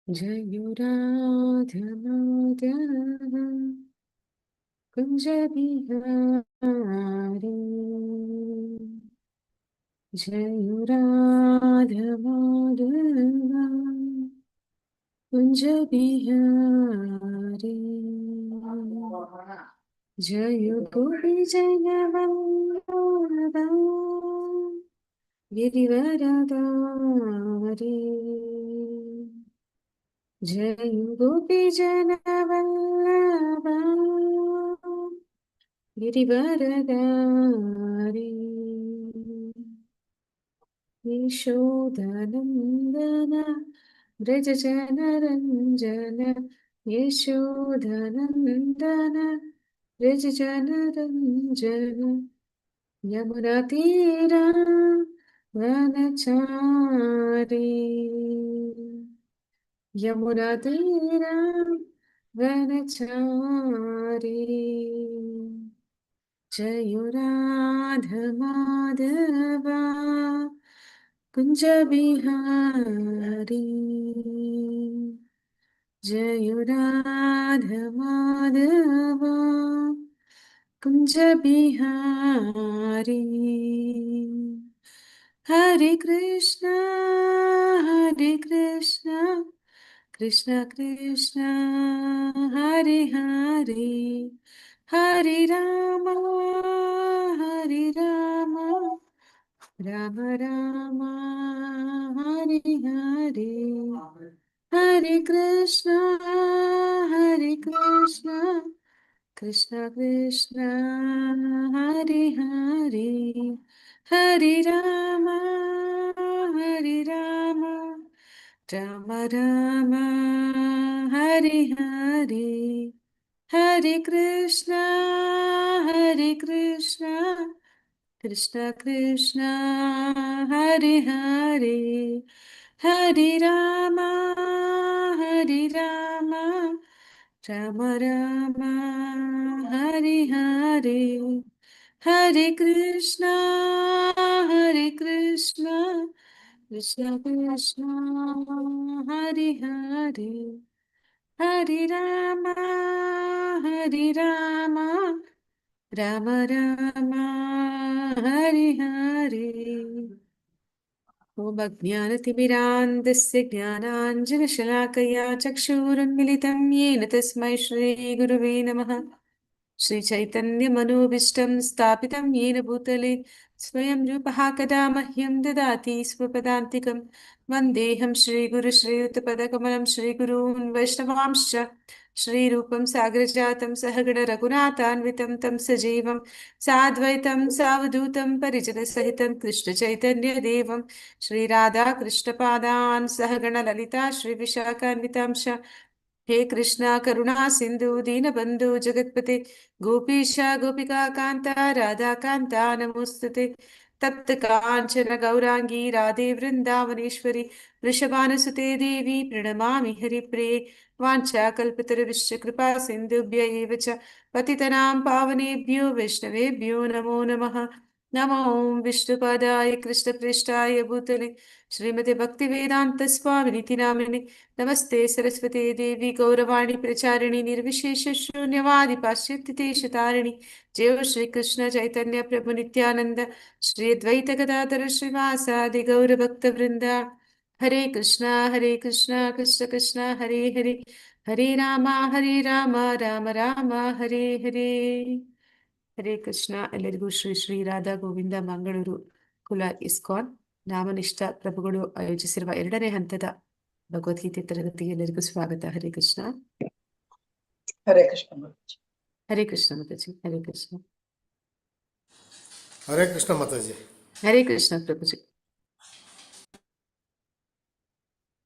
जयुराधमादः कुञ्जबिहारी जयुराधमादः कुञ्जबिहारी जयुगोपीजनवल्लभा गिरिवरदारी जयुगोपीजनवल्लभा गिरिवरदारी यशोधनन्दन व्रजजनरञ्जन यशोधनन्दन व्रजजनरञ्जन यमुनातीरा वनचारी यमुनातीरा वनचारी जयुराधमाधवा कुञ्जबिहारी जयुराधमाधवा कुञ्जबिहारी हरे कृष्णा कृष्ण कृष्ण हरे हरे हरे राम राम राम हरे हरे हरे कृष्ण कृष्ण कृष्ण हरे हरे हरे राम राम राम हरे हरे हरे कृष्ण कृष्ण कृष्ण हरे हरे हरे राम राम राम हरे हरे हरे कृष्ण कृष्ण कृष्ण हरे हरे हरे राम राम राम हरे हरे ॐ अज्ञानतिमिरान्धस्य ज्ञानाञ्जनशलाकया चक्षुरुन्मिलितं येन तस्मै श्रीगुरुवे नमः। श्रीचैतन्यमनोभीष्टं स्थापितं येन भूतले स्वयं रूपः कदा मह्यं ददाति स्वपदान्तिकं वन्देऽहं श्रीगुरुश्रीयुतपदकमलं श्रीगुरून् वैष्णवांश्च श्रीरूपं सागरजातं सहगण रघुनाथान्वितं तं सजीवं साद्वैतं सावधूतं परिजनसहितं कृष्णचैतन्यदेवं श्रीराधाकृष्णपादान् सहगण ललिता श्रीविशाखान्वितांश्च हे कृष्णा करुणा सिंधु दीनबंधु जगतपते गोपीश गोपिका कांता राधा कांता नमोस्तुते तप्त कांचन गौरांगी राधे वृंदावनेश्वरी वृषभानुसुते देवी प्रणमामि हरिप्रिये वाञ्छाकल्पतरुश्च कृपा सिन्धुभ्य एव च पतितनां पावनेभ्यो वैष्णवेभ्यो नमो नमः। नमो विष्णुपादाय कृष्णप्रेष्ठाय भूतले श्रीमते भक्तिवेदांत स्वामिनिति नामिने नमस्ते सरस्वती देवी गौरवाणी प्रचारिणी निर्विशेष शून्यवादी पाश्चात्यदेशतारिणी जय श्री कृष्ण चैतन्य प्रभु नित्यानंद श्री अद्वैत गदाधर श्रीवासादि गौर भक्त वृंदा हरे कृष्णा कृष्ण कृष्ण हरे हरे हरे राम राम राम हरे हरे ಹರೇ ಕೃಷ್ಣ. ಎಲ್ಲರಿಗೂ ಶ್ರೀ ಶ್ರೀ ರಾಧಾ ಗೋವಿಂದ ಮಂಗಳೂರು ಕುಲ ಇಸ್ಕಾನ್ ನಾಮನಿಷ್ಠ ಪ್ರಭುಗಳು ಆಯೋಜಿಸಿರುವ 2ನೇ ಹಂತದ ಭಗವದ್ಗೀತೆ ತರಗತಿಗೆ ಎಲ್ಲರಿಗೂ ಸ್ವಾಗತ. ಹರೇ ಕೃಷ್ಣ. ಹರೇ ಕೃಷ್ಣ. ಹರೇ ಕೃಷ್ಣ ಮಾತಾಜಿ. ಹರೇ ಕೃಷ್ಣ. ಹರೇ ಕೃಷ್ಣ ಮಾತಾಜಿ. ಹರೇ ಕೃಷ್ಣ ಪ್ರಭುಜಿ.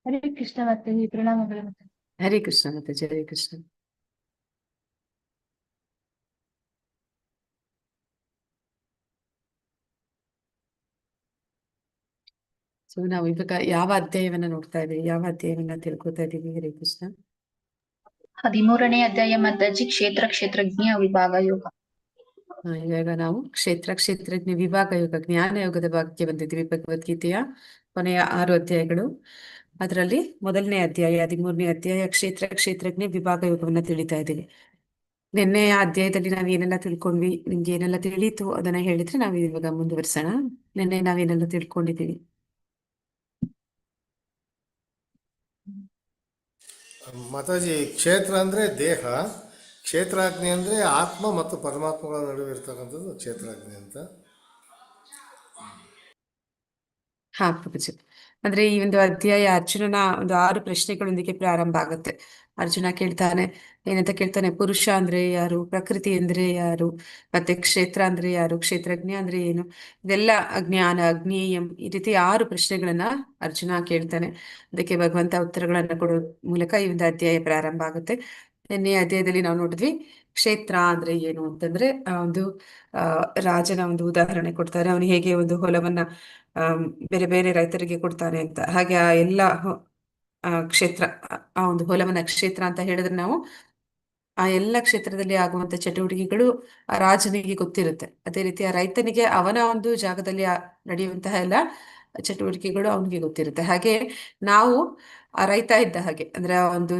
ಹರೇ ಕೃಷ್ಣ ಮಾತಾಜಿ. ಪ್ರಣಾಮಗಳು ಮಾತಾಜಿ. ಹರೇ ಕೃಷ್ಣ ಮಾತಾಜಿ. ಹರೇ ಕೃಷ್ಣ. ಸೊ ನಾವು ಇವಾಗ ಯಾವ ಅಧ್ಯಾಯವನ್ನ ನೋಡ್ತಾ ಇದ್ದೀವಿ, ಯಾವ ಅಧ್ಯಾಯವನ್ನ ತಿಳ್ಕೊತಾ ಇದ್ದೀವಿ? ಹರೇ ಕೃಷ್ಣ. 13ನೇ ಅಧ್ಯಾಯ ಮಾತಾಜಿ, ಕ್ಷೇತ್ರಜ್ಞ ವಿಭಾಗ ಯೋಗ. ಇವಾಗ ನಾವು ಕ್ಷೇತ್ರಜ್ಞ ವಿಭಾಗ ಯೋಗ ಜ್ಞಾನ ಯೋಗದ ಭಾಗಕ್ಕೆ ಬಂದಿದ್ದೀವಿ. ಭಗವದ್ಗೀತೆಯ ಕೊನೆಯ 6 ಅಧ್ಯಾಯಗಳು. ಅದರಲ್ಲಿ ಮೊದಲನೇ ಅಧ್ಯಾಯ 13ನೇ ಅಧ್ಯಾಯ ಕ್ಷೇತ್ರಜ್ಞ ವಿಭಾಗ ಯೋಗವನ್ನ ತಿಳಿತಾ ಇದ್ದೀವಿ. ನಿನ್ನೆ ಆ ಅಧ್ಯಾಯದಲ್ಲಿ ನಾವ್ ಏನೆಲ್ಲ ತಿಳ್ಕೊಂಡ್ವಿ, ನಿಮ್ಗೆ ಏನೆಲ್ಲ ತಿಳಿತು ಅದನ್ನ ಹೇಳಿದ್ರೆ ನಾವ್ ಇವಾಗ ಮುಂದುವರ್ಸೋಣ. ನಿನ್ನೆ ನಾವೇನೆಲ್ಲ ತಿಳ್ಕೊಂಡಿದ್ದೀವಿ? ಮಾತಾಜಿ, ಕ್ಷೇತ್ರ ಅಂದರೆ ದೇಹ, ಕ್ಷೇತ್ರಾಗ್ನಿ ಅಂದರೆ ಆತ್ಮ ಮತ್ತು ಪರಮಾತ್ಮಗಳ ನಡುವೆ ಇರ್ತಕ್ಕಂಥದ್ದು ಕ್ಷೇತ್ರಾಗ್ನಿ ಅಂತ. ಹಾ ಪ್ರಪಂಚ ಅಂದ್ರೆ ಈ ಒಂದು ಅಧ್ಯಾಯ ಅರ್ಜುನನ ಒಂದು 6 ಪ್ರಶ್ನೆಗಳೊಂದಿಗೆ ಪ್ರಾರಂಭ ಆಗುತ್ತೆ. ಅರ್ಜುನ ಕೇಳ್ತಾನೆ, ಏನಂತ ಕೇಳ್ತಾನೆ? ಪುರುಷ ಅಂದ್ರೆ ಯಾರು, ಪ್ರಕೃತಿ ಅಂದ್ರೆ ಯಾರು, ಮತ್ತೆ ಕ್ಷೇತ್ರ ಅಂದ್ರೆ ಯಾರು, ಕ್ಷೇತ್ರಜ್ಞ ಅಂದ್ರೆ ಏನು, ಇದೆಲ್ಲ ಅಜ್ಞಾನ ಅಜ್ಞೇಯಂ, ಈ ರೀತಿ 6 ಪ್ರಶ್ನೆಗಳನ್ನ ಅರ್ಜುನ ಕೇಳ್ತಾನೆ. ಅದಕ್ಕೆ ಭಗವಂತ ಉತ್ತರಗಳನ್ನ ಕೊಡೋ ಮೂಲಕ ಈ ಒಂದು ಅಧ್ಯಾಯ ಪ್ರಾರಂಭ ಆಗುತ್ತೆ. ನಿನ್ನೆ ಅಧ್ಯಾಯದಲ್ಲಿ ನಾವು ನೋಡಿದ್ವಿ ಕ್ಷೇತ್ರ ಅಂದ್ರೆ ಏನು ಅಂತಂದ್ರೆ ಒಂದು ಆ ರಾಜನ ಒಂದು ಉದಾಹರಣೆ ಕೊಡ್ತಾರೆ. ಅವನು ಹೇಗೆ ಒಂದು ಹೊಲವನ್ನ ಬೇರೆ ಬೇರೆ ರೈತರಿಗೆ ಕೊಡ್ತಾನೆ ಅಂತ. ಹಾಗೆ ಆ ಎಲ್ಲ ಕ್ಷೇತ್ರ, ಆ ಒಂದು ಹೊಲವನ್ನ ಕ್ಷೇತ್ರ ಅಂತ ಹೇಳಿದ್ರೆ ನಾವು ಆ ಎಲ್ಲ ಕ್ಷೇತ್ರದಲ್ಲಿ ಆಗುವಂತ ಚಟುವಟಿಕೆಗಳು ಆ ರಾಜನಿಗೆ ಗೊತ್ತಿರುತ್ತೆ. ಅದೇ ರೀತಿ ಆ ರೈತನಿಗೆ ಅವನ ಒಂದು ಜಾಗದಲ್ಲಿ ನಡೆಯುವಂತಹ ಎಲ್ಲ ಚಟುವಟಿಕೆಗಳು ಅವನಿಗೆ ಗೊತ್ತಿರುತ್ತೆ. ಹಾಗೆ ನಾವು ಆ ರೈತ ಇದ್ದ ಹಾಗೆ, ಅಂದ್ರೆ ಆ ಒಂದು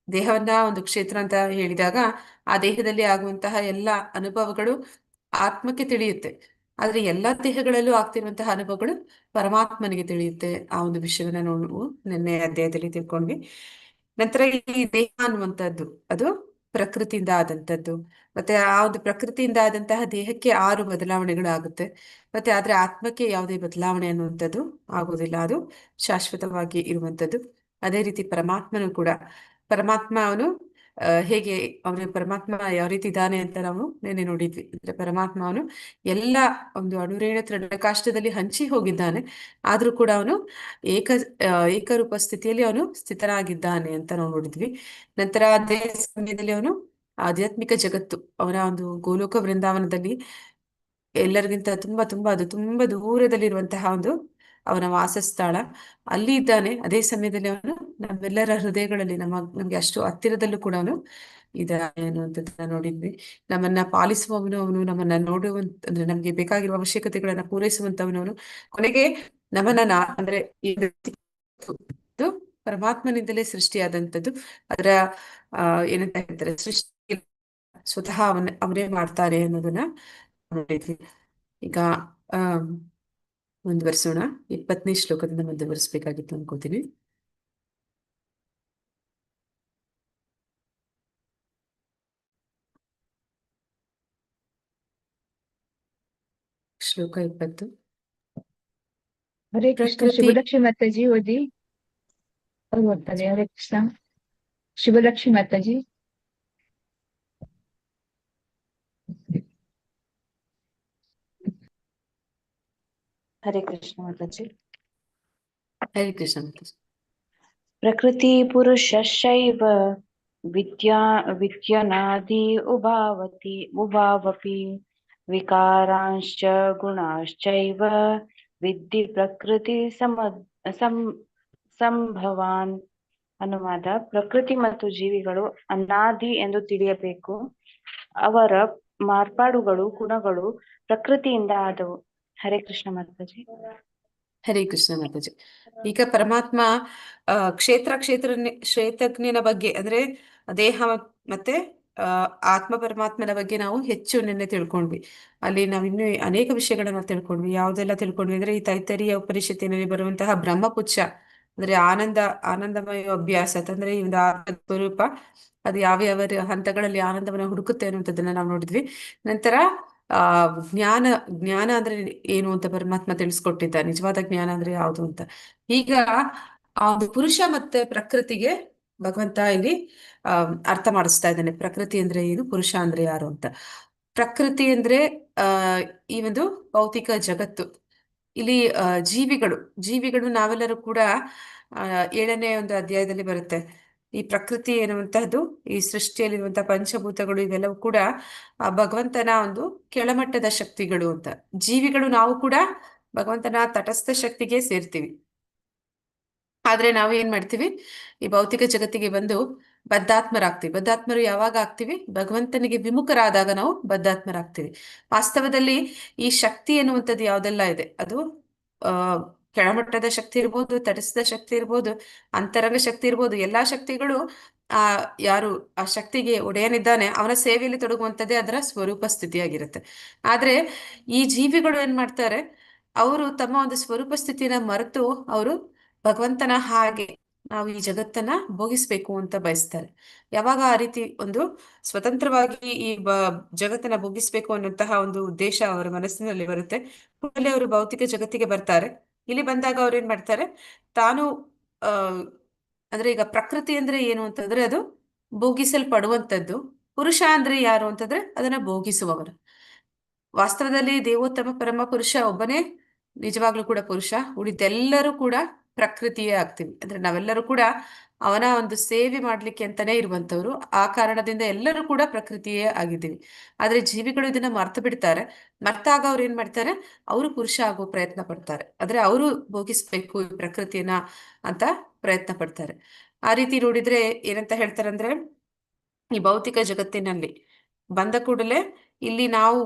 ದೇಹವನ್ನ ಒಂದು ಕ್ಷೇತ್ರ ಅಂತ ಹೇಳಿದಾಗ ಆ ದೇಹದಲ್ಲಿ ಆಗುವಂತಹ ಎಲ್ಲ ಅನುಭವಗಳು ಆತ್ಮಕ್ಕೆ ತಿಳಿಯುತ್ತೆ. ಆದ್ರೆ ಎಲ್ಲಾ ದೇಹಗಳಲ್ಲೂ ಆಗ್ತಿರುವಂತಹ ಅನುಭವಗಳು ಪರಮಾತ್ಮನಿಗೆ ತಿಳಿಯುತ್ತೆ. ಆ ಒಂದು ವಿಷಯವನ್ನ ನಾವು ನಿನ್ನೆ ಅಧ್ಯಾಯದಲ್ಲಿ ತಿಳ್ಕೊಂಡ್ವಿ. ನಂತರ ಈ ದೇಹ ಅನ್ನುವಂಥದ್ದು ಅದು ಪ್ರಕೃತಿಯಿಂದ ಆದಂತದ್ದು. ಮತ್ತೆ ಆ ಒಂದು ಪ್ರಕೃತಿಯಿಂದ ಆದಂತಹ ದೇಹಕ್ಕೆ 6 ಬದಲಾವಣೆಗಳಾಗುತ್ತೆ. ಮತ್ತೆ ಆದ್ರೆ ಆತ್ಮಕ್ಕೆ ಯಾವುದೇ ಬದಲಾವಣೆ ಅನ್ನುವಂಥದ್ದು ಆಗೋದಿಲ್ಲ, ಅದು ಶಾಶ್ವತವಾಗಿ ಇರುವಂಥದ್ದು. ಅದೇ ರೀತಿ ಪರಮಾತ್ಮನು ಕೂಡ, ಪರಮಾತ್ಮ ಅವನು ಹೇಗೆ ಅವನು ಪರಮಾತ್ಮ ಯಾವ ರೀತಿ ಇದ್ದಾನೆ ಅಂತ ನಾವು ನೆನ್ನೆ ನೋಡಿದ್ವಿ. ಅಂದ್ರೆ ಪರಮಾತ್ಮ ಅವನು ಎಲ್ಲ ಒಂದು ಅಣುರೇಣ ತೃಣಕಾಷ್ಟದಲ್ಲಿ ಹಂಚಿ ಹೋಗಿದ್ದಾನೆ, ಆದ್ರೂ ಕೂಡ ಅವನು ಏಕ ಏಕರೂಪ ಸ್ಥಿತಿಯಲ್ಲಿ ಅವನು ಸ್ಥಿತನಾಗಿದ್ದಾನೆ ಅಂತ ನಾವು ನೋಡಿದ್ವಿ. ನಂತರ ಅದೇ ಸಮಯದಲ್ಲಿ ಅವನು ಆಧ್ಯಾತ್ಮಿಕ ಜಗತ್ತು, ಅವನ ಒಂದು ಗೋಲೋಕ ವೃಂದಾವನದಲ್ಲಿ ಎಲ್ಲರಿಗಿಂತ ತುಂಬಾ ತುಂಬಾ ಅದು ತುಂಬಾ ದೂರದಲ್ಲಿರುವಂತಹ ಒಂದು ಅವನ ವಾಸಸ್ಥಳ, ಅಲ್ಲಿ ಇದ್ದಾನೆ. ಅದೇ ಸಮಯದಲ್ಲಿ ಅವನು ನಮ್ಮೆಲ್ಲರ ಹೃದಯಗಳಲ್ಲಿ ನಮ್ಗೆ ಅಷ್ಟು ಹತ್ತಿರದಲ್ಲೂ ಕೂಡ ಅವನು ಇದ್ದಾನೆ ಅನ್ನುವಂಥದ್ದನ್ನ ನೋಡಿದ್ವಿ. ನಮ್ಮನ್ನ ಪಾಲಿಸುವವನು ಅವನು, ನಮ್ಮನ್ನ ಅಂದ್ರೆ ನಮ್ಗೆ ಬೇಕಾಗಿರುವ ಅವಶ್ಯಕತೆಗಳನ್ನ ಪೂರೈಸುವಂತವನು ಅವನು. ಕೊನೆಗೆ ಅಂದ್ರೆ ಈ ಇದು ಪರಮಾತ್ಮನಿಂದಲೇ ಸೃಷ್ಟಿಯಾದಂಥದ್ದು. ಅದರ ಏನಂತ ಹೇಳ್ತಾರೆ, ಸೃಷ್ಟಿ ಸ್ವತಃ ಅವನೇ ಮಾಡ್ತಾರೆ ಅನ್ನೋದನ್ನ ನೋಡಿದ್ವಿ. ಈಗ ಆ ಮುಂದುವರಿಸೋಣ. 20ನೇ ಶ್ಲೋಕದಿಂದ ಮುಂದುವರಿಸಬೇಕಾಗಿತ್ತು ಅನ್ಕೋತೀನಿ. ಶ್ಲೋಕ 20. ಹರೇ ಕೃಷ್ಣ. ಪ್ರಕೃತಿ ಶುಭಲಕ್ಷ್ಮಿ ಮಾತಾಜಿ ಓದಿ. ಅವ್ರು ಓದ್ತಾರೆ. ಹರೇ ಕೃಷ್ಣ. ಶುಭಲಕ್ಷ್ಮಿ ಮಾತಾಜಿ. ಹರೇ ಕೃಷ್ಣ ಮಾತಾಜಿ. ಹರೇ ಕೃಷ್ಣ ಮಾತಾಜಿ. ಪ್ರಕೃತಿ ಪುರುಷಶ್ಚೈವ ವಿದ್ಯನಾದಿ ಉಭಾವಪಿ ವಿಕಾರಾಂಶ್ಚ ಗುಣಾಶ್ಚೈವ ವಿದ್ಧಿ ಪ್ರಕೃತಿ ಸಂಭವಾನ್. ಅನುವಾದ: ಪ್ರಕೃತಿ ಮತ್ತು ಜೀವಿಗಳು ಅನಾದಿ ಎಂದು ತಿಳಿಯಬೇಕು. ಅವರ ಮಾರ್ಪಾಡುಗಳು, ಗುಣಗಳು ಪ್ರಕೃತಿಯಿಂದ ಆದವು. ಹರೇ ಕೃಷ್ಣ ಮಾತಾಜಿ. ಹರೇ ಕೃಷ್ಣ ಮಾತಾಜಿ. ಈಗ ಪರಮಾತ್ಮ ಕ್ಷೇತ್ರಜ್ಞನ ಬಗ್ಗೆ, ಅಂದ್ರೆ ದೇಹ ಮತ್ತೆ ಆತ್ಮ ಪರಮಾತ್ಮನ ಬಗ್ಗೆ ನಾವು ಹೆಚ್ಚು ನಿನ್ನೆ ತಿಳ್ಕೊಂಡ್ವಿ. ಅಲ್ಲಿ ನಾವು ಇನ್ನೂ ಅನೇಕ ವಿಷಯಗಳನ್ನ ತಿಳ್ಕೊಂಡ್ವಿ. ಯಾವ್ದೆಲ್ಲ ತಿಳ್ಕೊಂಡ್ವಿ ಅಂದ್ರೆ ಈ ತೈತರಿಯ ಉಪನಿಷತ್ತಿನಲ್ಲಿ ಬರುವಂತಹ ಬ್ರಹ್ಮಪುಚ್ಛ, ಅಂದ್ರೆ ಆನಂದಮಯ ಅಭ್ಯಾಸ, ಅಂದ್ರೆ ಈ ಒಂದು ಆತ್ಮ ಸ್ವರೂಪ ಅದು ಯಾವ ಯಾವ ಹಂತಗಳಲ್ಲಿ ಆನಂದವನ್ನ ಹುಡುಕುತ್ತೆ ಅನ್ನುವಂಥದ್ದನ್ನ ನಾವು ನೋಡಿದ್ವಿ. ನಂತರ ಜ್ಞಾನ ಅಂದ್ರೆ ಏನು ಅಂತ ಪರಮಾತ್ಮ ತಿಳಿಸ್ಕೊಟ್ಟಿದ್ದ. ನಿಜವಾದ ಜ್ಞಾನ ಅಂದ್ರೆ ಯಾವುದು ಅಂತ. ಈಗ ಆ ಒಂದು ಪುರುಷ ಮತ್ತೆ ಪ್ರಕೃತಿಗೆ ಭಗವಂತ ಇಲ್ಲಿ ಅರ್ಥ ಮಾಡಿಸ್ತಾ ಇದ್ದಾನೆ. ಪ್ರಕೃತಿ ಅಂದ್ರೆ ಏನು, ಪುರುಷ ಅಂದ್ರೆ ಯಾರು ಅಂತ. ಪ್ರಕೃತಿ ಅಂದ್ರೆ ಈ ಒಂದು ಭೌತಿಕ ಜಗತ್ತು. ಇಲ್ಲಿ ಜೀವಿಗಳು ನಾವೆಲ್ಲರೂ ಕೂಡ 7ನೇ ಒಂದು ಅಧ್ಯಾಯದಲ್ಲಿ ಬರುತ್ತೆ. ಈ ಪ್ರಕೃತಿ ಎನ್ನುವಂತಹದ್ದು, ಈ ಸೃಷ್ಟಿಯಲ್ಲಿರುವಂತಹ ಪಂಚಭೂತಗಳು ಇವೆಲ್ಲವೂ ಕೂಡ ಭಗವಂತನ ಒಂದು ಕೆಳಮಟ್ಟದ ಶಕ್ತಿಗಳು ಅಂತ. ಜೀವಿಗಳು ನಾವು ಕೂಡ ಭಗವಂತನ ತಟಸ್ಥ ಶಕ್ತಿಗೆ ಸೇರ್ತೀವಿ. ಆದ್ರೆ ನಾವು ಏನ್ ಮಾಡ್ತೀವಿ, ಈ ಭೌತಿಕ ಜಗತ್ತಿಗೆ ಬಂದು ಬದ್ಧಾತ್ಮರಾಗ್ತೀವಿ. ಬದ್ಧಾತ್ಮರು ಯಾವಾಗ ಆಗ್ತೀವಿ? ಭಗವಂತನಿಗೆ ವಿಮುಖರಾದಾಗ ನಾವು ಬದ್ಧಾತ್ಮರಾಗ್ತೀವಿ. ವಾಸ್ತವದಲ್ಲಿ ಈ ಶಕ್ತಿ ಎನ್ನುವಂಥದ್ದು ಯಾವ್ದೆಲ್ಲ ಇದೆ, ಅದು ಕೆಳಮಟ್ಟದ ಶಕ್ತಿ ಇರ್ಬೋದು, ತಟಸ್ಥದ ಶಕ್ತಿ ಇರ್ಬೋದು, ಅಂತರಂಗ ಶಕ್ತಿ ಇರ್ಬೋದು, ಎಲ್ಲಾ ಶಕ್ತಿಗಳು ಆ ಯಾರು ಆ ಶಕ್ತಿಗೆ ಒಡೆಯನಿದ್ದಾನೆ ಅವನ ಸೇವೆಯಲ್ಲಿ ತೊಡಗುವಂಥದ್ದೇ ಅದರ ಸ್ವರೂಪ ಸ್ಥಿತಿಯಾಗಿರುತ್ತೆ. ಆದ್ರೆ ಈ ಜೀವಿಗಳು ಏನ್ ಮಾಡ್ತಾರೆ, ಅವರು ತಮ್ಮ ಒಂದು ಸ್ವರೂಪ ಸ್ಥಿತಿನ ಮರೆತು ಅವರು ಭಗವಂತನ ಹಾಗೆ ನಾವು ಈ ಜಗತ್ತನ್ನ ಭೋಗಿಸ್ಬೇಕು ಅಂತ ಬಯಸ್ತಾರೆ. ಯಾವಾಗ ಆ ರೀತಿ ಒಂದು ಸ್ವತಂತ್ರವಾಗಿ ಈ ಜಗತ್ತನ್ನ ಭೋಗಿಸ್ಬೇಕು ಅನ್ನುವಂತಹ ಒಂದು ಉದ್ದೇಶ ಅವರ ಮನಸ್ಸಿನಲ್ಲಿ ಬರುತ್ತೆ, ಕೂಡಲೇ ಅವರು ಭೌತಿಕ ಜಗತ್ತಿಗೆ ಬರ್ತಾರೆ. ಇಲ್ಲಿ ಬಂದಾಗ ಅವ್ರು ಏನ್ ಮಾಡ್ತಾರೆ, ತಾನು ಆ ಅಂದ್ರೆ ಈಗ ಪ್ರಕೃತಿ ಅಂದ್ರೆ ಏನು ಅಂತಂದ್ರೆ ಅದು ಭೋಗಿಸಲ್ಪಡುವಂಥದ್ದು. ಪುರುಷ ಅಂದ್ರೆ ಯಾರು ಅಂತಂದ್ರೆ ಅದನ್ನ ಭೋಗಿಸುವವರು. ವಾಸ್ತವದಲ್ಲಿ ದೇವೋತ್ತಮ ಪರಮ ಪುರುಷ ಒಬ್ಬನೇ ನಿಜವಾಗ್ಲೂ ಕೂಡ ಪುರುಷ. ಉಳಿದೆಲ್ಲರೂ ಕೂಡ ಪ್ರಕೃತಿಯೇ ಆಗ್ತೀವಿ. ಅಂದ್ರೆ ನಾವೆಲ್ಲರೂ ಕೂಡ ಅವನ ಒಂದು ಸೇವೆ ಮಾಡ್ಲಿಕ್ಕೆ ಅಂತಾನೆ ಇರುವಂತವ್ರು. ಆ ಕಾರಣದಿಂದ ಎಲ್ಲರೂ ಕೂಡ ಪ್ರಕೃತಿಯೇ ಆಗಿದ್ದೀವಿ. ಆದ್ರೆ ಜೀವಿಗಳು ಇದನ್ನ ಮರ್ತು ಬಿಡ್ತಾರೆ. ಮರ್ತಾಗ ಅವ್ರು ಏನ್ ಮಾಡ್ತಾರೆ, ಅವರು ಪುರುಷ ಆಗೋ ಪ್ರಯತ್ನ ಪಡ್ತಾರೆ. ಆದ್ರೆ ಅವರು ಭೋಗಿಸ್ಬೇಕು ಈ ಪ್ರಕೃತಿಯನ್ನ ಅಂತ ಪ್ರಯತ್ನ ಪಡ್ತಾರೆ. ಆ ರೀತಿ ನೋಡಿದ್ರೆ ಏನಂತ ಹೇಳ್ತಾರಂದ್ರೆ, ಈ ಭೌತಿಕ ಜಗತ್ತಿನಲ್ಲಿ ಬಂದ ಕೂಡಲೇ ಇಲ್ಲಿ ನಾವು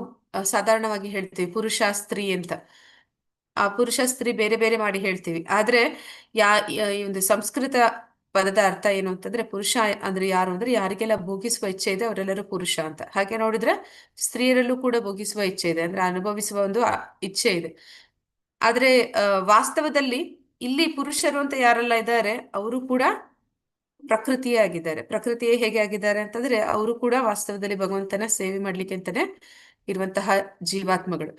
ಸಾಧಾರಣವಾಗಿ ಹೇಳ್ತೀವಿ ಪುರುಷ ಸ್ತ್ರೀ ಅಂತ. ಆ ಪುರುಷ ಸ್ತ್ರೀ ಬೇರೆ ಬೇರೆ ಮಾಡಿ ಹೇಳ್ತೀವಿ. ಆದ್ರೆ ಈ ಒಂದು ಸಂಸ್ಕೃತ ಪದದ ಅರ್ಥ ಏನು ಅಂತಂದ್ರೆ, ಪುರುಷ ಅಂದ್ರೆ ಯಾರು ಅಂದ್ರೆ ಯಾರಿಗೆಲ್ಲ ಭೋಗಿಸುವ ಇಚ್ಛೆ ಇದೆ ಅವರೆಲ್ಲರೂ ಪುರುಷ ಅಂತ. ಹಾಗೆ ನೋಡಿದ್ರೆ ಸ್ತ್ರೀಯರಲ್ಲೂ ಕೂಡ ಭೋಗಿಸುವ ಇಚ್ಛೆ ಇದೆ, ಅಂದ್ರೆ ಅನುಭವಿಸುವ ಒಂದು ಇಚ್ಛೆ ಇದೆ. ಆದ್ರೆ ವಾಸ್ತವದಲ್ಲಿ ಇಲ್ಲಿ ಪುರುಷರು ಅಂತ ಯಾರೆಲ್ಲ ಇದ್ದಾರೆ ಅವರು ಕೂಡ ಪ್ರಕೃತಿಯೇ ಆಗಿದ್ದಾರೆ. ಪ್ರಕೃತಿಯೇ ಹೇಗೆ ಆಗಿದ್ದಾರೆ ಅಂತಂದ್ರೆ ಅವರು ಕೂಡ ವಾಸ್ತವದಲ್ಲಿ ಭಗವಂತನ ಸೇವೆ ಮಾಡ್ಲಿಕ್ಕೆ ಅಂತಾನೆ ಇರುವಂತಹ ಜೀವಾತ್ಮಗಳು.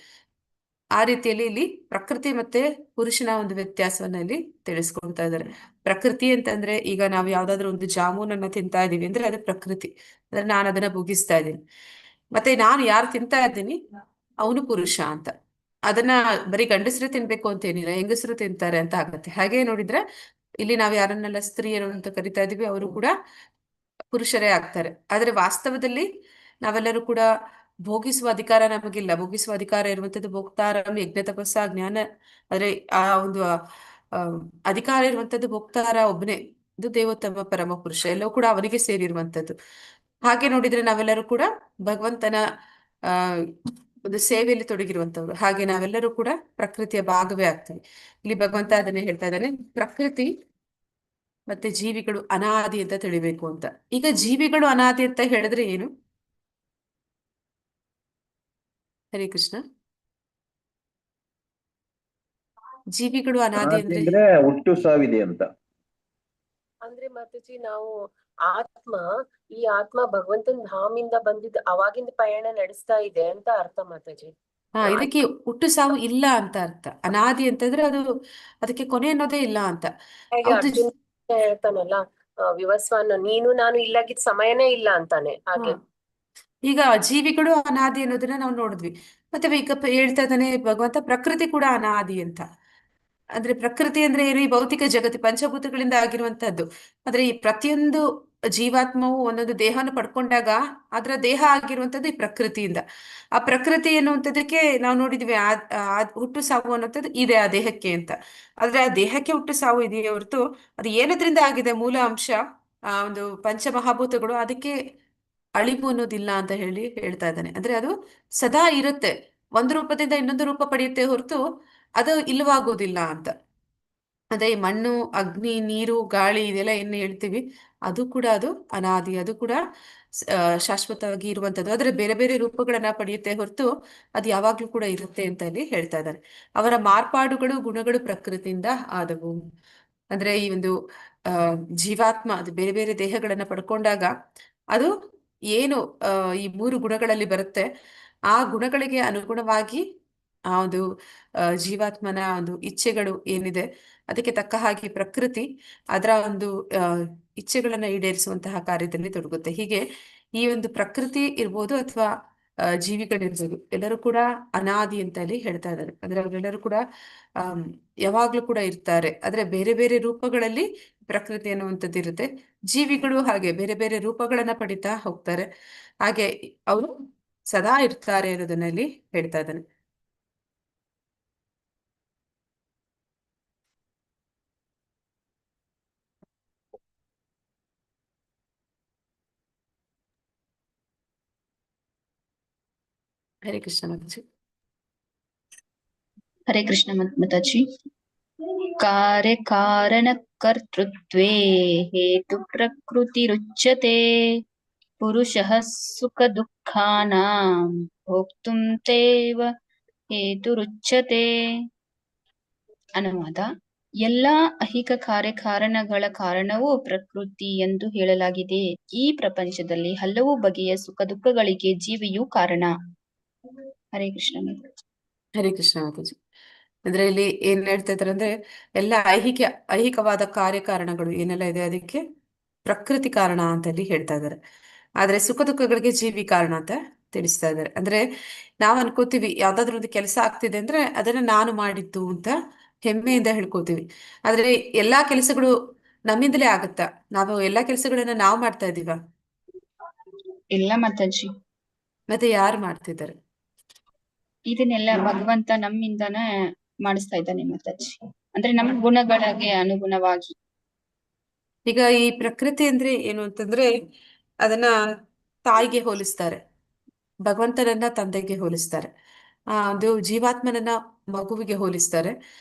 ಆ ರೀತಿಯಲ್ಲಿ ಇಲ್ಲಿ ಪ್ರಕೃತಿ ಮತ್ತೆ ಪುರುಷನ ಒಂದು ವ್ಯತ್ಯಾಸವನ್ನ ಇಲ್ಲಿ ತಿಳಿಸ್ಕೊಳ್ತಾ ಇದ್ದಾರೆ. ಪ್ರಕೃತಿ ಅಂತಂದ್ರೆ ಈಗ ನಾವು ಯಾವ್ದಾದ್ರು ಒಂದು ಜಾಮೂನನ್ನ ತಿಂತಾ ಇದೀವಿ ಅಂದ್ರೆ ಅದು ಪ್ರಕೃತಿ, ಅಂದ್ರೆ ನಾನು ಅದನ್ನ ಭುಗಿಸ್ತಾ ಇದ್ದೀನಿ. ಮತ್ತೆ ನಾನು ಯಾರು ತಿಂತಾ ಇದ್ದೀನಿ ಅವನು ಪುರುಷ ಅಂತ. ಅದನ್ನ ಬರೀ ಗಂಡಸರು ತಿನ್ಬೇಕು ಅಂತ ಏನಿಲ್ಲ, ಹೆಂಗಸರು ತಿಂತಾರೆ ಅಂತ ಆಗತ್ತೆ. ಹಾಗೆ ನೋಡಿದ್ರೆ ಇಲ್ಲಿ ನಾವು ಯಾರನ್ನೆಲ್ಲ ಸ್ತ್ರೀಯರು ಅಂತ ಕರಿತಾ ಇದೀವಿ ಅವರು ಕೂಡ ಪುರುಷರೇ ಆಗ್ತಾರೆ. ಆದ್ರೆ ವಾಸ್ತವದಲ್ಲಿ ನಾವೆಲ್ಲರೂ ಕೂಡ ಭೋಗಿಸುವ ಅಧಿಕಾರ ನಮಗಿಲ್ಲ. ಭೋಗಿಸುವ ಅಧಿಕಾರ ಇರುವಂತದ್ದು ಭೋಕ್ತಾರಂ ಯಜ್ಞ ತಪಸ್ಸ ಜ್ಞಾನ, ಅಂದ್ರೆ ಆ ಒಂದು ಅಧಿಕಾರ ಇರುವಂತದ್ದು ಭೋಕ್ತಾರ ಒಬ್ಬನೇ, ಇದು ದೇವೋತ್ತಮ ಪರಮ ಪುರುಷ, ಎಲ್ಲವೂ ಕೂಡ ಅವನಿಗೆ ಸೇರಿರುವಂತದ್ದು. ಹಾಗೆ ನೋಡಿದ್ರೆ ನಾವೆಲ್ಲರೂ ಕೂಡ ಭಗವಂತನ ಆ ಒಂದು ಸೇವೆಯಲ್ಲಿ ತೊಡಗಿರುವಂತವ್ರು. ಹಾಗೆ ನಾವೆಲ್ಲರೂ ಕೂಡ ಪ್ರಕೃತಿಯ ಭಾಗವೇ ಆಗ್ತೀವಿ. ಇಲ್ಲಿ ಭಗವಂತ ಅದನ್ನೇ ಹೇಳ್ತಾ ಇದ್ದಾನೆ, ಪ್ರಕೃತಿ ಮತ್ತೆ ಜೀವಿಗಳು ಅನಾದಿ ಅಂತ ತಿಳಿಬೇಕು ಅಂತ. ಈಗ ಜೀವಿಗಳು ಅನಾದಿ ಅಂತ ಹೇಳಿದ್ರೆ ಏನು? ಹರೇ ಕೃಷ್ಣ. ಜೀವಿಗಳು ಅನಾದಿ ಅನಾದಿ ಅಂದ್ರೆ ಅಂದ್ರೆ ಹುಟ್ಟು ಸಾವಿದೆ ಅಂತ. ಅಂದ್ರೆ ಮಾತಾಜಿ ನಾವು ಆತ್ಮ, ಈ ಆತ್ಮ ಭಗವಂತನ ಧಾಮಿಂದ ಬಂದಿದ್ದ ಅವಾಗಿಂದ ಪಯಣ ನಡೆಸ್ತಾ ಇದೆ ಅಂತ ಅರ್ಥ ಮಾತಾಜಿ. ಇದಕ್ಕೆ ಹುಟ್ಟು ಸಾವು ಇಲ್ಲ ಅಂತ ಅರ್ಥ. ಅನಾದಿ ಅಂತಂದ್ರೆ ಅದು ಅದಕ್ಕೆ ಕೊನೆ ಅನ್ನೋದೇ ಇಲ್ಲ ಅಂತ. ಹಾಗೆ ಹೌದು. ಅರ್ಜುನ ಹೇಳ್ತಾನಲ್ಲ, ವಿವಸ್ವಾನ ನೀನು ನಾನು ಇಲ್ಲಾಗಿದ್ ಸಮಯನೇ ಇಲ್ಲ ಅಂತಾನೆ. ಹಾಗೆ ಈಗ ಜೀವಿಗಳು ಅನಾದಿ ಅನ್ನೋದನ್ನ ನಾವು ನೋಡಿದ್ವಿ. ಮತ್ತೆ ಈಗ ಹೇಳ್ತಾ ಇದ್ದಾನೆ ಭಗವಂತ ಪ್ರಕೃತಿ ಕೂಡ ಅನಾದಿ ಅಂತ. ಅಂದ್ರೆ ಪ್ರಕೃತಿ ಅಂದ್ರೆ ಏನು? ಈ ಭೌತಿಕ ಜಗತ್ತು ಪಂಚಭೂತಗಳಿಂದ ಆಗಿರುವಂತಹದ್ದು. ಆದ್ರೆ ಈ ಪ್ರತಿಯೊಂದು ಜೀವಾತ್ಮವು ಒಂದೊಂದು ದೇಹವನ್ನು ಪಡ್ಕೊಂಡಾಗ ಅದರ ದೇಹ ಆಗಿರುವಂತದ್ದು ಈ ಪ್ರಕೃತಿಯಿಂದ. ಆ ಪ್ರಕೃತಿ ಎನ್ನುವಂಥದ್ದಕ್ಕೆ ನಾವು ನೋಡಿದ್ವಿ ಹುಟ್ಟು ಸಾವು ಅನ್ನುವಂಥದ್ದು ಇದೆ ಆ ದೇಹಕ್ಕೆ ಅಂತ. ಆದ್ರೆ ಆ ದೇಹಕ್ಕೆ ಹುಟ್ಟು ಸಾವು ಇದೆಯೇ ಹೊರತು ಅದು ಏನದ್ರಿಂದ ಆಗಿದೆ, ಮೂಲ ಅಂಶ ಆ ಒಂದು ಪಂಚಮಹಾಭೂತಗಳು, ಅದಕ್ಕೆ ಅಳಿವು ಅನ್ನೋದಿಲ್ಲ ಅಂತ ಹೇಳ್ತಾ ಇದ್ದಾನೆ. ಅಂದ್ರೆ ಅದು ಸದಾ ಇರುತ್ತೆ, ಒಂದು ರೂಪದಿಂದ ಇನ್ನೊಂದು ರೂಪ ಪಡೆಯುತ್ತೆ ಹೊರತು ಅದು ಇಲ್ಲವಾಗುವುದಿಲ್ಲ ಅಂತ. ಅದೇ ಮಣ್ಣು, ಅಗ್ನಿ, ನೀರು, ಗಾಳಿ ಇದೆಲ್ಲ ಏನು ಹೇಳ್ತೀವಿ ಅದು ಕೂಡ ಅದು ಅನಾದಿ, ಅದು ಕೂಡ ಶಾಶ್ವತವಾಗಿ ಇರುವಂತದ್ದು. ಆದ್ರೆ ಬೇರೆ ಬೇರೆ ರೂಪಗಳನ್ನ ಪಡೆಯುತ್ತೆ ಹೊರತು ಅದು ಯಾವಾಗ್ಲೂ ಕೂಡ ಇರುತ್ತೆ ಅಂತ ಇಲ್ಲಿ ಹೇಳ್ತಾ ಇದ್ದಾರೆ. ಅವರ ಮಾರ್ಪಾಡುಗಳು ಗುಣಗಳು ಪ್ರಕೃತಿಯಿಂದ ಆದವು. ಅಂದ್ರೆ ಈ ಒಂದು ಜೀವಾತ್ಮ ಅದು ಬೇರೆ ಬೇರೆ ದೇಹಗಳನ್ನ ಪಡ್ಕೊಂಡಾಗ ಅದು ಏನು ಈ ಮೂರು ಗುಣಗಳಲ್ಲಿ ಬರುತ್ತೆ, ಆ ಗುಣಗಳಿಗೆ ಅನುಗುಣವಾಗಿ ಆ ಒಂದು ಜೀವಾತ್ಮನ ಒಂದು ಇಚ್ಛೆಗಳು ಏನಿದೆ ಅದಕ್ಕೆ ತಕ್ಕ ಹಾಗೆ ಪ್ರಕೃತಿ ಅದರ ಒಂದು ಇಚ್ಛೆಗಳನ್ನ ಈಡೇರಿಸುವಂತಹ ಕಾರ್ಯದಲ್ಲಿ ತೊಡಗುತ್ತೆ. ಹೀಗೆ ಈ ಒಂದು ಪ್ರಕೃತಿ ಇರ್ಬೋದು ಅಥವಾ ಜೀವಿಗಳಿರ್ಬೋದು ಎಲ್ಲರೂ ಕೂಡ ಅನಾದಿ ಅಂತ ಅಲ್ಲಿ ಹೇಳ್ತಾ ಇದ್ದಾರೆ. ಅಂದ್ರೆ ಅವರೆಲ್ಲರೂ ಕೂಡ ಯಾವಾಗ್ಲೂ ಕೂಡ ಇರ್ತಾರೆ. ಆದ್ರೆ ಬೇರೆ ಬೇರೆ ರೂಪಗಳಲ್ಲಿ ಪ್ರಕೃತಿ ಅನ್ನುವಂಥದ್ದು ಇರುತ್ತೆ. ಜೀವಿಗಳು ಹಾಗೆ ಬೇರೆ ಬೇರೆ ರೂಪಗಳನ್ನ ಪಡಿತಾ ಹೋಗ್ತಾರೆ. ಹಾಗೆ ಅವರು ಸದಾ ಇರ್ತಾರೆ ಅನ್ನೋದನ್ನ ಇಲ್ಲಿ ಹೇಳ್ತಾ ಇದ್ದಾನೆ. ಹರೇ ಕೃಷ್ಣ ಮಾತಾಜಿ. ಹರೇ ಕೃಷ್ಣ ಮಾತಾಜಿ. कार्यकारणकर्तृत्वे हेतु प्रकृतिरुच्यते पुरुषः सुखदुःखानां भोक्तुं ತೇವ ಹೇತುರುಚ್ಯತೆ. ಅನುವಾದ: ಎಲ್ಲಾ ಐಹಿಕ ಕಾರ್ಯಕಾರಣಗಳ ಕಾರಣವೂ ಪ್ರಕೃತಿ ಎಂದು ಹೇಳಲಾಗಿದೆ. ಈ ಪ್ರಪಂಚದಲ್ಲಿ ಹಲವು ಬಗೆಯ ಸುಖ ದುಃಖಗಳಿಗೆ ಜೀವಿಯು ಕಾರಣ. ಹರೇ ಕೃಷ್ಣ ಮಾತಾಜಿ. ಹರೇ ಕೃಷ್ಣ ಮಾತಾಜಿ. ಅಂದ್ರೆ ಇಲ್ಲಿ ಏನ್ ಹೇಳ್ತಾ ಇದಾರೆ ಅಂದ್ರೆ ಎಲ್ಲ ಐಹಿಕವಾದ ಕಾರ್ಯಕಾರಣಗಳು ಏನೆಲ್ಲ ಇದೆ ಅದಕ್ಕೆ ಪ್ರಕೃತಿ ಕಾರಣ ಅಂತ ಇಲ್ಲಿ ಹೇಳ್ತಾ ಇದ್ದಾರೆ. ಆದ್ರೆ ಸುಖ ದುಃಖಗಳಿಗೆ ಜೀವಿ ಕಾರಣ ಅಂತ ತಿಳಿಸ್ತಾ ಇದ್ದಾರೆ. ಅಂದ್ರೆ ನಾವ್ ಅನ್ಕೋತೀವಿ ಯಾವ್ದಾದ್ರು ಒಂದು ಕೆಲಸ ಆಗ್ತಿದೆ ಅಂದ್ರೆ ಅದನ್ನ ನಾನು ಮಾಡಿದ್ದು ಅಂತ ಹೆಮ್ಮೆಯಿಂದ ಹೇಳ್ಕೋತೀವಿ. ಆದ್ರೆ ಎಲ್ಲಾ ಕೆಲಸಗಳು ನಮ್ಮಿಂದಲೇ ಆಗುತ್ತಾ? ನಾವು ಎಲ್ಲಾ ಕೆಲಸಗಳನ್ನ ನಾವು ಮಾಡ್ತಾ ಇದೀವ? ಇಲ್ಲ ಮಾತಾಜಿ, ಮತ್ತೆ ಯಾರು ಮಾಡ್ತಿದ್ದಾರೆ? ಇದನ್ನೆಲ್ಲ ಭಗವಂತ ನಮ್ಮಿಂದಾನೇ ಮಾಡಿಸ್ತಾ ಇದ್ದಾನೆ ಮಾತಾಜಿ. ಅಂದ್ರೆ ನಮ್ಮ ಗುಣಗಳಿಗೆ ಅನುಗುಣವಾಗಿ. ಈಗ ಈ ಪ್ರಕೃತಿ ಅಂದ್ರೆ ಏನು ಅಂತಂದ್ರೆ ಅದನ್ನ ತಾಯಿಗೆ ಹೋಲಿಸ್ತಾರೆ, ಭಗವಂತನನ್ನ ತಂದೆಗೆ ಹೋಲಿಸ್ತಾರೆ, ಒಂದು ಜೀವಾತ್ಮನನ್ನ ಮಗುವಿಗೆ ಹೋಲಿಸ್ತಾರೆ.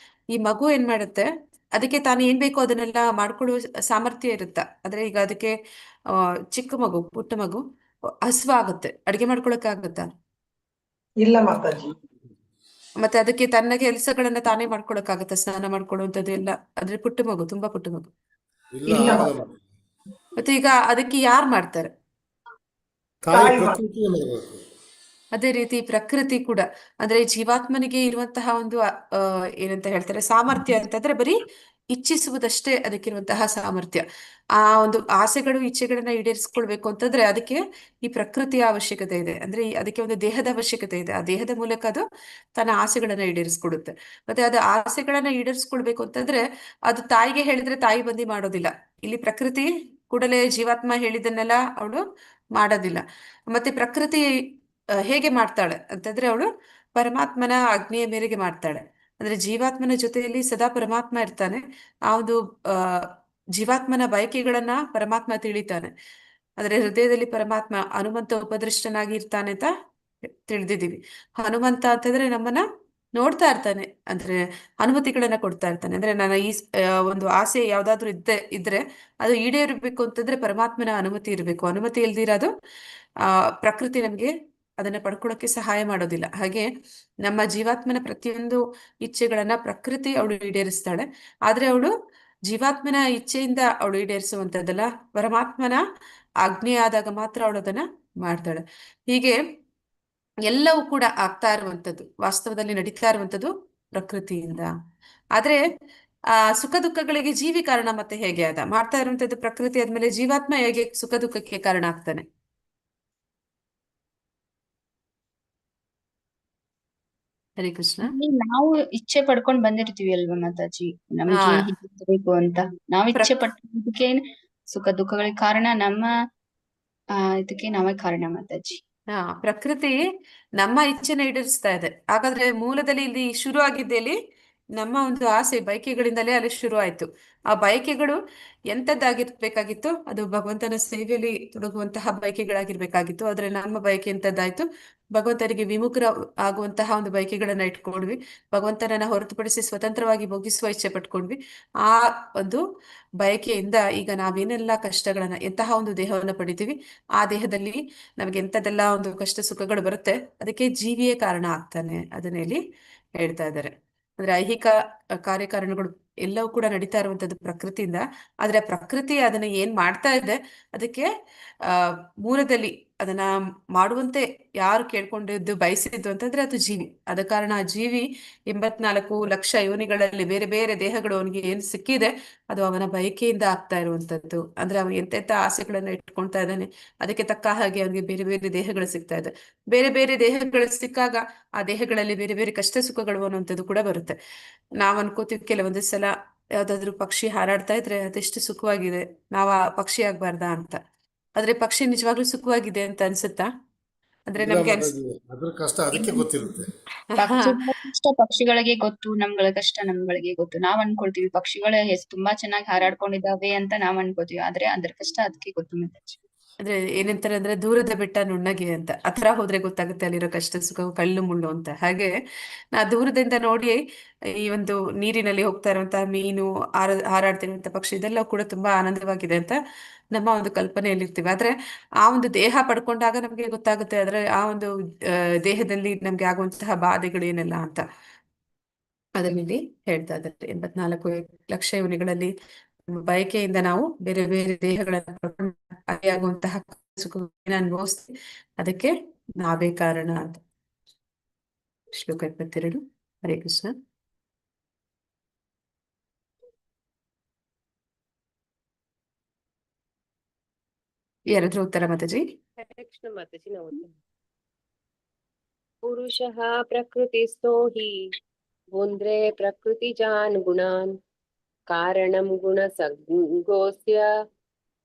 ಈ ಮಗು ಏನ್ ಮಾಡುತ್ತೆ, ಅದಕ್ಕೆ ತಾನು ಏನ್ ಬೇಕೋ ಅದನ್ನೆಲ್ಲ ಮಾಡ್ಕೊಳ್ಳುವ ಸಾಮರ್ಥ್ಯ ಇರುತ್ತ. ಆದ್ರೆ ಈಗ ಅದಕ್ಕೆ ಚಿಕ್ಕ ಮಗು, ಪುಟ್ಟ ಮಗು ಹಸುವಾಗುತ್ತೆ, ಅಡಿಗೆ ಮಾಡ್ಕೊಳಕ್ ಆಗುತ್ತಾ? ಇಲ್ಲ ಮಾತಾಜಿ. ಮತ್ತೆ ಅದಕ್ಕೆ ತನ್ನ ಕೆಲಸಗಳನ್ನ ತಾನೇ ಮಾಡ್ಕೊಳಕ್ಕಾಗತ್ತ? ಸ್ನಾನ ಮಾಡ್ಕೊಳ್ಳುವಂಥದ್ದು ಎಲ್ಲ ಅಂದ್ರೆ ಪುಟ್ಟ ಮಗು, ತುಂಬಾ ಪುಟ್ಟ ಮಗು. ಇಲ್ಲ, ಇಲ್ಲ ಆಗಲ್ಲ ಮಾತಾಜಿ. ಮತ್ತೆ ಈಗ ಅದಕ್ಕೆ ಯಾರು ಮಾಡ್ತಾರೆ? ತಾಯಿ ಪ್ರಕೃತಿಯೇ ಮಾಡಬೇಕು. ಅದೇ ರೀತಿ ಪ್ರಕೃತಿ ಕೂಡ ಅಂದ್ರೆ ಜೀವಾತ್ಮನಿಗೆ ಇರುವಂತಹ ಒಂದು ಏನಂತ ಹೇಳ್ತಾರೆ ಸಾಮರ್ಥ್ಯ ಅಂತಂದ್ರೆ ಬರೀ ಇಚ್ಛಿಸುವುದಷ್ಟೇ ಅದಕ್ಕಿರುವಂತಹ ಸಾಮರ್ಥ್ಯ. ಆ ಒಂದು ಆಸೆಗಳು ಇಚ್ಛೆಗಳನ್ನ ಈಡೇರಿಸ್ಕೊಳ್ಬೇಕು ಅಂತಂದ್ರೆ ಅದಕ್ಕೆ ಈ ಪ್ರಕೃತಿಯ ಅವಶ್ಯಕತೆ ಇದೆ. ಅಂದ್ರೆ ಅದಕ್ಕೆ ಒಂದು ದೇಹದ ಅವಶ್ಯಕತೆ ಇದೆ. ಆ ದೇಹದ ಮೂಲಕ ಅದು ತನ್ನ ಆಸೆಗಳನ್ನ ಈಡೇರಿಸ್ಕೊಡುತ್ತೆ. ಮತ್ತೆ ಅದು ಆಸೆಗಳನ್ನ ಈಡೇರಿಸ್ಕೊಳ್ಬೇಕು ಅಂತಂದ್ರೆ ಅದು ತಾಯಿಗೆ ಹೇಳಿದ್ರೆ ತಾಯಿ ಬಂದು ಮಾಡೋದಿಲ್ಲ. ಇಲ್ಲಿ ಪ್ರಕೃತಿ ಕೂಡಲೇ ಜೀವಾತ್ಮ ಹೇಳಿದ್ದನ್ನೆಲ್ಲ ಅವಳು ಮಾಡೋದಿಲ್ಲ. ಮತ್ತೆ ಪ್ರಕೃತಿ ಹೇಗೆ ಮಾಡ್ತಾಳೆ ಅಂತಂದ್ರೆ ಅವಳು ಪರಮಾತ್ಮನ ಆಜ್ಞೆಯ ಮೇರೆಗೆ ಮಾಡ್ತಾಳೆ. ಅಂದ್ರೆ ಜೀವಾತ್ಮನ ಜೊತೆಯಲ್ಲಿ ಸದಾ ಪರಮಾತ್ಮ ಇರ್ತಾನೆ. ಆ ಒಂದು ಜೀವಾತ್ಮನ ಬಯಕೆಗಳನ್ನ ಪರಮಾತ್ಮ ತಿಳಿತಾನೆ. ಅಂದ್ರೆ ಹೃದಯದಲ್ಲಿ ಪರಮಾತ್ಮ ಹನುಮಂತ ಉಪದೃಷ್ಟನಾಗಿ ಇರ್ತಾನೆ ಅಂತ ತಿಳಿದಿದ್ದೀವಿ. ಹನುಮಂತ ಅಂತಂದ್ರೆ ನಮ್ಮನ್ನ ನೋಡ್ತಾ ಇರ್ತಾನೆ, ಅಂದ್ರೆ ಅನುಮತಿಗಳನ್ನ ಕೊಡ್ತಾ ಇರ್ತಾನೆ. ಅಂದ್ರೆ ನನ್ನ ಈ ಒಂದು ಆಸೆ ಯಾವ್ದಾದ್ರು ಇದ್ರೆ ಅದು ಈಡೇರಬೇಕು ಅಂತಂದ್ರೆ ಪರಮಾತ್ಮನ ಅನುಮತಿ ಇರಬೇಕು. ಅನುಮತಿ ಇಲ್ದಿರೋದು ಪ್ರಕೃತಿ ನಮ್ಗೆ ಅದನ್ನ ಪಡ್ಕೊಳ್ಳೋಕೆ ಸಹಾಯ ಮಾಡೋದಿಲ್ಲ. ಹಾಗೆ ನಮ್ಮ ಜೀವಾತ್ಮನ ಪ್ರತಿಯೊಂದು ಇಚ್ಛೆಗಳನ್ನ ಪ್ರಕೃತಿ ಅವಳು ಈಡೇರಿಸ್ತಾಳೆ. ಆದ್ರೆ ಅವಳು ಜೀವಾತ್ಮನ ಇಚ್ಛೆಯಿಂದ ಅವಳು ಈಡೇರಿಸುವಂತದ್ದಲ್ಲ, ಪರಮಾತ್ಮನ ಆಜ್ಞೆ ಆದಾಗ ಮಾತ್ರ ಅವಳು ಅದನ್ನ ಮಾಡ್ತಾಳೆ. ಹೀಗೆ ಎಲ್ಲವೂ ಕೂಡ ಆಗ್ತಾ ಇರುವಂತದ್ದು, ವಾಸ್ತವದಲ್ಲಿ ನಡೀತಾ ಇರುವಂತದ್ದು ಪ್ರಕೃತಿಯಿಂದ. ಆದ್ರೆ ಸುಖ ದುಃಖಗಳಿಗೆ ಜೀವಿ ಕಾರಣ ಮತ್ತೆ ಹೇಗೆ ಅದ ಮಾಡ್ತಾ ಇರುವಂತದ್ದು ಪ್ರಕೃತಿ ಆದ್ಮೇಲೆ ಜೀವಾತ್ಮ ಹೇಗೆ ಸುಖ ದುಃಖಕ್ಕೆ ಕಾರಣ ಆಗ್ತಾನೆ? ಹರೇ ಕೃಷ್ಣ. ನಾವು ಇಚ್ಛೆ ಪಡ್ಕೊಂಡ್ ಬಂದಿರ್ತೀವಿ ಅಲ್ವಾ ಮಾತಾಜಿ, ನಮ್ಗೆ ಬೇಕು ಅಂತ ನಾವ್ ಇಚ್ಛೆ ಪಟ್ಟದಕ್ಕೆ ಸುಖ ದುಃಖಗಳಿಗೆ ಕಾರಣ ನಮ್ಮ ಇದಕ್ಕೆ ನಾವೇ ಕಾರಣ ಮಾತಾಜಿ. ಪ್ರಕೃತಿ ನಮ್ಮ ಇಚ್ಛೆನ ಈಡೇರಿಸ್ತಾ ಇದೆ. ಹಾಗಾದ್ರೆ ಮೂಲದಲ್ಲಿ ಇಲ್ಲಿ ಶುರು ಆಗಿದ್ದಲ್ಲಿ ನಮ್ಮ ಒಂದು ಆಸೆ ಬಯಕೆಗಳಿಂದಲೇ ಅಲ್ಲಿ ಶುರು ಆಯ್ತು. ಆ ಬಯಕೆಗಳು ಎಂತದ್ದಾಗಿರ್ಬೇಕಾಗಿತ್ತು? ಅದು ಭಗವಂತನ ಸೇವೆಯಲ್ಲಿ ತೊಡಗುವಂತಹ ಬಯಕೆಗಳಾಗಿರ್ಬೇಕಾಗಿತ್ತು. ಆದ್ರೆ ನಮ್ಮ ಬಯಕೆ ಎಂತದ್ದಾಯ್ತು? ಭಗವಂತನಿಗೆ ವಿಮುಖರ ಆಗುವಂತಹ ಒಂದು ಬಯಕೆಗಳನ್ನ ಇಟ್ಕೊಂಡ್ವಿ. ಭಗವಂತನನ್ನ ಹೊರತುಪಡಿಸಿ ಸ್ವತಂತ್ರವಾಗಿ ಭೋಗಿಸುವ ಇಚ್ಛೆ ಪಟ್ಕೊಂಡ್ವಿ. ಆ ಒಂದು ಬಯಕೆಯಿಂದ ಈಗ ನಾವೇನೆಲ್ಲ ಕಷ್ಟಗಳನ್ನ, ಎಂತಹ ಒಂದು ದೇಹವನ್ನ ಪಡಿತೀವಿ, ಆ ದೇಹದಲ್ಲಿ ನಮ್ಗೆ ಎಂತದೆಲ್ಲ ಒಂದು ಕಷ್ಟ ಸುಖಗಳು ಬರುತ್ತೆ, ಅದಕ್ಕೆ ಜೀವಿಯೇ ಕಾರಣ ಆಗ್ತಾನೆ. ಅದನ್ನ ಇಲ್ಲಿ ಹೇಳ್ತಾ ಇದ್ದಾರೆ. ಅಂದ್ರೆ ಐಹಿಕ ಕಾರ್ಯಕಾರಣಗಳು ಎಲ್ಲವೂ ಕೂಡ ನಡೀತಾ ಇರುವಂತದ್ದು ಪ್ರಕೃತಿಯಿಂದ. ಆದ್ರೆ ಪ್ರಕೃತಿ ಅದನ್ನ ಏನ್ ಮಾಡ್ತಾ ಇದೆ, ಅದಕ್ಕೆ ಮೂಲದಲ್ಲಿ ಅದನ್ನ ಮಾಡುವಂತೆ ಯಾರು ಕೇಳ್ಕೊಂಡಿದ್ದು ಬಯಸಿದ್ದು ಅಂತಂದ್ರೆ ಅದು ಜೀವಿ. ಆದ ಕಾರಣ ಆ ಜೀವಿ 84 ಲಕ್ಷ ಯೋನಿಗಳಲ್ಲಿ ಬೇರೆ ಬೇರೆ ದೇಹಗಳು ಅವನಿಗೆ ಏನ್ ಸಿಕ್ಕಿದೆ ಅದು ಅವನ ಬಯಕೆಯಿಂದ ಆಗ್ತಾ ಇರುವಂತದ್ದು. ಅಂದ್ರೆ ಅವನು ಎಂತೆಂತ ಆಸೆಗಳನ್ನ ಇಟ್ಕೊಳ್ತಾ ಇದ್ದಾನೆ, ಅದಕ್ಕೆ ತಕ್ಕ ಹಾಗೆ ಅವನಿಗೆ ಬೇರೆ ಬೇರೆ ದೇಹಗಳು ಸಿಗ್ತಾ ಇದೆ. ಬೇರೆ ಬೇರೆ ದೇಹಗಳು ಸಿಕ್ಕಾಗ ಆ ದೇಹಗಳಲ್ಲಿ ಬೇರೆ ಬೇರೆ ಕಷ್ಟ ಸುಖಗಳು ಅನ್ನುವಂಥದ್ದು ಕೂಡ ಬರುತ್ತೆ. ನಾವ್ ಅನ್ಕೋತೀವಿ ಕೆಲವೊಂದು ಸಲ ಯಾವ್ದಾದ್ರು ಪಕ್ಷಿ ಹಾರಾಡ್ತಾ ಇದ್ರೆ ಅದೆಷ್ಟು ಸುಖವಾಗಿದೆ, ನಾವ್ ಆ ಪಕ್ಷಿ ಆಗ್ಬಾರ್ದಾ ಅಂತ. ಆದ್ರೆ ಪಕ್ಷಿ ನಿಜವಾಗ್ಲೂ ಸುಖವಾಗಿದೆ ಅಂತ ಅನ್ಸುತ್ತಾ? ಅಂದ್ರೆ ನಮ್ಗೆ ಅದ್ರ ಕಷ್ಟ ಅದಕ್ಕೆ ಗೊತ್ತಿರುತ್ತೆ. ಕಷ್ಟ ಪಕ್ಷಿಗಳಿಗೆ ಗೊತ್ತು, ನಮ್ಗಳ ಕಷ್ಟ ನಮ್ಗಳಿಗೆ ಗೊತ್ತು. ನಾವ್ ಅನ್ಕೊಳ್ತೀವಿ ಪಕ್ಷಿಗಳ ತುಂಬಾ ಚೆನ್ನಾಗಿ ಹಾರಾಡ್ಕೊಂಡಿದ್ದಾವೆ ಅಂತ ನಾವ್ ಅನ್ಕೋತೀವಿ. ಆದ್ರೆ ಅದ್ರ ಕಷ್ಟ ಅದಕ್ಕೆ ಗೊತ್ತು ಮಾತಾಜಿ. ಅಂದ್ರೆ ಏನಂತಾರೆ ಅಂದ್ರೆ ದೂರದ ಬೆಟ್ಟ ನುಣ್ಣಗೆ ಅಂತ ಹತ್ರ ಹೋದ್ರೆ ಗೊತ್ತಾಗುತ್ತೆ ಅಲ್ಲಿರೋ ಕಷ್ಟ ಸುಖ ಕಳ್ಳು ಮುಳ್ಳು ಅಂತ. ಹಾಗೆ ನಾ ದೂರದಿಂದ ನೋಡಿ ಈ ಒಂದು ನೀರಿನಲ್ಲಿ ಹೋಗ್ತಾ ಇರುವಂತಹ ಮೀನು, ಹಾರಾಡ್ತಿರುವಂತಹ ಪಕ್ಷಿ ಇದೆಲ್ಲ ಕೂಡ ತುಂಬಾ ಆನಂದವಾಗಿದೆ ಅಂತ ನಮ್ಮ ಒಂದು ಕಲ್ಪನೆಯಲ್ಲಿ ಇರ್ತೀವಿ. ಆದ್ರೆ ಆ ಒಂದು ದೇಹ ಪಡ್ಕೊಂಡಾಗ ನಮ್ಗೆ ಗೊತ್ತಾಗುತ್ತೆ ಆದ್ರೆ ಆ ಒಂದು ದೇಹದಲ್ಲಿ ನಮ್ಗೆ ಆಗುವಂತಹ ಬಾಧೆಗಳು ಏನೆಲ್ಲ ಅಂತ. ಅದರಲ್ಲಿ ಹೇಳ್ತಾ ಇದ್ದಾರೆ 84 ಲಕ್ಷ ಯೋನಿಗಳಲ್ಲಿ ಬಯಕೆಯಿಂದ ನಾವು ಬೇರೆ ಬೇರೆ ದೇಹಗಳನ್ನು ಪಡ್ಕೊಂಡು ಆಗುವಂತಹ ಸುಖವನ್ನು ಅನುಭವಿಸ್ತೀವಿ. ಅದಕ್ಕೆ ನಾವೇ ಕಾರಣ ಅಂತ. ಶ್ಲೋಕ 22. ಹರೇ ಕೃಷ್ಣ. ಯಾರಾದ್ರೂ ಉತ್ತರ ಮಾತಾಜಿ? ಹರೇ ಕೃಷ್ಣ ಮಾತಾಜಿ. ನಾವು ಪುರುಷಃ ಪ್ರಕೃತಿಸ್ಥೋ ಹಿ ಭುಂದ್ರೆ ಪ್ರಕೃತಿಜಾನ್ ಗುಣಾನ್ ಕಾರಣಂ ಗುಣ ಸಂಗೋಸ್ಯ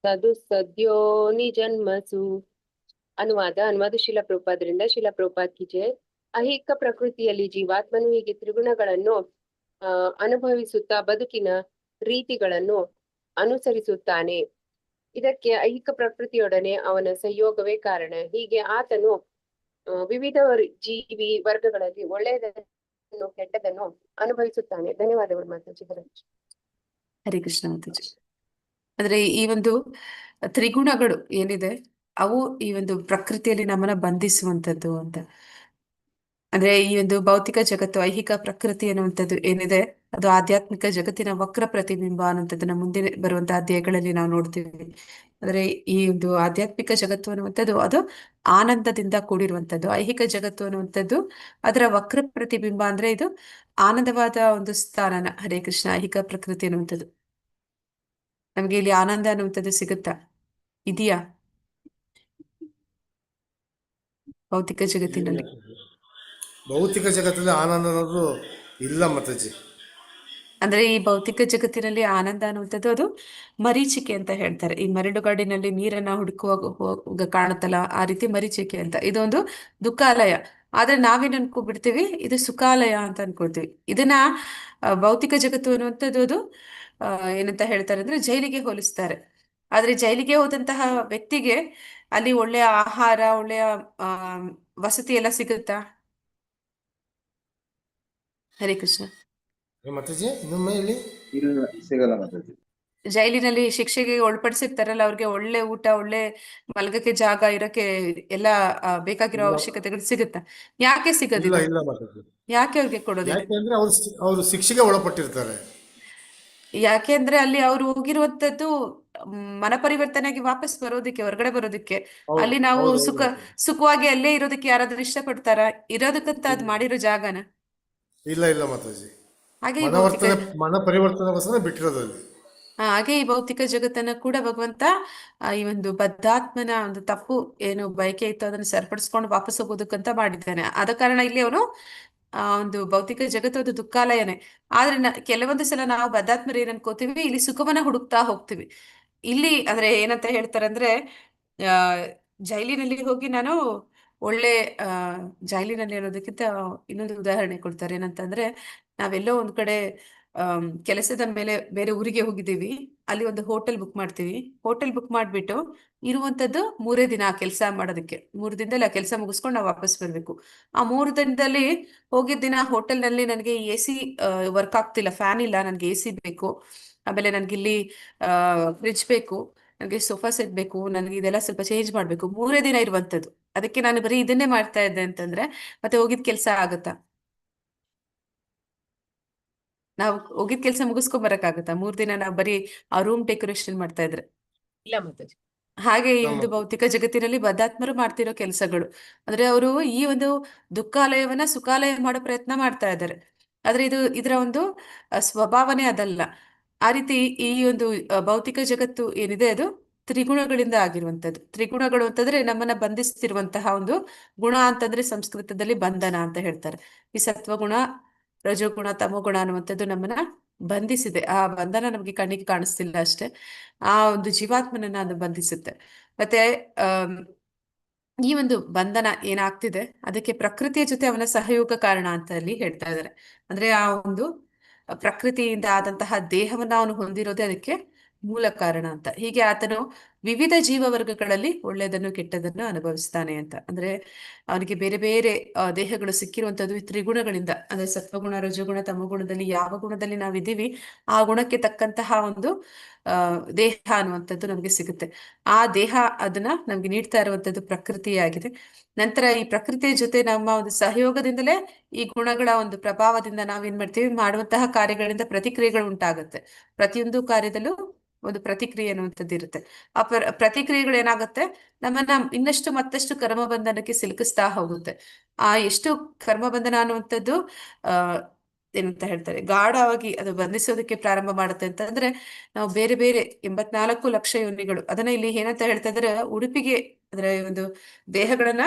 ತದು ಸದ್ಯೋ ನಿಜನ್ಮಸು. ಅನುವಾದ ಶಿಲ ಪ್ರಭುಪಾದರಿಂದ. ಶಿಲ ಪ್ರಭುಪಾದ್ ಕಿ ಜೈ. ಐಹಿಕ ಪ್ರಕೃತಿಯಲ್ಲಿ ಜೀವಾತ್ಮನು ಹೀಗೆ ತ್ರಿಗುಣಗಳನ್ನು ಅನುಭವಿಸುತ್ತಾ ಬದುಕಿನ ರೀತಿಗಳನ್ನು ಅನುಸರಿಸುತ್ತಾನೆ. ಇದಕ್ಕೆ ಐಹಿಕ ಪ್ರಕೃತಿಯೊಡನೆ ಅವನ ಸಂಯೋಗವೇ ಕಾರಣ. ಹೀಗೆ ಆತನು ವಿವಿಧ ಜೀವಿ ವರ್ಗಗಳಲ್ಲಿ ಒಳ್ಳೆಯದನ್ನು ಕೆಟ್ಟದನ್ನು ಅನುಭವಿಸುತ್ತಾನೆ. ಧನ್ಯವಾದಗಳು ಮಾತಾಜಿ. ಹರೇ ಕೃಷ್ಣ ಮಾತಾಜಿ. ಅಂದ್ರೆ ಈ ಒಂದು ತ್ರಿಗುಣಗಳು ಏನಿದೆ ಅವು ಈ ಒಂದು ಪ್ರಕೃತಿಯಲ್ಲಿ ನಮ್ಮನ್ನ ಬಂಧಿಸುವಂತದ್ದು ಅಂತ. ಅಂದ್ರೆ ಈ ಒಂದು ಭೌತಿಕ ಜಗತ್ತು, ಐಹಿಕ ಪ್ರಕೃತಿ ಅನ್ನುವಂಥದ್ದು ಏನಿದೆ ಅದು ಆಧ್ಯಾತ್ಮಿಕ ಜಗತ್ತಿನ ವಕ್ರ ಪ್ರತಿಬಿಂಬ ಅನ್ನುವಂಥದ್ದನ್ನ ಮುಂದೆ ಬರುವಂತಹ ಅಧ್ಯಾಯಗಳಲ್ಲಿ ನಾವು ನೋಡ್ತೀವಿ. ಅಂದ್ರೆ ಈ ಒಂದು ಆಧ್ಯಾತ್ಮಿಕ ಜಗತ್ತು ಅನ್ನುವಂಥದ್ದು ಅದು ಆನಂದದಿಂದ ಕೂಡಿರುವಂಥದ್ದು. ಐಹಿಕ ಜಗತ್ತು ಅನ್ನುವಂಥದ್ದು ಅದರ ವಕ್ರ ಪ್ರತಿಬಿಂಬ. ಅಂದ್ರೆ ಇದು ಆನಂದವಾದ ಒಂದು ಸ್ಥಾನನ. ಹರೇ ಕೃಷ್ಣ. ಐಹಿಕ ಪ್ರಕೃತಿ ಅನ್ನುವಂಥದ್ದು ನಮ್ಗೆ ಇಲ್ಲಿ ಆನಂದ ಅನ್ನುವಂಥದ್ದು ಸಿಗುತ್ತಾ? ಇದೆಯಾ ಭೌತಿಕ ಜಗತ್ತಿನಲ್ಲಿ? ಭೌತಿಕ ಜಗತ್ತಲ್ಲಿ ಆನಂದ ಅನ್ನೋದು ಇಲ್ಲ ಮಾತಾಜಿ. ಅಂದ್ರೆ ಈ ಭೌತಿಕ ಜಗತ್ತಿನಲ್ಲಿ ಆನಂದ ಅನ್ನುವಂಥದ್ದು ಅದು ಮರೀಚಿಕೆ ಅಂತ ಹೇಳ್ತಾರೆ. ಈ ಮರಳುಗಾಡಿನಲ್ಲಿ ನೀರನ್ನ ಹುಡುಕುವಾಗ ಕಾಣುತ್ತಲ್ಲ ಆ ರೀತಿ ಮರೀಚಿಕೆ ಅಂತ. ಇದೊಂದು ದುಃಖಾಲಯ. ಆದ್ರೆ ನಾವೇನ್ ಅನ್ಕೊಬಿಡ್ತೀವಿ ಇದು ಸುಖಾಲಯ ಅಂತ ಅನ್ಕೊಳ್ತೀವಿ. ಇದನ್ನ ಭೌತಿಕ ಜಗತ್ತು ಅನ್ನುವಂಥದ್ದು ಅದು ಏನಂತ ಹೇಳ್ತಾರೆ ಅಂದ್ರೆ ಜೈಲಿಗೆ ಹೋಲಿಸ್ತಾರೆ. ಆದ್ರೆ ಜೈಲಿಗೆ ಹೋದಂತಹ ವ್ಯಕ್ತಿಗೆ ಅಲ್ಲಿ ಒಳ್ಳೆಯ ಆಹಾರ, ಒಳ್ಳೆಯ ವಸತಿ ಎಲ್ಲ ಸಿಗುತ್ತಾ? ಹರೇ ಕೃಷ್ಣ. ಮಾತಾಜಿ ಇನ್ನೊಮ್ಮೆ ಹೇಳಿ. ಇಲ್ಲ, ಸಿಗಲ್ಲ ಮಾತಾಜಿ. ಜೈಲಿನಲ್ಲಿ ಶಿಕ್ಷೆಗೆ ಒಳಪಡಿಸಿರ್ತಾರಲ್ಲ ಅವ್ರಿಗೆ ಒಳ್ಳೆ ಊಟ, ಒಳ್ಳೆ ಮಲಗಕ್ಕೆ ಜಾಗ, ಇರಕ್ಕೆ ಎಲ್ಲ ಬೇಕಾಗಿರೋ ಇಲ್ಲ ಅವಶ್ಯಕತೆಗಳು ಸಿಗುತ್ತಾ? ಯಾಕೆ ಇಲ್ಲ ಸಿಗೋದಿಲ್ಲ? ಇಲ್ಲ ಮಾತಾಜಿ. ಯಾಕೆ ಅವ್ರಿಗೆ ಕೊಡೋದಿಲ್ಲ? ಯಾಕೆಂದ್ರೆ ಅವರು ಶಿಕ್ಷೆಗೆ ಒಳಪಟ್ಟಿರ್ತಾರೆ. ಯಾಕೆಂದ್ರೆ ಅಲ್ಲಿ ಅವ್ರು ಹೋಗಿರುವಂತದ್ದು ಮನ ಪರಿವರ್ತನೆಯಾಗಿ ವಾಪಸ್ ಬರೋದಿಕ್ಕೆ, ಹೊರಗಡೆ ಬರೋದಿಕ್ಕೆ. ಹೌದು ಅಲ್ಲಿ ನಾವು ಹೌದು ಹೌದು ಮಾತಾಜಿ. ಸುಖವಾಗಿ ಅಲ್ಲೇ ಇರೋದಕ್ಕೆ ಯಾರಾದ್ರೂ ಇಷ್ಟಪಡ್ತಾರ? ಇರೋದಕ್ಕಂತ ಅದ್ ಮಾಡಿರೋ ಜಾಗನ. ಇಲ್ಲ ಇಲ್ಲ ಮಾತಾಜಿ. ಹಾಗೆ ಈ ಭೌತಿಕ ಮನ ಪರಿವರ್ತನೆಗೋಸ್ಕರ ಬಿಟ್ಟಿರೋದು ಅಲ್ಲಿ. ಹಾಗೆ ಈ ಭೌತಿಕ ಜಗತ್ತನ್ನ ಕೂಡ ಭಗವಂತ ಈ ಒಂದು ಬದ್ಧಾತ್ಮನ ಒಂದು ತಪ್ಪು ಏನು ಬಯಕೆ ಇತ್ತು ಅದನ್ನು ಸರಿಪಡಿಸ್ಕೊಂಡು ವಾಪಸ್ ಹೋಗೋದಕ್ಕಂತ ಮಾಡಿದ್ದಾನೆ. ಆದ ಕಾರಣ ಇಲ್ಲಿ ಅವನು ಒಂದು ಭೌತಿಕ ಜಗತ್ತು ಅದು ದುಃಖಾಲಯನೇ. ಆದ್ರೆ ಕೆಲವೊಂದು ಸಲ ನಾವು ಬದ್ಧಾತ್ಮರು ಏನ್ ಅನ್ಕೋತೀವಿ, ಇಲ್ಲಿ ಸುಖವನ್ನ ಹುಡುಕ್ತಾ ಹೋಗ್ತೀವಿ. ಇಲ್ಲಿ ಅಂದ್ರೆ ಏನಂತ ಹೇಳ್ತಾರೆ ಅಂದ್ರೆ ಆ ಜೈಲಿನಲ್ಲಿ ಹೋಗಿ ನಾನು ಒಳ್ಳೆ ಆ ಜೈಲಿನಲ್ಲಿ ಅನ್ನೋದಕ್ಕಿಂತ ಇನ್ನೊಂದು ಉದಾಹರಣೆ ಕೊಡ್ತಾರೆ. ಏನಂತಂದ್ರೆ ನಾವೆಲ್ಲೋ ಒಂದ್ ಕಡೆ ಕೆಲಸದ ಮೇಲೆ ಬೇರೆ ಊರಿಗೆ ಹೋಗಿದ್ದೀವಿ. ಅಲ್ಲಿ ಒಂದು ಹೋಟೆಲ್ ಬುಕ್ ಮಾಡ್ತೀವಿ. ಹೋಟೆಲ್ ಬುಕ್ ಮಾಡ್ಬಿಟ್ಟು ಇರುವಂತದ್ದು 3 ದಿನ ಕೆಲಸ ಮಾಡೋದಕ್ಕೆ. 3 ದಿನದಲ್ಲಿ ಆ ಕೆಲಸ ಮುಗಿಸ್ಕೊಂಡು ನಾವು ವಾಪಸ್ ಬರ್ಬೇಕು. ಆ 3 ದಿನದಲ್ಲಿ ಹೋಗಿದ್ದ ದಿನ ಹೋಟೆಲ್ನಲ್ಲಿ ನನಗೆ AC ವರ್ಕ್ ಆಗ್ತಿಲ್ಲ, ಫ್ಯಾನ್ ಇಲ್ಲ, ನನಗೆ AC ಬೇಕು. ಆಮೇಲೆ ನನ್ಗೆ ಇಲ್ಲಿ ಫ್ರಿಡ್ಜ್ ಬೇಕು, ನನಗೆ ಸೋಫಾ ಸೆಟ್ ಬೇಕು, ನನಗೆ ಇದೆಲ್ಲ ಸ್ವಲ್ಪ ಚೇಂಜ್ ಮಾಡ್ಬೇಕು. 3 ದಿನ ಇರುವಂತದ್ದು. ಅದಕ್ಕೆ ನಾನು ಬರೀ ಇದನ್ನೇ ಮಾಡ್ತಾ ಇದ್ದೆ ಅಂತಂದ್ರೆ ಮತ್ತೆ ಹೋಗಿದ್ ಕೆಲಸ ಆಗುತ್ತಾ? ನಾವು ಹೋಗಿದ್ ಕೆಲಸ ಮುಗಿಸ್ಕೊಂಡ್ ಬರಕ್ಕಾಗತ್ತಾ? 3 ದಿನ ನಾವು ಬರೀ ಆ ರೂಮ್ ಡೆಕೋರೇಷನ್ ಮಾಡ್ತಾ ಇದ್ರೆ? ಇಲ್ಲ ಮಾತಾಜಿ. ಹಾಗೆ ಈ ಇಲ್ಲ ಒಂದು ಮಾತಾಜಿ. ಭೌತಿಕ ಜಗತ್ತಿನಲ್ಲಿ ಬದ್ಧಾತ್ಮರು ಮಾಡ್ತಿರೋ ಕೆಲಸಗಳು ಅಂದ್ರೆ ಅವರು ಈ ಒಂದು ದುಃಖಾಲಯವನ್ನ ಸುಖಾಲಯ ಮಾಡೋ ಪ್ರಯತ್ನ ಮಾಡ್ತಾ ಇದ್ದಾರೆ. ಆದ್ರೆ ಇದರ ಒಂದು ಸ್ವಭಾವನೆ ಅದಲ್ಲ. ಆ ರೀತಿ ಈ ಒಂದು ಭೌತಿಕ ಜಗತ್ತು ಏನಿದೆ ಅದು ತ್ರಿಗುಣಗಳಿಂದ ಆಗಿರುವಂತದ್ದು. ತ್ರಿಗುಣಗಳು ಅಂತಂದ್ರೆ ನಮ್ಮನ್ನ ಬಂಧಿಸ್ತಿರುವಂತಹ ಒಂದು ಗುಣ ಅಂತಂದ್ರೆ ಸಂಸ್ಕೃತದಲ್ಲಿ ಬಂಧನ ಅಂತ ಹೇಳ್ತಾರೆ. ಈ ಸತ್ವಗುಣ, ರಜೋಗುಣ, ತಮೋಗುಣ ಅನ್ನುವಂಥದ್ದು ನಮ್ಮನ್ನ ಬಂಧಿಸಿದೆ. ಆ ಬಂಧನ ನಮಗೆ ಕಣ್ಣಿಗೆ ಕಾಣಿಸ್ತಿಲ್ಲ ಅಷ್ಟೇ, ಆ ಒಂದು ಜೀವಾತ್ಮನನ್ನ ಅದು ಬಂಧಿಸುತ್ತೆ. ಮತ್ತೆ ಈ ಒಂದು ಬಂಧನ ಏನಾಗ್ತಿದೆ ಅದಕ್ಕೆ ಪ್ರಕೃತಿಯ ಜೊತೆ ಅವನ ಸಹಯೋಗ ಕಾರಣ ಅಂತ ಅಲ್ಲಿ ಹೇಳ್ತಾ ಇದ್ದಾರೆ. ಅಂದ್ರೆ ಆ ಒಂದು ಪ್ರಕೃತಿಯಿಂದ ಆದಂತಹ ದೇಹವನ್ನ ಅವನು ಹೊಂದಿರೋದೇ ಅದಕ್ಕೆ ಮೂಲ ಕಾರಣ ಅಂತ. ಹೀಗೆ ಆತನು ವಿವಿಧ ಜೀವವರ್ಗಗಳಲ್ಲಿ ಒಳ್ಳೆಯದನ್ನು ಕೆಟ್ಟದನ್ನು ಅನುಭವಿಸ್ತಾನೆ ಅಂತ. ಅಂದ್ರೆ ಅವನಿಗೆ ಬೇರೆ ಬೇರೆ ದೇಹಗಳು ಸಿಕ್ಕಿರುವಂತದ್ದು ಈ ತ್ರಿಗುಣಗಳಿಂದ. ಅಂದ್ರೆ ಸತ್ವಗುಣ, ರಜೋಗುಣ, ತಮಗುಣದಲ್ಲಿ ಯಾವ ಗುಣದಲ್ಲಿ ನಾವಿದ್ದೀವಿ ಆ ಗುಣಕ್ಕೆ ತಕ್ಕಂತಹ ಒಂದು ದೇಹ ಅನ್ನುವಂಥದ್ದು ನಮಗೆ ಸಿಗುತ್ತೆ. ಆ ದೇಹ ಅದನ್ನ ನಮ್ಗೆ ನೀಡ್ತಾ ಇರುವಂತದ್ದು ಪ್ರಕೃತಿಯಾಗಿದೆ. ನಂತರ ಈ ಪ್ರಕೃತಿಯ ಜೊತೆ ನಮ್ಮ ಒಂದು ಸಹಯೋಗದಿಂದಲೇ ಈ ಗುಣಗಳ ಒಂದು ಪ್ರಭಾವದಿಂದ ನಾವೇನ್ ಮಾಡ್ತೀವಿ, ಮಾಡುವಂತಹ ಕಾರ್ಯಗಳಿಂದ ಪ್ರತಿಕ್ರಿಯೆಗಳು ಉಂಟಾಗುತ್ತೆ. ಪ್ರತಿಯೊಂದು ಕಾರ್ಯದಲ್ಲೂ ಒಂದು ಪ್ರತಿಕ್ರಿಯೆ ಅನ್ನುವಂಥದ್ದು ಇರುತ್ತೆ. ಆ ಪ್ರತಿಕ್ರಿಯೆಗಳು ಏನಾಗುತ್ತೆ, ನಮ್ಮನ್ನ ಇನ್ನಷ್ಟು ಮತ್ತಷ್ಟು ಕರ್ಮಬಂಧನಕ್ಕೆ ಸಿಲುಕಿಸ್ತಾ ಹೋಗುತ್ತೆ. ಆ ಎಷ್ಟು ಕರ್ಮಬಂಧನ ಅನ್ನುವಂಥದ್ದು ಆ ಏನಂತ ಹೇಳ್ತಾರೆ, ಗಾಢವಾಗಿ ಅದು ಬಂಧಿಸೋದಕ್ಕೆ ಪ್ರಾರಂಭ ಮಾಡುತ್ತೆ ಅಂತಂದ್ರೆ, ನಾವು ಬೇರೆ ಬೇರೆ 84 ಲಕ್ಷ ಯೋನಿಗಳು, ಅದನ್ನ ಇಲ್ಲಿ ಏನಂತ ಹೇಳ್ತಾ ಇದಾರೆ, ಉಡುಪಿಗೆ, ಅಂದ್ರೆ ಒಂದು ದೇಹಗಳನ್ನ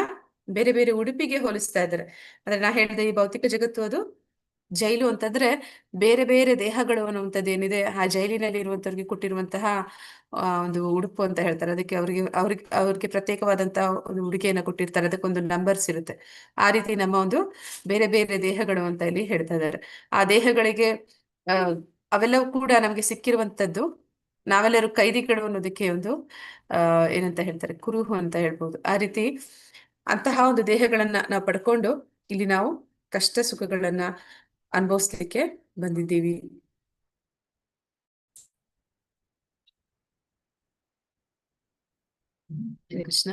ಬೇರೆ ಬೇರೆ ಉಡುಪಿಗೆ ಹೋಲಿಸ್ತಾ ಇದ್ದಾರೆ. ಅಂದ್ರೆ ನಾ ಹೇಳಿದೆ, ಈ ಭೌತಿಕ ಜಗತ್ತು ಅದು ಜೈಲು ಅಂತಂದ್ರೆ ಬೇರೆ ಬೇರೆ ದೇಹಗಳು ಅನ್ನುವಂಥದ್ದು ಏನಿದೆ, ಆ ಜೈಲಿನಲ್ಲಿ ಇರುವಂತವ್ರಿಗೆ ಕೊಟ್ಟಿರುವಂತಹ ಒಂದು ಉಡುಪು ಅಂತ ಹೇಳ್ತಾರೆ. ಅದಕ್ಕೆ ಅವ್ರಿಗೆ ಪ್ರತ್ಯೇಕವಾದಂತಹ ಒಂದು ಉಡುಗೆಯನ್ನ ಕೊಟ್ಟಿರ್ತಾರೆ, ಅದಕ್ಕೊಂದು ನಂಬರ್ಸ್ ಇರುತ್ತೆ. ಆ ರೀತಿ ನಮ್ಮ ಒಂದು ಬೇರೆ ಬೇರೆ ದೇಹಗಳು ಅಂತ ಇಲ್ಲಿ ಹೇಳ್ತಾ ಇದ್ದಾರೆ. ಆ ದೇಹಗಳಿಗೆ ಅವೆಲ್ಲವೂ ಕೂಡ ನಮ್ಗೆ ಸಿಕ್ಕಿರುವಂತದ್ದು, ನಾವೆಲ್ಲರೂ ಕೈದಿಗಳು ಅನ್ನೋದಕ್ಕೆ ಒಂದು ಏನಂತ ಹೇಳ್ತಾರೆ, ಕುರುಹು ಅಂತ ಹೇಳ್ಬೋದು. ಆ ರೀತಿ ಅಂತಹ ಒಂದು ದೇಹಗಳನ್ನ ನಾವು ಪಡ್ಕೊಂಡು ಇಲ್ಲಿ ನಾವು ಕಷ್ಟ ಸುಖಗಳನ್ನ ಅನುಭವಿಸ್ಲಿಕ್ಕೆ ಬಂದಿದ್ದೀವಿ. ಹರೇ ಕೃಷ್ಣ.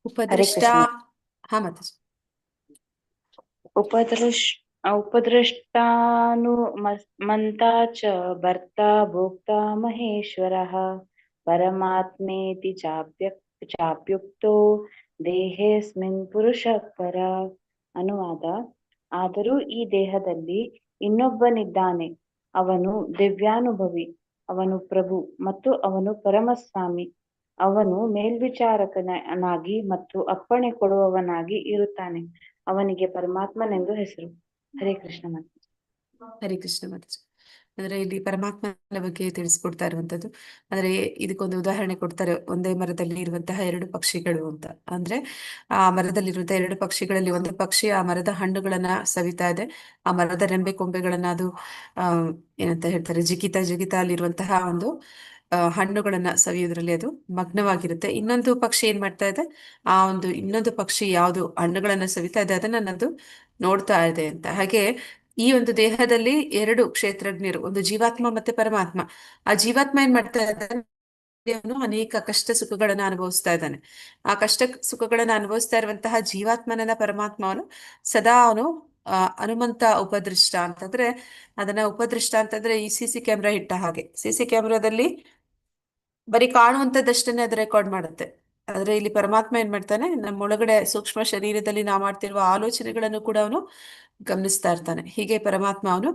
ಉಪದೃಷ್ಟ. ಹಾ ಮತ್ತೆ उपद्रष्टानुमन्ता च भर्ता भोक्ता महेश्वरः परमात्मेति ಚಾಪ್ಯುಕ್ತೋ ದೇಹೇಸ್ಮಿನ್ ಪುರುಷಃ ಪರ. ಅನುವಾದ: ಆದರೂ ಈ ದೇಹದಲ್ಲಿ ಇನ್ನೊಬ್ಬನಿದ್ದಾನೆ, ಅವನು ದಿವ್ಯಾನುಭವಿ, ಅವನು ಪ್ರಭು ಮತ್ತು ಅವನು ಪರಮಸ್ವಾಮಿ. ಅವನು ಮೇಲ್ವಿಚಾರಕನಾಗಿ ಮತ್ತು ಅಪ್ಪಣೆ ಕೊಡುವವನಾಗಿ ಇರುತ್ತಾನೆ. ಅವನಿಗೆ ಪರಮಾತ್ಮನೆಂದು ಹೆಸರು. ಹರೇ ಕೃಷ್ಣ ಮಾತಾಜಿ. ಹರೇ ಕೃಷ್ಣ ಮಾತಾಜಿ. ಅಂದ್ರೆ ಇಲ್ಲಿ ಪರಮಾತ್ಮನ ಬಗ್ಗೆ ತಿಳಿಸ್ಕೊಡ್ತಾ ಇರುವಂತದ್ದು. ಅಂದ್ರೆ ಇದಕ್ಕೊಂದು ಉದಾಹರಣೆ ಕೊಡ್ತಾರೆ, ಒಂದೇ ಮರದಲ್ಲಿ ಇರುವಂತಹ 2 ಪಕ್ಷಿಗಳು ಅಂತ. ಅಂದ್ರೆ ಆ ಮರದಲ್ಲಿರುವಂತಹ 2 ಪಕ್ಷಿಗಳಲ್ಲಿ ಒಂದು ಪಕ್ಷಿ ಆ ಮರದ ಹಣ್ಣುಗಳನ್ನ ಸವಿತಾ ಇದೆ. ಆ ಮರದ ರೆಂಬೆ ಕೊಂಬೆಗಳನ್ನ ಅದು ಏನಂತ ಹೇಳ್ತಾರೆ, ಜಿಗಿತಾ ಅಲ್ಲಿರುವಂತಹ ಒಂದು ಹಣ್ಣುಗಳನ್ನ ಸವಿಯೋದ್ರಲ್ಲಿ ಅದು ಮಗ್ನವಾಗಿರುತ್ತೆ. ಇನ್ನೊಂದು ಪಕ್ಷಿ ಏನ್ ಮಾಡ್ತಾ ಇದೆ, ಆ ಒಂದು ಇನ್ನೊಂದು ಪಕ್ಷಿ ಯಾವುದು ಹಣ್ಣುಗಳನ್ನ ಸವಿತಾ ಇದೆ ಅದನ್ನ ಅದು ನೋಡ್ತಾ ಇದೆ ಅಂತ. ಹಾಗೆ ಈ ಒಂದು ದೇಹದಲ್ಲಿ 2 ಕ್ಷೇತ್ರಜ್ಞರು, ಒಂದು ಜೀವಾತ್ಮ ಮತ್ತೆ ಪರಮಾತ್ಮ. ಆ ಜೀವಾತ್ಮ ಏನ್ ಮಾಡ್ತಾ ಇದ್ದಾನೆ, ಅವನು ಅನೇಕ ಕಷ್ಟ ಸುಖಗಳನ್ನ ಅನುಭವಿಸ್ತಾ ಇದ್ದಾನೆ. ಆ ಕಷ್ಟ ಸುಖಗಳನ್ನ ಅನುಭವಿಸ್ತಾ ಇರುವಂತಹ ಜೀವಾತ್ಮನನ್ನ ಪರಮಾತ್ಮ ಅವನು ಸದಾ ಅವನು ಹನುಮಂತ ಉಪದೃಷ್ಟ ಅಂತಂದ್ರೆ, ಅದನ್ನ ಉಪದೃಷ್ಟ ಅಂತಂದ್ರೆ ಈ CC ಕ್ಯಾಮ್ರಾ ಇಟ್ಟ ಹಾಗೆ. CC ಕ್ಯಾಮ್ರಾದಲ್ಲಿ ಬರೀ ಕಾಣುವಂತದ್ದಷ್ಟನ್ನೇ ಅದು ರೆಕಾರ್ಡ್ ಮಾಡುತ್ತೆ. ಆದ್ರೆ ಇಲ್ಲಿ ಪರಮಾತ್ಮ ಏನ್ ಮಾಡ್ತಾನೆ, ನಮ್ಮೊಳಗಡೆ ಸೂಕ್ಷ್ಮ ಶರೀರದಲ್ಲಿ ನಾವು ಮಾಡ್ತಿರುವ ಆಲೋಚನೆಗಳನ್ನು ಕೂಡ ಅವನು ಗಮನಿಸ್ತಾ ಇರ್ತಾನೆ. ಹೀಗೆ ಪರಮಾತ್ಮ ಅವನು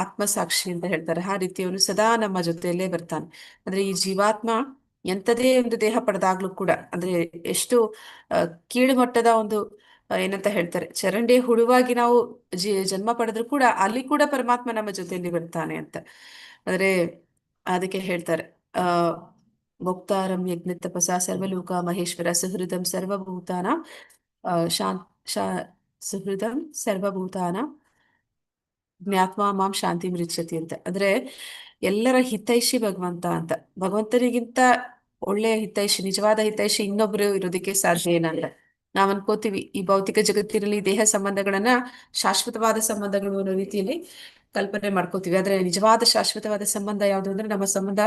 ಆತ್ಮಸಾಕ್ಷಿ ಅಂತ ಹೇಳ್ತಾರೆ. ಆ ರೀತಿ ಅವನು ಸದಾ ನಮ್ಮ ಜೊತೆಯಲ್ಲೇ ಬರ್ತಾನೆ. ಅಂದ್ರೆ ಈ ಜೀವಾತ್ಮ ಎಂಥದೇ ಒಂದು ದೇಹ ಪಡೆದಾಗ್ಲೂ ಕೂಡ, ಅಂದ್ರೆ ಎಷ್ಟು ಕೀಳು ಮಟ್ಟದ ಒಂದು ಏನಂತ ಹೇಳ್ತಾರೆ, ಚರಂಡಿ ಹುಳುವಾಗಿ ನಾವು ಜನ್ಮ ಪಡೆದ್ರು ಕೂಡ ಅಲ್ಲಿ ಕೂಡ ಪರಮಾತ್ಮ ನಮ್ಮ ಜೊತೆಯಲ್ಲಿ ಬರ್ತಾನೆ ಅಂತ. ಅಂದ್ರೆ ಅದಕ್ಕೆ ಹೇಳ್ತಾರೆ, ಭೋಕ್ತಾರಂ ಯಜ್ಞ ತಪಸಾ ಸರ್ವಲೋಕ ಮಹೇಶ್ವರ ಸುಹೃದಂ ಸರ್ವಭೂತಾನ ಸುಹೃದಂ ಸರ್ವಭೂತಾನ ಜ್ಞಾತ್ವಾ ಮಾಂ ಶಾಂತಿ ಮೃಚ್ಯತಿ ಅಂತ. ಅಂದ್ರೆ ಎಲ್ಲರ ಹಿತೈಷಿ ಭಗವಂತ ಅಂತ. ಭಗವಂತನಿಗಿಂತ ಒಳ್ಳೆಯ ಹಿತೈಷಿ, ನಿಜವಾದ ಹಿತೈಷಿ ಇನ್ನೊಬ್ರು ಇರೋದಕ್ಕೆ ಸಾಧ್ಯ ಏನಂತ ನಾವ್ ಅನ್ಕೋತೀವಿ. ಈ ಭೌತಿಕ ಜಗತ್ತಿನಲ್ಲಿ ದೇಹ ಸಂಬಂಧಗಳನ್ನ ಶಾಶ್ವತವಾದ ಸಂಬಂಧಗಳು ಅನ್ನೋ ರೀತಿಯಲ್ಲಿ ಕಲ್ಪನೆ ಮಾಡ್ಕೋತೀವಿ. ಆದ್ರೆ ನಿಜವಾದ ಶಾಶ್ವತವಾದ ಸಂಬಂಧ ಯಾವುದು ಅಂದ್ರೆ ನಮ್ಮ ಸಂಬಂಧ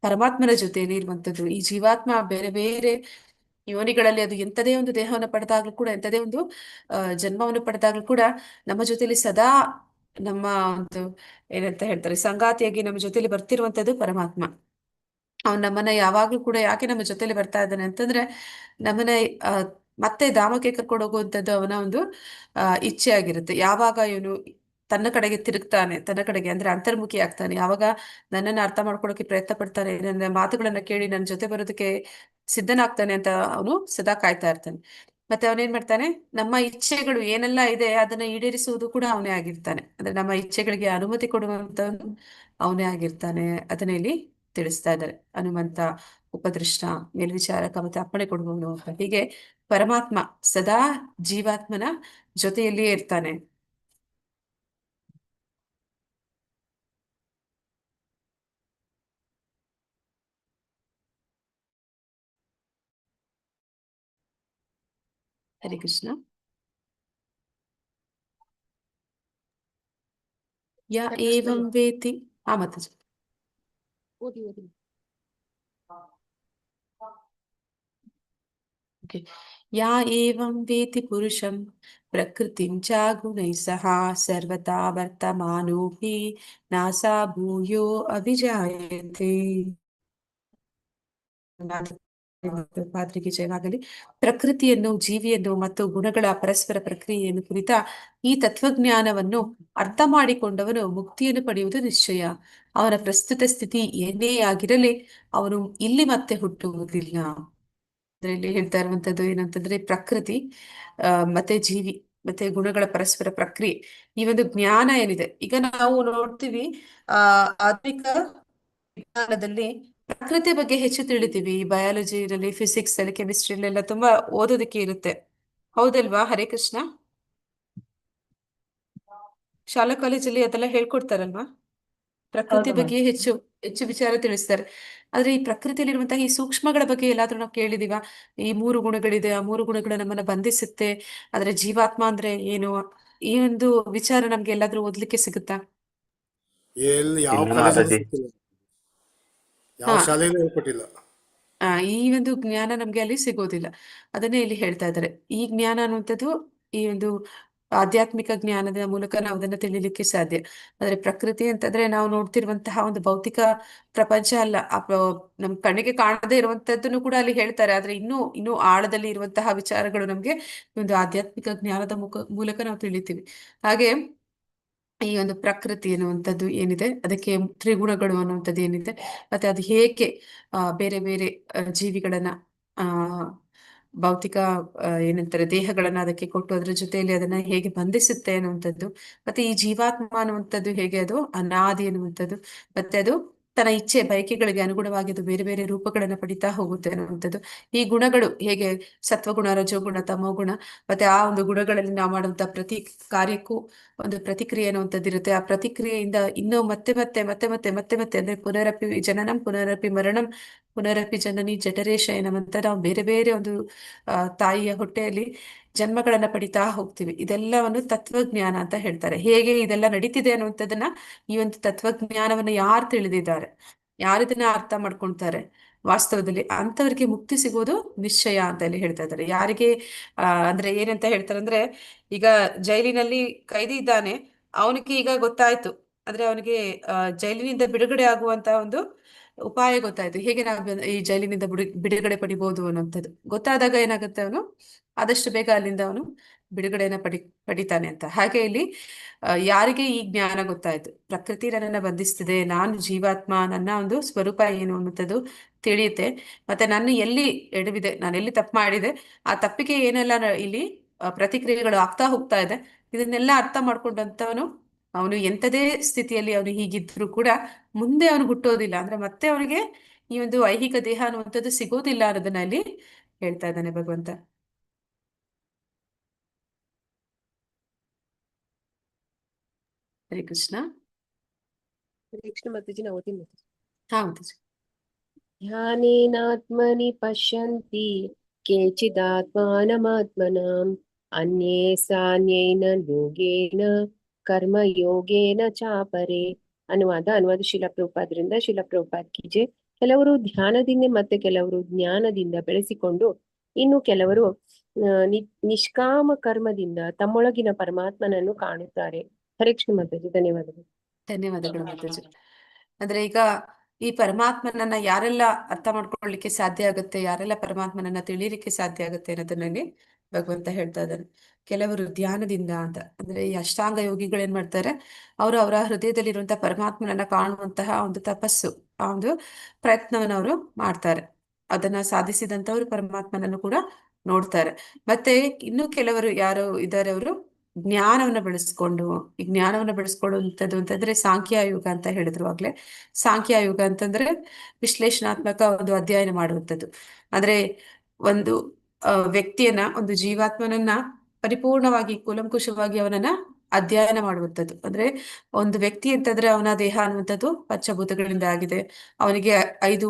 ಪರಮಾತ್ಮನ ಜೊತೆಯಲ್ಲಿ ಇರುವಂತದ್ದು. ಈ ಜೀವಾತ್ಮ ಬೇರೆ ಬೇರೆ ಯೋನಿಗಳಲ್ಲಿ ಅದು ಎಂಥದೇ ಒಂದು ದೇಹವನ್ನು ಪಡೆದಾಗ್ಲೂ ಕೂಡ, ಎಂಥದೇ ಒಂದು ಜನ್ಮವನ್ನು ಪಡೆದಾಗ್ಲೂ ಕೂಡ ನಮ್ಮ ಜೊತೆಲಿ ಸದಾ ನಮ್ಮ ಒಂದು ಏನಂತ ಹೇಳ್ತಾರೆ, ಸಂಗಾತಿಯಾಗಿ ನಮ್ಮ ಜೊತೆಲಿ ಬರ್ತಿರುವಂತದ್ದು ಪರಮಾತ್ಮ. ಅವ್ನು ನಮ್ಮನ್ನ ಯಾವಾಗ್ಲೂ ಕೂಡ ಯಾಕೆ ನಮ್ಮ ಜೊತೆಲಿ ಬರ್ತಾ ಇದ್ದಾನೆ ಅಂತಂದ್ರೆ, ನಮ್ಮನ್ನ ಮತ್ತೆ ಧಾಮಕ್ಕೆ ಕರ್ಕೊಂಡು ಹೋಗುವಂಥದ್ದು ಅವನ ಒಂದು ಇಚ್ಛೆ ಆಗಿರುತ್ತೆ. ಯಾವಾಗ ಇವನು ತನ್ನ ಕಡೆಗೆ ತಿರುಗ್ತಾನೆ, ತನ್ನ ಕಡೆಗೆ ಅಂದ್ರೆ ಅಂತರ್ಮುಖಿ ಆಗ್ತಾನೆ, ಯಾವಾಗ ನನ್ನನ್ನು ಅರ್ಥ ಮಾಡ್ಕೊಳ್ಳೋಕೆ ಪ್ರಯತ್ನ ಪಡ್ತಾನೆ, ನನ್ನ ಮಾತುಗಳನ್ನ ಕೇಳಿ ನನ್ನ ಜೊತೆ ಬರೋದಕ್ಕೆ ಸಿದ್ಧನಾಗ್ತಾನೆ ಅಂತ ಅವನು ಸದಾ ಕಾಯ್ತಾ ಇರ್ತಾನೆ. ಮತ್ತೆ ಅವನೇನ್ ಮಾಡ್ತಾನೆ, ನಮ್ಮ ಇಚ್ಛೆಗಳು ಏನೆಲ್ಲ ಇದೆ ಅದನ್ನ ಈಡೇರಿಸುವುದು ಕೂಡ ಅವನೇ ಆಗಿರ್ತಾನೆ. ಅಂದ್ರೆ ನಮ್ಮ ಇಚ್ಛೆಗಳಿಗೆ ಅನುಮತಿ ಕೊಡುವಂತ ಅವನೇ ಆಗಿರ್ತಾನೆ. ಅದನ್ನ ಇಲ್ಲಿ ತಿಳಿಸ್ತಾ ಇದ್ದಾರೆ. ಹನುಮಂತ, ಉಪದೃಷ್ಟ, ಮೇಲ್ವಿಚಾರಕ ಮತ್ತೆ ಅಪ್ಪಣೆ ಕೊಡುವವನು ಅಂತ. ಹೀಗೆ ಪರಮಾತ್ಮ ಸದಾ ಜೀವಾತ್ಮನ ಜೊತೆಯಲ್ಲಿಯೇ ಇರ್ತಾನೆ. ಹರೇ ಕೃಷ್ಣ. ಯಾ ಏವಂ ವೇತಿ. ಮಾತಾಜಿ ಓದಿ ಓದಿ. ಓಕೆ. ಯಾ ಏವಂ ವೇತಿ ಪುರುಷಂ ಪ್ರಕೃತಿಂ ಚ ಗುಣೈಃ ಸಹ ಸರ್ವತಾ ವರ್ತಮಾನೋಪಿ ನಾಸಾ ಭೂಯೋ ಅಭಿಜಾಯತೆ. ಪಾದ್ರಿಗೆ ಜಯವಾಗಲಿ. ಪ್ರಕೃತಿಯನ್ನು, ಜೀವಿಯನ್ನು ಮತ್ತು ಗುಣಗಳ ಪರಸ್ಪರ ಪ್ರಕ್ರಿಯೆಯನ್ನು ಕುರಿತ ಈ ತತ್ವಜ್ಞಾನವನ್ನು ಅರ್ಥ ಮಾಡಿಕೊಂಡವನು ಮುಕ್ತಿಯನ್ನು ಪಡೆಯುವುದು ನಿಶ್ಚಯ. ಅವನ ಪ್ರಸ್ತುತ ಸ್ಥಿತಿ ಏನೇ ಆಗಿರಲಿ ಅವನು ಇಲ್ಲಿ ಮತ್ತೆ ಹುಟ್ಟುವುದಿಲ್ಲ. ಅದರಲ್ಲಿ ಹೇಳ್ತಾ ಇರುವಂತದ್ದು ಏನಂತಂದ್ರೆ ಪ್ರಕೃತಿ ಮತ್ತೆ ಜೀವಿ ಮತ್ತೆ ಗುಣಗಳ ಪರಸ್ಪರ ಪ್ರಕ್ರಿಯೆ, ಈ ಒಂದು ಜ್ಞಾನ ಏನಿದೆ. ಈಗ ನಾವು ನೋಡ್ತೀವಿ ಆಧುನಿಕ ವಿಜ್ಞಾನದಲ್ಲಿ ಪ್ರಕೃತಿ ಬಗ್ಗೆ ಹೆಚ್ಚು ತಿಳಿತೀವಿ. ಬಯಾಲಜಿನಲ್ಲಿ, ಫಿಸಿಕ್ಸ್ ಅಲ್ಲಿ, ಕೆಮಿಸ್ಟ್ರಿಲೆಲ್ಲ ತುಂಬಾ ಓದೋದಕ್ಕೆ ಇರುತ್ತೆ. ಹೌದಲ್ವಾ ಹರೇ ಕೃಷ್ಣ? ಶಾಲಾ ಕಾಲೇಜಲ್ಲಿ ಅದೆಲ್ಲ ಹೇಳ್ಕೊಡ್ತಾರಲ್ವಾ? ಪ್ರಕೃತಿ ಹೌದು ಬಗ್ಗೆ ಹೆಚ್ಚು ಹೆಚ್ಚು ವಿಚಾರ ತಿಳಿಸ್ತಾರೆ. ಆದ್ರೆ ಈ ಪ್ರಕೃತಿಯಲ್ಲಿರುವಂತಹ ಈ ಸೂಕ್ಷ್ಮಗಳ ಬಗ್ಗೆ ಎಲ್ಲಾದ್ರೂ ನಾವು ಕೇಳಿದೀವ? ಈ 3 ಗುಣಗಳಿದೆ, ಆ 3 ಗುಣಗಳು ನಮ್ಮನ್ನ ಬಂಧಿಸುತ್ತೆ, ಆದ್ರೆ ಜೀವಾತ್ಮ ಅಂದ್ರೆ ಏನು, ಈ ಒಂದು ವಿಚಾರ ನಮ್ಗೆ ಎಲ್ಲಾದ್ರೂ ಓದ್ಲಿಕ್ಕೆ ಸಿಗುತ್ತಾ? ಎಲ್ಲಿ ಯಾವ ಇಲ್ಲ ಕಾಲೇಜಲ್ಲೂ ಮಾತಾಜಿ. ಸಿಕ್ಕಿಲ್ಲ, ಯಾವ ಹಾ, ಶಾಲೆಯಲ್ಲೂ ಹೇಳ್ಕೊಟ್ಟಿಲ್ಲ. ಈ ಒಂದು ಜ್ಞಾನ ನಮ್ಗೆ ಅಲ್ಲಿ ಸಿಗೋದಿಲ್ಲ. ಅದನ್ನೇ ಇಲ್ಲಿ ಹೇಳ್ತಾ ಇದ್ದಾರೆ. ಈ ಜ್ಞಾನ ಅನ್ನುವಂಥದ್ದು ಈ ಒಂದು ಆಧ್ಯಾತ್ಮಿಕ ಜ್ಞಾನದ ಮೂಲಕ ನಾವು ಅದನ್ನ ತಿಳಿಲಿಕ್ಕೆ ಸಾಧ್ಯ. ಆದ್ರೆ ಪ್ರಕೃತಿ ಅಂತಂದ್ರೆ ನಾವು ನೋಡ್ತಿರುವಂತಹ ಒಂದು ಭೌತಿಕ ಪ್ರಪಂಚ ಅಲ್ಲ. ನಮ್ ಕಣ್ಣಿಗೆ ಕಾಣದೇ ಇರುವಂತದ್ದನ್ನು ಕೂಡ ಅಲ್ಲಿ ಹೇಳ್ತಾರೆ. ಆದ್ರೆ ಇನ್ನೂ ಆಳದಲ್ಲಿ ಇರುವಂತಹ ವಿಚಾರಗಳು ನಮ್ಗೆ ಈ ಒಂದು ಆಧ್ಯಾತ್ಮಿಕ ಜ್ಞಾನದ ಮೂಲಕ ನಾವು ತಿಳಿತೀವಿ. ಹಾಗೆ ಈ ಒಂದು ಪ್ರಕೃತಿ ಅನ್ನುವಂಥದ್ದು ಏನಿದೆ, ಅದಕ್ಕೆ ತ್ರಿಗುಣಗಳು ಅನ್ನುವಂಥದ್ದು ಏನಿದೆ, ಮತ್ತೆ ಅದು ಹೇಗೆ ಬೇರೆ ಬೇರೆ ಜೀವಿಗಳನ್ನ ಆ ಭೌತಿಕ ಏನಂತಾರೆ ದೇಹಗಳನ್ನ ಅದಕ್ಕೆ ಕೊಟ್ಟು ಅದ್ರ ಜೊತೆಯಲ್ಲಿ ಅದನ್ನ ಹೇಗೆ ಬಂಧಿಸುತ್ತೆ ಅನ್ನುವಂಥದ್ದು, ಮತ್ತೆ ಈ ಜೀವಾತ್ಮ ಅನ್ನುವಂಥದ್ದು ಹೇಗೆ ಅದು ಅನಾದಿ ಅನ್ನುವಂಥದ್ದು, ಮತ್ತೆ ಅದು ತನ್ನ ಇಚ್ಛೆ ಬಯಕೆಗಳಿಗೆ ಅನುಗುಣವಾಗಿ ಅದು ಬೇರೆ ಬೇರೆ ರೂಪಗಳನ್ನ ಪಡಿತಾ ಹೋಗುತ್ತೆ ಅನ್ನುವಂಥದ್ದು, ಈ ಗುಣಗಳು ಹೇಗೆ ಸತ್ವಗುಣ, ರಜೋಗುಣ, ತಮೋಗುಣ, ಮತ್ತೆ ಆ ಒಂದು ಗುಣಗಳಲ್ಲಿ ನಾವು ಮಾಡುವಂತಹ ಪ್ರತಿ ಕಾರ್ಯಕ್ಕೂ ಒಂದು ಪ್ರತಿಕ್ರಿಯೆ ಅನ್ನುವಂಥದ್ದು ಇರುತ್ತೆ. ಆ ಪ್ರತಿಕ್ರಿಯೆಯಿಂದ ಇನ್ನೂ ಮತ್ತೆ ಮತ್ತೆ ಮತ್ತೆ ಮತ್ತೆ ಮತ್ತೆ ಮತ್ತೆ ಅಂದ್ರೆ ಪುನರಪಿ ಜನನಂ ಪುನರಪಿ ಮರಣಂ ಪುನರಪಿ ಜನನಿ ಜಠರೇ ಶಯನಂ ಅಂತ ನಾವು ಬೇರೆ ಬೇರೆ ಒಂದು ತಾಯಿಯ ಹೊಟ್ಟೆಯಲ್ಲಿ ಜನ್ಮಗಳನ್ನ ಪಡಿತಾ ಹೋಗ್ತೀವಿ. ಇದೆಲ್ಲವನ್ನು ತತ್ವಜ್ಞಾನ ಅಂತ ಹೇಳ್ತಾರೆ. ಹೇಗೆ ಇದೆಲ್ಲ ನಡೀತಿದೆ ಅನ್ನುವಂಥದ್ದನ್ನ ಈ ಒಂದು ತತ್ವಜ್ಞಾನವನ್ನ ಯಾರು ತಿಳಿದಿದ್ದಾರೆ, ಯಾರು ಇದನ್ನ ಅರ್ಥ ಮಾಡ್ಕೊಳ್ತಾರೆ ವಾಸ್ತವದಲ್ಲಿ ಅಂತವರಿಗೆ ಮುಕ್ತಿ ಸಿಗೋದು ನಿಶ್ಚಯ ಅಂತ ಇಲ್ಲಿ ಹೇಳ್ತಾ ಇದ್ದಾರೆ. ಯಾರಿಗೆ ಅಂದ್ರೆ ಏನಂತ ಹೇಳ್ತಾರೆ ಅಂದ್ರೆ, ಈಗ ಜೈಲಿನಲ್ಲಿ ಕೈದಿ ಇದ್ದಾನೆ, ಅವನಿಗೆ ಈಗ ಗೊತ್ತಾಯ್ತು, ಅಂದ್ರೆ ಅವನಿಗೆ ಜೈಲಿನಿಂದ ಬಿಡುಗಡೆ ಆಗುವಂತ ಒಂದು ಉಪಾಯ ಗೊತ್ತಾಯ್ತು. ಹೇಗೆ ನಾವು ಈ ಜೈಲಿನಿಂದ ಬಿಡುಗಡೆ ಪಡಿಬಹುದು ಅನ್ನೋಂಥದ್ದು ಗೊತ್ತಾದಾಗ ಏನಾಗುತ್ತೆ, ಅವನು ಆದಷ್ಟು ಬೇಗ ಅಲ್ಲಿಂದ ಅವನು ಬಿಡುಗಡೆಯನ್ನ ಪಡಿತಾನೆ ಅಂತ. ಹಾಗೆ ಇಲ್ಲಿ ಯಾರಿಗೆ ಈ ಜ್ಞಾನ ಗೊತ್ತಾಯ್ತು, ಪ್ರಕೃತಿ ನನ್ನನ್ನ ಬಂಧಿಸ್ತಿದೆ, ನಾನು ಜೀವಾತ್ಮ, ನನ್ನ ಒಂದು ಸ್ವರೂಪ ಏನು ಅನ್ನುವಂಥದ್ದು ತಿಳಿಯುತ್ತೆ, ಮತ್ತೆ ನನ್ನ ಎಲ್ಲಿ ಎಡವಿದೆ, ನಾನು ಎಲ್ಲಿ ತಪ್ಪು ಮಾಡಿದೆ, ಆ ತಪ್ಪಿಗೆ ಏನೆಲ್ಲ ಇಲ್ಲಿ ಪ್ರತಿಕ್ರಿಯೆಗಳು ಆಗ್ತಾ ಹೋಗ್ತಾ ಇದೆ, ಇದನ್ನೆಲ್ಲ ಅರ್ಥ ಮಾಡ್ಕೊಂಡಂತವನು ಅವನು ಎಂಥದೇ ಸ್ಥಿತಿಯಲ್ಲಿ ಅವನು ಹೀಗಿದ್ರು ಕೂಡ ಮುಂದೆ ಅವನು ಹುಟ್ಟೋದಿಲ್ಲ, ಅಂದ್ರೆ ಮತ್ತೆ ಅವನಿಗೆ ಈ ಒಂದು ಐಹಿಕ ದೇಹ ಅನ್ನುವಂಥದ್ದು ಸಿಗೋದಿಲ್ಲ ಅನ್ನೋದನ್ನ ಇಲ್ಲಿ ಹೇಳ್ತಾ ಇದ್ದಾನೆ ಭಗವಂತ. ಹರೇ ಕೃಷ್ಣ. ಹರೇ ಕೃಷ್ಣ ಮಾತಾಜಿ, ನಾವು ಓದಿ. ಹಾ ಮಾತಾಜಿ. ಧ್ಯಾನೇನಾತ್ಮನಿ ಪಶ್ಯಂತಿ ಕೇಚಿದಾತ್ಮಾನಮಾತ್ಮನಾಂ ಅನ್ಯೇ ಸಾನ್ಯೇನ ಯೋಗೇನ ಕರ್ಮ ಯೋಗೇನ ಚಾಪರೆ. ಅನುವಾದ ಶಿಲ ಪ್ರಭುಪಾದರಿಂದ. ಶಿಲ ಪ್ರಭುಪಾದ್ ಕಿ ಜೈ. ಕೆಲವರು ಧ್ಯಾನದಿಂದ ಮತ್ತೆ ಕೆಲವರು ಜ್ಞಾನದಿಂದ ಬೆಳೆಸಿಕೊಂಡು ಇನ್ನು ಕೆಲವರು ನಿಷ್ಕಾಮ ಕರ್ಮದಿಂದ ತಮ್ಮೊಳಗಿನ ಪರಮಾತ್ಮನನ್ನು ಕಾಣುತ್ತಾರೆ. ಹರೇ ಕೃಷ್ಣ ಮಾತಾಜಿ, ಧನ್ಯವಾದಗಳು. ಧನ್ಯವಾದಗಳು ಮಾತಾಜಿ. ಅಂದ್ರೆ ಈಗ ಈ ಪರಮಾತ್ಮನನ್ನ ಯಾರೆಲ್ಲ ಅರ್ಥ ಮಾಡ್ಕೊಳ್ಳಿಕ್ಕೆ ಸಾಧ್ಯ ಆಗುತ್ತೆ, ಯಾರೆಲ್ಲ ಪರಮಾತ್ಮನನ್ನ ತಿಳಿಲಿಕ್ಕೆ ಸಾಧ್ಯ ಆಗುತ್ತೆ ಅನ್ನೋದನ್ನಲ್ಲಿ ಭಗವಂತ ಹೇಳ್ತಾ ಇದ್ದಾನೆ. ಕೆಲವರು ಧ್ಯಾನದಿಂದ ಅಂತ, ಅಂದ್ರೆ ಈ ಅಷ್ಟಾಂಗ ಯೋಗಿಗಳೇನ್ ಮಾಡ್ತಾರೆ, ಅವರು ಅವರ ಹೃದಯದಲ್ಲಿರುವಂತಹ ಪರಮಾತ್ಮನನ್ನ ಕಾಣುವಂತಹ ಒಂದು ತಪಸ್ಸು, ಆ ಒಂದು ಪ್ರಯತ್ನವನ್ನು ಅವರು ಮಾಡ್ತಾರೆ. ಅದನ್ನ ಸಾಧಿಸಿದಂತವ್ರು ಪರಮಾತ್ಮನನ್ನು ಕೂಡ ನೋಡ್ತಾರೆ. ಮತ್ತೆ ಇನ್ನು ಕೆಲವರು ಯಾರು ಇದ್ದಾರೆ, ಅವರು ಜ್ಞಾನವನ್ನ ಬೆಳೆಸ್ಕೊಂಡು, ಈ ಜ್ಞಾನವನ್ನ ಬೆಳೆಸ್ಕೊಳ್ಳುವಂಥದ್ದು ಅಂತಂದ್ರೆ ಸಾಂಖ್ಯಯುಗ ಅಂತ ಹೇಳಿದ್ರು ಆಗ್ಲೇ. ಸಾಂಖ್ಯಯುಗ ಅಂತಂದ್ರೆ ವಿಶ್ಲೇಷಣಾತ್ಮಕ ಒಂದು ಅಧ್ಯಯನ ಮಾಡುವಂಥದ್ದು. ಅಂದ್ರೆ ಒಂದು ವ್ಯಕ್ತಿಯನ್ನ, ಒಂದು ಜೀವಾತ್ಮನನ್ನ ಪರಿಪೂರ್ಣವಾಗಿ ಕೂಲಂಕುಷವಾಗಿ ಅವನನ್ನ ಅಧ್ಯಯನ ಮಾಡುವಂಥದ್ದು. ಅಂದ್ರೆ ಒಂದು ವ್ಯಕ್ತಿ ಅಂತಂದ್ರೆ ಅವನ ದೇಹ ಅನ್ನುವಂಥದ್ದು ಪಂಚಭೂತಗಳಿಂದ ಆಗಿದೆ. ಅವನಿಗೆ 5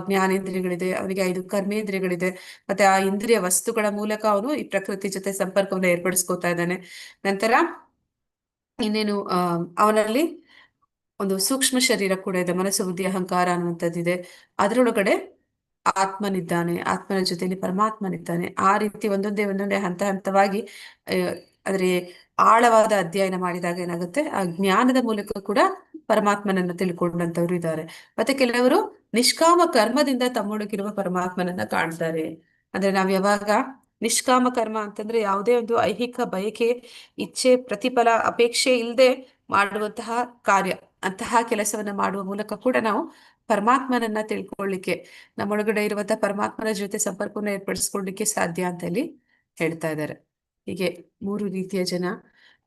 ಜ್ಞಾನೇಂದ್ರಿಯಗಳಿದೆ, ಅವನಿಗೆ 5 ಕರ್ಮೇಂದ್ರಿಯಗಳಿದೆ. ಮತ್ತೆ ಆ ಇಂದ್ರಿಯ ವಸ್ತುಗಳ ಮೂಲಕ ಅವನು ಈ ಪ್ರಕೃತಿ ಜೊತೆ ಸಂಪರ್ಕವನ್ನು ಏರ್ಪಡಿಸ್ಕೊತಾ ಇದ್ದಾನೆ. ನಂತರ ಇನ್ನೇನು ಅವನಲ್ಲಿ ಒಂದು ಸೂಕ್ಷ್ಮ ಶರೀರ ಕೂಡ ಇದೆ, ಮನಸ್ಸು ಬುದ್ಧಿ ಅಹಂಕಾರ ಅನ್ನುವಂಥದ್ದಿದೆ. ಅದರೊಳಗಡೆ ಆತ್ಮನಿದ್ದಾನೆ, ಆತ್ಮನ ಜೊತೆಯಲ್ಲಿ ಪರಮಾತ್ಮನಿದ್ದಾನೆ. ಆ ರೀತಿ ಒಂದೊಂದೇ ಹಂತ ಹಂತವಾಗಿ ಅಂದ್ರೆ ಆಳವಾದ ಅಧ್ಯಯನ ಮಾಡಿದಾಗ ಏನಾಗುತ್ತೆ, ಆ ಜ್ಞಾನದ ಮೂಲಕ ಕೂಡ ಪರಮಾತ್ಮನನ್ನ ತಿಳ್ಕೊಂಡಂತವ್ರು ಇದ್ದಾರೆ. ಮತ್ತೆ ಕೆಲವರು ನಿಷ್ಕಾಮ ಕರ್ಮದಿಂದ ತಮ್ಮೊಳಗಿರುವ ಪರಮಾತ್ಮನನ್ನ ಕಾಣ್ತಾರೆ. ಅಂದ್ರೆ ನಾವ್ ಯಾವಾಗ ನಿಷ್ಕಾಮ ಕರ್ಮ ಅಂತಂದ್ರೆ ಯಾವುದೇ ಒಂದು ಐಹಿಕ ಬಯಕೆ, ಇಚ್ಛೆ, ಪ್ರತಿಫಲ, ಅಪೇಕ್ಷೆ ಇಲ್ಲದೆ ಮಾಡುವಂತಹ ಕಾರ್ಯ, ಅಂತಹ ಕೆಲಸವನ್ನ ಮಾಡುವ ಮೂಲಕ ಕೂಡ ನಾವು ಪರಮಾತ್ಮನನ್ನ ತಿಳ್ಕೊಳ್ಳಿಕ್ಕೆ, ನಮ್ಮೊಳಗಡೆ ಇರುವಂತಹ ಪರಮಾತ್ಮನ ಜೊತೆ ಸಂಪರ್ಕವನ್ನು ಏರ್ಪಡಿಸ್ಕೊಳ್ಳಿಕ್ಕೆ ಸಾಧ್ಯ ಅಂತ ಇಲ್ಲಿ ಹೇಳ್ತಾ ಇದ್ದಾರೆ. ಹೀಗೆ 3 ರೀತಿಯ ಜನ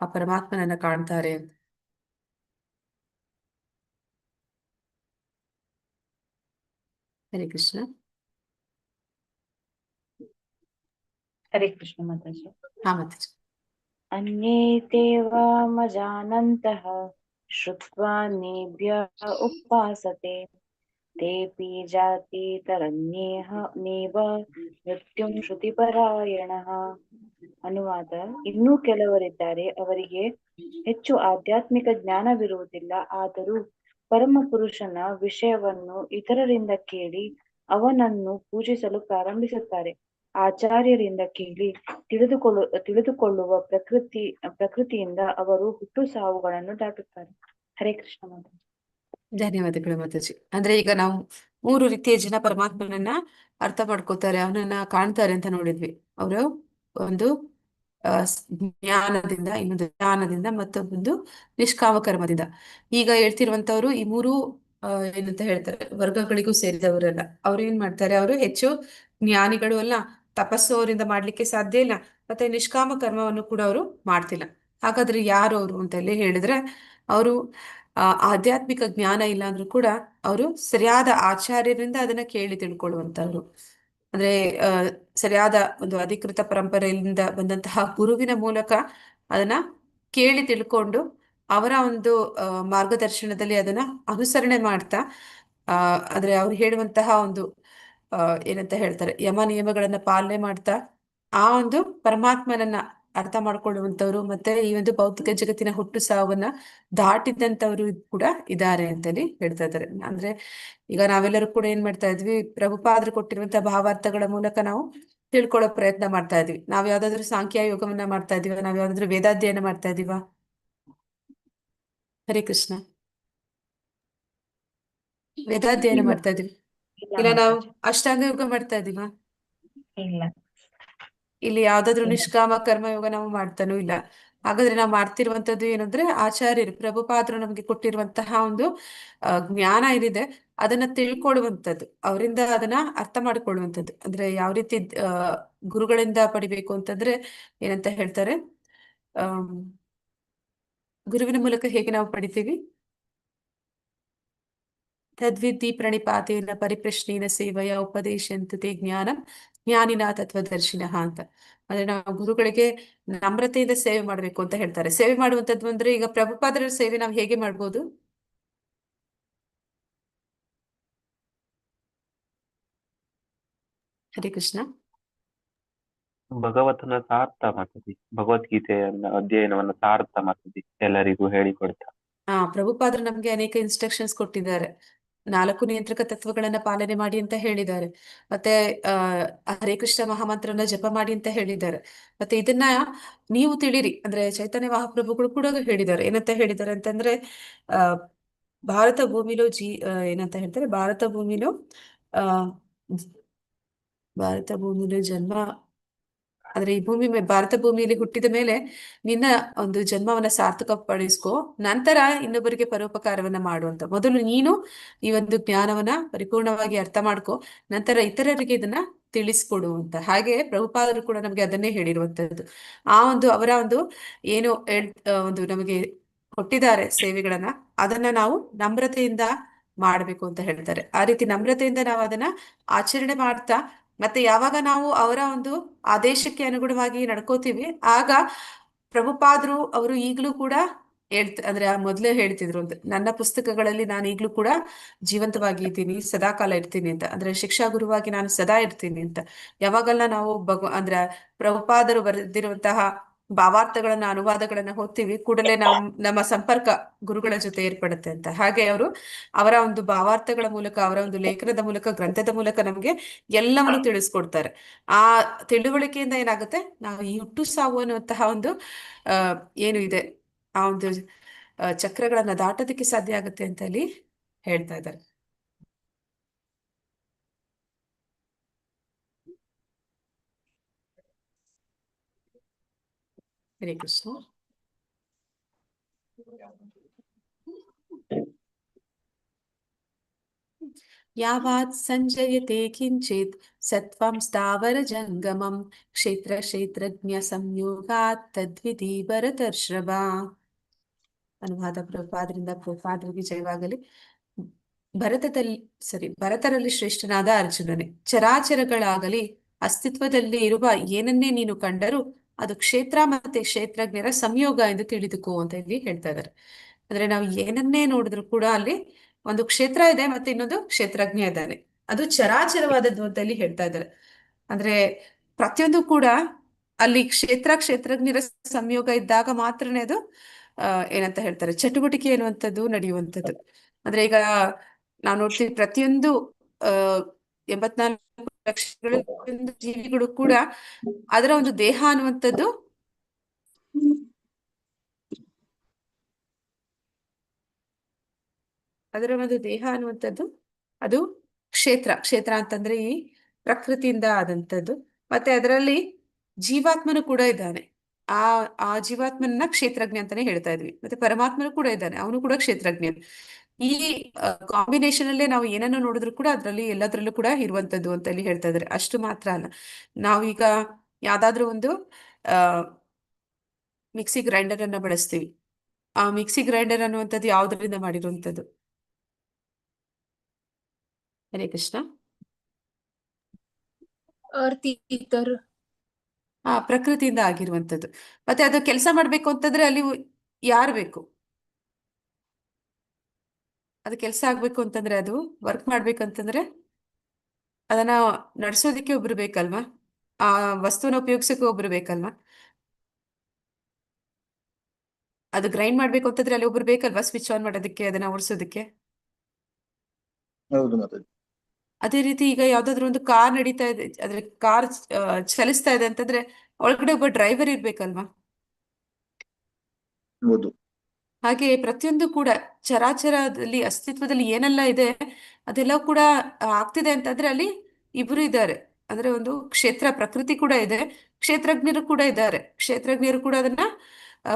ಆ ಪರಮಾತ್ಮನನ್ನ ಕಾಣ್ತಾರೆ ಅಂತ. ಹರೇ ಕೃಷ್ಣ. ಹರೇ ಕೃಷ್ಣ ಮಾತಾಜಿ. ಹಾ ಮಾತಾಜಿ. ಅನ್ಯೇ ತೇವಾಮಜಾನಂತಃ ಶ್ರುತ್ವಾ ನೇಭ್ಯಃ ಉಪಾಸತೆ ತೇಪಿ ಜಾತೀತರನ್ಯೇಹ ನೇವ ಮೃತ್ಯುಂ ಶ್ರುತಿಪರಾಯಣಃ. ಅನುವಾದ: ಇನ್ನೂ ಕೆಲವರಿದ್ದಾರೆ, ಅವರಿಗೆ ಹೆಚ್ಚು ಆಧ್ಯಾತ್ಮಿಕ ಜ್ಞಾನವಿರುವುದಿಲ್ಲ, ಆದರೂ ಪರಮ ಪುರುಷನ ವಿಷಯವನ್ನು ಇತರರಿಂದ ಕೇಳಿ ಅವನನ್ನು ಪೂಜಿಸಲು ಪ್ರಾರಂಭಿಸುತ್ತಾರೆ. ಆಚಾರ್ಯರಿಂದ ಕೇಳಿ ತಿಳಿದುಕೊಳ್ಳುವ ಪ್ರಕೃತಿಯಿಂದ ಅವರು ಹುಟ್ಟು ಸಾವುಗಳನ್ನು ದಾಟುತ್ತಾರೆ. ಹರೇ ಕೃಷ್ಣ ಮಾತಾಜಿ. ಧನ್ಯವಾದಗಳು ಮಾತಾಜಿ. ಅಂದ್ರೆ ಈಗ ನಾವು 3 ರೀತಿಯ ಜನ ಪರಮಾತ್ಮನನ್ನ ಅರ್ಥ ಮಾಡ್ಕೋತಾರೆ, ಅವನನ್ನ ಕಾಣ್ತಾರೆ ಅಂತ ನೋಡಿದ್ವಿ. ಅವರು ಒಂದು ಜ್ಞಾನದಿಂದ, ಇನ್ನೊಂದು ಜ್ಞಾನದಿಂದ, ಮತ್ತೊಂದು ನಿಷ್ಕಾಮ ಕರ್ಮದಿಂದ. ಈಗ ಹೇಳ್ತಿರುವಂತವ್ರು ಈ 3 ಏನಂತ ಹೇಳ್ತಾರೆ, ವರ್ಗಗಳಿಗೂ ಸೇರಿದವರಲ್ಲ. ಅವ್ರು ಏನ್ ಮಾಡ್ತಾರೆ, ಅವರು ಹೆಚ್ಚು ಜ್ಞಾನಿಗಳು ಅಲ್ಲ, ತಪಸ್ಸು ಅವರಿಂದ ಮಾಡ್ಲಿಕ್ಕೆ ಸಾಧ್ಯ ಇಲ್ಲ, ಮತ್ತೆ ನಿಷ್ಕಾಮ ಕರ್ಮವನ್ನು ಕೂಡ ಅವರು ಮಾಡ್ತಿಲ್ಲ. ಹಾಗಾದ್ರೆ ಯಾರು ಅವರು ಅಂತ ಹೇಳಿ ಹೇಳಿದ್ರೆ, ಅವರು ಆಧ್ಯಾತ್ಮಿಕ ಜ್ಞಾನ ಇಲ್ಲ ಅಂದ್ರೂ ಕೂಡ ಅವರು ಸರಿಯಾದ ಆಚಾರ್ಯರಿಂದ ಅದನ್ನ ಕೇಳಿ ತಿಳ್ಕೊಳ್ಳುವಂತವ್ರು. ಅಂದ್ರೆ ಸರಿಯಾದ ಒಂದು ಅಧಿಕೃತ ಪರಂಪರೆಯಿಂದ ಬಂದಂತಹ ಗುರುವಿನ ಮೂಲಕ ಅದನ್ನ ಕೇಳಿ ತಿಳ್ಕೊಂಡು ಅವರ ಒಂದು ಮಾರ್ಗದರ್ಶನದಲ್ಲಿ ಅದನ್ನ ಅನುಸರಣೆ ಮಾಡ್ತಾ, ಅಂದ್ರೆ ಅವ್ರು ಹೇಳುವಂತಹ ಒಂದು ಏನಂತ ಹೇಳ್ತಾರೆ, ಯಮ ನಿಯಮಗಳನ್ನ ಪಾಲನೆ ಮಾಡ್ತಾ ಆ ಒಂದು ಪರಮಾತ್ಮನನ್ನ ಅರ್ಥ ಮಾಡ್ಕೊಳ್ಳುವಂತವ್ರು, ಮತ್ತೆ ಈ ಒಂದು ಭೌತಿಕ ಜಗತ್ತಿನ ಹುಟ್ಟು ಸಾವನ್ನ ದಾಟಿದಂತವ್ರು ಕೂಡ ಇದ್ದಾರೆ ಅಂತೇಳಿ ಹೇಳ್ತಾ ಇದ್ದಾರೆ. ಅಂದ್ರೆ ಈಗ ನಾವೆಲ್ಲರೂ ಕೂಡ ಏನ್ ಮಾಡ್ತಾ ಇದ್ವಿ, ಪ್ರಭುಪಾದರು ಕೊಟ್ಟಿರುವಂತಹ ಭಾವಾರ್ಥಗಳ ಮೂಲಕ ನಾವು ತಿಳ್ಕೊಳ್ಳೋ ಪ್ರಯತ್ನ ಮಾಡ್ತಾ ಇದ್ವಿ. ನಾವ್ ಯಾವ್ದಾದ್ರು ಸಾಂಖ್ಯ ಯೋಗವನ್ನ ಮಾಡ್ತಾ ಇದೀವ, ನಾವ್ ಯಾವ್ದಾದ್ರು ವೇದಾಧ್ಯಯನ ಮಾಡ್ತಾ ಇದೀವ? ಹರೇ ಕೃಷ್ಣ. ವೇದಾಧ್ಯಯನ ಇಲ್ಲ. ಮಾಡ್ತಾ ಇದೀವಿ, ಇಲ್ಲ ಇಲ್ಲ ನಾವು ಮಾತಾಜಿ. ಅಷ್ಟಾಂಗ ಯೋಗ ಮಾಡ್ತಾ ಇದೀವ? ಇಲ್ಲ. ಇಲ್ಲಿ ಯಾವ್ದಾದ್ರು ಇಲ್ಲ. ನಿಷ್ಕಾಮ ಕರ್ಮಯೋಗ ನಾವು ಮಾಡ್ತಾನೂ ಇಲ್ಲ. ಹಾಗಾದ್ರೆ ನಾವು ಮಾಡ್ತಿರುವಂತದ್ದು ಏನಂದ್ರೆ, ಆಚಾರ್ಯರು ಪ್ರಭುಪಾದರು ನಮ್ಗೆ ಕೊಟ್ಟಿರುವಂತಹ ಒಂದು ಜ್ಞಾನ ಏನಿದೆ ಅದನ್ನ ತಿಳ್ಕೊಳ್ಳುವಂಥದ್ದು, ಅವರಿಂದ ಅದನ್ನ ಅರ್ಥ ಮಾಡ್ಕೊಳ್ಳುವಂಥದ್ದು. ಅಂದ್ರೆ ಯಾವ ರೀತಿ ಗುರುಗಳಿಂದ ಪಡಿಬೇಕು ಅಂತಂದ್ರೆ ಏನಂತ ಹೇಳ್ತಾರೆ, ಗುರುವಿನ ಮೂಲಕ ಹೇಗೆ ನಾವು ಪಡಿತೀವಿ? ತದ್ವಿಧಿ ಪ್ರಣಿಪಾತೇನ ಪರಿಪ್ರಶ್ನೇನ ಸೇವೆಯ ಉಪದೇಶಂತ ತೇ ಜ್ಞಾನಂ ಜ್ಞಾನಿನ ತತ್ವದರ್ಶಿನಃ ಅಂತ. ಅಂದ್ರೆ ನಾವು ಗುರುಗಳಿಗೆ ನಮ್ರತೆಯಿಂದ ಸೇವೆ ಮಾಡ್ಬೇಕು ಅಂತ ಹೇಳ್ತಾರೆ. ಸೇವೆ ಮಾಡುವಂತದ್ದು ಅಂದ್ರೆ, ಈಗ ಪ್ರಭುಪಾದರ ಸೇವೆ ನಾವು ಹೇಗೆ ಮಾಡ್ಬೋದು? ಹರೇ ಕೃಷ್ಣ. ಭಗವತನ ಸಾರ್ಥ ಮಾಡ್ತದೆ, ಭಗವದ್ಗೀತೆಯನ್ನ ಅಧ್ಯಯನವನ್ನ ಸಾರ್ಥ ಮಾಡ್ತದೆ, ಎಲ್ಲರಿಗೂ ಹೇಳಿಕೊಡ್ತಾ. ಪ್ರಭುಪಾದರು ನಮ್ಗೆ ಅನೇಕ ಇನ್ಸ್ಟ್ರಕ್ಷನ್ಸ್ ಕೊಟ್ಟಿದ್ದಾರೆ. 4 ನಿಯಂತ್ರಕ ತತ್ವಗಳನ್ನ ಪಾಲನೆ ಮಾಡಿ ಅಂತ ಹೇಳಿದ್ದಾರೆ. ಮತ್ತೆ ಹರೇ ಕೃಷ್ಣ ಮಹಾಮಂತ್ರನ ಜಪ ಮಾಡಿ ಅಂತ ಹೇಳಿದ್ದಾರೆ. ಮತ್ತೆ ಇದನ್ನ ನೀವು ತಿಳಿರಿ ಅಂದ್ರೆ ಚೈತನ್ಯ ಮಹಾಪ್ರಭುಗಳು ಕೂಡ ಹೇಳಿದ್ದಾರೆ. ಏನಂತ ಹೇಳಿದ್ದಾರೆ ಅಂತಂದ್ರೆ, ಆ ಭಾರತ ಭೂಮಿಲೋ ಏನಂತ ಹೇಳ್ತಾರೆ, ಭಾರತ ಭೂಮಿಲೋ ಜನ್ಮ, ಅಂದ್ರೆ ಈ ಭಾರತ ಭೂಮಿಯಲ್ಲಿ ಹುಟ್ಟಿದ ಮೇಲೆ ನಿನ್ನ ಒಂದು ಜನ್ಮವನ್ನ ಸಾರ್ಥಕಪಡಿಸ್ಕೋ, ನಂತರ ಇನ್ನೊಬ್ಬರಿಗೆ ಪರೋಪಕಾರವನ್ನ ಮಾಡುವಂತ. ಮೊದಲು ನೀನು ಈ ಒಂದು ಜ್ಞಾನವನ್ನ ಪರಿಪೂರ್ಣವಾಗಿ ಅರ್ಥ ಮಾಡ್ಕೋ, ನಂತರ ಇತರರಿಗೆ ಇದನ್ನ ತಿಳಿಸ್ಕೊಡು ಅಂತ. ಹಾಗೆ ಪ್ರಭುಪಾದರು ಕೂಡ ನಮ್ಗೆ ಅದನ್ನೇ ಹೇಳಿರುವಂತದ್ದು. ಆ ಒಂದು ಅವರ ಒಂದು ಏನು ಒಂದು ನಮಗೆ ಕೊಟ್ಟಿದ್ದಾರೆ ಸೇವೆಗಳನ್ನ, ಅದನ್ನ ನಾವು ನಮ್ರತೆಯಿಂದ ಮಾಡ್ಬೇಕು ಅಂತ ಹೇಳ್ತಾರೆ. ಆ ರೀತಿ ನಮ್ರತೆಯಿಂದ ನಾವು ಅದನ್ನ ಆಚರಣೆ ಮಾಡ್ತಾ ಮತ್ತೆ ಯಾವಾಗ ನಾವು ಅವರ ಒಂದು ಆದೇಶಕ್ಕೆ ಅನುಗುಣವಾಗಿ ನಡ್ಕೋತೀವಿ, ಆಗ ಪ್ರಭುಪಾದರು ಅವರು ಈಗಲೂ ಕೂಡ ಅಂದ್ರೆ ಮೊದಲೇ ಹೇಳ್ತಿದ್ರು ಅಂತ, ನನ್ನ ಪುಸ್ತಕಗಳಲ್ಲಿ ನಾನು ಈಗಲೂ ಕೂಡ ಜೀವಂತವಾಗಿ ಇದ್ದೀನಿ, ಸದಾಕಾಲ ಇರ್ತೀನಿ ಅಂತ. ಅಂದ್ರೆ ಶಿಕ್ಷಾ ಗುರುವಾಗಿ ನಾನು ಸದಾ ಇರ್ತೀನಿ ಅಂತ. ಯಾವಾಗೆಲ್ಲ ನಾವು ಅಂದ್ರೆ ಪ್ರಭುಪಾದರು ಬರೆದಿರುವಂತಹ ಭಾವಾರ್ಥಗಳನ್ನ ಅನುವಾದಗಳನ್ನ ಓದ್ತೀವಿ, ಕೂಡಲೇ ನಾವು ನಮ್ಮ ಸಂಪರ್ಕ ಗುರುಗಳ ಜೊತೆ ಏರ್ಪಡುತ್ತೆ ಅಂತ. ಹಾಗೆ ಅವರು ಅವರ ಒಂದು ಭಾವಾರ್ಥಗಳ ಮೂಲಕ, ಅವರ ಒಂದು ಲೇಖನದ ಮೂಲಕ, ಗ್ರಂಥದ ಮೂಲಕ ನಮಗೆ ಎಲ್ಲವನ್ನು ತಿಳಿಸ್ಕೊಡ್ತಾರೆ. ಆ ತಿಳುವಳಿಕೆಯಿಂದ ಏನಾಗುತ್ತೆ, ನಾವು ಈ ಹುಟ್ಟು ಸಾವು ಅನ್ನುವಂತಹ ಒಂದು ಏನು ಇದೆ, ಆ ಒಂದು ಚಕ್ರಗಳನ್ನ ದಾಟೋದಕ್ಕೆ ಸಾಧ್ಯ ಆಗುತ್ತೆ ಅಂತ ಅಲ್ಲಿ ಹೇಳ್ತಾ ಇದ್ದಾರೆ. ಹರೇ ಕೃಷ್ಣ. ಯಾವಾತ್ ಸಂಜಯತೆ ಕಿಂಚಿತ್ ಸತ್ವಂ ಸ್ಥಾವರ ಜಂಗಮಂ ಕ್ಷೇತ್ರ ಕ್ಷೇತ್ರಜ್ಞ ಸಂಯೋಗಾತ್ ತದ್ವಿಧಿ ಭರತರ್ಷಭ. ಅನುವಾದ ಪ್ರಭುಪಾದರಿಂದ. ಪ್ರಭುಪಾದರಿಗೆ ಜಯವಾಗಲಿ. ಭರತರಲ್ಲಿ ಶ್ರೇಷ್ಠನಾದ ಅರ್ಜುನನೇ, ಚರಾಚರಗಳಾಗಲಿ ಅಸ್ತಿತ್ವದಲ್ಲಿ ಇರುವ ಏನನ್ನೇ ನೀನು ಕಂಡರೂ ಅದು ಕ್ಷೇತ್ರ ಮತ್ತೆ ಕ್ಷೇತ್ರಜ್ಞರ ಸಂಯೋಗ ಎಂದು ತಿಳಿದುಕೋ ಅಂತ ಇಲ್ಲಿ ಹೇಳ್ತಾ ಇದ್ದಾರೆ. ಅಂದ್ರೆ ನಾವು ಏನನ್ನೇ ನೋಡಿದ್ರು ಕೂಡ ಅಲ್ಲಿ ಒಂದು ಕ್ಷೇತ್ರ ಇದೆ, ಮತ್ತೆ ಇನ್ನೊಂದು ಕ್ಷೇತ್ರಜ್ಞ ಇದ್ದಾನೆ, ಅದು ಚರಾಚರವಾದದ್ದು ಅಂತ ಇಲ್ಲಿ ಹೇಳ್ತಾ ಇದ್ದಾರೆ. ಅಂದ್ರೆ ಪ್ರತಿಯೊಂದು ಕೂಡ ಅಲ್ಲಿ ಕ್ಷೇತ್ರಜ್ಞರ ಸಂಯೋಗ ಇದ್ದಾಗ ಮಾತ್ರನೇ ಅದು ಏನಂತ ಹೇಳ್ತಾರೆ, ಚಟುವಟಿಕೆ ಎನ್ನುವಂಥದ್ದು ನಡೆಯುವಂಥದ್ದು. ಅಂದ್ರೆ ಈಗ ನಾವು ನೋಡ್ತೀವಿ, ಪ್ರತಿಯೊಂದು 84 ಲಕ್ಷ ಜೀವಿಗಳು ಕೂಡ ಅದರ ಒಂದು ದೇಹ ಅನ್ನುವಂಥದ್ದು ಅದು ಕ್ಷೇತ್ರ ಅಂತಂದ್ರೆ ಈ ಪ್ರಕೃತಿಯಿಂದ ಆದಂಥದ್ದು. ಮತ್ತೆ ಅದರಲ್ಲಿ ಜೀವಾತ್ಮನು ಕೂಡ ಇದ್ದಾನೆ. ಆ ಜೀವಾತ್ಮನ ಕ್ಷೇತ್ರಜ್ಞ ಅಂತಾನೆ ಹೇಳ್ತಾ ಇದ್ವಿ. ಮತ್ತೆ ಪರಮಾತ್ಮನು ಕೂಡ ಇದ್ದಾನೆ, ಅವನು ಕೂಡ ಕ್ಷೇತ್ರಜ್ಞ. ಈ ಕಾಂಬಿನೇಷನ್ ಅಲ್ಲೇ ನಾವು ಏನನ್ನು ನೋಡಿದ್ರು ಕೂಡ ಅದರಲ್ಲಿ ಎಲ್ಲದರಲ್ಲೂ ಕೂಡ ಇರುವಂತದ್ದು ಅಂತ ಇಲ್ಲಿ ಹೇಳ್ತಾ ಇದ್ದಾರೆ. ಅಷ್ಟು ಮಾತ್ರ ಅಲ್ಲ, ನಾವೀಗ ಯಾವ್ದಾದ್ರು ಒಂದು ಮಿಕ್ಸಿ ಗ್ರೈಂಡರ್ ಅನ್ನ ಬಳಸ್ತೀವಿ. ಆ ಮಿಕ್ಸಿ ಗ್ರೈಂಡರ್ ಅನ್ನುವಂಥದ್ದು ಯಾವ್ದರಿಂದ ಮಾಡಿರುವಂಥದ್ದು? ಹರೇ ಕೃಷ್ಣ. ಪ್ರಕೃತಿಯಿಂದ ಆಗಿರುವಂಥದ್ದು. ಮತ್ತೆ ಅದು ಕೆಲಸ ಮಾಡ್ಬೇಕು ಅಂತಂದ್ರೆ ಅಲ್ಲಿ ಯಾರು ಬೇಕು? ಅದು ಕೆಲಸ ಆಗ್ಬೇಕು ಅಂತಂದ್ರೆ, ಅದು ವರ್ಕ್ ಮಾಡ್ಬೇಕಂತಂದ್ರೆ ಅದನ್ನ ನಡೆಸೋದಿಕ್ಕೆ ಒಬ್ರು ಬೇಕಲ್ವಾ? ಆ ವಸ್ತುವನ್ನ ಉಪಯೋಗಿಸಕ್ಕೆ ಒಬ್ರು ಬೇಕಲ್ವಾ? ಅದು ಗ್ರೈಂಡ್ ಮಾಡ್ಬೇಕು ಅಂತಂದ್ರೆ ಅಲ್ಲಿ ಒಬ್ರು ಬೇಕಲ್ವಾ, ಸ್ವಿಚ್ ಆನ್ ಮಾಡೋದಕ್ಕೆ, ಅದನ್ನ ಓಡಿಸೋದಕ್ಕೆ. ಹೌದು ಮಾತಾಜಿ. ಅದೇ ರೀತಿ ಈಗ ಯಾವ್ದಾದ್ರು ಒಂದು ಕಾರ್ ನಡೀತಾ ಇದೆ, ಅದ್ರ ಕಾರ್ ಚಲಿಸ್ತಾ ಇದೆ ಅಂತಂದ್ರೆ ಒಳಗಡೆ ಒಬ್ಬ ಡ್ರೈವರ್ ಇರ್ಬೇಕಲ್ವಾ? ಹೌದು. ಹಾಗೆ ಪ್ರತಿಯೊಂದು ಕೂಡ ಚರಾಚರದಲ್ಲಿ ಅಸ್ತಿತ್ವದಲ್ಲಿ ಏನೆಲ್ಲ ಇದೆ ಅದೆಲ್ಲ ಕೂಡ ಆಗ್ತಿದೆ ಅಂತಂದ್ರೆ ಅಲ್ಲಿ ಇಬ್ರು ಇದ್ದಾರೆ. ಅಂದ್ರೆ ಒಂದು ಕ್ಷೇತ್ರ ಪ್ರಕೃತಿ ಕೂಡ ಇದೆ, ಕ್ಷೇತ್ರಜ್ಞರು ಕೂಡ ಇದ್ದಾರೆ. ಕ್ಷೇತ್ರಜ್ಞರು ಕೂಡ ಅದನ್ನ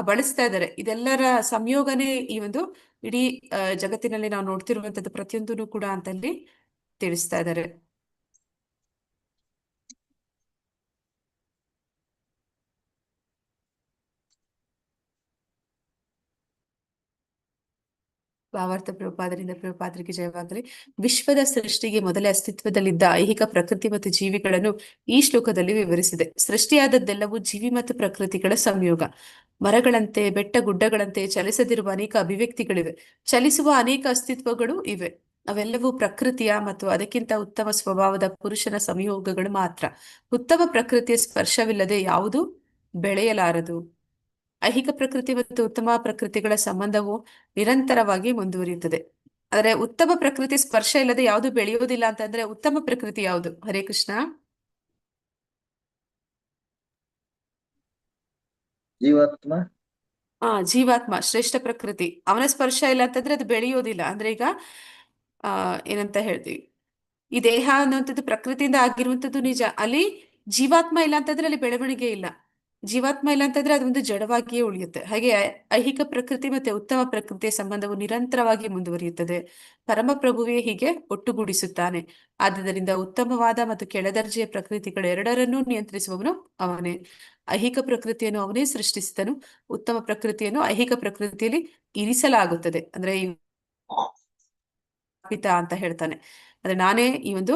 ಬಳಸ್ತಾ ಇದ್ದಾರೆ. ಇದೆಲ್ಲರ ಸಂಯೋಗನೇ ಈ ಒಂದು ಇಡೀ ಜಗತ್ತಿನಲ್ಲಿ ನಾವು ನೋಡ್ತಿರುವಂತದ್ದು ಪ್ರತಿಯೊಂದೂ ಕೂಡ ಅಂತಲ್ಲಿ ತಿಳಿಸ್ತಾ ಇದ್ದಾರೆ. ಭಾವಾರ್ಥ ಪ್ರಭುಪಾದರಿಗೆ ಜಯವಾಗಲಿ. ವಿಶ್ವದ ಸೃಷ್ಟಿಗೆ ಮೊದಲೇ ಅಸ್ತಿತ್ವದಲ್ಲಿದ್ದ ಐಹಿಕ ಪ್ರಕೃತಿ ಮತ್ತು ಜೀವಿಗಳನ್ನು ಈ ಶ್ಲೋಕದಲ್ಲಿ ವಿವರಿಸಿದೆ. ಸೃಷ್ಟಿಯಾದದ್ದೆಲ್ಲವೂ ಜೀವಿ ಮತ್ತು ಪ್ರಕೃತಿಗಳ ಸಂಯೋಗ. ಮರಗಳಂತೆ, ಬೆಟ್ಟ ಗುಡ್ಡಗಳಂತೆ ಚಲಿಸದಿರುವ ಅನೇಕ ಅಭಿವ್ಯಕ್ತಿಗಳಿವೆ, ಚಲಿಸುವ ಅನೇಕ ಅಸ್ತಿತ್ವಗಳು ಇವೆ. ಅವೆಲ್ಲವೂ ಪ್ರಕೃತಿಯ ಮತ್ತು ಅದಕ್ಕಿಂತ ಉತ್ತಮ ಸ್ವಭಾವದ ಪುರುಷನ ಸಂಯೋಗಗಳು ಮಾತ್ರ. ಉತ್ತಮ ಪ್ರಕೃತಿಯ ಸ್ಪರ್ಶವಿಲ್ಲದೆ ಯಾವುದೂ ಬೆಳೆಯಲಾರದು. ಐಹಿಕ ಪ್ರಕೃತಿ ಮತ್ತು ಉತ್ತಮ ಪ್ರಕೃತಿಗಳ ಸಂಬಂಧವು ನಿರಂತರವಾಗಿ ಮುಂದುವರಿಯುತ್ತದೆ. ಆದರೆ ಉತ್ತಮ ಪ್ರಕೃತಿ ಸ್ಪರ್ಶ ಇಲ್ಲದೆ ಯಾವುದು ಬೆಳೆಯುವುದಿಲ್ಲ ಅಂತಂದ್ರೆ ಉತ್ತಮ ಪ್ರಕೃತಿ ಯಾವುದು? ಹರೇ ಕೃಷ್ಣ. ಜೀವಾತ್ಮ ಶ್ರೇಷ್ಠ ಪ್ರಕೃತಿ. ಅವನ ಸ್ಪರ್ಶ ಇಲ್ಲ ಅಂತಂದ್ರೆ ಅದು ಬೆಳೆಯೋದಿಲ್ಲ. ಅಂದ್ರೆ ಈಗ ಏನಂತ ಹೇಳ್ತೀವಿ, ಈ ದೇಹ ಅನ್ನುವಂಥದ್ದು ಪ್ರಕೃತಿಯಿಂದ ಆಗಿರುವಂಥದ್ದು ನಿಜ. ಅಲ್ಲಿ ಜೀವಾತ್ಮ ಇಲ್ಲ ಅಂತಂದ್ರೆ ಅಲ್ಲಿ ಬೆಳವಣಿಗೆ ಇಲ್ಲ. ಜೀವಾತ್ಮ ಇಲ್ಲ ಅಂತಂದ್ರೆ ಅದೊಂದು ಜಡವಾಗಿಯೇ ಉಳಿಯುತ್ತೆ. ಹಾಗೆ ಐಹಿಕ ಪ್ರಕೃತಿ ಮತ್ತೆ ಉತ್ತಮ ಪ್ರಕೃತಿಯ ಸಂಬಂಧವು ನಿರಂತರವಾಗಿ ಮುಂದುವರಿಯುತ್ತದೆ. ಪರಮಪ್ರಭುವೇ ಹೀಗೆ ಒಟ್ಟುಗೂಡಿಸುತ್ತಾನೆ. ಆದ್ದರಿಂದ ಉತ್ತಮವಾದ ಮತ್ತು ಕೆಳದರ್ಜೆಯ ಪ್ರಕೃತಿಗಳೆರಡರನ್ನೂ ನಿಯಂತ್ರಿಸುವವನು ಅವನೇ. ಐಹಿಕ ಪ್ರಕೃತಿಯನ್ನು ಅವನೇ ಸೃಷ್ಟಿಸಿದನು. ಉತ್ತಮ ಪ್ರಕೃತಿಯನ್ನು ಐಹಿಕ ಪ್ರಕೃತಿಯಲ್ಲಿ ಇರಿಸಲಾಗುತ್ತದೆ. ಅಂದ್ರೆ ಪಿತ ಅಂತ ಹೇಳ್ತಾನೆ. ಅಂದ್ರೆ ನಾನೇ ಈ ಒಂದು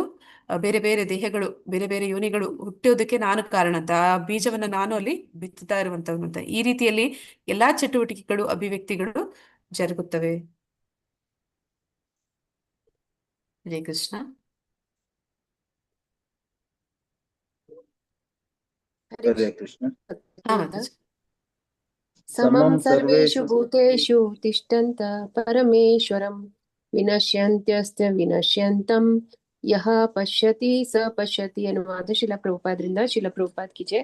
ಬೇರೆ ಬೇರೆ ದೇಹಗಳು, ಬೇರೆ ಬೇರೆ ಯೋನಿಗಳು ಹುಟ್ಟೋದಕ್ಕೆ ನಾನು ಕಾರಣ ಅಂತ, ಆ ಬೀಜವನ್ನ ನಾನು ಅಲ್ಲಿ ಬಿತ್ತುತ್ತಾ ಇರುವಂತವನು ಅಂತ. ಈ ರೀತಿಯಲ್ಲಿ ಎಲ್ಲಾ ಚಟುವಟಿಕೆಗಳು, ಅಭಿವ್ಯಕ್ತಿಗಳು ಜರುಗುತ್ತವೆ. ಹರೇ ಕೃಷ್ಣ. ಹರೇ ಕೃಷ್ಣ. ಹಾ ಮಾತಾಜಿ. ಸಮಂ ಸರ್ವೇಷು ಭೂತೇಷು ತಿಷ್ಠಂತ ಪರಮೇಶ್ವರಂ ವಿನಶ್ಯಂತ್ಯಸ್ಯ ವಿನಶ್ಯಂತಂ ಯಹ ಪಶ್ಯತಿ ಸ ಪಶ್ಯತಿ ಎನ್ನುವಾದ ಶಿಲ ಪ್ರಭುಪಾದ್ರಿಂದ. ಶಿಲ ಪ್ರಭುಪಾದ್ ಕಿ ಜೈ.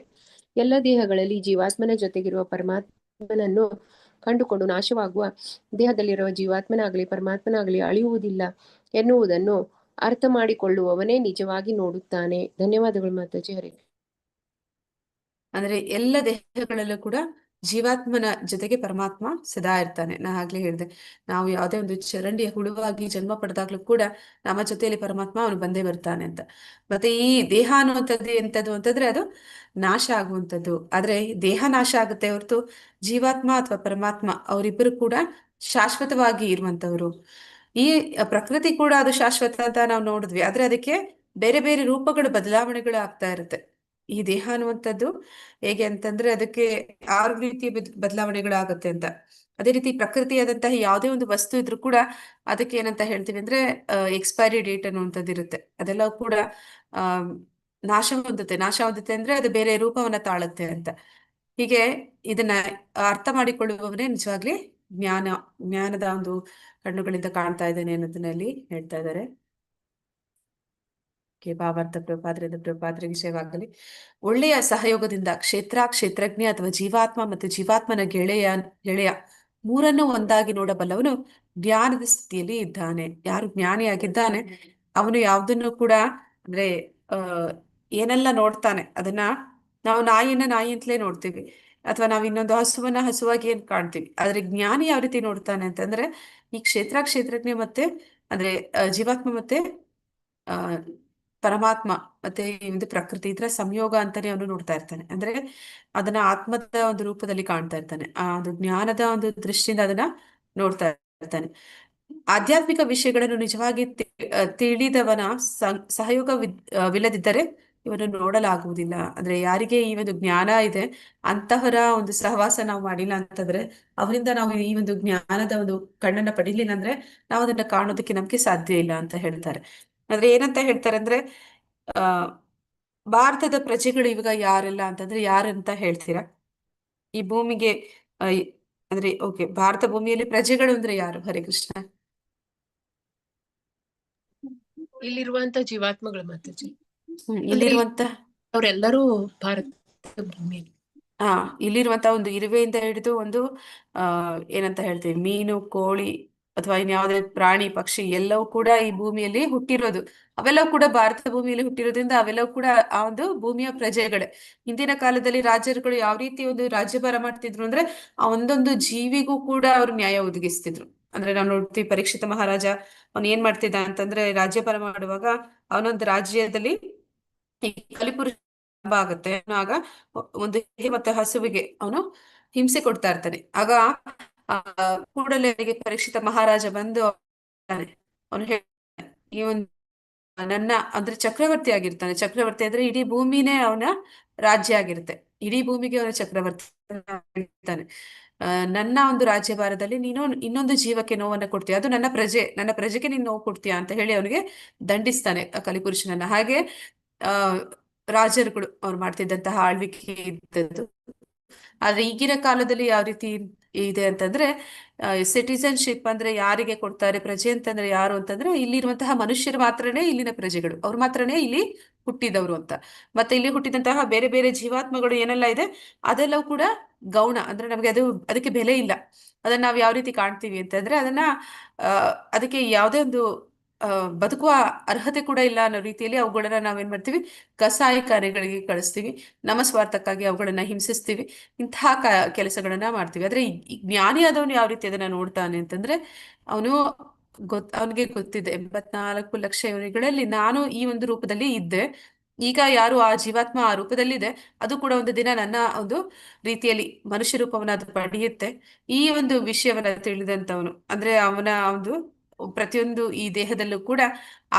ಎಲ್ಲ ದೇಹಗಳಲ್ಲಿ ಜೀವಾತ್ಮನ ಜೊತೆಗಿರುವ ಪರಮಾತ್ಮನನ್ನು ಕಂಡುಕೊಂಡು ನಾಶವಾಗುವ ದೇಹದಲ್ಲಿರುವ ಜೀವಾತ್ಮನಾಗಲಿ ಪರಮಾತ್ಮನಾಗಲಿ ಅಳಿಯುವುದಿಲ್ಲ ಎನ್ನುವುದನ್ನು ಅರ್ಥ ಮಾಡಿಕೊಳ್ಳುವವನೇ ನಿಜವಾಗಿ ನೋಡುತ್ತಾನೆ. ಧನ್ಯವಾದಗಳು ಮಾತಾಜಿ. ಹರೇ ಅಂದ್ರೆ ಎಲ್ಲ ದೇಹಗಳಲ್ಲೂ ಕೂಡ ಜೀವಾತ್ಮನ ಜೊತೆಗೆ ಪರಮಾತ್ಮ ಸದಾ ಇರ್ತಾನೆ. ನಾ ಆಗ್ಲೇ ಹೇಳಿದೆ, ನಾವು ಯಾವುದೇ ಒಂದು ಚರಂಡಿಯ ಹುಳುವಾಗಿ ಜನ್ಮ ಪಡೆದಾಗ್ಲೂ ಕೂಡ ನಮ್ಮ ಜೊತೆಯಲ್ಲಿ ಪರಮಾತ್ಮ ಅವನು ಬಂದೇ ಬರ್ತಾನೆ ಅಂತ. ಮತ್ತೆ ಈ ದೇಹ ಅನ್ನುವಂಥದ್ದು ಎಂಥದ್ದು ಅಂತಂದ್ರೆ ಅದು ನಾಶ ಆಗುವಂಥದ್ದು. ಆದ್ರೆ ದೇಹ ನಾಶ ಆಗುತ್ತೆ ಹೊರತು ಜೀವಾತ್ಮ ಅಥವಾ ಪರಮಾತ್ಮ ಅವರಿಬ್ಬರು ಕೂಡ ಶಾಶ್ವತವಾಗಿ ಇರುವಂತವ್ರು. ಈ ಪ್ರಕೃತಿ ಕೂಡ ಅದು ಶಾಶ್ವತ ಅಂತ ನಾವು ನೋಡಿದ್ವಿ, ಆದ್ರೆ ಅದಕ್ಕೆ ಬೇರೆ ಬೇರೆ ರೂಪಗಳು, ಬದಲಾವಣೆಗಳು ಆಗ್ತಾ ಇರುತ್ತೆ. ಈ ದೇಹ ಅನ್ನುವಂಥದ್ದು ಹೇಗೆ ಅಂತಂದ್ರೆ ಅದಕ್ಕೆ 6 ರೀತಿಯ ಬದಲಾವಣೆಗಳಾಗುತ್ತೆ ಅಂತ. ಅದೇ ರೀತಿ ಪ್ರಕೃತಿಯಾದಂತಹ ಯಾವುದೇ ಒಂದು ವಸ್ತು ಇದ್ರೂ ಕೂಡ ಅದಕ್ಕೆ ಏನಂತ ಹೇಳ್ತೀವಿ ಅಂದ್ರೆ ಎಕ್ಸ್ಪೈರಿ ಡೇಟ್ ಅನ್ನುವಂಥದ್ದು ಇರುತ್ತೆ. ಅದೆಲ್ಲ ಕೂಡ ಆ ನಾಶ ಹೊಂದುತ್ತೆ ಅಂದ್ರೆ ಅದು ಬೇರೆ ರೂಪವನ್ನ ತಾಳುತ್ತೆ ಅಂತ. ಹೀಗೆ ಇದನ್ನ ಅರ್ಥ ಮಾಡಿಕೊಳ್ಳುವವನೇ ನಿಜವಾಗ್ಲಿ ಜ್ಞಾನದ ಒಂದು ಕಣ್ಣುಗಳಿಂದ ಕಾಣ್ತಾ ಇದ್ದೇನೆ ಅನ್ನೋದನ್ನಲ್ಲಿ ಹೇಳ್ತಾ ಇದ್ದಾರೆ. ಭಾವಾರ್ಥ ಪ್ರಭಾದ್ರಿಗೆ ಸೇವಾಗಲಿ. ಒಳ್ಳೆಯ ಸಹಯೋಗದಿಂದ ಕ್ಷೇತ್ರಜ್ಞ ಅಥವಾ ಜೀವಾತ್ಮ ಮತ್ತು ಜೀವಾತ್ಮನ ಗೆಳೆಯ ಮೂರನ್ನು ಒಂದಾಗಿ ನೋಡಬಲ್ಲವನು ಜ್ಞಾನದ ಸ್ಥಿತಿಯಲ್ಲಿ ಇದ್ದಾನೆ. ಯಾರು ಜ್ಞಾನಿಯಾಗಿದ್ದಾನೆ ಅವನು ಯಾವುದನ್ನು ಕೂಡ ಅಂದ್ರೆ ಏನೆಲ್ಲ ನೋಡ್ತಾನೆ ಅದನ್ನ ನಾವು ನಾಯಿನ ನಾಯಿ ಅಂತಲೇ ನೋಡ್ತೀವಿ, ಅಥವಾ ನಾವು ಇನ್ನೊಂದು ಹಸುವನ್ನ ಹಸುವಾಗಿ ಏನ್ ಕಾಣ್ತೀವಿ. ಆದ್ರೆ ಜ್ಞಾನಿ ಯಾವ ರೀತಿ ನೋಡ್ತಾನೆ ಅಂತಂದ್ರೆ ಈ ಕ್ಷೇತ್ರಜ್ಞ ಮತ್ತೆ ಅಂದ್ರೆ ಜೀವಾತ್ಮ ಮತ್ತೆ ಆ ಪರಮಾತ್ಮ ಮತ್ತೆ ಈ ಒಂದು ಪ್ರಕೃತಿ ಇದರ ಸಂಯೋಗ ಅಂತಾನೆ ಅವನು ನೋಡ್ತಾ ಇರ್ತಾನೆ. ಅಂದ್ರೆ ಅದನ್ನ ಆತ್ಮದ ಒಂದು ರೂಪದಲ್ಲಿ ಕಾಣ್ತಾ ಇರ್ತಾನೆ. ಆ ಒಂದು ಜ್ಞಾನದ ಒಂದು ದೃಷ್ಟಿಯಿಂದ ಅದನ್ನ ನೋಡ್ತಾ ಇರ್ತಾನೆ. ಆಧ್ಯಾತ್ಮಿಕ ವಿಷಯಗಳನ್ನು ನಿಜವಾಗಿ ತಿಳಿದವನ ಸಹಯೋಗವಿಲ್ಲದಿದ್ದರೆ ಇವನು ನೋಡಲಾಗುವುದಿಲ್ಲ. ಅಂದ್ರೆ ಯಾರಿಗೆ ಈ ಒಂದು ಜ್ಞಾನ ಇದೆ ಅಂತಹರ ಒಂದು ಸಹವಾಸ ನಾವು ಮಾಡಿಲ್ಲ ಅಂತಂದ್ರೆ, ಅವರಿಂದ ನಾವು ಈ ಒಂದು ಜ್ಞಾನದ ಒಂದು ಕಣ್ಣನ್ನ ಪಡಿಲಿಲ್ಲ ಅಂದ್ರೆ ನಾವು ಅದನ್ನ ಕಾಣೋದಕ್ಕೆ ನಮ್ಗೆ ಸಾಧ್ಯ ಇಲ್ಲ ಅಂತ ಹೇಳ್ತಾರೆ. ಅಂದ್ರೆ ಏನಂತ ಹೇಳ್ತಾರೆ ಅಂದ್ರೆ ಆ ಭಾರತದ ಪ್ರಜೆಗಳು ಇವಾಗ ಯಾರೆಲ್ಲ ಅಂತಂದ್ರೆ ಯಾರಂತ ಹೇಳ್ತೀರಾ? ಈ ಭೂಮಿಗೆ ಅಂದ್ರೆ ಓಕೆ, ಭಾರತ ಭೂಮಿಯಲ್ಲಿ ಪ್ರಜೆಗಳು ಅಂದ್ರೆ ಯಾರು? ಹರೇ ಕೃಷ್ಣ. ಇಲ್ಲಿರುವಂತ ಜೀವಾತ್ಮಗಳು ಮಾತಾಜಿ. ಇಲ್ಲಿರುವಂತ ಅವರೆಲ್ಲರೂ ಭಾರತ ಭೂಮಿಯಲ್ಲಿ. ಇಲ್ಲಿರುವಂತ ಒಂದು ಇರುವೆಯಿಂದ ಹಿಡಿದು ಒಂದು ಏನಂತ ಹೇಳ್ತೀವಿ, ಮೀನು, ಕೋಳಿ ಅಥವಾ ಇನ್ಯಾವುದೇ ಪ್ರಾಣಿ, ಪಕ್ಷಿ ಎಲ್ಲವೂ ಕೂಡ ಈ ಭೂಮಿಯಲ್ಲಿ ಹುಟ್ಟಿರೋದು. ಅವೆಲ್ಲವೂ ಕೂಡ ಭಾರತ ಭೂಮಿಯಲ್ಲಿ ಹುಟ್ಟಿರೋದ್ರಿಂದ ಅವೆಲ್ಲವೂ ಕೂಡ ಆ ಒಂದು ಭೂಮಿಯ ಪ್ರಜೆಗಳೇ. ಹಿಂದಿನ ಕಾಲದಲ್ಲಿ ರಾಜರುಗಳು ಯಾವ ರೀತಿ ಒಂದು ರಾಜ್ಯಭಾರ ಮಾಡ್ತಿದ್ರು ಅಂದ್ರೆ ಆ ಒಂದೊಂದು ಜೀವಿಗೂ ಕೂಡ ಅವರು ನ್ಯಾಯ ಒದಗಿಸ್ತಿದ್ರು. ಅಂದ್ರೆ ನಾವು ನೋಡ್ತೀವಿ, ಪರೀಕ್ಷಿತ ಮಹಾರಾಜ ಅವನ್ ಏನ್ ಮಾಡ್ತಿದ್ದ ಅಂತಂದ್ರೆ ರಾಜ್ಯಭಾರ ಮಾಡುವಾಗ ಅವನೊಂದು ರಾಜ್ಯದಲ್ಲಿ ಈ ಕಲಿಪುರುಷ ಆಗುತ್ತೆ, ಆಗ ಒಂದು ಮತ್ತೆ ಹಸುವಿಗೆ ಅವನು ಹಿಂಸೆ ಕೊಡ್ತಾ ಇರ್ತಾನೆ. ಆಗ ಕೂಡಲೇ ಪರೀಕ್ಷಿತ ಮಹಾರಾಜ ಬಂದು ಅವನು ಈ ಒಂದು ನನ್ನ ಅಂದ್ರೆ ಚಕ್ರವರ್ತಿ ಆಗಿರ್ತಾನೆ. ಚಕ್ರವರ್ತಿ ಅಂದ್ರೆ ಇಡೀ ಭೂಮಿನೇ ಅವನ ರಾಜ್ಯ ಆಗಿರುತ್ತೆ. ಇಡೀ ಭೂಮಿಗೆ ಅವನ ಚಕ್ರವರ್ತಿ ಇರ್ತಾನೆ. ನನ್ನ ಒಂದು ರಾಜ್ಯಭಾರದಲ್ಲಿ ನೀನು ಇನ್ನೊಂದು ಜೀವಕ್ಕೆ ನೋವನ್ನ ಕೊಡ್ತೀಯ, ಅದು ನನ್ನ ಪ್ರಜೆಗೆ ನೀನು ನೋವು ಕೊಡ್ತೀಯ ಅಂತ ಹೇಳಿ ಅವನಿಗೆ ದಂಡಿಸ್ತಾನೆ ಕಲಿಪುರುಷನನ್ನ. ಹಾಗೆ ರಾಜರುಗಳು ಅವ್ರು ಮಾಡ್ತಿದ್ದಂತಹ ಆಳ್ವಿಕೆ ಇದ್ದದ್ದು. ಆದ್ರೆ ಈಗಿನ ಕಾಲದಲ್ಲಿ ಯಾವ ರೀತಿ ಇದೆ ಅಂತಂದ್ರೆ ಸಿಟಿಸನ್ಶಿಪ್ ಅಂದ್ರೆ ಯಾರಿಗೆ ಕೊಡ್ತಾರೆ, ಪ್ರಜೆ ಅಂತಂದ್ರೆ ಯಾರು ಅಂತಂದ್ರೆ ಇಲ್ಲಿರುವಂತಹ ಮನುಷ್ಯರು ಮಾತ್ರನೇ ಇಲ್ಲಿನ ಪ್ರಜೆಗಳು, ಅವ್ರು ಮಾತ್ರನೇ ಇಲ್ಲಿ ಹುಟ್ಟಿದವರು ಅಂತ. ಮತ್ತೆ ಇಲ್ಲಿ ಹುಟ್ಟಿದಂತಹ ಬೇರೆ ಬೇರೆ ಜೀವಾತ್ಮಗಳು ಏನೆಲ್ಲ ಇದೆ ಅದೆಲ್ಲವೂ ಕೂಡ ಗೌಣ, ಅಂದ್ರೆ ನಮ್ಗೆ ಅದಕ್ಕೆ ಬೆಲೆ ಇಲ್ಲ. ಅದನ್ನ ನಾವು ಯಾವ ರೀತಿ ಕಾಣ್ತೀವಿ ಅಂತಂದ್ರೆ ಅದನ್ನ ಅದಕ್ಕೆ ಯಾವುದೇ ಒಂದು ಬದುಕುವ ಅರ್ಹತೆ ಕೂಡ ಇಲ್ಲ ಅನ್ನೋ ರೀತಿಯಲ್ಲಿ ಅವುಗಳನ್ನ ನಾವೇನ್ ಮಾಡ್ತೀವಿ, ಕಸಾಯಿಖಾನೆಗಳಿಗೆ ಕಳಿಸ್ತೀವಿ, ನಮ್ಮ ಸ್ವಾರ್ಥಕ್ಕಾಗಿ ಅವುಗಳನ್ನ ಹಿಂಸಿಸ್ತೀವಿ, ಇಂತಹ ಕೆಲಸಗಳನ್ನ ಮಾಡ್ತೀವಿ. ಆದ್ರೆ ಈ ಜ್ಞಾನಿ ಆದವನು ಯಾವ ರೀತಿ ಅದನ್ನ ನೋಡ್ತಾನೆ ಅಂತಂದ್ರೆ ಅವನಿಗೆ ಗೊತ್ತಿದೆ 84 ಲಕ್ಷ ಯೋನಿಗಳಲ್ಲಿ ನಾನು ಈ ಒಂದು ರೂಪದಲ್ಲಿ ಇದ್ದೆ. ಈಗ ಯಾರು ಆ ಜೀವಾತ್ಮ ಆ ರೂಪದಲ್ಲಿದೆ ಅದು ಕೂಡ ಒಂದು ದಿನ ನನ್ನ ಒಂದು ರೀತಿಯಲ್ಲಿ ಮನುಷ್ಯ ರೂಪವನ್ನ ಅದು ಪಡೆಯುತ್ತೆ. ಈ ಒಂದು ವಿಷಯವನ್ನ ತಿಳಿದಂತವನು ಅಂದ್ರೆ ಅವನ ಒಂದು ಪ್ರತಿಯೊಂದು ಈ ದೇಹದಲ್ಲೂ ಕೂಡ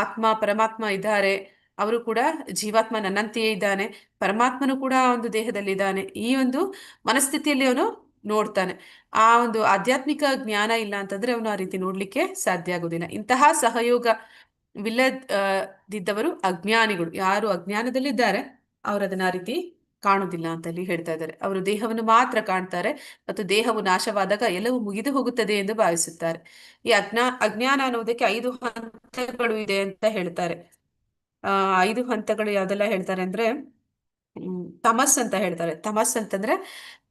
ಆತ್ಮ ಪರಮಾತ್ಮ ಇದ್ದಾರೆ, ಅವರು ಕೂಡ ಜೀವಾತ್ಮ ನನ್ನಂತೆಯೇ ಇದ್ದಾನೆ, ಪರಮಾತ್ಮನು ಕೂಡ ಆ ಒಂದು ದೇಹದಲ್ಲಿದ್ದಾನೆ, ಈ ಒಂದು ಮನಸ್ಥಿತಿಯಲ್ಲಿ ಅವನು ನೋಡ್ತಾನೆ. ಆ ಒಂದು ಆಧ್ಯಾತ್ಮಿಕ ಜ್ಞಾನ ಇಲ್ಲ ಅಂತಂದ್ರೆ ಅವನು ಆ ರೀತಿ ನೋಡ್ಲಿಕ್ಕೆ ಸಾಧ್ಯ ಆಗುದಿಲ್ಲ. ಇಂತಹ ಸಹಯೋಗವಿಲ್ಲದಿದ್ದವರು ಅಜ್ಞಾನಿಗಳು. ಯಾರು ಅಜ್ಞಾನದಲ್ಲಿದ್ದಾರೆ ಅವರು ಅದನ್ನ ಆ ರೀತಿ ಕಾಣುವುದಿಲ್ಲ ಅಂತ ಅಲ್ಲಿ ಹೇಳ್ತಾ ಇದ್ದಾರೆ. ಅವರು ದೇಹವನ್ನು ಮಾತ್ರ ಕಾಣ್ತಾರೆ ಮತ್ತು ದೇಹವು ನಾಶವಾದಾಗ ಎಲ್ಲವೂ ಮುಗಿದು ಹೋಗುತ್ತದೆ ಎಂದು ಭಾವಿಸುತ್ತಾರೆ. ಈ ಅಜ್ಞಾನ ಅನ್ನೋದಕ್ಕೆ 5 ಹಂತಗಳು ಇದೆ ಅಂತ ಹೇಳ್ತಾರೆ. 5 ಹಂತಗಳು ಯಾವ್ದೆಲ್ಲ ಹೇಳ್ತಾರೆ ಅಂದ್ರೆ ತಮಸ್ ಅಂತ ಹೇಳ್ತಾರೆ.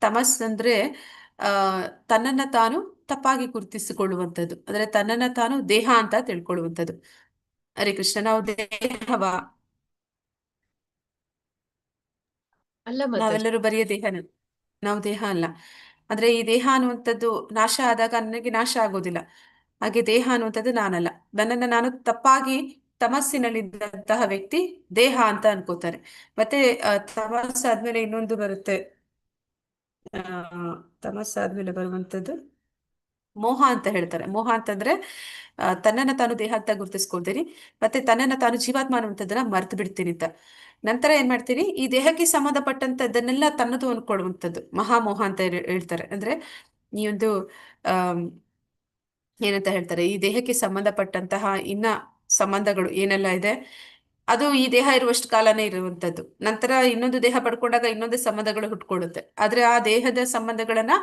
ತಮಸ್ ಅಂದ್ರೆ ಆ ತನ್ನನ್ನ ತಾನು ತಪ್ಪಾಗಿ ಗುರುತಿಸಿಕೊಳ್ಳುವಂಥದ್ದು, ಅಂದ್ರೆ ತನ್ನನ್ನ ತಾನು ದೇಹ ಅಂತ ತಿಳ್ಕೊಳ್ಳುವಂಥದ್ದು. ಹರೇ ಕೃಷ್ಣ. ನಾವು ದೇಹವ, ಅಲ್ಲ ಮಾತಾಜಿ. ನಾವೆಲ್ಲರೂ ಬರೀ ದೇಹನ, ನಾವು ದೇಹ ಅಲ್ಲ. ಅಂದ್ರೆ ಈ ದೇಹ ಅನ್ನುವಂಥದ್ದು ನಾಶ ಆದಾಗ ನನಗೆ ನಾಶ ಆಗೋದಿಲ್ಲ. ಹಾಗೆ ದೇಹ ಅನ್ನುವಂಥದ್ದು ನಾನಲ್ಲ. ನನ್ನನ್ನು ನಾನು ತಪ್ಪಾಗಿ ತಮಸ್ಸಿನಲ್ಲಿದ್ದಂತಹ ವ್ಯಕ್ತಿ ದೇಹ ಅಂತ ಅನ್ಕೋತಾರೆ. ಮತ್ತೆ ತಮಸ್ಸಾದ್ಮೇಲೆ ಇನ್ನೊಂದು ಬರುತ್ತೆ. ಆ ತಮಸ್ಸಾದ್ಮೇಲೆ ಬರುವಂಥದ್ದು ಮೋಹ ಅಂತ ಹೇಳ್ತಾರೆ. ಮೋಹ ಅಂತಂದ್ರೆ ತನ್ನನ್ನ ತಾನು ದೇಹ ಅಂತ ಗುರುತಿಸ್ಕೊಳ್ತೀನಿ, ಮತ್ತೆ ತನ್ನನ್ನ ತಾನು ಜೀವಾತ್ಮ ಅನ್ನುವಂಥದ್ದನ್ನ ಮರ್ತು ಬಿಡ್ತೀನಿ ಅಂತ. ನಂತರ ಏನ್ ಮಾಡ್ತೀನಿ, ಈ ದೇಹಕ್ಕೆ ಸಂಬಂಧಪಟ್ಟಂತದ್ದನ್ನೆಲ್ಲ ತನ್ನದು ಅನ್ಕೊಳ್ಳುವಂಥದ್ದು ಮಹಾಮೋಹ ಅಂತ ಹೇಳ್ತಾರೆ. ಅಂದ್ರೆ ಈ ಒಂದು ಆಮ್, ಏನಂತ ಹೇಳ್ತಾರೆ, ಈ ದೇಹಕ್ಕೆ ಸಂಬಂಧಪಟ್ಟಂತಹ ಇನ್ನ ಸಂಬಂಧಗಳು ಏನೆಲ್ಲ ಇದೆ ಅದು ಈ ದೇಹ ಇರುವಷ್ಟು ಕಾಲನೇ ಇರುವಂತದ್ದು. ನಂತರ ಇನ್ನೊಂದು ದೇಹ ಪಡ್ಕೊಂಡಾಗ ಇನ್ನೊಂದು ಸಂಬಂಧಗಳು ಹುಟ್ಕೊಳ್ಳುತ್ತೆ. ಆದ್ರೆ ಆ ದೇಹದ ಸಂಬಂಧಗಳನ್ನ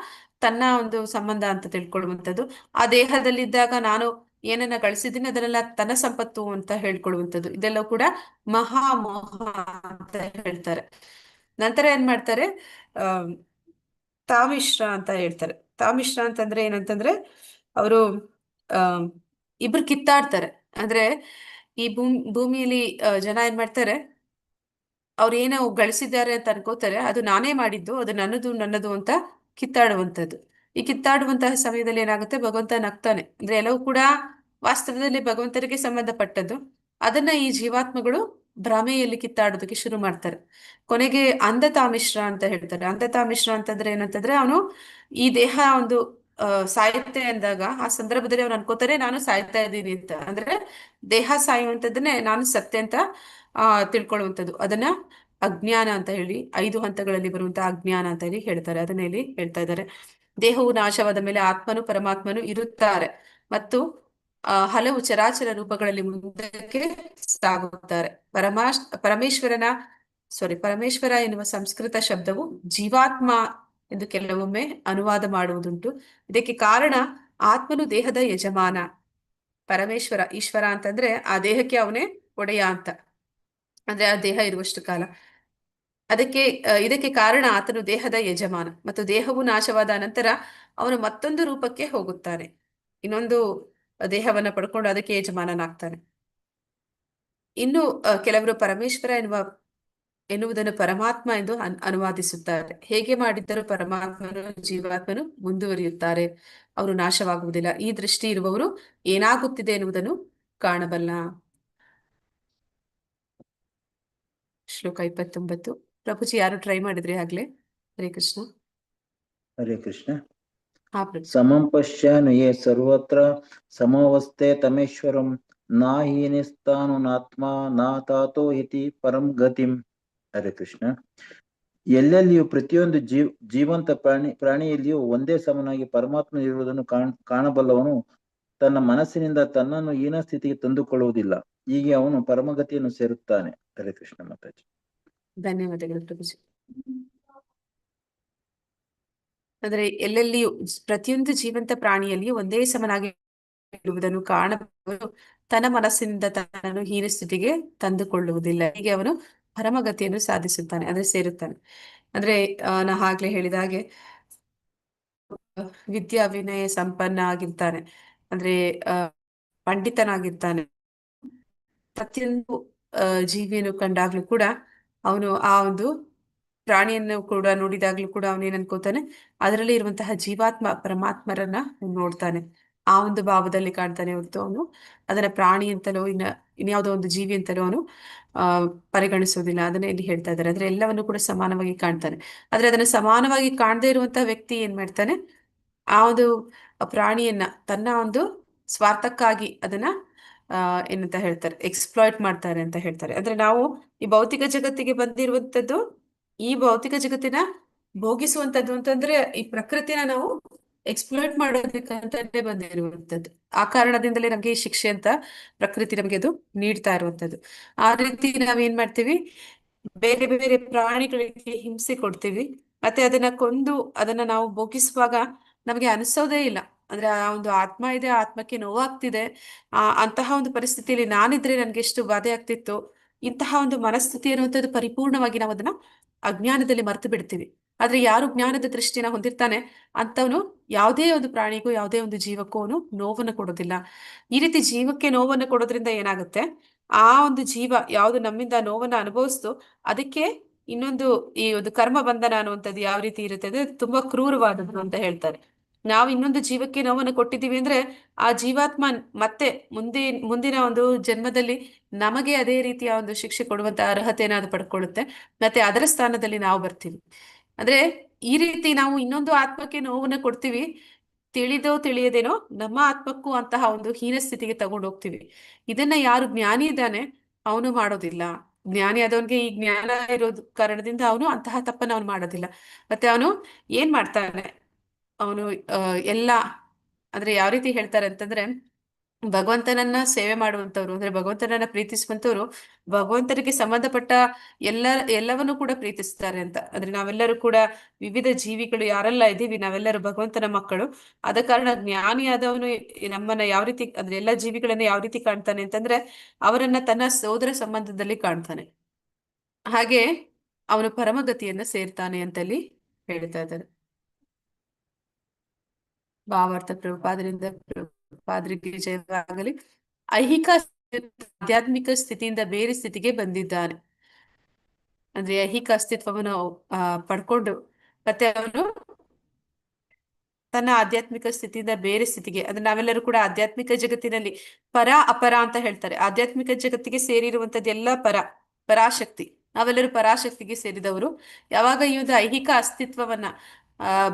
ತನ್ನ ಒಂದು ಸಂಬಂಧ ಅಂತ ತಿಳ್ಕೊಳ್ಳುವಂಥದ್ದು. ಆ ದೇಹದಲ್ಲಿದ್ದಾಗ ನಾನು ಏನನ್ನ ಗಳಿಸಿದ್ದೀನಿ ಅದನ್ನೆಲ್ಲ ತನ್ನ ಸಂಪತ್ತು ಅಂತ ಹೇಳ್ಕೊಳ್ಳುವಂಥದ್ದು. ಇದೆಲ್ಲ ಕೂಡ ಮಹಾಮೋಹ ಅಂತ ಹೇಳ್ತಾರೆ. ನಂತರ ಏನ್ ಮಾಡ್ತಾರೆ, ಆ ತಾಮಿಶ್ರ ಅಂತ ಹೇಳ್ತಾರೆ. ತಾಮಿಶ್ರ ಅಂತಂದ್ರೆ ಏನಂತಂದ್ರೆ ಅವರು ಆ ಇಬ್ರು ಕಿತ್ತಾಡ್ತಾರೆ. ಅಂದ್ರೆ ಈ ಭೂಮಿಯಲ್ಲಿ ಜನ ಏನ್ ಮಾಡ್ತಾರೆ, ಅವ್ರು ಏನೋ ಗಳಿಸಿದ್ದಾರೆ ಅಂತ ಅನ್ಕೋತಾರೆ, ಅದು ನಾನೇ ಮಾಡಿದ್ದು, ಅದು ನನ್ನದು ನನ್ನದು ಅಂತ ಕಿತ್ತಾಡುವಂಥದ್ದು. ಈ ಕಿತ್ತಾಡುವಂತಹ ಸಮಯದಲ್ಲಿ ಏನಾಗುತ್ತೆ, ಭಗವಂತ ನಗ್ತಾನೆ. ಅಂದ್ರೆ ಎಲ್ಲವೂ ಕೂಡ ವಾಸ್ತವದಲ್ಲಿ ಭಗವಂತನಿಗೆ ಸಂಬಂಧಪಟ್ಟದ್ದು. ಅದನ್ನ ಈ ಜೀವಾತ್ಮಗಳು ಭ್ರಮೆಯಲ್ಲಿ ಕಿತ್ತಾಡೋದಕ್ಕೆ ಶುರು ಮಾಡ್ತಾರೆ. ಕೊನೆಗೆ ಅಂಧತಾಮಿಶ್ರ ಅಂತ ಹೇಳ್ತಾರೆ. ಅಂಧತಾಮಿಶ್ರ ಅಂತಂದ್ರೆ ಏನಂತಂದ್ರೆ ಅವನು ಈ ದೇಹ ಒಂದು ಸಾಯುತ್ತೆ ಅಂದಾಗ ಆ ಸಂದರ್ಭದಲ್ಲಿ ಅವನು ಅನ್ಕೋತಾನೆ ನಾನು ಸಾಯ್ತಾ ಇದ್ದೀನಿ ಅಂತ. ಅಂದ್ರೆ ದೇಹ ಸಾಯುವಂಥದ್ದನ್ನೇ ನಾನು ಸತ್ಯ ಅಂತ ತಿಳ್ಕೊಳ್ಳುವಂಥದ್ದು. ಅದನ್ನ ಅಜ್ಞಾನ ಅಂತ ಹೇಳಿ 5 ಹಂತಗಳಲ್ಲಿ ಬರುವಂತಹ ಅಜ್ಞಾನ ಅಂತ ಹೇಳಿ ಹೇಳ್ತಾರೆ. ಅದನ್ನ ಇಲ್ಲಿ ಹೇಳ್ತಾ ಇದ್ದಾರೆ. ದೇಹವು ನಾಶವಾದ ಮೇಲೆ ಆತ್ಮನು ಪರಮಾತ್ಮನು ಇರುತ್ತಾರೆ ಮತ್ತು ಹಲವು ಚರಾಚರ ರೂಪಗಳಲ್ಲಿ ಮುಂದಕ್ಕೆ ಸಾಗುತ್ತಾರೆ. ಪರಮೇಶ್ವರ ಎನ್ನುವ ಸಂಸ್ಕೃತ ಶಬ್ದವು ಜೀವಾತ್ಮ ಎಂದು ಕೆಲವೊಮ್ಮೆ ಅನುವಾದ ಮಾಡುವುದುಂಟು. ಇದಕ್ಕೆ ಕಾರಣ ಆತ್ಮನು ದೇಹದ ಯಜಮಾನ. ಪರಮೇಶ್ವರ, ಈಶ್ವರ ಅಂತಂದ್ರೆ ಆ ದೇಹಕ್ಕೆ ಅವನೇ ಒಡೆಯ ಅಂತ, ಅಂದ್ರೆ ಆ ದೇಹ ಇರುವಷ್ಟು ಕಾಲ. ಇದಕ್ಕೆ ಕಾರಣ ಆತನು ದೇಹದ ಯಜಮಾನ ಮತ್ತು ದೇಹವು ನಾಶವಾದ ನಂತರ ಅವನು ಮತ್ತೊಂದು ರೂಪಕ್ಕೆ ಹೋಗುತ್ತಾನೆ. ಇನ್ನೊಂದು ದೇಹವನ್ನ ಪಡ್ಕೊಂಡು ಅದಕ್ಕೆ ಯಜಮಾನನಾಗ್ತಾನೆ. ಇನ್ನು ಕೆಲವರು ಪರಮೇಶ್ವರ ಎನ್ನುವುದನ್ನು ಪರಮಾತ್ಮ ಎಂದು ಅನುವಾದಿಸುತ್ತಾರೆ. ಹೇಗೆ ಮಾಡಿದ್ದರೂ ಪರಮಾತ್ಮನು ಜೀವಾತ್ಮನು ಮುಂದುವರಿಯುತ್ತಾರೆ, ಅವರು ನಾಶವಾಗುವುದಿಲ್ಲ. ಈ ದೃಷ್ಟಿ ಇರುವವರು ಏನಾಗುತ್ತಿದೆ ಎನ್ನುವುದನ್ನು ಕಾಣಬಲ್ಲ. ಶ್ಲೋಕ 29. ಪ್ರಭುಜಿ ಯಾರು ಟ್ರೈ ಮಾಡಿದ್ರಿ ಆಗ್ಲೇ? ಹರೇ ಕೃಷ್ಣ. ಹರೇ ಕೃಷ್ಣ. ಹಾ ಪ್ರಭು. ಸಮಂ ಪಶ್ಯಾನು ಯೇ ಸರ್ವತ್ರ ಸಮವಸ್ತೆ ತಮೇಶ್ವರಂ ನಾ ಹೀನಿಸ್ತಾನುನಾತ್ಮ ನಾ ತಾತೋ ಇತಿ ಪರಂ ಗತಿಂ. ಹರೇ ಕೃಷ್ಣ. ಎಲ್ಲೆಲ್ಲಿಯೂ ಪ್ರತಿಯೊಂದು ಜೀವಂತ ಪ್ರಾಣಿಯಲ್ಲಿಯೂ ಒಂದೇ ಸಮನಾಗಿ ಪರಮಾತ್ಮ ಇರುವುದನ್ನು ಕಾಣಬಲ್ಲವನು ತನ್ನ ಮನಸ್ಸಿನಿಂದ ತನ್ನನ್ನು ಹೀನ ಸ್ಥಿತಿಗೆ ತಂದುಕೊಳ್ಳುವುದಿಲ್ಲ. ಹೀಗೆ ಅವನು ಪರಮಗತಿಯನ್ನು ಸೇರುತ್ತಾನೆ. ಹರೇ ಕೃಷ್ಣ ಮಾತಾಜಿ. ಧನ್ಯವಾದಗಳು ಪ್ರಭುಜಿ. ಅಂದ್ರೆ ಎಲ್ಲೆಲ್ಲಿಯೂ ಪ್ರತಿಯೊಂದು ಜೀವಂತ ಪ್ರಾಣಿಯಲ್ಲಿಯೂ ಒಂದೇ ಸಮನಾಗಿ ಇರುವುದನ್ನು ಕಾಣಬಹುದು, ತನ್ನ ಮನಸ್ಸಿನಿಂದ ತನ್ನನ್ನು ಹೀನ ಸ್ಥಿತಿಗೆ ತಂದುಕೊಳ್ಳುವುದಿಲ್ಲ. ಹೀಗೆ ಅವನು ಪರಮಗತಿಯನ್ನು ಸಾಧಿಸುತ್ತಾನೆ, ಅಂದ್ರೆ ಸೇರುತ್ತಾನೆ. ಅಂದ್ರೆ ನಾ ಆಗ್ಲೇ ಹೇಳಿದ ಹಾಗೆ ವಿದ್ಯಾ ವಿನಯ ಸಂಪನ್ನ ಆಗಿರ್ತಾನೆ, ಅಂದ್ರೆ ಪಂಡಿತನಾಗಿರ್ತಾನೆ. ಪ್ರತಿಯೊಂದು ಜೀವಿಯನ್ನು ಕಂಡಾಗ್ಲೂ ಕೂಡ ಅವನು ಆ ಒಂದು ಪ್ರಾಣಿಯನ್ನು ಕೂಡ ನೋಡಿದಾಗ್ಲೂ ಕೂಡ ಅವನೇನ್ ಅನ್ಕೋತಾನೆ, ಅದರಲ್ಲಿ ಇರುವಂತಹ ಜೀವಾತ್ಮ ಪರಮಾತ್ಮರನ್ನ ನೋಡ್ತಾನೆ. ಆ ಒಂದು ಭಾವದಲ್ಲಿ ಕಾಣ್ತಾನೆ ಹೊರತು ಅವನು ಅದರ ಪ್ರಾಣಿ ಅಂತಲೋ ಇನ್ಯಾವುದೋ ಒಂದು ಜೀವಿ ಅಂತಲೋ ಅವನು ಪರಿಗಣಿಸುವುದಿಲ್ಲ. ಅದನ್ನ ಇಲ್ಲಿ ಹೇಳ್ತಾ ಇದ್ದಾರೆ. ಅಂದ್ರೆ ಎಲ್ಲವನ್ನು ಕೂಡ ಸಮಾನವಾಗಿ ಕಾಣ್ತಾನೆ. ಆದ್ರೆ ಅದನ್ನ ಸಮಾನವಾಗಿ ಕಾಣದೇ ಇರುವಂತಹ ವ್ಯಕ್ತಿ ಏನ್ ಮಾಡ್ತಾನೆ, ಆ ಒಂದು ಪ್ರಾಣಿಯನ್ನ ತನ್ನ ಒಂದು ಸ್ವಾರ್ಥಕ್ಕಾಗಿ ಅದನ್ನ ಏನಂತ ಹೇಳ್ತಾರೆ, ಎಕ್ಸ್ಪ್ಲಾಯ್ಟ್ ಮಾಡ್ತಾರೆ ಅಂತ ಹೇಳ್ತಾರೆ. ಅಂದ್ರೆ ನಾವು ಈ ಭೌತಿಕ ಜಗತ್ತಿಗೆ ಬಂದಿರುವಂತದ್ದು ಈ ಭೌತಿಕ ಜಗತ್ತಿನ ಭೋಗಿಸುವಂತದ್ದು ಅಂತಂದ್ರೆ ಈ ಪ್ರಕೃತಿನ ನಾವು ಎಕ್ಸ್ಪ್ಲೋಯ್ಟ್ ಮಾಡೋದಕ್ಕಂತಾನೆ ಬಂದಿರುವಂತದ್ದು. ಆ ಕಾರಣದಿಂದಲೇ ನಮ್ಗೆ ಈ ಶಿಕ್ಷೆ ಅಂತ ಪ್ರಕೃತಿ ನಮ್ಗೆ ಅದು ನೀಡ್ತಾ ಇರುವಂತದ್ದು. ಆ ರೀತಿ ನಾವೇನ್ ಮಾಡ್ತೀವಿ, ಬೇರೆ ಬೇರೆ ಪ್ರಾಣಿಗಳಿಗೆ ಹಿಂಸೆ ಕೊಡ್ತೀವಿ, ಮತ್ತೆ ಅದನ್ನ ಕೊಂದು ಅದನ್ನ ನಾವು ಭೋಗಿಸುವಾಗ ನಮಗೆ ಅನಿಸೋದೇ ಇಲ್ಲ. ಅಂದ್ರೆ ಆ ಒಂದು ಆತ್ಮ ಇದೆ, ಆ ಆತ್ಮಕ್ಕೆ ನೋವಾಗ್ತಿದೆ, ಅಂತಹ ಒಂದು ಪರಿಸ್ಥಿತಿಯಲ್ಲಿ ನಾನಿದ್ರೆ ನನ್ಗೆ ಎಷ್ಟು ಬಾಧೆ ಆಗ್ತಿತ್ತು. ಇಂತಹ ಒಂದು ಮನಸ್ಥಿತಿ ಅನ್ನುವಂಥದ್ದು ಪರಿಪೂರ್ಣವಾಗಿ ನಾವು ಅದನ್ನ ಅಜ್ಞಾನದಲ್ಲಿ ಮರೆತು ಬಿಡ್ತೀವಿ. ಆದ್ರೆ ಯಾರು ಜ್ಞಾನದ ದೃಷ್ಟಿನ ಹೊಂದಿರ್ತಾನೆ ಅಂತವನು ಯಾವುದೇ ಒಂದು ಪ್ರಾಣಿಗೂ ಯಾವುದೇ ಒಂದು ಜೀವಕ್ಕೂ ಅವನು ನೋವನ್ನು ಕೊಡೋದಿಲ್ಲ. ಈ ರೀತಿ ಜೀವಕ್ಕೆ ನೋವನ್ನು ಕೊಡೋದ್ರಿಂದ ಏನಾಗುತ್ತೆ, ಆ ಒಂದು ಜೀವ ಯಾವುದು ನಮ್ಮಿಂದ ನೋವನ್ನ ಅನುಭವಿಸ್ತು, ಅದಕ್ಕೆ ಇನ್ನೊಂದು ಈ ಒಂದು ಕರ್ಮ ಬಂಧನ ಅನ್ನುವಂಥದ್ದು ಯಾವ ರೀತಿ ಇರುತ್ತೆ ಅಂದ್ರೆ ತುಂಬಾ ಕ್ರೂರವಾದದ್ದು ಅಂತ ಹೇಳ್ತಾರೆ. ನಾವು ಇನ್ನೊಂದು ಜೀವಕ್ಕೆ ನೋವನ್ನು ಕೊಟ್ಟಿದ್ದೀವಿ ಅಂದ್ರೆ ಆ ಜೀವಾತ್ಮ ಮತ್ತೆ ಮುಂದಿನ ಒಂದು ಜನ್ಮದಲ್ಲಿ ನಮಗೆ ಅದೇ ರೀತಿಯ ಒಂದು ಶಿಕ್ಷೆ ಕೊಡುವಂತ ಅರ್ಹತೆಯನ್ನು ಅದು ಪಡ್ಕೊಳ್ಳುತ್ತೆ. ಮತ್ತೆ ಅದರ ಸ್ಥಾನದಲ್ಲಿ ನಾವು ಬರ್ತೀವಿ. ಅಂದ್ರೆ ಈ ರೀತಿ ನಾವು ಇನ್ನೊಂದು ಆತ್ಮಕ್ಕೆ ನೋವನ್ನ ಕೊಡ್ತೀವಿ, ತಿಳಿದೋ ತಿಳಿಯದೇನೋ ನಮ್ಮ ಆತ್ಮಕ್ಕೂ ಅಂತಹ ಒಂದು ಹೀನ ಸ್ಥಿತಿಗೆ ತಗೊಂಡು ಹೋಗ್ತೀವಿ. ಇದನ್ನ ಯಾರು ಜ್ಞಾನಿ ಇದ್ದಾನೆ ಅವನು ಮಾಡೋದಿಲ್ಲ. ಜ್ಞಾನಿ ಆದವನ್ಗೆ ಈ ಜ್ಞಾನ ಇರೋದು ಕಾರಣದಿಂದ ಅವನು ಅಂತಹ ತಪ್ಪನ್ನು ಅವನು ಮಾಡೋದಿಲ್ಲ. ಮತ್ತೆ ಅವನು ಏನ್ ಮಾಡ್ತಾನೆ, ಅವನು ಎಲ್ಲ ಅಂದ್ರೆ ಯಾವ ರೀತಿ ಹೇಳ್ತಾರೆ ಅಂತಂದ್ರೆ, ಭಗವಂತನನ್ನ ಸೇವೆ ಮಾಡುವಂತವ್ರು ಅಂದ್ರೆ ಭಗವಂತನನ್ನ ಪ್ರೀತಿಸುವಂತವ್ರು ಭಗವಂತನಿಗೆ ಸಂಬಂಧಪಟ್ಟ ಎಲ್ಲವನ್ನೂ ಕೂಡ ಪ್ರೀತಿಸ್ತಾರೆ ಅಂತ. ಅಂದ್ರೆ ನಾವೆಲ್ಲರೂ ಕೂಡ ವಿವಿಧ ಜೀವಿಗಳು ಯಾರೆಲ್ಲ ಇದ್ದೀವಿ ನಾವೆಲ್ಲರೂ ಭಗವಂತನ ಮಕ್ಕಳು. ಆದ ಕಾರಣ ಜ್ಞಾನಿಯಾದವನು ನಮ್ಮನ್ನ ಯಾವ ರೀತಿ ಅಂದ್ರೆ ಎಲ್ಲ ಜೀವಿಗಳನ್ನ ಯಾವ ರೀತಿ ಕಾಣ್ತಾನೆ ಅಂತಂದ್ರೆ ಅವರನ್ನ ತನ್ನ ಸೋದರ ಸಂಬಂಧದಲ್ಲಿ ಕಾಣ್ತಾನೆ. ಹಾಗೆ ಅವನು ಪರಮಗತಿಯನ್ನ ಸೇರ್ತಾನೆ ಅಂತಲ್ಲಿ ಹೇಳ್ತಾ ಇದ್ದಾರೆ. ಭಾವಾರ್ಥ ಪ್ರಭುಪಾದರಿಂದ ಪ್ರಭುಪಾದರಿಗೆ ಜಯವಾಗಲಿ. ಐಹಿಕ ಆಧ್ಯಾತ್ಮಿಕ ಸ್ಥಿತಿಯಿಂದ ಬೇರೆ ಸ್ಥಿತಿಗೆ ಬಂದಿದ್ದಾನೆ. ಅಂದ್ರೆ ಐಹಿಕ ಅಸ್ತಿತ್ವವನ್ನು ಪಡ್ಕೊಂಡು ಮತ್ತೆ ಅವನು ತನ್ನ ಆಧ್ಯಾತ್ಮಿಕ ಸ್ಥಿತಿಯಿಂದ ಬೇರೆ ಸ್ಥಿತಿಗೆ, ಅಂದ್ರೆ ನಾವೆಲ್ಲರೂ ಕೂಡ ಆಧ್ಯಾತ್ಮಿಕ ಜಗತ್ತಿನಲ್ಲಿ ಪರ ಅಪರ ಅಂತ ಹೇಳ್ತಾರೆ. ಆಧ್ಯಾತ್ಮಿಕ ಜಗತ್ತಿಗೆ ಸೇರಿರುವಂತದ್ದು ಎಲ್ಲ ಪರಾಶಕ್ತಿ. ನಾವೆಲ್ಲರೂ ಪರಾಶಕ್ತಿಗೆ ಸೇರಿದವರು. ಯಾವಾಗ ಈ ಒಂದು ಐಹಿಕ ಅಸ್ತಿತ್ವವನ್ನ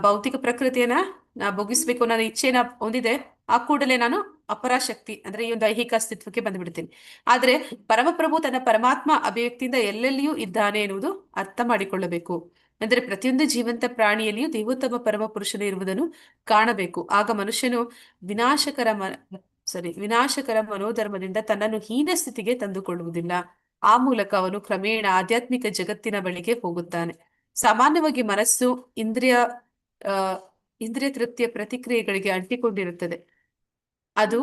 ಭೌತಿಕ ಪ್ರಕೃತಿಯನ್ನ ನಾ ಭೋಗಿಸ್ಬೇಕು ನನ್ನ ಇಚ್ಛೆನ ಹೊಂದಿದೆ, ಆ ಕೂಡಲೇ ನಾನು ಅಪರಾಶಕ್ತಿ ಅಂದ್ರೆ ಈ ಒಂದು ಐಹಿಕ ಅಸ್ತಿತ್ವಕ್ಕೆ ಬಂದ್ಬಿಡ್ತೀನಿ. ಆದ್ರೆ ಪರಮಪ್ರಭು ತನ್ನ ಪರಮಾತ್ಮ ಅಭಿವ್ಯಕ್ತಿಯಿಂದ ಎಲ್ಲೆಲ್ಲಿಯೂ ಇದ್ದಾನೆ ಎನ್ನುವುದು ಅರ್ಥ ಮಾಡಿಕೊಳ್ಳಬೇಕು. ಅಂದ್ರೆ ಪ್ರತಿಯೊಂದು ಜೀವಂತ ಪ್ರಾಣಿಯಲ್ಲಿಯೂ ದೇವೋತ್ತಮ ಪರಮ ಪುರುಷನು ಇರುವುದನ್ನು ಕಾಣಬೇಕು. ಆಗ ಮನುಷ್ಯನು ವಿನಾಶಕರ ಮನೋಧರ್ಮದಿಂದ ತನ್ನನ್ನು ಹೀನ ಸ್ಥಿತಿಗೆ ತಂದುಕೊಳ್ಳುವುದಿಲ್ಲ. ಆ ಮೂಲಕ ಅವನು ಕ್ರಮೇಣ ಆಧ್ಯಾತ್ಮಿಕ ಜಗತ್ತಿನ ಬಳಿಗೆ ಹೋಗುತ್ತಾನೆ. ಸಾಮಾನ್ಯವಾಗಿ ಮನಸ್ಸು ಇಂದ್ರಿಯ ತೃಪ್ತಿಯ ಪ್ರತಿಕ್ರಿಯೆಗಳಿಗೆ ಅಂಟಿಕೊಂಡಿರುತ್ತದೆ. ಅದು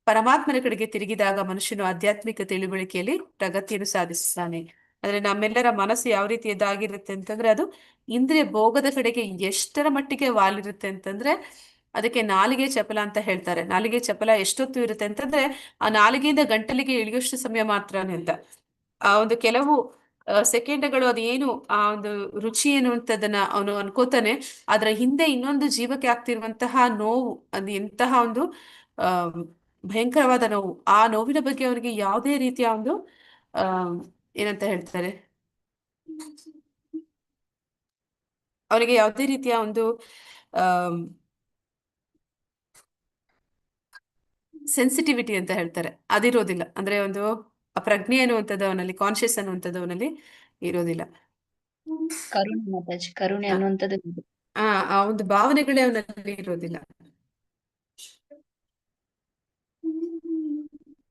ಪರಮಾತ್ಮನ ಕಡೆಗೆ ತಿರುಗಿದಾಗ ಮನುಷ್ಯನು ಆಧ್ಯಾತ್ಮಿಕ ತಿಳುವಳಿಕೆಯಲ್ಲಿ ಪ್ರಗತಿಯನ್ನು ಸಾಧಿಸುತ್ತಾನೆ. ಅಂದ್ರೆ ನಮ್ಮೆಲ್ಲರ ಮನಸ್ಸು ಯಾವ ರೀತಿಯದಾಗಿರುತ್ತೆ ಅಂತಂದ್ರೆ ಅದು ಇಂದ್ರಿಯ ಭೋಗದ ಕಡೆಗೆ ಎಷ್ಟರ ಮಟ್ಟಿಗೆ ವಾಲಿರುತ್ತೆ ಅಂತಂದ್ರೆ ಅದಕ್ಕೆ ನಾಲಿಗೆ ಚಪಲ ಅಂತ ಹೇಳ್ತಾರೆ. ನಾಲಿಗೆ ಚಪಲ ಎಷ್ಟೊತ್ತು ಇರುತ್ತೆ ಅಂತಂದ್ರೆ ಆ ನಾಲಿಗೆಯಿಂದ ಗಂಟಲಿಗೆ ಇಳಿಯುವಷ್ಟು ಸಮಯ ಮಾತ್ರನೇ ಅಂತ. ಆ ಒಂದು ಕೆಲವು ಸೆಕೆಂಡ್ಗಳು ಅದೇನು ಆ ಒಂದು ರುಚಿ ಎನ್ನುವಂಥದ್ದನ್ನ ಅವನು ಅನ್ಕೋತಾನೆ. ಅದರ ಹಿಂದೆ ಇನ್ನೊಂದು ಜೀವಕ್ಕೆ ಆಗ್ತಿರುವಂತಹ ನೋವು ಅದು ಎಂತಹ ಒಂದು ಭಯಂಕರವಾದ ನೋವು. ಆ ನೋವಿನ ಬಗ್ಗೆ ಅವನಿಗೆ ಯಾವುದೇ ರೀತಿಯ ಒಂದು ಏನಂತ ಹೇಳ್ತಾರೆ, ಅವನಿಗೆ ಯಾವುದೇ ರೀತಿಯ ಒಂದು ಸೆನ್ಸಿಟಿವಿಟಿ ಅಂತ ಹೇಳ್ತಾರೆ ಅದಿರೋದಿಲ್ಲ. ಅಂದ್ರೆ ಒಂದು ಪ್ರಜ್ಞೆ ಅನ್ನುವಂಥದ್ದು ಅವನಲ್ಲಿ, ಕಾನ್ಶಿಯಸ್ ಅನ್ನುವಂಥದ್ದು ಅವನಲ್ಲಿ ಇರೋದಿಲ್ಲ. ಕರುಣೆ ಮಾತಾಜಿ, ಕರುಣೆ ಅನ್ನುವಂಥದ್ದು ಆ ಒಂದು ಭಾವನೆಗಳೇ ಅವನಲ್ಲಿ ಇರೋದಿಲ್ಲ.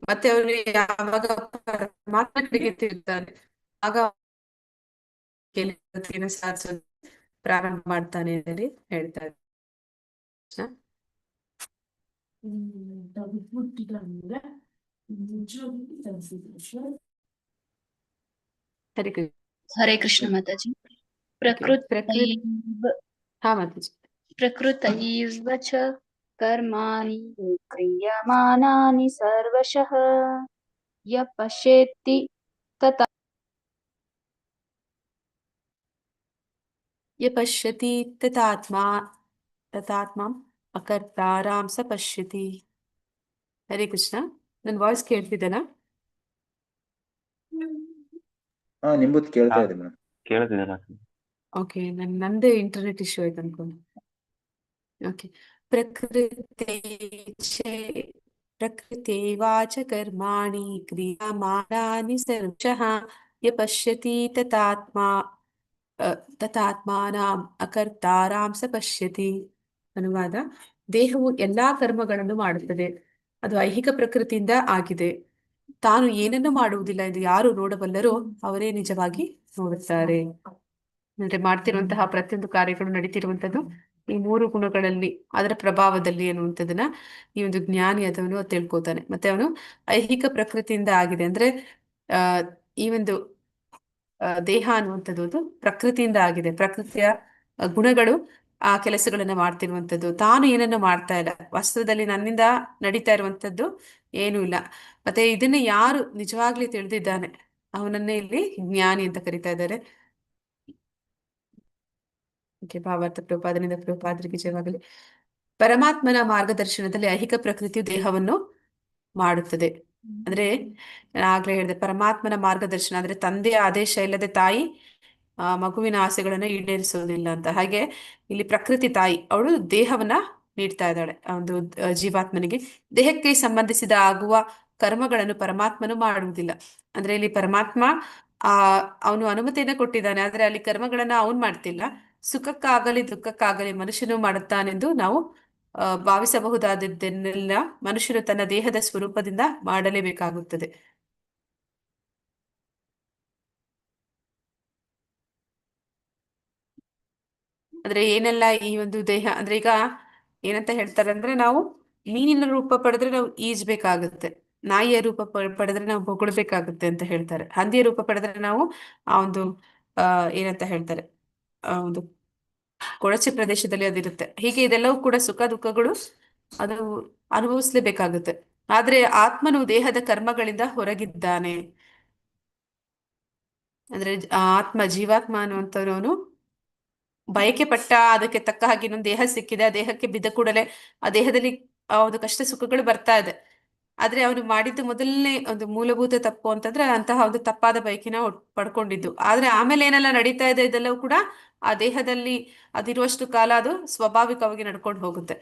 ಮತ್ತೆ ಅವನು ಯಾವಾಗ ಪರಮಾತ್ಮ ಕಡೆಗೆ ತಿರುಗ್ತಾನೆ ಆಗ ಸಾಧಿಸೋದು ಪ್ರಾರಂಭ ಮಾಡ್ತಾನೆ ಅಂತ ಹೇಳ್ತಾರೆ. ಹರೇ ಕೃಷ್ಣ ಮಾತಾಜಿ. ಪ್ರಕೃತೈವ ಚ ಕರ್ಮಾಣಿ ಕ್ರಿಯಮಾನಾನಿ ಸರ್ವಶಃ ಯ ಪಶ್ಯೇತಿ ತಥಾತ್ಮಾಂ ಅಕರ್ತಾರಾಂ ಸ ಪಶ್ಯತಿ. ಹರೇ ಕೃಷ್ಣ. ನನ್ನ ವಾಯ್ಸ್ ಕೇಳ್ತಿದ್ದೇನಾ? ನಿಂಬುದು ಕೇಳ್ತಾ ಇದೆ ಮೇಡಮ್. ಕೇಳ್ತಿದೆ. ಓಕೆ, ನಂದೇ ಇಂಟರ್ನೆಟ್ ಇಶ್ಯೂ ಆಯ್ತು ಅನ್ಕೊಂಡು. ಓಕೆ. ಪ್ರಕೃತಿ ಪ್ರಕೃತೇವಾಚ ಕರ್ಮಾಣಿ ಕ್ರಿಯಮಾಣಾನಿ ಸರ್ವಶಃ ಯ ಪಶ್ಯತಿ ತಥಾತ್ಮಾನಾಂ ಅಕರ್ತಾರಾಂ ಸ ಪಶ್ಯತಿ. ಅನುವಾದ: ದೇಹವು ಎಲ್ಲಾ ಕರ್ಮಗಳನ್ನು ಮಾಡುತ್ತದೆ. ಅದು ಐಹಿಕ ಪ್ರಕೃತಿಯಿಂದ ಆಗಿದೆ. ತಾನು ಏನನ್ನು ಮಾಡುವುದಿಲ್ಲ ಎಂದು ಯಾರು ನೋಡಬಲ್ಲರೋ ಅವರೇ ನಿಜವಾಗಿ ನೋಡುತ್ತಾರೆ. ಅಂದ್ರೆ ಮಾಡ್ತಿರುವಂತಹ ಪ್ರತಿಯೊಂದು ಕಾರ್ಯಗಳು ನಡೀತಿರುವಂತದ್ದು ಈ 3 ಗುಣಗಳಲ್ಲಿ, ಅದರ ಪ್ರಭಾವದಲ್ಲಿ ಅನ್ನುವಂಥದ್ದನ್ನ ಈ ಒಂದು ಜ್ಞಾನಿ ಅದನ್ನು ತಿಳ್ಕೊತಾನೆ. ಮತ್ತೆ ಅವನು ಐಹಿಕ ಪ್ರಕೃತಿಯಿಂದ ಆಗಿದೆ ಅಂದ್ರೆ ಆ ಈ ಒಂದು ದೇಹ ಅನ್ನುವಂಥದ್ದು ಒಂದು ಪ್ರಕೃತಿಯಿಂದ ಆಗಿದೆ. ಪ್ರಕೃತಿಯ ಗುಣಗಳು ಆ ಕೆಲಸಗಳನ್ನ ಮಾಡ್ತಿರುವಂಥದ್ದು. ತಾನು ಏನನ್ನು ಮಾಡ್ತಾ ಇಲ್ಲ. ವಾಸ್ತವದಲ್ಲಿ ನನ್ನಿಂದ ನಡೀತಾ ಇರುವಂತದ್ದು ಏನೂ ಇಲ್ಲ. ಮತ್ತೆ ಇದನ್ನ ಯಾರು ನಿಜವಾಗ್ಲಿ ತಿಳಿದಿದ್ದಾನೆ ಅವನನ್ನೇ ಇಲ್ಲಿ ಜ್ಞಾನಿ ಅಂತ ಕರಿತಾ ಇದ್ದಾರೆ. ಭಾವಾರ್ಥ ಪ್ರಭುಪಾದನಿಂದ ಪ್ರಭುಪಾದರಿಗೆ ಜಯವಾಗಲಿ. ಪರಮಾತ್ಮನ ಮಾರ್ಗದರ್ಶನದಲ್ಲಿ ಐಹಿಕ ಪ್ರಕೃತಿಯು ದೇಹವನ್ನು ಮಾಡುತ್ತದೆ. ಅಂದ್ರೆ ಆಗ್ಲೇ ಹೇಳಿದೆ, ಪರಮಾತ್ಮನ ಮಾರ್ಗದರ್ಶನ ಅಂದ್ರೆ ತಂದೆಯ ಆದೇಶ ಇಲ್ಲದೆ ತಾಯಿ ಮಗುವಿನ ಆಸೆಗಳನ್ನ ಈಡೇರಿಸೋದಿಲ್ಲ ಅಂತ. ಹಾಗೆ ಇಲ್ಲಿ ಪ್ರಕೃತಿ ತಾಯಿ ಅವಳು ದೇಹವನ್ನ ನೀಡ್ತಾ ಇದ್ದಾಳೆ ಆ ಒಂದು ಜೀವಾತ್ಮನಿಗೆ. ದೇಹಕ್ಕೆ ಸಂಬಂಧಿಸಿದ ಆಗುವ ಕರ್ಮಗಳನ್ನು ಪರಮಾತ್ಮನು ಮಾಡುವುದಿಲ್ಲ. ಅಂದ್ರೆ ಇಲ್ಲಿ ಪರಮಾತ್ಮ ಅವನು ಅನುಮತಿಯನ್ನ ಕೊಟ್ಟಿದ್ದಾನೆ, ಆದ್ರೆ ಅಲ್ಲಿ ಕರ್ಮಗಳನ್ನ ಅವನು ಮಾಡ್ತಿಲ್ಲ. ಸುಖಕ್ಕಾಗಲಿ ದುಃಖಕ್ಕಾಗಲಿ ಮನುಷ್ಯನು ಮಾಡುತ್ತಾನೆಂದು ನಾವು ಭಾವಿಸಬಹುದಾದದ್ದನ್ನೆಲ್ಲ ಮನುಷ್ಯನು ತನ್ನ ದೇಹದ ಸ್ವರೂಪದಿಂದ ಮಾಡಲೇಬೇಕಾಗುತ್ತದೆ. ಅಂದ್ರೆ ಏನೆಲ್ಲ ಈ ಒಂದು ದೇಹ ಅಂದ್ರೆ ಈಗ ಏನಂತ ಹೇಳ್ತಾರೆ ಅಂದ್ರೆ, ನಾವು ಮೀನಿನ ರೂಪ ಪಡೆದ್ರೆ ನಾವು ಈಜ್ಬೇಕಾಗುತ್ತೆ, ನಾಯಿಯ ರೂಪ ಪಡೆದ್ರೆ ನಾವು ಬೊಗಳ್ಬೇಕಾಗುತ್ತೆ ಅಂತ ಹೇಳ್ತಾರೆ. ಹಂದಿಯ ರೂಪ ಪಡೆದ್ರೆ ನಾವು ಆ ಒಂದು ಏನಂತ ಹೇಳ್ತಾರೆ ಆ ಒಂದು ಕೊಳಚೆ ಪ್ರದೇಶದಲ್ಲಿ ಅದಿರುತ್ತೆ. ಹೀಗೆ ಇದೆಲ್ಲವೂ ಕೂಡ ಸುಖ ದುಃಖಗಳು ಅದು ಅನುಭವಿಸ್ಲೇಬೇಕಾಗುತ್ತೆ. ಆದ್ರೆ ಆತ್ಮನು ದೇಹದ ಕರ್ಮಗಳಿಂದ ಹೊರಗಿದ್ದಾನೆ. ಅಂದ್ರೆ ಆತ್ಮ ಜೀವಾತ್ಮ ಅನ್ನುವಂಥವನು ಬಯಕೆ ಪಟ್ಟ ಅದಕ್ಕೆ ತಕ್ಕ ಹಾಗೆ ಇನ್ನೊಂದು ದೇಹ ಸಿಕ್ಕಿದೆ, ಆ ದೇಹಕ್ಕೆ ಬಿದ್ದ ಕೂಡಲೇ ಆ ದೇಹದಲ್ಲಿ ಒಂದು ಕಷ್ಟ ಸುಖಗಳು ಬರ್ತಾ ಇದೆ. ಆದ್ರೆ ಅವನು ಮಾಡಿದ್ದು ಮೊದಲನೇ ಒಂದು ಮೂಲಭೂತ ತಪ್ಪು ಅಂತಂದ್ರೆ ಅಂತಹ ಒಂದು ತಪ್ಪಾದ ಬಯಕೆನ ಪಡ್ಕೊಂಡಿದ್ದು. ಆದ್ರೆ ಆಮೇಲೆ ಏನೆಲ್ಲ ನಡೀತಾ ಇದೆ ಇದೆಲ್ಲವೂ ಕೂಡ ಆ ದೇಹದಲ್ಲಿ ಅದಿರುವಷ್ಟು ಕಾಲ ಅದು ಸ್ವಾಭಾವಿಕವಾಗಿ ನಡ್ಕೊಂಡು ಹೋಗುತ್ತೆ.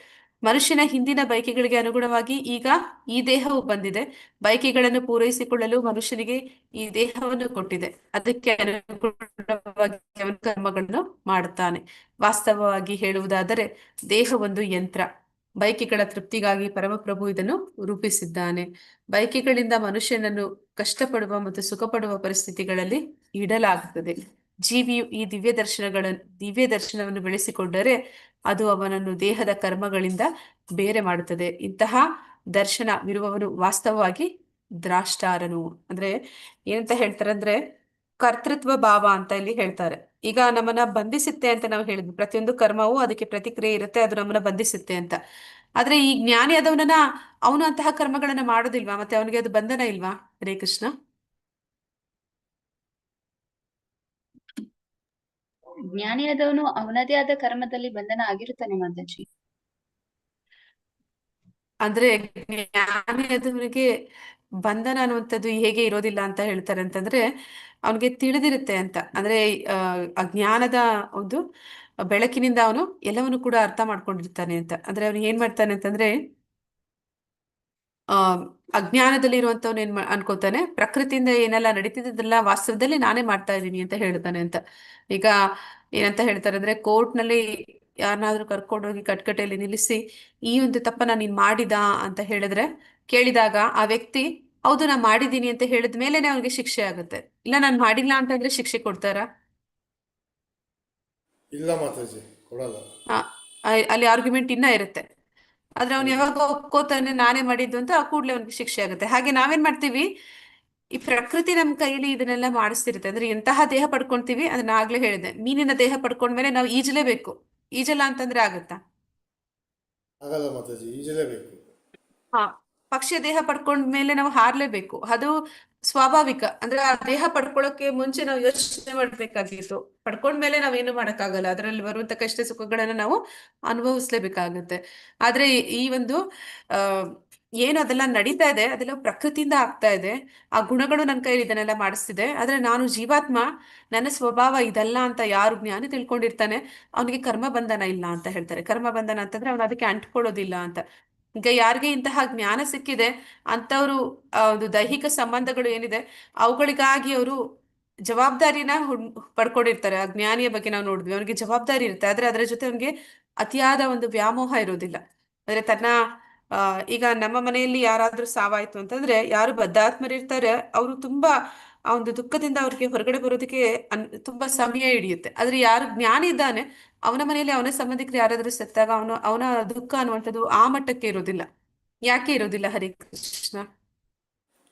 ಮನುಷ್ಯನ ಹಿಂದಿನ ಬಯಕೆಗಳಿಗೆ ಅನುಗುಣವಾಗಿ ಈಗ ಈ ದೇಹವು ಬಂದಿದೆ. ಬಯಕೆಗಳನ್ನು ಪೂರೈಸಿಕೊಳ್ಳಲು ಮನುಷ್ಯನಿಗೆ ಈ ದೇಹವನ್ನು ಕೊಟ್ಟಿದೆ. ಅದಕ್ಕೆ ಅನುಗುಣವಾಗಿ ಅವನು ಕರ್ಮಗಳನ್ನು ಮಾಡುತ್ತಾನೆ. ವಾಸ್ತವವಾಗಿ ಹೇಳುವುದಾದರೆ ದೇಹ ಒಂದು ಯಂತ್ರ. ಬಯಕೆಗಳ ತೃಪ್ತಿಗಾಗಿ ಪರಮಪ್ರಭು ಇದನ್ನು ರೂಪಿಸಿದ್ದಾನೆ. ಬಯಕೆಗಳಿಂದ ಮನುಷ್ಯನನ್ನು ಕಷ್ಟಪಡುವ ಮತ್ತು ಸುಖ ಪಡುವ ಪರಿಸ್ಥಿತಿಗಳಲ್ಲಿ ಇಡಲಾಗುತ್ತದೆ. ಜೀವಿಯು ಈ ದಿವ್ಯ ದರ್ಶನವನ್ನು ಬೆಳೆಸಿಕೊಂಡರೆ ಅದು ಅವನನ್ನು ದೇಹದ ಕರ್ಮಗಳಿಂದ ಬೇರೆ ಮಾಡುತ್ತದೆ. ಇಂತಹ ದರ್ಶನವಿರುವವನು ವಾಸ್ತವವಾಗಿ ದ್ರಾಷ್ಟಾರನು. ಅಂದ್ರೆ ಏನಂತ ಹೇಳ್ತಾರೆ ಅಂದ್ರೆ ಕರ್ತೃತ್ವ ಭಾವ ಅಂತ ಇಲ್ಲಿ ಹೇಳ್ತಾರೆ. ಈಗ ನಮ್ಮನ್ನ ಬಂಧಿಸುತ್ತೆ ಅಂತ ನಾವು ಹೇಳಿದ್ವಿ. ಪ್ರತಿಯೊಂದು ಕರ್ಮವೂ ಅದಕ್ಕೆ ಪ್ರತಿಕ್ರಿಯೆ ಇರುತ್ತೆ, ಅದು ನಮ್ಮನ್ನ ಬಂಧಿಸುತ್ತೆ ಅಂತ. ಆದ್ರೆ ಈ ಜ್ಞಾನಿ ಆದವನನ್ನ ಅವನು ಅಂತಹ ಕರ್ಮಗಳನ್ನ ಮಾಡೋದಿಲ್ವಾ? ಮತ್ತೆ ಅವನಿಗೆ ಅದು ಬಂಧನ ಇಲ್ವಾ? ಹರೇ ಕೃಷ್ಣ. ಜ್ಞಾನಿಯಾದವನು ಅವನದೇ ಆದ ಕರ್ಮದಲ್ಲಿ ಬಂಧನ ಆಗಿರುತ್ತಾನೆ ಮಾತಾಜಿ. ಅಂದ್ರೆ ಜ್ಞಾನಿಯಾದವನಿಗೆ ಬಂಧನ ಅನ್ನುವಂಥದ್ದು ಹೇಗೆ ಇರೋದಿಲ್ಲ ಅಂತ ಹೇಳ್ತಾರೆ ಅಂತಂದ್ರೆ, ಅವನಿಗೆ ತಿಳಿದಿರುತ್ತೆ ಅಂತ. ಅಂದ್ರೆ ಅಜ್ಞಾನದ ಒಂದು ಬೆಳಕಿನಿಂದ ಅವನು ಎಲ್ಲವನ್ನು ಕೂಡ ಅರ್ಥ ಮಾಡ್ಕೊಂಡಿರ್ತಾನೆ ಅಂತ. ಅಂದ್ರೆ ಅವನು ಏನ್ ಮಾಡ್ತಾನೆ ಅಂತಂದ್ರೆ ಅಜ್ಞಾನದಲ್ಲಿ ಇರುವಂತವನು ಅನ್ಕೋತಾನೆ ಪ್ರಕೃತಿಯಿಂದ ಏನೆಲ್ಲ ನಡೀತಿದ್ದೆಲ್ಲ ವಾಸ್ತವದಲ್ಲಿ ನಾನೇ ಮಾಡ್ತಾ ಇದ್ದೀನಿ ಅಂತ ಹೇಳ್ತಾನೆ ಅಂತ. ಈಗ ಏನಂತ ಹೇಳ್ತಾರೆ ಅಂದ್ರೆ ಕೋರ್ಟ್ನಲ್ಲಿ ಯಾರನ್ನಾದ್ರೂ ಕರ್ಕೊಂಡೋಗಿ ಕಟ್ಕಟೆಯಲ್ಲಿ ನಿಲ್ಲಿಸಿ ಈ ಒಂದು ತಪ್ಪನ್ನ ನೀನ್ ಮಾಡಿದ ಅಂತ ಕೇಳಿದಾಗ ಆ ವ್ಯಕ್ತಿ ಹೌದು ನಾ ಮಾಡಿದ್ದೀನಿ ಅಂತ ಹೇಳಿದ ಮೇಲೆನೆ ಅವ್ನಿಗೆ ಶಿಕ್ಷೆ ಆಗುತ್ತೆ. ಇಲ್ಲ ನಾನು ಮಾಡಿಲ್ಲ ಅಂತಂದ್ರೆ ಶಿಕ್ಷೆ ಕೊಡ್ತಾರ? ಇಲ್ಲ ಮಾತಾಜಿ, ಕೊಡಲ್ಲ. ಅಲ್ಲಿ ಆರ್ಗ್ಯುಮೆಂಟ್ ಇನ್ನ ಇರುತ್ತೆ. ಆದ್ರೆ ಅವ್ನು ಯಾವಾಗ ಒಪ್ಕೋತಾನೆ ನಾನೇ ಮಾಡಿದ್ದು ಅಂತ, ಆ ಕೂಡ್ಲೆ ಅವ್ನಿಗೆ ಶಿಕ್ಷೆ ಆಗುತ್ತೆ. ಹಾಗೆ ನಾವೇನ್ ಮಾಡ್ತೀವಿ, ಈ ಪ್ರಕೃತಿ ನಮ್ ಕೈಯಲ್ಲಿ ಇದನ್ನೆಲ್ಲ ಮಾಡಿಸ್ತಿರುತ್ತೆ. ಅಂದ್ರೆ ಎಂತಹ ದೇಹ ಪಡ್ಕೊಂತೀವಿ, ಅದನ್ನ ಆಗ್ಲೇ ಹೇಳಿದೆ, ಮೀನಿನ ದೇಹ ಪಡ್ಕೊಂಡ್ಮೇಲೆ ನಾವು ಈಜಲೇಬೇಕು. ಈಜಲ್ಲ ಅಂತಂದ್ರೆ ಆಗತ್ತಾ? ಆಗಲ್ಲ ಮಾತಾಜಿ, ಈಜಲೇಬೇಕು. ಹಾ, ಪಕ್ಷಿಯ ದೇಹ ಪಡ್ಕೊಂಡ್ಮೇಲೆ ನಾವು ಹಾರ್ಲೇಬೇಕು. ಅದು ಸ್ವಾಭಾವಿಕ. ಅಂದ್ರೆ ಆ ದೇಹ ಪಡ್ಕೊಳ್ಳೋಕೆ ಮುಂಚೆ ನಾವು ಯೋಚನೆ ಮಾಡ್ಬೇಕಾಗಿತ್ತು. ಪಡ್ಕೊಂಡ್ಮೇಲೆ ನಾವೇನು ಮಾಡಕ್ಕಾಗಲ್ಲ. ಅದರಲ್ಲಿ ಬರುವಂತ ಕಷ್ಟ ಸುಖಗಳನ್ನ ನಾವು ಅನುಭವಿಸ್ಲೇಬೇಕಾಗುತ್ತೆ. ಆದ್ರೆ ಈ ಒಂದು ಆ ಏನು ಅದೆಲ್ಲ ನಡೀತಾ ಇದೆ ಅದೆಲ್ಲ ಪ್ರಕೃತಿಯಿಂದ ಆಗ್ತಾ ಇದೆ. ಆ ಗುಣಗಳು ನನ್ನ ಕೈಲಿ ಇದನ್ನೆಲ್ಲ ಮಾಡಿಸ್ತಿದೆ. ಆದ್ರೆ ನಾನು ಜೀವಾತ್ಮ, ನನ್ನ ಸ್ವಭಾವ ಇದಲ್ಲ ಅಂತ ಯಾರು ಜ್ಞಾನಿ ತಿಳ್ಕೊಂಡಿರ್ತಾನೆ ಅವನಿಗೆ ಕರ್ಮ ಬಂಧನ ಇಲ್ಲ ಅಂತ ಹೇಳ್ತಾರೆ. ಕರ್ಮ ಬಂಧನ ಅಂತಂದ್ರೆ ಅವನು ಅದಕ್ಕೆ ಅಂಟ್ಕೊಳ್ಳೋದಿಲ್ಲ ಅಂತ. ಈಗ ಯಾರಿಗೆ ಇಂತಹ ಜ್ಞಾನ ಸಿಕ್ಕಿದೆ ಅಂತವರು ಒಂದು ದೈಹಿಕ ಸಂಬಂಧಗಳು ಏನಿದೆ ಅವುಗಳಿಗಾಗಿ ಅವರು ಜವಾಬ್ದಾರಿನ ಪಡ್ಕೊಂಡಿರ್ತಾರೆ. ಆ ಜ್ಞಾನಿಯ ಬಗ್ಗೆ ನಾವು ನೋಡಿದ್ವಿ, ಅವನಿಗೆ ಜವಾಬ್ದಾರಿ ಇರುತ್ತೆ, ಆದ್ರೆ ಅದರ ಜೊತೆ ಅವನಿಗೆ ಅತಿಯಾದ ಒಂದು ವ್ಯಾಮೋಹ ಇರೋದಿಲ್ಲ. ಅಂದ್ರೆ ತನ್ನ ಈಗ ನಮ್ಮ ಮನೆಯಲ್ಲಿ ಯಾರಾದ್ರೂ ಸಾವಾಯ್ತು ಅಂತಂದ್ರೆ ಯಾರು ಬದ್ಧಾತ್ಮರಿರ್ತಾರೆ ಅವರು ತುಂಬಾ ಆ ಒಂದು ದುಃಖದಿಂದ ಅವ್ರಿಗೆ ಹೊರಗಡೆ ಬರೋದಕ್ಕೆ ತುಂಬಾ ಸಮಯ ಹಿಡಿಯುತ್ತೆ. ಆದ್ರೆ ಯಾರು ಜ್ಞಾನಿ ಇದ್ದಾನೆ ಅವನ ಮನೆಯಲ್ಲಿ ಅವನ ಸಂಬಂಧಿಕರು ಯಾರಾದ್ರೂ ಸತ್ತಾಗ ಅವನ ದುಃಖ ಅನ್ನುವಂಥದ್ದು ಆ ಮಟ್ಟಕ್ಕೆ ಇರೋದಿಲ್ಲ. ಯಾಕೆ ಇರೋದಿಲ್ಲ ಹರಿ ಕೃಷ್ಣ?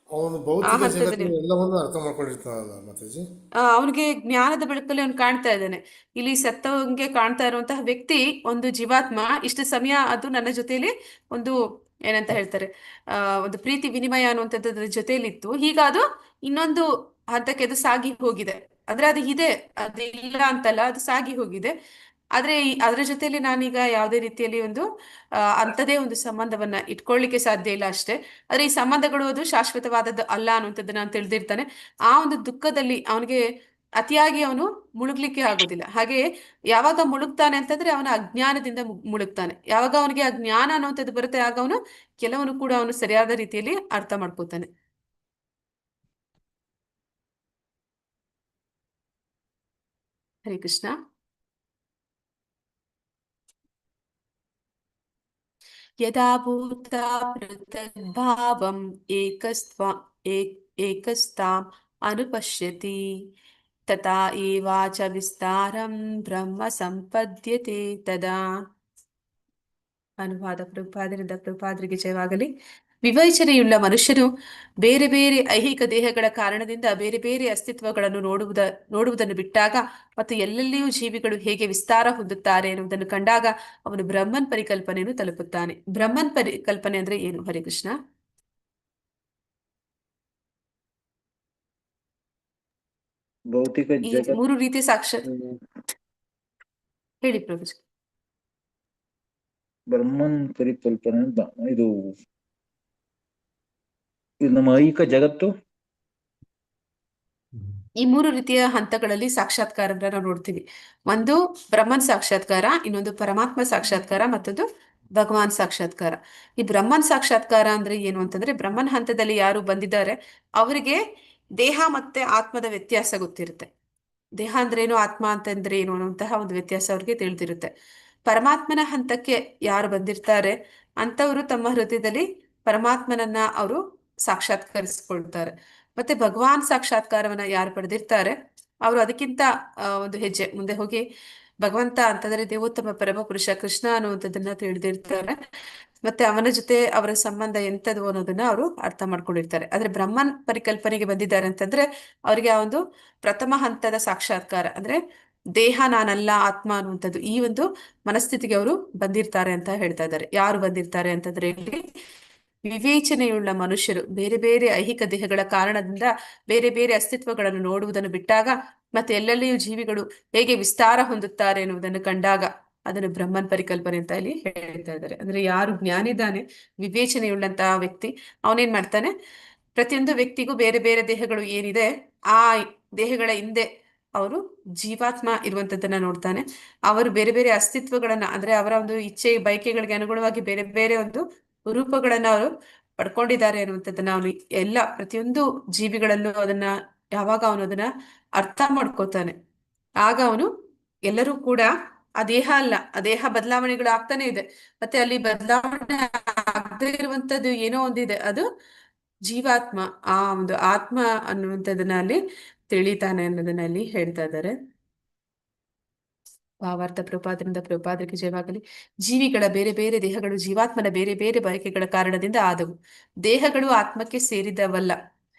ಅವನು ಆ ಭೌತಿಕ ಹಂತದಲ್ಲಿ ಜಗತ್ತಿನ ಎಲ್ಲವನ್ನೂ ಅರ್ಥ ಮಾಡ್ಕೊಂಡಿರ್ತಾನಲ್ಲ ಮಾತಾಜಿ. ಅವನಿಗೆ ಜ್ಞಾನದ ಬೆಳಕಲ್ಲಿ ಅವ್ನು ಕಾಣ್ತಾ ಇದ್ದಾನೆ. ಇಲ್ಲಿ ಸತ್ತವಂಗೆ ಕಾಣ್ತಾ ಇರುವಂತಹ ವ್ಯಕ್ತಿ ಒಂದು ಜೀವಾತ್ಮ, ಇಷ್ಟು ಸಮಯ ಅದು ನನ್ನ ಜೊತೆಯಲ್ಲಿ ಒಂದು ಏನಂತ ಹೇಳ್ತಾರೆ ಒಂದು ಪ್ರೀತಿ ವಿನಿಮಯ ಅನ್ನುವಂಥದ್ದು ಜೊತೆಯಲ್ಲಿತ್ತು. ಈಗ ಅದು ಇನ್ನೊಂದು ಹಂತಕ್ಕೆ ಅದು ಸಾಗಿ ಹೋಗಿದೆ. ಅಂದ್ರೆ ಅದು ಇದೆ, ಅದು ಇಲ್ಲ ಅಂತಲ್ಲ, ಅದು ಸಾಗಿ ಹೋಗಿದೆ. ಆದ್ರೆ ಅದರ ಜೊತೆಯಲ್ಲಿ ನಾನೀಗ ಯಾವುದೇ ರೀತಿಯಲ್ಲಿ ಒಂದು ಅಂಥದೇ ಒಂದು ಸಂಬಂಧವನ್ನ ಇಟ್ಕೊಳ್ಳಿಕ್ಕೆ ಸಾಧ್ಯ ಇಲ್ಲ ಅಷ್ಟೇ. ಆದ್ರೆ ಈ ಸಂಬಂಧಗಳು ಅದು ಶಾಶ್ವತವಾದದ್ದು ಅಲ್ಲ ಅನ್ನುವಂಥದ್ದನ್ನ ನಾನು ತಿಳಿದಿರ್ತಾನೆ. ಆ ಒಂದು ದುಃಖದಲ್ಲಿ ಅವನಿಗೆ ಅತಿಯಾಗಿ ಅವನು ಮುಳುಗ್ಲಿಕ್ಕೆ ಆಗೋದಿಲ್ಲ. ಹಾಗೆ ಯಾವಾಗ ಮುಳುಗ್ತಾನೆ ಅಂತಂದ್ರೆ ಅವನ ಅಜ್ಞಾನದಿಂದ ಮುಳುಗ್ತಾನೆ. ಯಾವಾಗ ಅವನಿಗೆ ಅಜ್ಞಾನ ಅನ್ನುವಂಥದ್ದು ಬರುತ್ತೆ ಆಗ ಅವನು ಕೆಲವನು ಕೂಡ ಅವನು ಸರಿಯಾದ ರೀತಿಯಲ್ಲಿ ಅರ್ಥ ಮಾಡ್ಕೋತಾನೆ. ಹರೇ ಕೃಷ್ಣ. ಯದಾ ಭೂತ ಪೃಥಗ್ಭಾವಂ ಏಕಸ್ತಾಂ ಅನುಪಶ್ಯತಿ ತಥಾ ಏವಾಚ ವಿಸ್ತಾರಂ ಬ್ರಹ್ಮ ಸಂಪದ್ಯತೆ ತದಾ. ಅನುವಾದ ಪ್ರಭುಪಾದರಿಗೆ ಜಯವಾಗಲಿ. ವಿವೇಚನೆಯುಳ್ಳ ಮನುಷ್ಯನು ಬೇರೆ ಬೇರೆ ಐಹಿಕ ದೇಹಗಳ ಕಾರಣದಿಂದ ಬೇರೆ ಬೇರೆ ಅಸ್ತಿತ್ವಗಳನ್ನು ನೋಡುವುದನ್ನು ಬಿಟ್ಟಾಗ ಮತ್ತು ಎಲ್ಲೆಲ್ಲಿಯೂ ಜೀವಿಗಳು ಹೇಗೆ ವಿಸ್ತಾರ ಹೊಂದುತ್ತಾರೆ ಎನ್ನುವುದನ್ನು ಕಂಡಾಗ ಅವನು ಬ್ರಹ್ಮನ್ ಪರಿಕಲ್ಪನೆಯನ್ನು ತಲುಪುತ್ತಾನೆ. ಬ್ರಹ್ಮನ್ ಪರಿಕಲ್ಪನೆ ಅಂದ್ರೆ ಏನು ಹರಿಕೃಷ್ಣ? ಭೌತಿಕ ಈ ಜಗತ್ 3 ರೀತಿಯ ಸಾಕ್ಷಾತ್ ಹೇಳಿ ಪ್ರಭುಜಿ. ಬ್ರಹ್ಮನ್ ಪರಿಕಲ್ಪನೆ ಇದು ನಮ್ಮ ಐಹಿಕ ಜಗತ್ತು ಈ 3 ರೀತಿಯ ಹಂತಗಳಲ್ಲಿ ಸಾಕ್ಷಾತ್ಕಾರನ ನಾವು ನೋಡ್ತೀವಿ. ಒಂದು ಬ್ರಹ್ಮನ್ ಸಾಕ್ಷಾತ್ಕಾರ, ಇನ್ನೊಂದು ಪರಮಾತ್ಮ ಸಾಕ್ಷಾತ್ಕಾರ, ಮತ್ತೊಂದು ಭಗವಾನ್ ಸಾಕ್ಷಾತ್ಕಾರ. ಈ ಬ್ರಹ್ಮನ್ ಸಾಕ್ಷಾತ್ಕಾರ ಅಂದ್ರೆ ಏನು ಅಂತಂದ್ರೆ, ಬ್ರಹ್ಮನ್ ಹಂತದಲ್ಲಿ ಯಾರು ಬಂದಿದ್ದಾರೆ ಅವರಿಗೆ ದೇಹ ಮತ್ತೆ ಆತ್ಮದ ವ್ಯತ್ಯಾಸ ಗೊತ್ತಿರುತ್ತೆ. ದೇಹ ಅಂದ್ರೇನು, ಆತ್ಮ ಅಂತಂದ್ರೆ ಏನು ಅನ್ನುವಂತಹ ಒಂದು ವ್ಯತ್ಯಾಸ ಅವ್ರಿಗೆ ತಿಳಿದಿರುತ್ತೆ. ಪರಮಾತ್ಮನ ಹಂತಕ್ಕೆ ಯಾರು ಬಂದಿರ್ತಾರೆ ಅಂತವರು ತಮ್ಮ ಹೃದಯದಲ್ಲಿ ಪರಮಾತ್ಮನನ್ನ ಅವರು ಸಾಕ್ಷಾತ್ಕರಿಸ್ಕೊಳ್ತಾರೆ. ಮತ್ತೆ ಭಗವಾನ್ ಸಾಕ್ಷಾತ್ಕಾರವನ್ನ ಯಾರು ಪಡೆದಿರ್ತಾರೆ ಅವರು ಅದಕ್ಕಿಂತ ಒಂದು ಹೆಜ್ಜೆ ಮುಂದೆ ಹೋಗಿ ಭಗವಂತ ಅಂತಂದ್ರೆ ದೇವೋತ್ತಮ ಪರಮ ಪುರುಷ ಕೃಷ್ಣ ಅನ್ನುವಂಥದ್ದನ್ನ ತಿಳಿದಿರ್ತಾರೆ. ಮತ್ತೆ ಅವನ ಜೊತೆ ಅವರ ಸಂಬಂಧ ಎಂಥದ್ದು ಅನ್ನೋದನ್ನ ಅವರು ಅರ್ಥ ಮಾಡ್ಕೊಂಡಿರ್ತಾರೆ. ಆದ್ರೆ ಬ್ರಹ್ಮನ್ ಪರಿಕಲ್ಪನೆಗೆ ಬಂದಿದ್ದಾರೆ ಅಂತಂದ್ರೆ ಅವರಿಗೆ ಆ ಒಂದು ಪ್ರಥಮ ಹಂತದ ಸಾಕ್ಷಾತ್ಕಾರ ಅಂದ್ರೆ ದೇಹ ನಾನಲ್ಲ ಆತ್ಮ ಅನ್ನುವಂಥದ್ದು ಈ ಒಂದು ಮನಸ್ಥಿತಿಗೆ ಅವರು ಬಂದಿರ್ತಾರೆ ಅಂತ ಹೇಳ್ತಾ ಇದ್ದಾರೆ. ಯಾರು ಬಂದಿರ್ತಾರೆ ಅಂತಂದ್ರೆ ಇಲ್ಲಿ ವಿವೇಚನೆಯುಳ್ಳ ಮನುಷ್ಯರು ಬೇರೆ ಬೇರೆ ಐಹಿಕ ದೇಹಗಳ ಕಾರಣದಿಂದ ಬೇರೆ ಬೇರೆ ಅಸ್ತಿತ್ವಗಳನ್ನು ನೋಡುವುದನ್ನು ಬಿಟ್ಟಾಗ ಮತ್ತೆ ಎಲ್ಲೆಲ್ಲಿಯೂ ಜೀವಿಗಳು ಹೇಗೆ ವಿಸ್ತಾರ ಹೊಂದುತ್ತಾರೆ ಎನ್ನುವುದನ್ನು ಕಂಡಾಗ ಅದನ್ನು ಬ್ರಹ್ಮನ್ ಪರಿಕಲ್ಪನೆ ಅಂತ ಇಲ್ಲಿ ಹೇಳ್ತಾ ಇದ್ದಾರೆ. ಅಂದ್ರೆ ಯಾರು ಜ್ಞಾನಿದ್ದಾನೆ, ವಿವೇಚನೆಯುಳ್ಳಂತಹ ವ್ಯಕ್ತಿ, ಅವನೇನ್ ಮಾಡ್ತಾನೆ, ಪ್ರತಿಯೊಂದು ವ್ಯಕ್ತಿಗೂ ಬೇರೆ ಬೇರೆ ದೇಹಗಳು ಏನಿದೆ ಆ ದೇಹಗಳ ಹಿಂದೆ ಅವರು ಜೀವಾತ್ಮ ಇರುವಂತದ್ದನ್ನ ನೋಡ್ತಾನೆ. ಅವರು ಬೇರೆ ಬೇರೆ ಅಸ್ತಿತ್ವಗಳನ್ನ ಅಂದ್ರೆ ಅವರ ಒಂದು ಇಚ್ಛೆ ಬಯಕೆಗಳಿಗೆ ಅನುಗುಣವಾಗಿ ಬೇರೆ ಬೇರೆ ಒಂದು ರೂಪಗಳನ್ನ ಅವರು ಪಡ್ಕೊಂಡಿದ್ದಾರೆ ಅನ್ನುವಂಥದ್ದನ್ನ ಅವನು ಎಲ್ಲ ಪ್ರತಿಯೊಂದು ಜೀವಿಗಳಲ್ಲೂ ಅದನ್ನ ಯಾವಾಗ ಅವನು ಅದನ್ನ ಅರ್ಥ ಮಾಡ್ಕೋತಾನೆ ಆಗ ಅವನು ಎಲ್ಲರೂ ಕೂಡ ಆ ದೇಹ ಅಲ್ಲ, ಆ ದೇಹ ಬದಲಾವಣೆಗಳು ಆಗ್ತಾನೆ ಇದೆ. ಮತ್ತೆ ಅಲ್ಲಿ ಬದಲಾವಣೆ ಆಗದೆ ಇರುವಂತದ್ದು ಏನೋ ಒಂದಿದೆ, ಅದು ಜೀವಾತ್ಮ, ಆ ಒಂದು ಆತ್ಮ ಅನ್ನುವಂಥದ್ದನ್ನ ಅಲ್ಲಿ ತಿಳಿತಾನೆ ಅನ್ನೋದನ್ನ ಅಲ್ಲಿ ಹೇಳ್ತಾ ಇದ್ದಾರೆ. ಭಾವಾರ್ಥ ಪ್ರಭುಪಾದರಿಗೆ ಜಯವಾಗಲಿ. ಜೀವಿಗಳ ಬೇರೆ ಬೇರೆ ದೇಹಗಳು ಜೀವಾತ್ಮನ ಬೇರೆ ಬೇರೆ ಬಯಕೆಗಳ ಕಾರಣದಿಂದ ಆದವು. ದೇಹಗಳು ಆತ್ಮಕ್ಕೆ ಸೇರಿದವಲ್ಲ.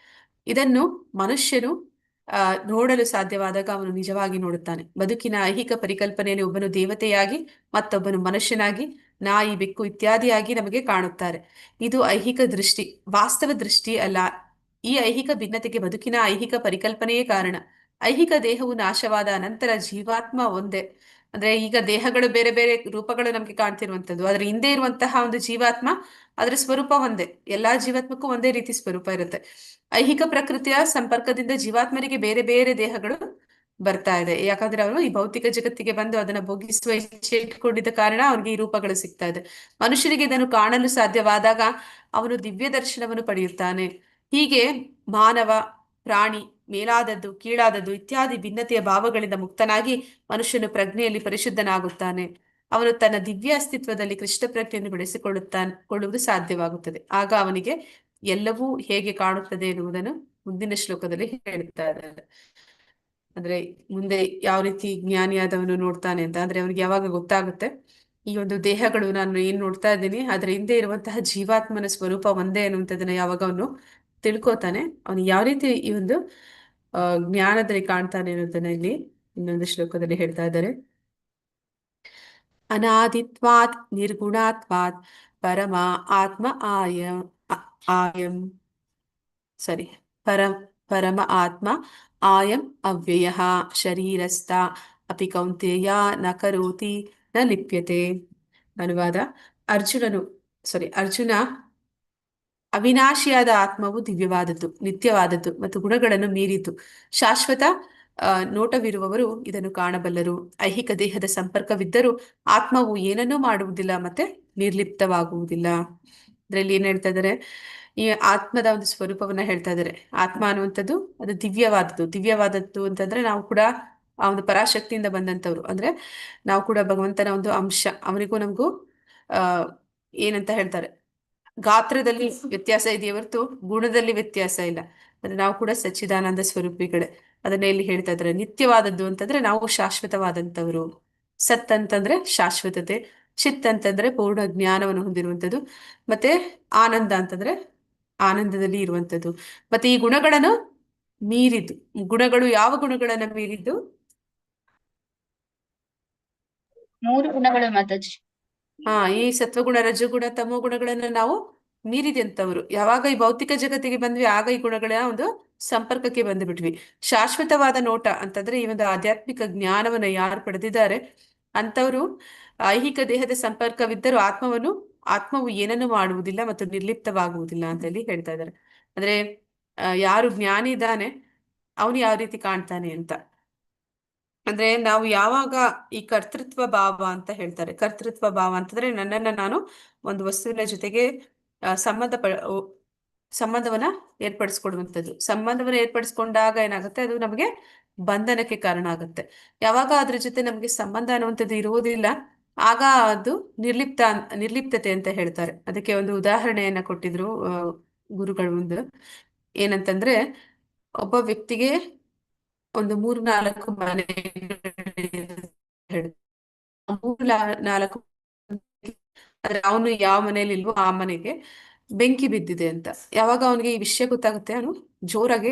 ಇದನ್ನು ಮನುಷ್ಯನು ನೋಡಲು ಸಾಧ್ಯವಾದಾಗ ಅವನು ನಿಜವಾಗಿ ನೋಡುತ್ತಾನೆ. ಬದುಕಿನ ಐಹಿಕ ಪರಿಕಲ್ಪನೆಯಲ್ಲಿ ಒಬ್ಬನು ದೇವತೆಯಾಗಿ ಮತ್ತೊಬ್ಬನು ಮನುಷ್ಯನಾಗಿ, ನಾಯಿ, ಬೆಕ್ಕು ಇತ್ಯಾದಿಯಾಗಿ ನಮಗೆ ಕಾಣುತ್ತಾರೆ. ಇದು ಐಹಿಕ ದೃಷ್ಟಿ, ವಾಸ್ತವ ದೃಷ್ಟಿ ಅಲ್ಲ. ಈ ಐಹಿಕ ಭಿನ್ನತೆಗೆ ಬದುಕಿನ ಐಹಿಕ ಪರಿಕಲ್ಪನೆಯೇ ಕಾರಣ. ಐಹಿಕ ದೇಹವು ನಾಶವಾದ ಅನಂತರ ಜೀವಾತ್ಮ ಒಂದೇ. ಅಂದ್ರೆ ಈಗ ದೇಹಗಳು ಬೇರೆ ಬೇರೆ ರೂಪಗಳು ನಮ್ಗೆ ಕಾಣ್ತಿರುವಂತದ್ದು, ಅದ್ರ ಹಿಂದೆ ಇರುವಂತಹ ಒಂದು ಜೀವಾತ್ಮ, ಅದರ ಸ್ವರೂಪ ಒಂದೇ. ಎಲ್ಲಾ ಜೀವಾತ್ಮಕ್ಕೂ ಒಂದೇ ರೀತಿ ಸ್ವರೂಪ ಇರುತ್ತೆ. ಐಹಿಕ ಪ್ರಕೃತಿಯ ಸಂಪರ್ಕದಿಂದ ಜೀವಾತ್ಮರಿಗೆ ಬೇರೆ ಬೇರೆ ದೇಹಗಳು ಬರ್ತಾ ಇದೆ. ಯಾಕಂದ್ರೆ ಅವನು ಈ ಭೌತಿಕ ಜಗತ್ತಿಗೆ ಬಂದು ಅದನ್ನ ಭೋಗಿಸುವ ಇಚ್ಛೆ ಇಟ್ಕೊಂಡಿದ್ದ ಕಾರಣ ಅವನಿಗೆ ಈ ರೂಪಗಳು ಸಿಗ್ತಾ ಇದೆ. ಮನುಷ್ಯನಿಗೆ ಇದನ್ನು ಕಾಣಲು ಸಾಧ್ಯವಾದಾಗ ಅವನು ದಿವ್ಯ ದರ್ಶನವನ್ನು ಪಡೆಯುತ್ತಾನೆ. ಹೀಗೆ ಮಾನವ, ಪ್ರಾಣಿ, ಮೇಲಾದದ್ದು, ಕೀಳಾದದ್ದು ಇತ್ಯಾದಿ ಭಿನ್ನತೆಯ ಭಾವಗಳಿಂದ ಮುಕ್ತನಾಗಿ ಮನುಷ್ಯನು ಪ್ರಜ್ಞೆಯಲ್ಲಿ ಪರಿಶುದ್ಧನಾಗುತ್ತಾನೆ. ಅವನು ತನ್ನ ದಿವ್ಯ ಅಸ್ತಿತ್ವದಲ್ಲಿ ಕೃಷ್ಣ ಪ್ರಜ್ಞೆಯನ್ನು ಕೊಳ್ಳುವುದು ಸಾಧ್ಯವಾಗುತ್ತದೆ. ಆಗ ಅವನಿಗೆ ಎಲ್ಲವೂ ಹೇಗೆ ಕಾಣುತ್ತದೆ ಎನ್ನುವುದನ್ನು ಮುಂದಿನ ಶ್ಲೋಕದಲ್ಲಿ ಹೇಳ್ತಾ ಇದ್ದಾರೆ. ಅಂದ್ರೆ ಮುಂದೆ ಯಾವ ರೀತಿ ಜ್ಞಾನಿಯಾದವನು ನೋಡ್ತಾನೆ ಅಂತ ಅಂದ್ರೆ ಅವನಿಗೆ ಯಾವಾಗ ಗೊತ್ತಾಗುತ್ತೆ ಈ ಒಂದು ದೇಹಗಳು ನಾನು ಏನ್ ನೋಡ್ತಾ ಇದ್ದೀನಿ ಅದ್ರ ಹಿಂದೆ ಇರುವಂತಹ ಜೀವಾತ್ಮನ ಸ್ವರೂಪ ಒಂದೇ ಅನ್ನುವಂಥದ್ದನ್ನ ಯಾವಾಗ ಅವನು ತಿಳ್ಕೊತಾನೆ, ಅವನು ಯಾವ ರೀತಿ ಈ ಒಂದು ಜ್ಞಾನದಲ್ಲಿ ಕಾಣ್ತಾನೆ ಅನ್ನೋದನ್ನ ಇಲ್ಲಿ ಇನ್ನೊಂದು ಶ್ಲೋಕದಲ್ಲಿ ಹೇಳ್ತಾ ಇದ್ದಾರೆ. ಅನಾದಿತ್ವಾತ್ ನಿರ್ಗುಣಾತ್ವಾತ್ ಪರಮ ಆತ್ಮ ಆಯಂ ಸರಿ ಪರಮ ಆತ್ಮ ಆಯಂ ಅವ್ಯಯ ಶರೀರಸ್ಥ ಅಪಿ ಕೌಂತೇಯ ನ ಕರೋತಿ ನ ಲಿಪ್ಯತೆ. ಅನುವಾದ: ಅರ್ಜುನ ಅವಿನಾಶಿಯಾದ ಆತ್ಮವು ದಿವ್ಯವಾದದ್ದು, ನಿತ್ಯವಾದದ್ದು ಮತ್ತು ಗುಣಗಳನ್ನು ಮೀರಿತು. ಶಾಶ್ವತ ನೋಟವಿರುವವರು ಇದನ್ನು ಕಾಣಬಲ್ಲರು. ಐಹಿಕ ದೇಹದ ಸಂಪರ್ಕವಿದ್ದರೂ ಆತ್ಮವು ಏನನ್ನೂ ಮಾಡುವುದಿಲ್ಲ ಮತ್ತೆ ನಿರ್ಲಿಪ್ತವಾಗುವುದಿಲ್ಲ. ಇದರಲ್ಲಿ ಏನ್ ಹೇಳ್ತಾ ಇದ್ದಾರೆ, ಈ ಆತ್ಮದ ಒಂದು ಸ್ವರೂಪವನ್ನ ಹೇಳ್ತಾ ಇದ್ದಾರೆ. ಆತ್ಮ ಅನ್ನುವಂಥದ್ದು ಅದು ದಿವ್ಯವಾದದ್ದು ಅಂತಂದ್ರೆ ನಾವು ಕೂಡ ಆ ಒಂದು ಪರಾಶಕ್ತಿಯಿಂದ ಬಂದಂತವ್ರು. ಅಂದ್ರೆ ನಾವು ಕೂಡ ಭಗವಂತನ ಒಂದು ಅಂಶ. ಅವನಿಗೂ ನಮಗೂ ಏನಂತ ಹೇಳ್ತಾರೆ, ಗಾತ್ರದಲ್ಲಿ ವ್ಯತ್ಯಾಸ ಇದೆಯೇ ಹೊರತು ಗುಣದಲ್ಲಿ ವ್ಯತ್ಯಾಸ ಇಲ್ಲ. ಅಂದ್ರೆ ನಾವು ಕೂಡ ಸಚ್ಚಿದಾನಂದ ಸ್ವರೂಪಿಗಳೇ. ಅದನ್ನ ಇಲ್ಲಿ ಹೇಳ್ತಾ ಇದ್ದಾರೆ. ನಿತ್ಯವಾದದ್ದು ಅಂತಂದ್ರೆ ನಾವು ಶಾಶ್ವತವಾದಂಥವ್ರು. ಸತ್ ಅಂತಂದ್ರೆ ಶಾಶ್ವತತೆ, ಚಿತ್ ಅಂತಂದ್ರೆ ಪೂರ್ಣ ಜ್ಞಾನವನ್ನು ಹೊಂದಿರುವಂಥದ್ದು, ಮತ್ತೆ ಆನಂದ ಅಂತಂದ್ರೆ ಆನಂದದಲ್ಲಿ ಇರುವಂಥದ್ದು. ಮತ್ತೆ ಈ ಗುಣಗಳನ್ನು ಮೀರಿದ್ದು, ಗುಣಗಳು ಯಾವ ಗುಣಗಳನ್ನ ಮೀರಿದ್ದು? 3 ಗುಣಗಳು ಮಾತಾಜಿ. ಈ ಸತ್ವಗುಣ, ರಜಗುಣ, ತಮೋ ಗುಣಗಳನ್ನ ನಾವು ಮೀರಿದಂತವ್ರು. ಯಾವಾಗ ಈ ಭೌತಿಕ ಜಗತ್ತಿಗೆ ಬಂದ್ವಿ ಆಗ ಈ ಗುಣಗಳ ಒಂದು ಸಂಪರ್ಕಕ್ಕೆ ಬಂದುಬಿಟ್ವಿ. ಶಾಶ್ವತವಾದ ನೋಟ ಅಂತಂದ್ರೆ ಈ ಒಂದು ಆಧ್ಯಾತ್ಮಿಕ ಜ್ಞಾನವನ್ನ ಯಾರು ಪಡೆದಿದ್ದಾರೆ ಅಂತವರು ಐಹಿಕ ದೇಹದ ಸಂಪರ್ಕವಿದ್ದರೂ ಆತ್ಮವು ಏನನ್ನು ಮಾಡುವುದಿಲ್ಲ ಮತ್ತು ನಿರ್ಲಿಪ್ತವಾಗುವುದಿಲ್ಲ ಅಂತ ಹೇಳಿ ಹೇಳ್ತಾ ಇದ್ದಾರೆ. ಅಂದ್ರೆ ಯಾರು ಜ್ಞಾನಿ ಇದ್ದಾನೆ ಅವನು ಯಾವ ರೀತಿ ಕಾಣ್ತಾನೆ ಅಂತ ಅಂದ್ರೆ ನಾವು ಯಾವಾಗ ಈ ಕರ್ತೃತ್ವ ಭಾವ ಅಂತ ಹೇಳ್ತಾರೆ. ಕರ್ತೃತ್ವ ಭಾವ ಅಂತಂದ್ರೆ ನನ್ನನ್ನ ನಾನು ಒಂದು ವಸ್ತುವಿನ ಜೊತೆಗೆ ಸಂಬಂಧವನ್ನ ಏರ್ಪಡಿಸ್ಕೊಡುವಂಥದ್ದು. ಸಂಬಂಧವನ್ನ ಏರ್ಪಡಿಸ್ಕೊಂಡಾಗ ಏನಾಗುತ್ತೆ, ಅದು ನಮಗೆ ಬಂಧನಕ್ಕೆ ಕಾರಣ ಆಗುತ್ತೆ. ಯಾವಾಗ ಅದ್ರ ಜೊತೆ ನಮ್ಗೆ ಸಂಬಂಧ ಅನ್ನುವಂಥದ್ದು ಇರುವುದಿಲ್ಲ ಆಗ ಅದು ನಿರ್ಲಿಪ್ತತೆ ಅಂತ ಹೇಳ್ತಾರೆ. ಅದಕ್ಕೆ ಒಂದು ಉದಾಹರಣೆಯನ್ನ ಕೊಟ್ಟಿದ್ರು ಗುರುಗಳು. ಒಂದು ಏನಂತಂದ್ರೆ, ಒಬ್ಬ ವ್ಯಕ್ತಿಗೆ ಒಂದು 3-4 ಮನೆ, 3-4 ಆದ್ರೆ ಅವನು ಯಾವ ಮನೇಲಿ ಇಲ್ವೋ ಆ ಮನೆಗೆ ಬೆಂಕಿ ಬಿದ್ದಿದೆ ಅಂತ ಯಾವಾಗ ಅವನಿಗೆ ಈ ವಿಷಯ ಗೊತ್ತಾಗುತ್ತೆ, ಅವನು ಜೋರಾಗಿ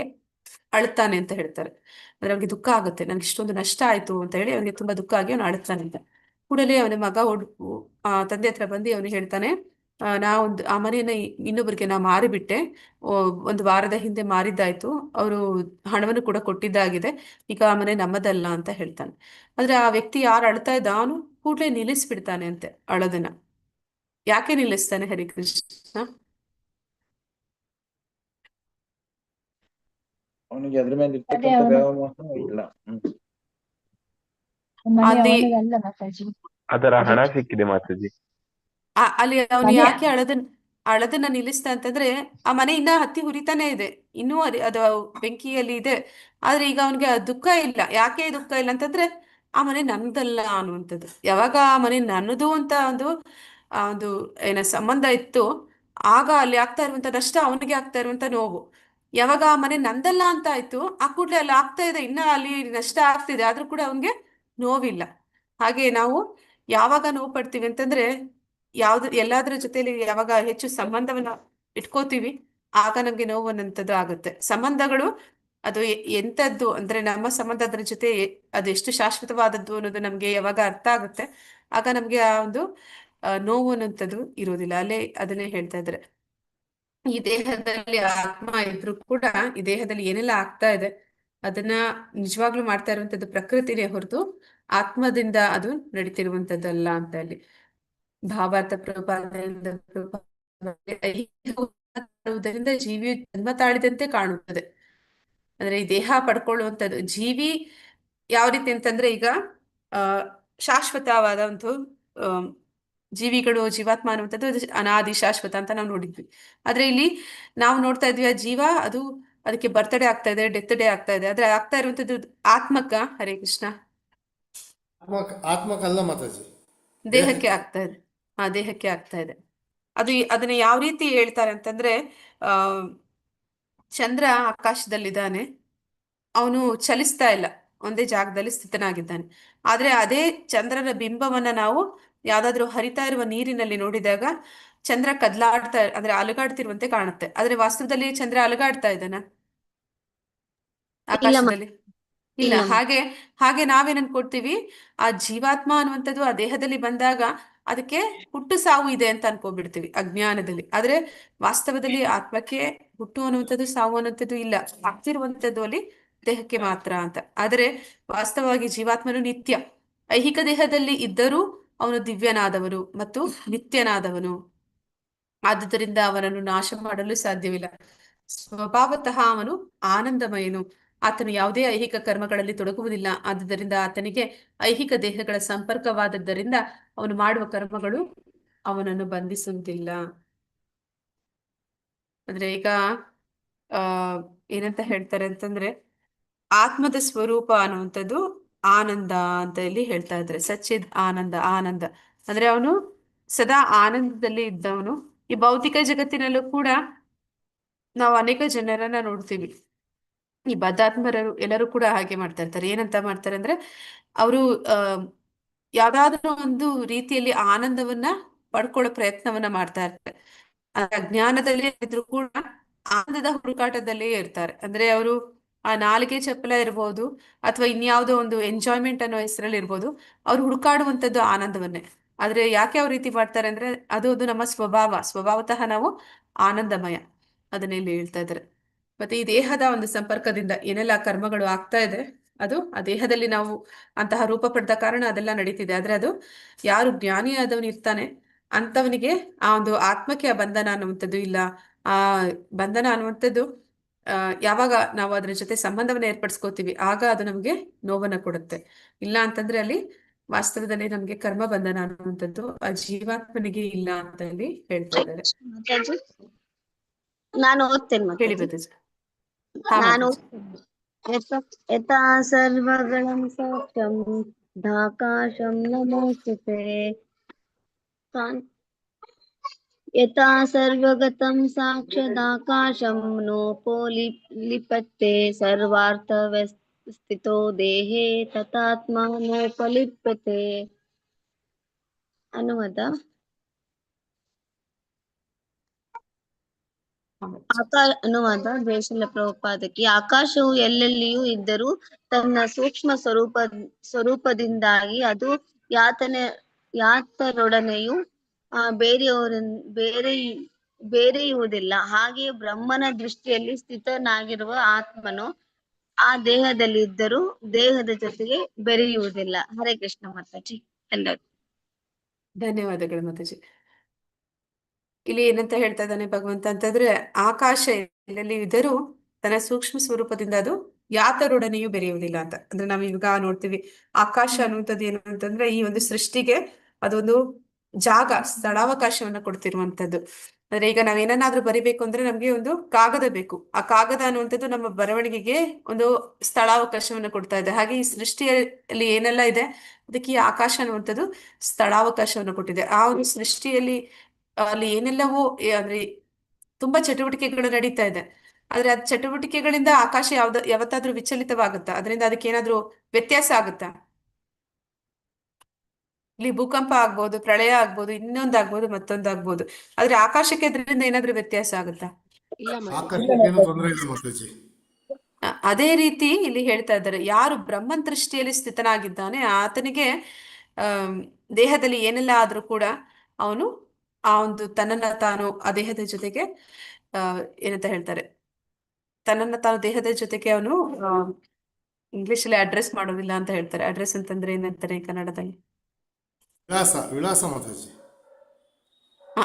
ಅಳ್ತಾನೆ ಅಂತ ಹೇಳ್ತಾರೆ. ಅಂದ್ರೆ ಅವನಿಗೆ ದುಃಖ ಆಗುತ್ತೆ, ನನ್ಗೆ ಇಷ್ಟೊಂದು ನಷ್ಟ ಆಯ್ತು ಅಂತ ಹೇಳಿ ಅವನಿಗೆ ತುಂಬಾ ದುಃಖ ಆಗಿ ಅವನು ಅಳ್ತಾನೆ ಅಂತ. ಕೂಡಲೇ ಅವನ ಮಗ ತಂದೆ ಹತ್ರ ಬಂದು ಅವನು ಹೇಳ್ತಾನೆ, ಆ ಮನೆಯನ್ನ ಇನ್ನೊಬ್ಬರಿಗೆ ನಾ ಮಾರಿಬಿಟ್ಟೆ, 1 ವಾರದ ಹಿಂದೆ ಮಾರಿದ್ದಾಯ್ತು, ಅವರು ಹಣವನ್ನು ಕೂಡ ಕೊಟ್ಟಿದ್ದಾಗಿದೆ, ಈಗ ಆ ಮನೆ ನಮ್ಮದಲ್ಲ ಅಂತ ಹೇಳ್ತಾನೆ. ಆದ್ರೆ ಆ ವ್ಯಕ್ತಿ ಯಾರು ಅಳ್ತಾ ಇದ್ದ ಅವನು ಕೂಡಲೇ ನಿಲ್ಲಿಸ್ಬಿಡ್ತಾನೆ ಅಂತೆ ಅಳೋದನ್ನ. ಯಾಕೆ ನಿಲ್ಲಿಸ್ತಾನೆ ಹರಿಕೃಷ್ಣ? ಅವನಿಗೆ ಅದ್ರ ಮೇಲೆ ಇರ್ತಕ್ಕಂಥ ವ್ಯಾಮೋಹ ಇಲ್ಲ. ಅಲ್ಲಿ ಅದರ ಹಣ ಸಿಕ್ಕಿದೆ ಮಾತಾಜಿ. ಅಲ್ಲಿ ಅವನು ಯಾಕೆ ಅಳದನ್ನ ನಿಲ್ಲಿಸ್ತಾ ಅಂತಂದ್ರೆ, ಆ ಮನೆ ಇನ್ನ ಹತ್ತಿ ಹುರಿತಾನೆ ಇದೆ, ಇನ್ನೂ ಅದು ಬೆಂಕಿಯಲ್ಲಿ ಇದೆ. ಆದ್ರೆ ಈಗ ಅವನಿಗೆ ದುಃಖ ಇಲ್ಲ. ಯಾಕೆ ದುಃಖ ಇಲ್ಲ ಅಂತಂದ್ರೆ, ಆ ಮನೆ ನನ್ನದಲ್ಲ ಅನ್ನುವಂಥದ್ದು. ಯಾವಾಗ ಆ ಮನೆ ನನ್ನದು ಅಂತ ಒಂದು ಸಂಬಂಧ ಇತ್ತು ಆಗ ಅಲ್ಲಿ ಆಗ್ತಾ ಇರುವಂತ ನಷ್ಟ ಅವನಿಗೆ ಆಗ್ತಾ ಇರುವಂತ ನೋವು. ಯಾವಾಗ ಆ ಮನೆ ನಂದಲ್ಲ ಅಂತ ಆಯ್ತು ಆ ಕೂಡಲೇ ಅಲ್ಲಿ ಆಗ್ತಾ ಇದೆ, ಇನ್ನ ಅಲ್ಲಿ ನಷ್ಟ ಆಗ್ತಿದೆ, ಆದ್ರೂ ಕೂಡ ಅವನಿಗೆ ನೋವಿಲ್ಲ. ಹಾಗೆ ನಾವು ಯಾವಾಗ ನೋವು ಪಡ್ತೀವಿ ಅಂತಂದ್ರೆ, ಎಲ್ಲಾದ್ರ ಜೊತೆಲಿ ಯಾವಾಗ ಹೆಚ್ಚು ಸಂಬಂಧವನ್ನ ಇಟ್ಕೋತೀವಿ ಆಗ ನಮ್ಗೆ ನೋವು ಅನ್ನೋಂಥದ್ದು ಆಗುತ್ತೆ. ಸಂಬಂಧಗಳು ಅದು ಎಂಥದ್ದು ಅಂದ್ರೆ, ನಮ್ಮ ಸಂಬಂಧ ಅದ್ರ ಜೊತೆ ಅದು ಎಷ್ಟು ಶಾಶ್ವತವಾದದ್ದು ಅನ್ನೋದು ನಮ್ಗೆ ಯಾವಾಗ ಅರ್ಥ ಆಗುತ್ತೆ ಆಗ ನಮ್ಗೆ ಆ ಒಂದು ನೋವು ಅನ್ನೋಂಥದ್ದು ಇರೋದಿಲ್ಲ. ಅದನ್ನೇ ಹೇಳ್ತಾ ಇದ್ದಾರೆ. ಈ ದೇಹದಲ್ಲಿ ಆತ್ಮ ಇದ್ರೂ ಕೂಡ ಈ ದೇಹದಲ್ಲಿ ಏನೆಲ್ಲ ಆಗ್ತಾ ಇದೆ ಅದನ್ನ ನಿಜವಾಗ್ಲೂ ಮಾಡ್ತಾ ಇರುವಂತದ್ದು ಪ್ರಕೃತಿನೇ ಹೊರತು ಆತ್ಮದಿಂದ ಅದು ನಡೀತಿರುವಂತದ್ದಲ್ಲ ಅಂತ ಅಲ್ಲಿ ಭಾವಾರ್ಥ ಪ್ರಭಾವದಿಂದ ಜೀವಿ ಜನ್ಮ ತಾಳಿದಂತೆ ಕಾಣುತ್ತದೆ. ಅಂದ್ರೆ ಈ ದೇಹ ಪಡ್ಕೊಳ್ಳುವಂಥದ್ದು, ಜೀವಿ ಯಾವ ರೀತಿ ಅಂತಂದ್ರೆ ಈಗ ಆ ಶಾಶ್ವತವಾದ ಒಂದು ಆಮ್, ಜೀವಿಗಳು ಜೀವಾತ್ಮ ಅನ್ನುವಂಥದ್ದು ಅದು ಅನಾದಿ ಶಾಶ್ವತ ಅಂತ ನಾವು ನೋಡಿದ್ವಿ. ಆದ್ರೆ ಇಲ್ಲಿ ನಾವು ನೋಡ್ತಾ ಇದ್ವಿ ಆ ಜೀವ ಅದು ಅದಕ್ಕೆ ಬರ್ತ್ಡೇ ಆಗ್ತಾ ಇದೆ, ಡೆತ್ ಡೇ ಆಗ್ತಾ ಇದೆ. ಆದ್ರೆ ಆಗ್ತಾ ಇರುವಂತದ್ದು ಆತ್ಮಕ್ಕ, ಹರೇ ಕೃಷ್ಣ, ಆತ್ಮಕ್ಕಲ್ಲ ಮಾತಾಜಿ, ದೇಹಕ್ಕೆ ಆಗ್ತಾ ಇದೆ. ಆ ದೇಹಕ್ಕೆ ಆಗ್ತಾ ಇದೆ. ಅದನ್ನ ಯಾವ ರೀತಿ ಹೇಳ್ತಾರೆ ಅಂತಂದ್ರೆ ಆ ಚಂದ್ರ ಆಕಾಶದಲ್ಲಿದ್ದಾನೆ, ಅವನು ಚಲಿಸ್ತಾ ಇಲ್ಲ, ಒಂದೇ ಜಾಗದಲ್ಲಿ ಸ್ಥಿತನಾಗಿದ್ದಾನೆ. ಆದ್ರೆ ಅದೇ ಚಂದ್ರನ ಬಿಂಬವನ್ನ ನಾವು ಯಾವ್ದಾದ್ರು ಹರಿತಾ ಇರುವ ನೀರಿನಲ್ಲಿ ನೋಡಿದಾಗ ಚಂದ್ರ ಅಂದ್ರೆ ಅಲುಗಾಡ್ತಿರುವಂತೆ ಕಾಣುತ್ತೆ. ಆದ್ರೆ ವಾಸ್ತವದಲ್ಲಿ ಚಂದ್ರ ಅಲುಗಾಡ್ತಾ ಇದ್ದಾನ ಇಲ್ಲ ಆಕಾಶದಲ್ಲಿ? ಇಲ್ಲ. ಇಲ್ಲ ಹಾಗೆ ಹಾಗೆ ನಾವೇನ್ ಅನ್ಕೊಡ್ತೀವಿ, ಆ ಜೀವಾತ್ಮ ಅನ್ನುವಂಥದ್ದು ಆ ದೇಹದಲ್ಲಿ ಬಂದಾಗ ಅದಕ್ಕೆ ಹುಟ್ಟು ಸಾವು ಇದೆ ಅಂತ ಅನ್ಕೋಬಿಡ್ತೀವಿ ಅಜ್ಞಾನದಲ್ಲಿ. ಆದ್ರೆ ವಾಸ್ತವದಲ್ಲಿ ಆತ್ಮಕ್ಕೆ ಹುಟ್ಟು ಅನ್ನುವಂಥದ್ದು ಸಾವು ಅನ್ನುವಂಥದ್ದು ಇಲ್ಲ, ಆಗ್ತಿರುವಂಥದ್ದು ಅಲ್ಲಿ ದೇಹಕ್ಕೆ ಮಾತ್ರ ಅಂತ. ಆದರೆ ವಾಸ್ತವವಾಗಿ ಜೀವಾತ್ಮನು ನಿತ್ಯ, ಐಹಿಕ ದೇಹದಲ್ಲಿ ಇದ್ದರೂ ಅವನು ದಿವ್ಯನಾದವನು ಮತ್ತು ನಿತ್ಯನಾದವನು. ಆದುದರಿಂದ ಅವನನ್ನು ನಾಶ ಮಾಡಲು ಸಾಧ್ಯವಿಲ್ಲ. ಸ್ವಭಾವತಃ ಅವನು ಆನಂದಮಯನು. ಆತನು ಯಾವುದೇ ಐಹಿಕ ಕರ್ಮಗಳಲ್ಲಿ ತೊಡಗುವುದಿಲ್ಲ. ಆದುದರಿಂದ ಆತನಿಗೆ ಐಹಿಕ ದೇಹಗಳ ಸಂಪರ್ಕವಾದದ್ದರಿಂದ ಅವನು ಮಾಡುವ ಕರ್ಮಗಳು ಅವನನ್ನು ಬಂಧಿಸುವುದಿಲ್ಲ. ಅಂದ್ರೆ ಈಗ ಆ ಏನಂತ ಹೇಳ್ತಾರೆ ಅಂತಂದ್ರೆ ಆತ್ಮದ ಸ್ವರೂಪ ಅನ್ನುವಂಥದ್ದು ಆನಂದ ಅಂತ ಇಲ್ಲಿ ಹೇಳ್ತಾ ಇದ್ದಾರೆ. ಸಚ್ಚಿದ್ ಆನಂದ, ಆನಂದ ಅಂದ್ರೆ ಅವನು ಸದಾ ಆನಂದದಲ್ಲಿ ಇದ್ದವನು. ಈ ಭೌತಿಕ ಜಗತ್ತಿನಲ್ಲೂ ಕೂಡ ನಾವು ಅನೇಕ ಜನರನ್ನ ನೋಡ್ತೀವಿ, ಈ ಬದ್ಧಾತ್ಮರು ಎಲ್ಲರೂ ಕೂಡ ಹಾಗೆ ಮಾಡ್ತಾ ಇರ್ತಾರೆ. ಏನಂತ ಮಾಡ್ತಾರೆ ಅಂದ್ರೆ ಅವರು ಯಾವ್ದಾದ್ರೂ ಒಂದು ರೀತಿಯಲ್ಲಿ ಆನಂದವನ್ನ ಪಡ್ಕೊಳ್ಳೋ ಪ್ರಯತ್ನವನ್ನ ಮಾಡ್ತಾ ಇರ್ತಾರೆ. ಅಜ್ಞಾನದಲ್ಲಿ ಇದ್ರು ಕೂಡ ಆನಂದದ ಹುಡುಕಾಟದಲ್ಲೇ ಇರ್ತಾರೆ. ಅಂದ್ರೆ ಅವರು ಆ ನಾಲಿಗೆ ಚಪ್ಪಲ ಇರ್ಬೋದು ಅಥವಾ ಇನ್ಯಾವುದೋ ಒಂದು ಎಂಜಾಯ್ಮೆಂಟ್ ಅನ್ನೋ ಹೆಸರಲ್ಲಿ ಇರ್ಬೋದು, ಅವ್ರು ಹುಡುಕಾಡುವಂಥದ್ದು ಆನಂದವನ್ನೇ. ಆದ್ರೆ ಯಾಕೆ ಅವ್ರ ರೀತಿ ಮಾಡ್ತಾರೆ ಅಂದ್ರೆ ಅದು ನಮ್ಮ ಸ್ವಭಾವತಃ ನಾವು ಆನಂದಮಯ. ಅದನ್ನ ಇಲ್ಲಿ ಹೇಳ್ತಾ ಇದ್ದಾರೆ. ಮತ್ತೆ ಈ ದೇಹದ ಒಂದು ಸಂಪರ್ಕದಿಂದ ಏನೆಲ್ಲ ಕರ್ಮಗಳು ಆಗ್ತಾ ಇದೆ, ಅದು ಆ ದೇಹದಲ್ಲಿ ನಾವು ಅಂತಹ ರೂಪ ಪಡೆದ ಕಾರಣ ಅದೆಲ್ಲ ನಡೀತಿದೆ. ಆದ್ರೆ ಅದು ಯಾರು ಜ್ಞಾನಿಯಾದವನು ಇರ್ತಾನೆ ಅಂತವನಿಗೆ ಆ ಒಂದು ಆತ್ಮಕ್ಕೆ ಆ ಬಂಧನ ಅನ್ನುವಂಥದ್ದು ಇಲ್ಲ. ಆ ಬಂಧನ ಅನ್ನುವಂಥದ್ದು ಯಾವಾಗ ನಾವು ಅದ್ರ ಜೊತೆ ಸಂಬಂಧವನ್ನ ಏರ್ಪಡಿಸ್ಕೋತೀವಿ ಆಗ ಅದು ನಮ್ಗೆ ನೋವನ್ನ ಕೊಡುತ್ತೆ. ಇಲ್ಲ ಅಂತಂದ್ರೆ ಅಲ್ಲಿ ವಾಸ್ತವದಲ್ಲಿ ನಮ್ಗೆ ಕರ್ಮ ಬಂಧನ ಅನ್ನುವಂಥದ್ದು ಆ ಜೀವಾತ್ಮನಿಗೆ ಇಲ್ಲ ಅಂತ ಇಲ್ಲಿ ಹೇಳ್ತಾ ಇದ್ದಾರೆ. ಮಾತಾಜಿ, ನಾನು ಓದ್ತೇನೆ ಹೇಳಿ ಮಾತಾಜಿ. ಬದಜ್. ಹಾ ನಾನು ಮಾತಾಜಿ. ಯಥಾ ಸರ್ವಗಣಂ ಸತ್ಯಂ ಧಾಕಾಶಂ ನಮೋಸ್ತುತೆ ಯಥಾ ಸರ್ವಗತಂ ಸಾಕ್ಷಾದಾಕಾಶಂ ನೋಪೋ ಲಿಪತ್ತೆ ಸರ್ವಾರ್ಥ ಸ್ಥಿತೋ ದೇಹೇ ತಥಾತ್ಮ ನೋಪಲಿಪ್ಯತೆ. ಅನುವಾದ. ಅನುವಾದ ಜಯಶೀಲ ಪ್ರಭುಪಾದಕ್ಕೆ. ಆಕಾಶವು ಎಲ್ಲೆಲ್ಲಿಯೂ ಇದ್ದರೂ ತನ್ನ ಸೂಕ್ಷ್ಮ ಸ್ವರೂಪದಿಂದಾಗಿ ಅದು ಯಾತರೊಡನೆಯೂ ಬೇರೆಯುವುದಿಲ್ಲ. ಹಾಗೆಯೇ ಬ್ರಹ್ಮನ ದೃಷ್ಟಿಯಲ್ಲಿ ಸ್ಥಿತನಾಗಿರುವ ಆತ್ಮನು ಆ ದೇಹದಲ್ಲಿ ಇದ್ದರೂ ದೇಹದ ಜೊತೆಗೆ ಬೆರೆಯುವುದಿಲ್ಲ. ಹರೇ ಕೃಷ್ಣ ಮಾತಾಜಿ. ಎಲ್ಲರೂ ಧನ್ಯವಾದಗಳು ಮಾತಾಜಿ. ಇಲ್ಲಿ ಏನಂತ ಹೇಳ್ತಾ ಇದ್ದಾನೆ ಭಗವಂತ ಅಂತಂದ್ರೆ ಆಕಾಶ ಎಲ್ಲೆಲ್ಲಿ ಇದ್ದರೂ ತನ್ನ ಸೂಕ್ಷ್ಮ ಸ್ವರೂಪದಿಂದ ಅದು ಯಾತರೊಡನೆಯೂ ಬೆರೆಯುವುದಿಲ್ಲ ಅಂತ. ಅಂದ್ರೆ ನಾವ್ ಈಗ ನೋಡ್ತೀವಿ ಆಕಾಶ ಅನ್ನುವಂಥದ್ದು ಏನು ಅಂತಂದ್ರೆ ಈ ಒಂದು ಸೃಷ್ಟಿಗೆ ಅದೊಂದು ಜಾಗ, ಸ್ಥಳಾವಕಾಶವನ್ನ ಕೊಡ್ತಿರುವಂತದ್ದು. ಅಂದ್ರೆ ಈಗ ನಾವೇನಾದ್ರೂ ಬರಿಬೇಕು ಅಂದ್ರೆ ನಮ್ಗೆ ಒಂದು ಕಾಗದ ಬೇಕು. ಆ ಕಾಗದ ಅನ್ನುವಂಥದ್ದು ನಮ್ಮ ಬರವಣಿಗೆಗೆ ಒಂದು ಸ್ಥಳಾವಕಾಶವನ್ನ ಕೊಡ್ತಾ ಇದೆ. ಹಾಗೆ ಈ ಸೃಷ್ಟಿಯಲ್ಲಿ ಏನೆಲ್ಲ ಇದೆ ಅದಕ್ಕೆ ಈ ಆಕಾಶ ಅನ್ನುವಂಥದ್ದು ಸ್ಥಳಾವಕಾಶವನ್ನು ಕೊಟ್ಟಿದೆ. ಆ ಒಂದು ಸೃಷ್ಟಿಯಲ್ಲಿ ಅಲ್ಲಿ ಏನೆಲ್ಲವೋ ಅಂದ್ರೆ ತುಂಬಾ ಚಟುವಟಿಕೆಗಳು ನಡೀತಾ ಇದೆ. ಆದ್ರೆ ಅದ್ ಚಟುವಟಿಕೆಗಳಿಂದ ಆಕಾಶ ಯಾವತ್ತಾದ್ರೂ ವಿಚಲಿತವಾಗುತ್ತಾ? ಅದರಿಂದ ಅದಕ್ಕೆ ಏನಾದ್ರೂ ವ್ಯತ್ಯಾಸ ಆಗುತ್ತಾ? ಇಲ್ಲಿ ಭೂಕಂಪ ಆಗ್ಬೋದು, ಪ್ರಳಯ ಆಗ್ಬೋದು, ಇನ್ನೊಂದಾಗ್ಬೋದು, ಮತ್ತೊಂದಾಗ್ಬೋದು. ಆದ್ರೆ ಆಕಾಶಕ್ಕೆ ಅದರಿಂದ ಏನಾದ್ರೂ ವ್ಯತ್ಯಾಸ ಆಗುತ್ತಾ? ಇಲ್ಲ ಆಕಾಶಕ್ಕೇನು ತೊಂದರೆ ಇಲ್ಲ ಮಾತಾಜಿ. ಅದೇ ರೀತಿ ಇಲ್ಲಿ ಹೇಳ್ತಾ ಇದ್ದಾರೆ, ಯಾರು ಬ್ರಹ್ಮನ್ ದೃಷ್ಟಿಯಲ್ಲಿ ಸ್ಥಿತನಾಗಿದ್ದಾನೆ ಆತನಿಗೆ ದೇಹದಲ್ಲಿ ಏನೆಲ್ಲ ಆದ್ರೂ ಕೂಡ ಅವನು ಆ ಒಂದು ತನ್ನನ್ನ ತಾನು ಆ ದೇಹದ ಜೊತೆಗೆ ಏನಂತ ಹೇಳ್ತಾರೆ, ತನ್ನನ್ನ ತಾನು ದೇಹದ ಜೊತೆಗೆ ಅವನು ಇಂಗ್ಲಿಷಲ್ಲಿ ಅಡ್ರೆಸ್ ಮಾಡೋದಿಲ್ಲ ಅಂತ ಹೇಳ್ತಾರೆ. ಅಡ್ರೆಸ್ ಅಂತಂದ್ರೆ ಏನಂತಾರೆ ಕನ್ನಡದಲ್ಲಿ? ವಿಳಾಸ ಮಾತಾಜಿ.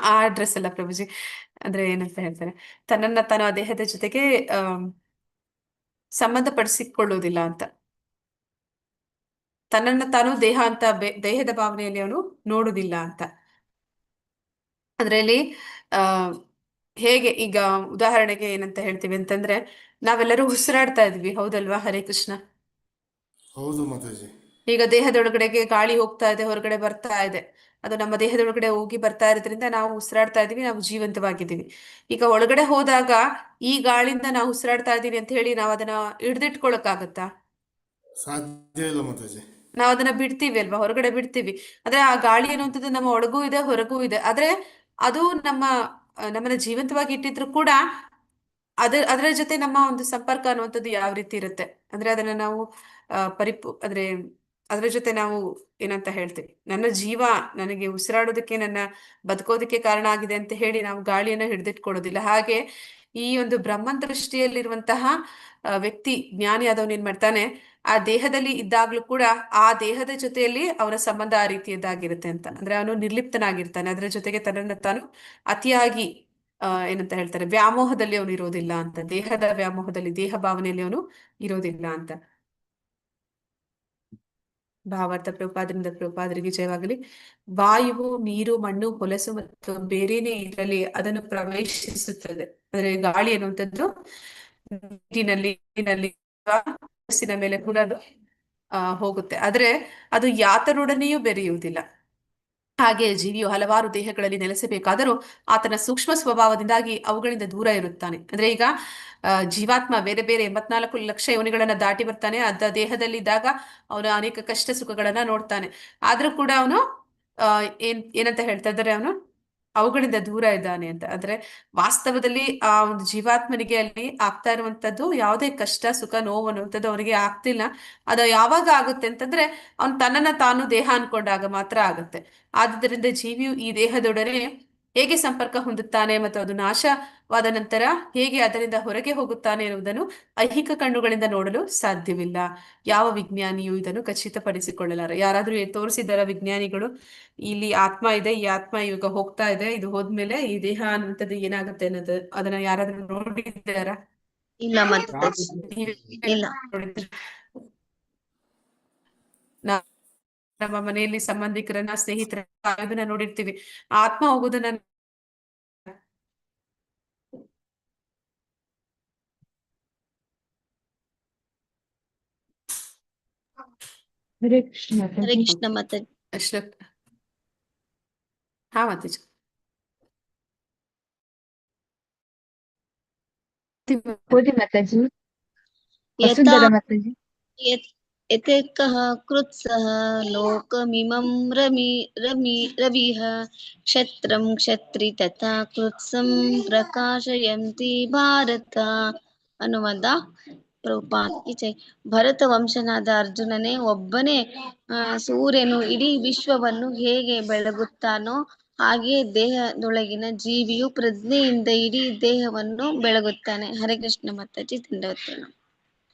ಆ ಅಡ್ರೆಸ್ ಅಲ್ಲ ಪ್ರಭುಜಿ. ಅಂದ್ರೆ ಏನಂತ ಹೇಳ್ತಾರೆ, ತನ್ನನ್ನ ತಾನು ಆ ದೇಹದ ಜೊತೆಗೆ ಸಂಬಂಧಪಡಿಸಿಕೊಳ್ಳುವುದಿಲ್ಲ ಅಂತ. ತನ್ನನ್ನು ತಾನು ದೇಹ ಅಂತ ದೇಹದ ಭಾವನೆಯಲ್ಲಿ ಅವನು ನೋಡುವುದಿಲ್ಲ ಅಂತ. ಅದರಲ್ಲಿ ಆ ಹೇಗೆ ಈಗ ಉದಾಹರಣೆಗೆ ಏನಂತ ಹೇಳ್ತೀವಿ ಅಂತಂದ್ರೆ, ನಾವೆಲ್ಲರೂ ಉಸಿರಾಡ್ತಾ ಇದ್ವಿ, ಹೌದಲ್ವಾ? ಹರೇ ಕೃಷ್ಣ. ಹೌದು ಮಾತಾಜಿ. ಈಗ ದೇಹದೊಳಗಡೆಗೆ ಗಾಳಿ ಹೋಗ್ತಾ ಇದೆ, ಹೊರಗಡೆ ಬರ್ತಾ ಇದೆ. ಅದು ನಮ್ಮ ದೇಹದೊಳಗಡೆ ಹೋಗಿ ಬರ್ತಾ ಇರೋದ್ರಿಂದ ನಾವು ಉಸಿರಾಡ್ತಾ ಇದೀವಿ, ನಾವು ಜೀವಂತವಾಗಿದ್ದೀವಿ. ಈಗ ಒಳಗಡೆ ಹೋದಾಗ ಈ ಗಾಳಿಯಿಂದ ನಾವು ಉಸಿರಾಡ್ತಾ ಇದೀವಿ ಅಂತ ಹೇಳಿ ನಾವು ಅದನ್ನ ಹಿಡ್ದಿಟ್ಕೊಳಕ್ಕಾಗತ್ತಾ? ಸಾಧ್ಯ ಇಲ್ಲ ಮಾತಾಜಿ. ನಾವು ಅದನ್ನ ಬಿಡ್ತೀವಿ ಅಲ್ವಾ, ಹೊರಗಡೆ ಬಿಡ್ತೀವಿ. ಆದ್ರೆ ಆ ಗಾಳಿ ಅನ್ನುವಂಥದ್ದು ನಮ್ಮ ಒಳಗೂ ಇದೆ, ಹೊರಗೂ ಇದೆ. ಆದ್ರೆ ಅದು ನಮ್ಮನ್ನ ಜೀವಂತವಾಗಿ ಇಟ್ಟಿದ್ರು ಕೂಡ ಅದರ ಜೊತೆ ನಮ್ಮ ಒಂದು ಸಂಪರ್ಕ ಅನ್ನುವಂಥದ್ದು ಯಾವ ರೀತಿ ಇರುತ್ತೆ ಅಂದ್ರೆ, ಅದನ್ನ ನಾವು ಅಂದ್ರೆ ಅದರ ಜೊತೆ ನಾವು ಏನಂತ ಹೇಳ್ತೀವಿ, ನನ್ನ ಜೀವ ನನಗೆ ಉಸಿರಾಡೋದಕ್ಕೆ, ನನ್ನ ಬದುಕೋದಕ್ಕೆ ಕಾರಣ ಆಗಿದೆ ಅಂತ ಹೇಳಿ ನಾವು ಗಾಳಿಯನ್ನ ಹಿಡಿದಿಟ್ಕೊಳ್ಳೋದಿಲ್ಲ. ಹಾಗೆ ಈ ಒಂದು ಬ್ರಹ್ಮನ್ ದೃಷ್ಟಿಯಲ್ಲಿರುವಂತಹ ವ್ಯಕ್ತಿ, ಜ್ಞಾನಿ ಆದವನು ಏನ್ ಮಾಡ್ತಾನೆ, ಆ ದೇಹದಲ್ಲಿ ಇದ್ದಾಗ್ಲೂ ಕೂಡ ಆ ದೇಹದ ಜೊತೆಯಲ್ಲಿ ಅವನ ಸಂಬಂಧ ಆ ರೀತಿಯದ್ದಾಗಿರುತ್ತೆ ಅಂತ. ಅಂದ್ರೆ ಅವನು ನಿರ್ಲಿಪ್ತನಾಗಿರ್ತಾನೆ, ಅದರ ಜೊತೆಗೆ ತನ್ನನ್ನು ತಾನು ಅತಿಯಾಗಿ ಏನಂತ ಹೇಳ್ತಾರೆ, ವ್ಯಾಮೋಹದಲ್ಲಿ ಅವನು ಇರೋದಿಲ್ಲ ಅಂತ. ದೇಹದ ವ್ಯಾಮೋಹದಲ್ಲಿ, ದೇಹ ಭಾವನೆಯಲ್ಲಿ ಅವನು ಇರೋದಿಲ್ಲ ಅಂತ. ಭಾವಾರ್ಥ ಪ್ರಭುಪಾದರಿಂದ ಪ್ರಭುಪಾದರಿಗೆ ಜಯವಾಗಲಿ. ವಾಯುವು, ನೀರು, ಮಣ್ಣು, ಹೊಲಸು ಮತ್ತು ಬೇರೇನೇ ಇರಲಿ ಅದನ್ನು ಪ್ರವೇಶಿಸುತ್ತದೆ. ಅಂದ್ರೆ ಗಾಳಿ ಅನ್ನುವಂಥದ್ದು ನೀರಿನಲ್ಲಿ ಹೊಲಸಿನ ಮೇಲೆ ಕೂಡ ಅದು ಹೋಗುತ್ತೆ, ಆದ್ರೆ ಅದು ಯಾತನೊಡನೆಯೂ ಬೆರೆಯುವುದಿಲ್ಲ. ಹಾಗೆ ಜೀವಿಯು ಹಲವಾರು ದೇಹಗಳಲ್ಲಿ ನೆಲೆಸಬೇಕಾದರೂ ಆತನ ಸೂಕ್ಷ್ಮ ಸ್ವಭಾವದಿಂದಾಗಿ ಅವುಗಳಿಂದ ದೂರ ಇರುತ್ತಾನೆ. ಅಂದ್ರೆ ಈಗ ಜೀವಾತ್ಮ ಬೇರೆ ಬೇರೆ 84 ಲಕ್ಷ ಯೋನಿಗಳನ್ನ ದಾಟಿ ಬರ್ತಾನೆ. ಅದ ದೇಹದಲ್ಲಿದ್ದಾಗ ಅವನು ಅನೇಕ ಕಷ್ಟ ಸುಖಗಳನ್ನ ನೋಡ್ತಾನೆ. ಆದ್ರೂ ಕೂಡ ಅವನು ಏನಂತ ಹೇಳ್ತಾ ಇದ್ದಾರೆ, ಅವನು ಅವುಗಳಿಂದ ದೂರ ಇದ್ದಾನೆ ಅಂತ. ಅಂದ್ರೆ ವಾಸ್ತವದಲ್ಲಿ ಆ ಒಂದು ಜೀವಾತ್ಮನಿಗೆ ಅಲ್ಲಿ ಆಗ್ತಾ ಇರುವಂತದ್ದು ಯಾವುದೇ ಕಷ್ಟ ಸುಖ ನೋವು ಅನ್ನುವಂಥದ್ದು ಅವನಿಗೆ ಆಗ್ತಿಲ್ಲ. ಅದು ಯಾವಾಗ ಆಗುತ್ತೆ ಅಂತಂದ್ರೆ, ಅವನು ತನ್ನನ್ನ ತಾನು ದೇಹ ಅನ್ಕೊಂಡಾಗ ಮಾತ್ರ ಆಗುತ್ತೆ. ಆದುದರಿಂದ ಜೀವಿಯು ಈ ದೇಹದೊಡನೆ ಹೇಗೆ ಸಂಪರ್ಕ ಹೊಂದುತ್ತಾನೆ ಮತ್ತು ಅದು ನಾಶವಾದ ನಂತರ ಹೇಗೆ ಅದರಿಂದ ಹೊರಗೆ ಹೋಗುತ್ತಾನೆ ಎನ್ನುವುದನ್ನು ಐಹಿಕ ಕಣ್ಣುಗಳಿಂದ ನೋಡಲು ಸಾಧ್ಯವಿಲ್ಲ. ಯಾವ ವಿಜ್ಞಾನಿಯು ಇದನ್ನು ಖಚಿತಪಡಿಸಿಕೊಳ್ಳಲಾರ. ಯಾರಾದ್ರೂ ತೋರಿಸಿದಾರ ವಿಜ್ಞಾನಿಗಳು, ಇಲ್ಲಿ ಆತ್ಮ ಇದೆ, ಈ ಆತ್ಮ ಇವಾಗ ಹೋಗ್ತಾ ಇದೆ, ಇದು ಹೋದ್ಮೇಲೆ ಈ ದೇಹ ಅನ್ನುವಂಥದ್ದು ಏನಾಗುತ್ತೆ ಅನ್ನೋದು, ಅದನ್ನ ಯಾರಾದ್ರೂ ನೋಡಿದ್ದಾರಾ? ಇಲ್ಲ ಮಾತಾಜಿ, ಇಲ್ಲ. ನಮ್ಮ ಮನೆಯಲ್ಲಿ ಸಂಬಂಧಿಕರನ್ನ, ಸ್ನೇಹಿತರನ್ನ ಇದನ್ನ ನೋಡಿರ್ತೀವಿ. ಆತ್ಮ ಹೋಗೋದನ್ನ ಹರೇ ಕೃಷ್ಣ ಹರೇ ಕೃಷ್ಣ ಮಾತಾಜಿ. ಹಾ ಮಾತಾಜಿ. ಓದಿ ಮಾತಾಜಿ. ಯಥಾ ವಸುಂಧರ ಮಾತಾಜಿ. ಯತೇಕಃ ಕೃತ್ಸಃ ಲೋಕಮಿಮಂ ರವಿಃ ಕ್ಷತ್ರಂ ಕ್ಷತ್ರಿ ತಥಾ ಕೃತ್ಸಂ ಪ್ರಕಾಶಯಂತಿ ಭಾರತ. ಅನುವಾದ ಪ್ರಭುಪಾದ್ ಕಿ ಜೈ. ಭರತ ವಂಶನಾದ ಅರ್ಜುನನೇ, ಒಬ್ಬನೇ ಸೂರ್ಯನು ಇಡೀ ವಿಶ್ವವನ್ನು ಹೇಗೆ ಬೆಳಗುತ್ತಾನೋ ಹಾಗೆಯೇ ದೇಹದೊಳಗಿನ ಜೀವಿಯು ಪ್ರಜ್ಞೆಯಿಂದ ಇಡೀ ದೇಹವನ್ನು ಬೆಳಗುತ್ತಾನೆ. ಹರೇ ಕೃಷ್ಣ ಮಾತಾಜಿ, ದಂಡವತ್.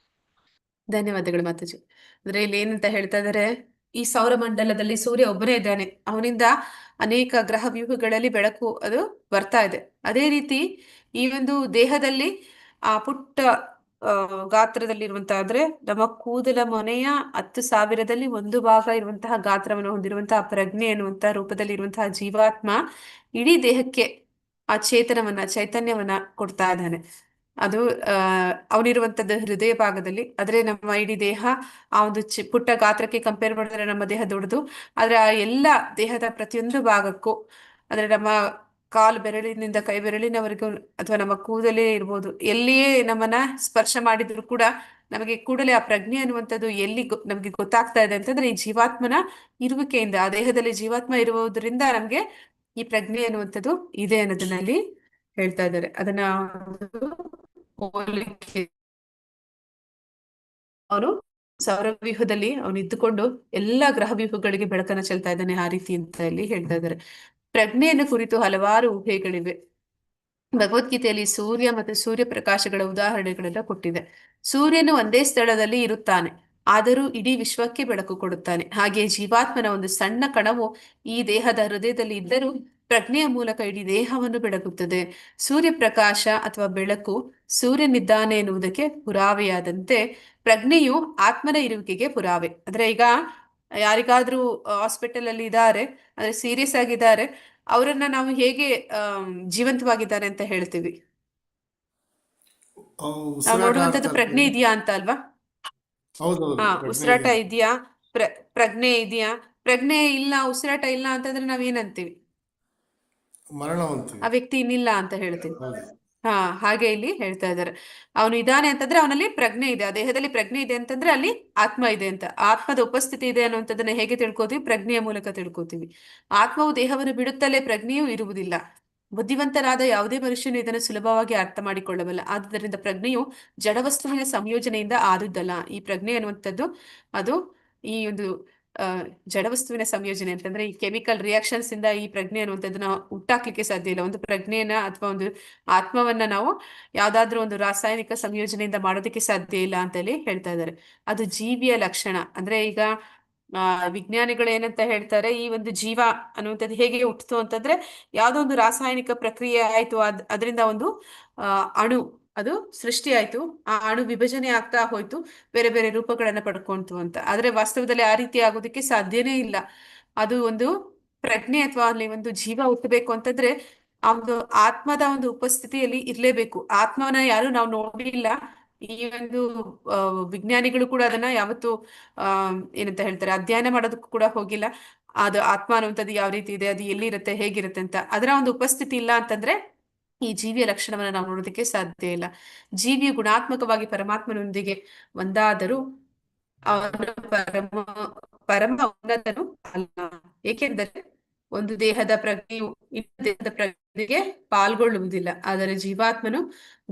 ಧನ್ಯವಾದಗಳು ಮಾತಾಜಿ. ಅಂದ್ರೆ ಇಲ್ಲಿ ಏನಂತ ಹೇಳ್ತಾ ಇದಾರೆ, ಈ ಸೌರಮಂಡಲದಲ್ಲಿ ಸೂರ್ಯ ಒಬ್ಬನೇ ಇದ್ದಾನೆ, ಅವನಿಂದ ಅನೇಕ ಗ್ರಹ ವ್ಯೂಹಗಳಲ್ಲಿ ಬೆಳಕು ಅದು ಬರ್ತಾ ಇದೆ. ಅದೇ ರೀತಿ ಈ ಒಂದು ದೇಹದಲ್ಲಿ ಆ ಪುಟ್ಟ ಗಾತ್ರದಲ್ಲಿರುವಂತಹ, ಅಂದ್ರೆ ನಮ್ಮ ಕೂದಲ ಮೊನೆಯ 10,000ದಲ್ಲಿ 1 ಭಾಗ ಇರುವಂತಹ ಗಾತ್ರವನ್ನು ಹೊಂದಿರುವಂತಹ ಪ್ರಜ್ಞೆ ಎನ್ನುವಂತಹ ರೂಪದಲ್ಲಿ ಇರುವಂತಹ ಜೀವಾತ್ಮ ಇಡೀ ದೇಹಕ್ಕೆ ಆ ಚೈತನ್ಯವನ್ನ ಕೊಡ್ತಾ ಇದ್ದಾನೆ. ಅದು ಅವನಿರುವಂತದ್ದು ಹೃದಯ ಭಾಗದಲ್ಲಿ. ಆದ್ರೆ ನಮ್ಮ ಇಡೀ ದೇಹ ಆ ಒಂದು ಪುಟ್ಟ ಗಾತ್ರಕ್ಕೆ ಕಂಪೇರ್ ಮಾಡಿದ್ರೆ ನಮ್ಮ ದೇಹ ದೊಡ್ಡದು. ಆದ್ರೆ ಆ ಎಲ್ಲ ದೇಹದ ಪ್ರತಿಯೊಂದು ಭಾಗಕ್ಕೂ, ಅಂದ್ರೆ ನಮ್ಮ ಕಾಲು ಬೆರಳಿನಿಂದ ಕೈ ಬೆರಳಿನವರೆಗೂ ಅಥವಾ ನಮ್ಮ ಕೂದಲೇ ಇರ್ಬೋದು, ಎಲ್ಲಿಯೇ ನಮ್ಮನ್ನ ಸ್ಪರ್ಶ ಮಾಡಿದ್ರು ಕೂಡ ನಮಗೆ ಕೂಡಲೇ ಆ ಪ್ರಜ್ಞೆ ಅನ್ನುವಂಥದ್ದು ಎಲ್ಲಿ ನಮ್ಗೆ ಗೊತ್ತಾಗ್ತಾ ಇದೆ ಅಂತಂದ್ರೆ, ಈ ಜೀವಾತ್ಮನ ಇರುವಿಕೆಯಿಂದ, ಆ ದೇಹದಲ್ಲಿ ಜೀವಾತ್ಮ ಇರುವುದರಿಂದ ನಮ್ಗೆ ಈ ಪ್ರಜ್ಞೆ ಅನ್ನುವಂಥದ್ದು ಇದೆ ಅನ್ನೋದನ್ನ ಅಲ್ಲಿ ಹೇಳ್ತಾ ಇದ್ದಾರೆ. ಅದನ್ನ ಅವನು ಸೌರವ್ಯೂಹದಲ್ಲಿ ಅವನು ಇದ್ದುಕೊಂಡು ಎಲ್ಲಾ ಗ್ರಹ ವ್ಯೂಹಗಳಿಗೆ ಬೆಳಕನ್ನು ಚೆಲ್ತಾ ಇದ್ದಾನೆ, ಆ ರೀತಿ ಅಂತ ಇಲ್ಲಿ ಹೇಳ್ತಾ ಇದ್ದಾರೆ. ಪ್ರಜ್ಞೆಯನ್ನು ಕುರಿತು ಹಲವಾರು ಊಹೆಗಳಿವೆ. ಭಗವದ್ಗೀತೆಯಲ್ಲಿ ಸೂರ್ಯ ಮತ್ತು ಸೂರ್ಯ ಪ್ರಕಾಶಗಳ ಉದಾಹರಣೆಗಳೆಲ್ಲ ಕೊಟ್ಟಿದೆ. ಸೂರ್ಯನು ಒಂದೇ ಸ್ಥಳದಲ್ಲಿ ಇರುತ್ತಾನೆ, ಆದರೂ ಇಡೀ ವಿಶ್ವಕ್ಕೆ ಬೆಳಕು ಕೊಡುತ್ತಾನೆ. ಹಾಗೆಯೇ ಜೀವಾತ್ಮನ ಒಂದು ಸಣ್ಣ ಕಣವು ಈ ದೇಹದ ಹೃದಯದಲ್ಲಿ ಇದ್ದರೂ ಪ್ರಜ್ಞೆಯ ಮೂಲಕ ಇಡೀ ದೇಹವನ್ನು ಬೆಳಗುತ್ತದೆ. ಸೂರ್ಯ ಪ್ರಕಾಶ ಅಥವಾ ಬೆಳಕು ಸೂರ್ಯನಿದ್ದಾನೆ ಎನ್ನುವುದಕ್ಕೆ ಪುರಾವೆಯಾದಂತೆ ಪ್ರಜ್ಞೆಯು ಆತ್ಮನ ಇರುವಿಕೆಗೆ ಪುರಾವೆ. ಅಂದ್ರೆ ಈಗ ಯಾರಿಗಾದ್ರೂ ಹಾಸ್ಪಿಟಲ್ ಅಲ್ಲಿ ಇದ್ದಾರೆ, ಅಂದ್ರೆ ಸೀರಿಯಸ್ ಆಗಿದ್ದಾರೆ, ಅವರನ್ನ ನಾವು ಹೇಗೆ ಜೀವಂತವಾಗಿದ್ದಾರೆ ಅಂತ ಹೇಳ್ತೀವಿ? ನಾವು ಉಸಿರಾಟ ನೋಡುವಂತದ್ದು ಆಡ್ತಾ ಪ್ರಜ್ಞೆ ಇರ್ತಾರೆ. ಇದೆಯಾ ಅಂತ ಅಲ್ವಾ? ಹೌದೌದು, ಪ್ರಜ್ಞೆ ಉಸಿರಾಟ ಇದೆ. ಇದೆಯಾ, ಪ್ರಜ್ಞೆ ಇದೆಯಾ? ಪ್ರಜ್ಞೆ ಇಲ್ಲ, ಉಸಿರಾಟ ಇಲ್ಲ ಅಂತಂದ್ರೆ ನಾವೇನಂತೀವಿ? ಮರಣವಂತೀವಿ. ಆ ವ್ಯಕ್ತಿ ಇನ್ನಿಲ್ಲ ಅಂತ ಹೇಳ್ತೀವಿ. ಹೌದು. ಹಾಗೆ ಇಲ್ಲಿ ಹೇಳ್ತಾ ಇದ್ದಾರೆ, ಅವನು ಇದ್ದಾನೆ ಅಂತಂದ್ರೆ ಅವನಲ್ಲಿ ಪ್ರಜ್ಞೆ ಇದೆ, ಆ ದೇಹದಲ್ಲಿ ಪ್ರಜ್ಞೆ ಇದೆ ಅಂತಂದ್ರೆ ಅಲ್ಲಿ ಆತ್ಮ ಇದೆ ಅಂತ. ಆತ್ಮದ ಉಪಸ್ಥಿತಿ ಇದೆ ಅನ್ನುವಂಥದ್ದನ್ನ ಹೇಗೆ ತಿಳ್ಕೊತೀವಿ? ಪ್ರಜ್ಞೆಯ ಮೂಲಕ ತಿಳ್ಕೊತೀವಿ. ಆತ್ಮವು ದೇಹವನ್ನು ಬಿಡುತ್ತಲೇ ಪ್ರಜ್ಞೆಯೂ ಇರುವುದಿಲ್ಲ. ಬುದ್ಧಿವಂತರಾದ ಯಾವುದೇ ಮನುಷ್ಯನು ಇದನ್ನು ಸುಲಭವಾಗಿ ಅರ್ಥ ಮಾಡಿಕೊಳ್ಳಬಲ್ಲ. ಆದುದರಿಂದ ಪ್ರಜ್ಞೆಯು ಜಡವಸ್ತುವಿನ ಸಂಯೋಜನೆಯಿಂದ ಆದುದಲ್ಲ. ಈ ಪ್ರಜ್ಞೆ ಅನ್ನುವಂಥದ್ದು ಅದು ಈ ಒಂದು ಜಡವಸ್ತುವಿನ ಸಂಯೋಜನೆ ಅಂತಂದ್ರೆ ಈ ಕೆಮಿಕಲ್ ರಿಯಾಕ್ಷನ್ಸ್ ಇಂದ ಈ ಪ್ರಜ್ಞೆ ಅನ್ನುವಂಥದ್ದನ್ನ ಹುಟ್ಟಾಕ್ಲಿಕ್ಕೆ ಸಾಧ್ಯ ಇಲ್ಲ. ಒಂದು ಪ್ರಜ್ಞೆಯನ್ನ ಅಥವಾ ಒಂದು ಆತ್ಮವನ್ನ ನಾವು ಯಾವ್ದಾದ್ರೂ ಒಂದು ರಾಸಾಯನಿಕ ಸಂಯೋಜನೆಯಿಂದ ಮಾಡೋದಕ್ಕೆ ಸಾಧ್ಯ ಇಲ್ಲ ಅಂತ ಹೇಳಿ ಹೇಳ್ತಾ ಇದ್ದಾರೆ. ಅದು ಜೀವಿಯ ಲಕ್ಷಣ. ಅಂದ್ರೆ ಈಗ ವಿಜ್ಞಾನಿಗಳು ಏನಂತ ಹೇಳ್ತಾರೆ, ಈ ಒಂದು ಜೀವ ಅನ್ನುವಂಥದ್ದು ಹೇಗೆ ಹುಟ್ಟಿತು ಅಂತಂದ್ರೆ ಯಾವ್ದೋ ಒಂದು ರಾಸಾಯನಿಕ ಪ್ರಕ್ರಿಯೆ ಆಯ್ತು, ಅದರಿಂದ ಒಂದು ಅಣು ಅದು ಸೃಷ್ಟಿ ಆಯ್ತು, ಆ ಅಣು ವಿಭಜನೆ ಆಗ್ತಾ ಹೋಯ್ತು, ಬೇರೆ ಬೇರೆ ರೂಪಗಳನ್ನ ಪಡ್ಕೊಂತು ಅಂತ. ಆದ್ರೆ ವಾಸ್ತವದಲ್ಲಿ ಆ ರೀತಿ ಆಗೋದಕ್ಕೆ ಸಾಧ್ಯನೇ ಇಲ್ಲ. ಅದು ಒಂದು ಪ್ರಜ್ಞೆ ಅಥವಾ ಅಲ್ಲಿ ಒಂದು ಜೀವ ಹುಟ್ಟಬೇಕು ಅಂತಂದ್ರೆ ಆ ಒಂದು ಆತ್ಮದ ಒಂದು ಉಪಸ್ಥಿತಿಯಲ್ಲಿ ಇರ್ಲೇಬೇಕು. ಆತ್ಮವನ್ನ ಯಾರು ನಾವು ನೋಡಿಲ್ಲ. ಈ ಒಂದು ವಿಜ್ಞಾನಿಗಳು ಕೂಡ ಅದನ್ನ ಯಾವತ್ತು ಏನಂತ ಹೇಳ್ತಾರೆ, ಅಧ್ಯಯನ ಮಾಡೋದಕ್ಕೂ ಕೂಡ ಹೋಗಿಲ್ಲ. ಅದು ಆತ್ಮ ಅನ್ನುವಂಥದ್ದು ಯಾವ ರೀತಿ ಇದೆ, ಅದು ಎಲ್ಲಿರುತ್ತೆ, ಹೇಗಿರುತ್ತೆ ಅಂತ. ಅದರ ಒಂದು ಉಪಸ್ಥಿತಿ ಇಲ್ಲ ಅಂತಂದ್ರೆ ಈ ಜೀವಿಯ ಲಕ್ಷಣವನ್ನ ನಾವು ನೋಡೋದಕ್ಕೆ ಸಾಧ್ಯ ಇಲ್ಲ. ಜೀವಿಯು ಗುಣಾತ್ಮಕವಾಗಿ ಪರಮಾತ್ಮನೊಂದಿಗೆ ಒಂದಾದರೂ ಅವನು ಪರಮ ಉನ್ನತನು ಅಲ್ಲ. ಏಕೆಂದರೆ ಒಂದು ದೇಹದ ಪ್ರಜ್ಞೆಯು ಇನ್ನೊಂದು ದೇಹದ ಪ್ರಜ್ಞೆಗೆ ಪಾಲ್ಗೊಳ್ಳುವುದಿಲ್ಲ. ಆದರೆ ಜೀವಾತ್ಮನು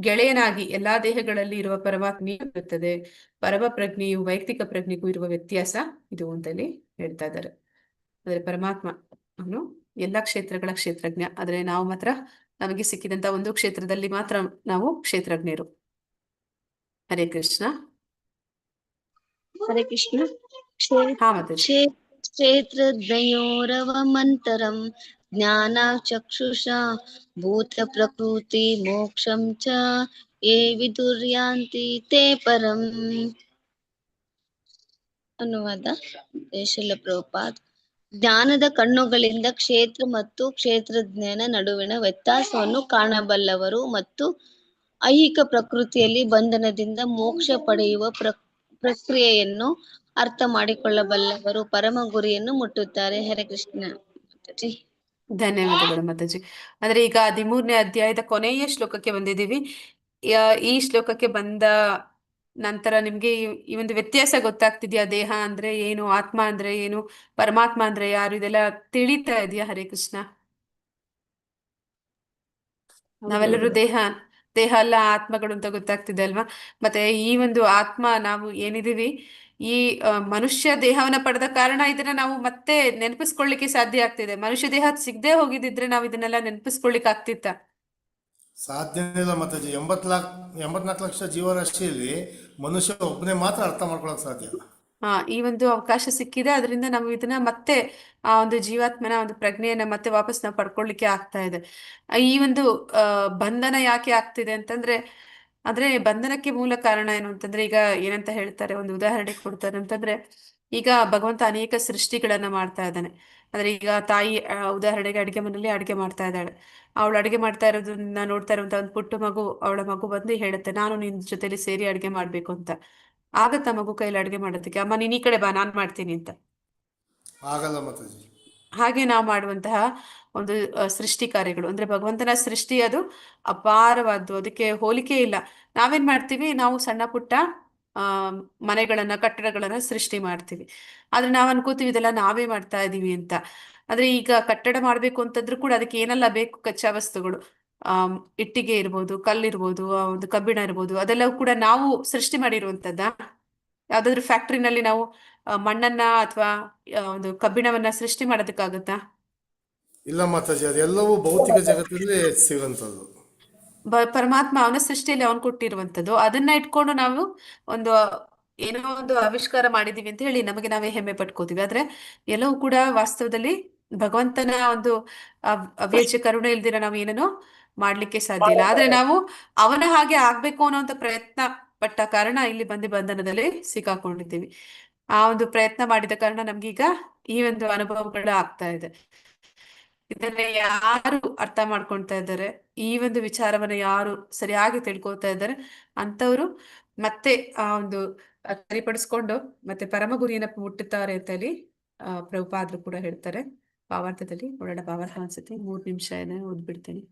ಗೆಳೆಯನಾಗಿ ಎಲ್ಲಾ ದೇಹಗಳಲ್ಲಿ ಇರುವ ಪರಮಾತ್ಮೆಯು ಇರುತ್ತದೆ. ಪರಮ ಪ್ರಜ್ಞೆಯು ವೈಯಕ್ತಿಕ ಪ್ರಜ್ಞೆಗೂ ಇರುವ ವ್ಯತ್ಯಾಸ ಇದು ಅಂತಲ್ಲಿ ಹೇಳ್ತಾ ಇದ್ದಾರೆ. ಅಂದ್ರೆ ಪರಮಾತ್ಮ ಅವನು ಎಲ್ಲಾ ಕ್ಷೇತ್ರಗಳ ಕ್ಷೇತ್ರಜ್ಞ, ಆದ್ರೆ ನಾವು ಮಾತ್ರ ನಮಗೆ ಸಿಕ್ಕಿದಂತ ಒಂದು ಕ್ಷೇತ್ರದಲ್ಲಿ ಮಾತ್ರ ನಾವು ಕ್ಷೇತ್ರಜ್ಞರು. ಹರೇ ಕೃಷ್ಣ. ಹರೇ ಕೃಷ್ಣ. ಮತ್ತೆ ಕ್ಷೇತ್ರದ್ವಯೋರವಮಂತರಂ ಜ್ಞಾನ ಚಕ್ಷುಷಾ ಭೂತ ಪ್ರಕೃತಿ ಮೋಕ್ಷಂ ಚ ಯೇ ವಿದುರ್ಯಾಂತಿ ತೇ ಪರಂ. ಅನುವಾದ ಶ್ರೀಲ ಪ್ರಭುಪಾದ್. ಜ್ಞಾನದ ಕಣ್ಣುಗಳಿಂದ ಕ್ಷೇತ್ರ ಮತ್ತು ಕ್ಷೇತ್ರಜ್ಞನ ನಡುವಿನ ವ್ಯತ್ಯಾಸವನ್ನು ಕಾಣಬಲ್ಲವರು ಮತ್ತು ಐಹಿಕ ಪ್ರಕೃತಿಯಲ್ಲಿ ಬಂಧನದಿಂದ ಮೋಕ್ಷ ಪಡೆಯುವ ಪ್ರಕ್ರಿಯೆಯನ್ನು ಅರ್ಥ ಮಾಡಿಕೊಳ್ಳಬಲ್ಲವರು ಪರಮ ಗುರಿಯನ್ನು ಮುಟ್ಟುತ್ತಾರೆ. ಹರೇ ಕೃಷ್ಣ. ಮಾತಾಜಿ ಧನ್ಯವಾದಗಳು ಮಾತಾಜಿ. ಅಂದ್ರೆ ಈಗ 13ನೇ ಅಧ್ಯಾಯದ ಕೊನೆಯ ಶ್ಲೋಕಕ್ಕೆ ಬಂದಿದ್ದೀವಿ. ಈ ಶ್ಲೋಕಕ್ಕೆ ಬಂದ ನಂತರ ನಿಮ್ಗೆ ಈ ಒಂದು ವ್ಯತ್ಯಾಸ ಗೊತ್ತಾಗ್ತಿದ್ಯಾ? ದೇಹ ಅಂದ್ರೆ ಏನು, ಆತ್ಮ ಅಂದ್ರೆ ಏನು, ಪರಮಾತ್ಮ ಅಂದ್ರೆ ಯಾರು, ಇದೆಲ್ಲ ತಿಳಿತಾ ಇದೆಯಾ? ಹರೇ ಕೃಷ್ಣ. ನಾವೆಲ್ಲರೂ ದೇಹ ಅಲ್ಲ ಆತ್ಮಗಳು ಅಂತ ಗೊತ್ತಾಗ್ತಿದೆ ಅಲ್ವಾ? ಮತ್ತೆ ಈ ಒಂದು ಆತ್ಮ ನಾವು ಏನಿದೀವಿ, ಈ ಮನುಷ್ಯ ದೇಹವನ್ನ ಪಡೆದ ಕಾರಣ ಇದನ್ನ ನಾವು ಮತ್ತೆ ನೆನಪಿಸ್ಕೊಳ್ಳಿಕ್ಕೆ ಸಾಧ್ಯ ಆಗ್ತಿದೆ. ಮನುಷ್ಯ ದೇಹ ಸಿಗದೆ ಹೋಗಿದ್ರೆ ನಾವು ಇದನ್ನೆಲ್ಲ ನೆನಪಿಸ್ಕೊಳ್ಳಿಕ್ ಆಗ್ತಿತ್ತ? ಸಾಧ್ಯನೇ ಇಲ್ಲ ಮಾತಾಜಿ. 84 ಲಕ್ಷ ಜೀವರಾಶಿಯಲ್ಲಿ ಮನುಷ್ಯ ಒಬ್ಬನೇ ಮಾತ್ರ ಅರ್ಥ ಮಾಡ್ಕೊಳಕ್ ಸಾಧ್ಯ. ಈ ಒಂದು ಅವಕಾಶ ಸಿಕ್ಕಿದೆ, ಅದರಿಂದ ನಾವು ಇದನ್ನ ಮತ್ತೆ ಆ ಒಂದು ಜೀವಾತ್ಮನ ಒಂದು ಪ್ರಜ್ಞೆಯನ್ನ ಮತ್ತೆ ವಾಪಸ್ ನಾವು ಪಡ್ಕೊಳ್ಳಿಕ್ಕೆ ಆಗ್ತಾ ಇದೆ. ಈ ಒಂದು ಬಂಧನ ಯಾಕೆ ಆಗ್ತಿದೆ ಅಂತಂದ್ರೆ, ಅಂದ್ರೆ ಬಂಧನಕ್ಕೆ ಮೂಲ ಕಾರಣ ಏನು ಅಂತಂದ್ರೆ, ಈಗ ಏನಂತ ಹೇಳ್ತಾರೆ, ಒಂದು ಉದಾಹರಣೆ ಕೊಡ್ತಾರೆ ಅಂತಂದ್ರೆ, ಈಗ ಭಗವಂತ ಅನೇಕ ಸೃಷ್ಟಿಗಳನ್ನ ಮಾಡ್ತಾ ಇದ್ದಾನೆ. ಅಂದ್ರೆ ಈಗ ತಾಯಿ ಉದಾಹರಣೆಗೆ ಅಡಿಗೆ ಮನೆಯಲ್ಲಿ ಅಡಿಗೆ ಮಾಡ್ತಾ ಇದ್ದಾಳೆ. ಅವಳು ಅಡಿಗೆ ಮಾಡ್ತಾ ಇರೋದನ್ನ ನೋಡ್ತಾ ಇರುವಂತ ಒಂದು ಪುಟ್ಟ ಮಗು, ಅವಳ ಮಗು ಬಂದು ಹೇಳುತ್ತೆ, ನಾನು ನಿನ್ ಜೊತೆಲಿ ಸೇರಿ ಅಡಿಗೆ ಮಾಡ್ಬೇಕು ಅಂತ. ಆಗತ್ತ ಮಗು ಕೈಲಿ ಅಡಿಗೆ ಮಾಡೋದಕ್ಕೆ? ಅಮ್ಮ ನೀನ್ ಈ ಕಡೆ ಬಾ, ನಾನ್ ಮಾಡ್ತೀನಿ ಅಂತ. ಆಗಲ್ಲ ಮಾತಾಜಿ. ಹಾಗೆ ನಾವು ಮಾಡುವಂತಹ ಒಂದು ಸೃಷ್ಟಿ ಕಾರ್ಯಗಳು ಅಂದ್ರೆ ಭಗವಂತನ ಸೃಷ್ಟಿ ಅದು ಅಪಾರವಾದ್ದು, ಅದಕ್ಕೆ ಹೋಲಿಕೆ ಇಲ್ಲ. ನಾವೇನ್ ಮಾಡ್ತೀವಿ, ನಾವು ಸಣ್ಣ ಪುಟ್ಟ ಮನೆಗಳನ್ನ, ಕಟ್ಟಡಗಳನ್ನ ಸೃಷ್ಟಿ ಮಾಡ್ತೀವಿ. ಆದ್ರೆ ನಾವ್ ಅನ್ಕೋತೀವಿ ಇದೆಲ್ಲ ನಾವೇ ಮಾಡ್ತಾ ಇದೀವಿ ಅಂತ. ಆದ್ರೆ ಈಗ ಕಟ್ಟಡ ಮಾಡ್ಬೇಕು ಅಂತಂದ್ರೂ ಕೂಡ ಅದಕ್ಕೆ ಏನೆಲ್ಲ ಬೇಕು ಕಚ್ಚಾ ವಸ್ತುಗಳು, ಇಟ್ಟಿಗೆ ಇರ್ಬೋದು, ಕಲ್ಲಿರ್ಬೋದು, ಒಂದು ಕಬ್ಬಿಣ ಇರ್ಬೋದು, ಅದೆಲ್ಲವೂ ಕೂಡ ನಾವು ಸೃಷ್ಟಿ ಮಾಡಿರುವಂತದ್ದ. ಯಾವ್ದಾದ್ರು ಫ್ಯಾಕ್ಟ್ರಿನಲ್ಲಿ ನಾವು ಮಣ್ಣನ್ನ ಅಥವಾ ಒಂದು ಕಬ್ಬಿಣವನ್ನ ಸೃಷ್ಟಿ ಮಾಡೋದಕ್ಕಾಗತ್ತಾ? ಇಲ್ಲ ಮಾತಾಜಿ, ಅದೆಲ್ಲವೂ ಭೌತಿಕ ಜಗತ್ತಲ್ಲಿ ಸಿಗುವಂಥದ್ದು. ಪರಮಾತ್ಮ ಅವನ ಸೃಷ್ಟಿಯಲ್ಲಿ ಅವನು ಕೊಟ್ಟಿರುವಂತದ್ದು, ಅದನ್ನ ಇಟ್ಕೊಂಡು ನಾವು ಒಂದು ಏನೋ ಒಂದು ಆವಿಷ್ಕಾರ ಮಾಡಿದೀವಿ ಅಂತ ಹೇಳಿ ನಮಗೆ ನಾವೇ ಹೆಮ್ಮೆ ಪಟ್ಕೋತೀವಿ. ಆದ್ರೆ ಎಲ್ಲವೂ ಕೂಡ ವಾಸ್ತವದಲ್ಲಿ ಭಗವಂತನ ಒಂದು ಅವ್ಯಾಜ್ಯ ಕರುಣೆ ಇಲ್ದಿರ ನಾವು ಏನನ್ನೋ ಮಾಡ್ಲಿಕ್ಕೆ ಸಾಧ್ಯ ಇಲ್ಲ. ಆದ್ರೆ ನಾವು ಅವನ ಹಾಗೆ ಆಗ್ಬೇಕು ಅನ್ನೋಂಥ ಪ್ರಯತ್ನ ಪಟ್ಟ ಕಾರಣ ಇಲ್ಲಿ ಬಂಧನದಲ್ಲಿ ಸಿಕ್ಕಾಕೊಂಡಿದ್ದೀವಿ. ಆ ಒಂದು ಪ್ರಯತ್ನ ಮಾಡಿದ ಕಾರಣ ನಮ್ಗೀಗ ಈ ಒಂದು ಅನುಭವಗಳು ಆಗ್ತಾ ಇದೆ. ಇದನ್ನ ಯಾರು ಅರ್ಥ ಮಾಡ್ಕೊಳ್ತಾ ಇದ್ದಾರೆ, ಈ ಒಂದು ವಿಚಾರವನ್ನ ಯಾರು ಸರಿಯಾಗಿ ತಿಳ್ಕೊಳ್ತಾ ಇದ್ದಾರೆ ಅಂತವ್ರು ಮತ್ತೆ ಆ ಒಂದು ಸರಿಪಡಿಸ್ಕೊಂಡು ಮತ್ತೆ ಪರಮ ಗುರಿಯನ್ನ ಮುಟ್ಟುತ್ತಾರೆ ಅಂತ ಹೇಳಿ ಪ್ರಭುಪಾದರು ಕೂಡ ಹೇಳ್ತಾರೆ. ಭಾವಾರ್ಥದಲ್ಲಿ ನೋಡೋಣ. ಭಾವಾರ್ಥ ಅನ್ಸುತ್ತೆ 3 ನಿಮಿಷ ಓದ್ಬಿಡ್ತೇನೆ.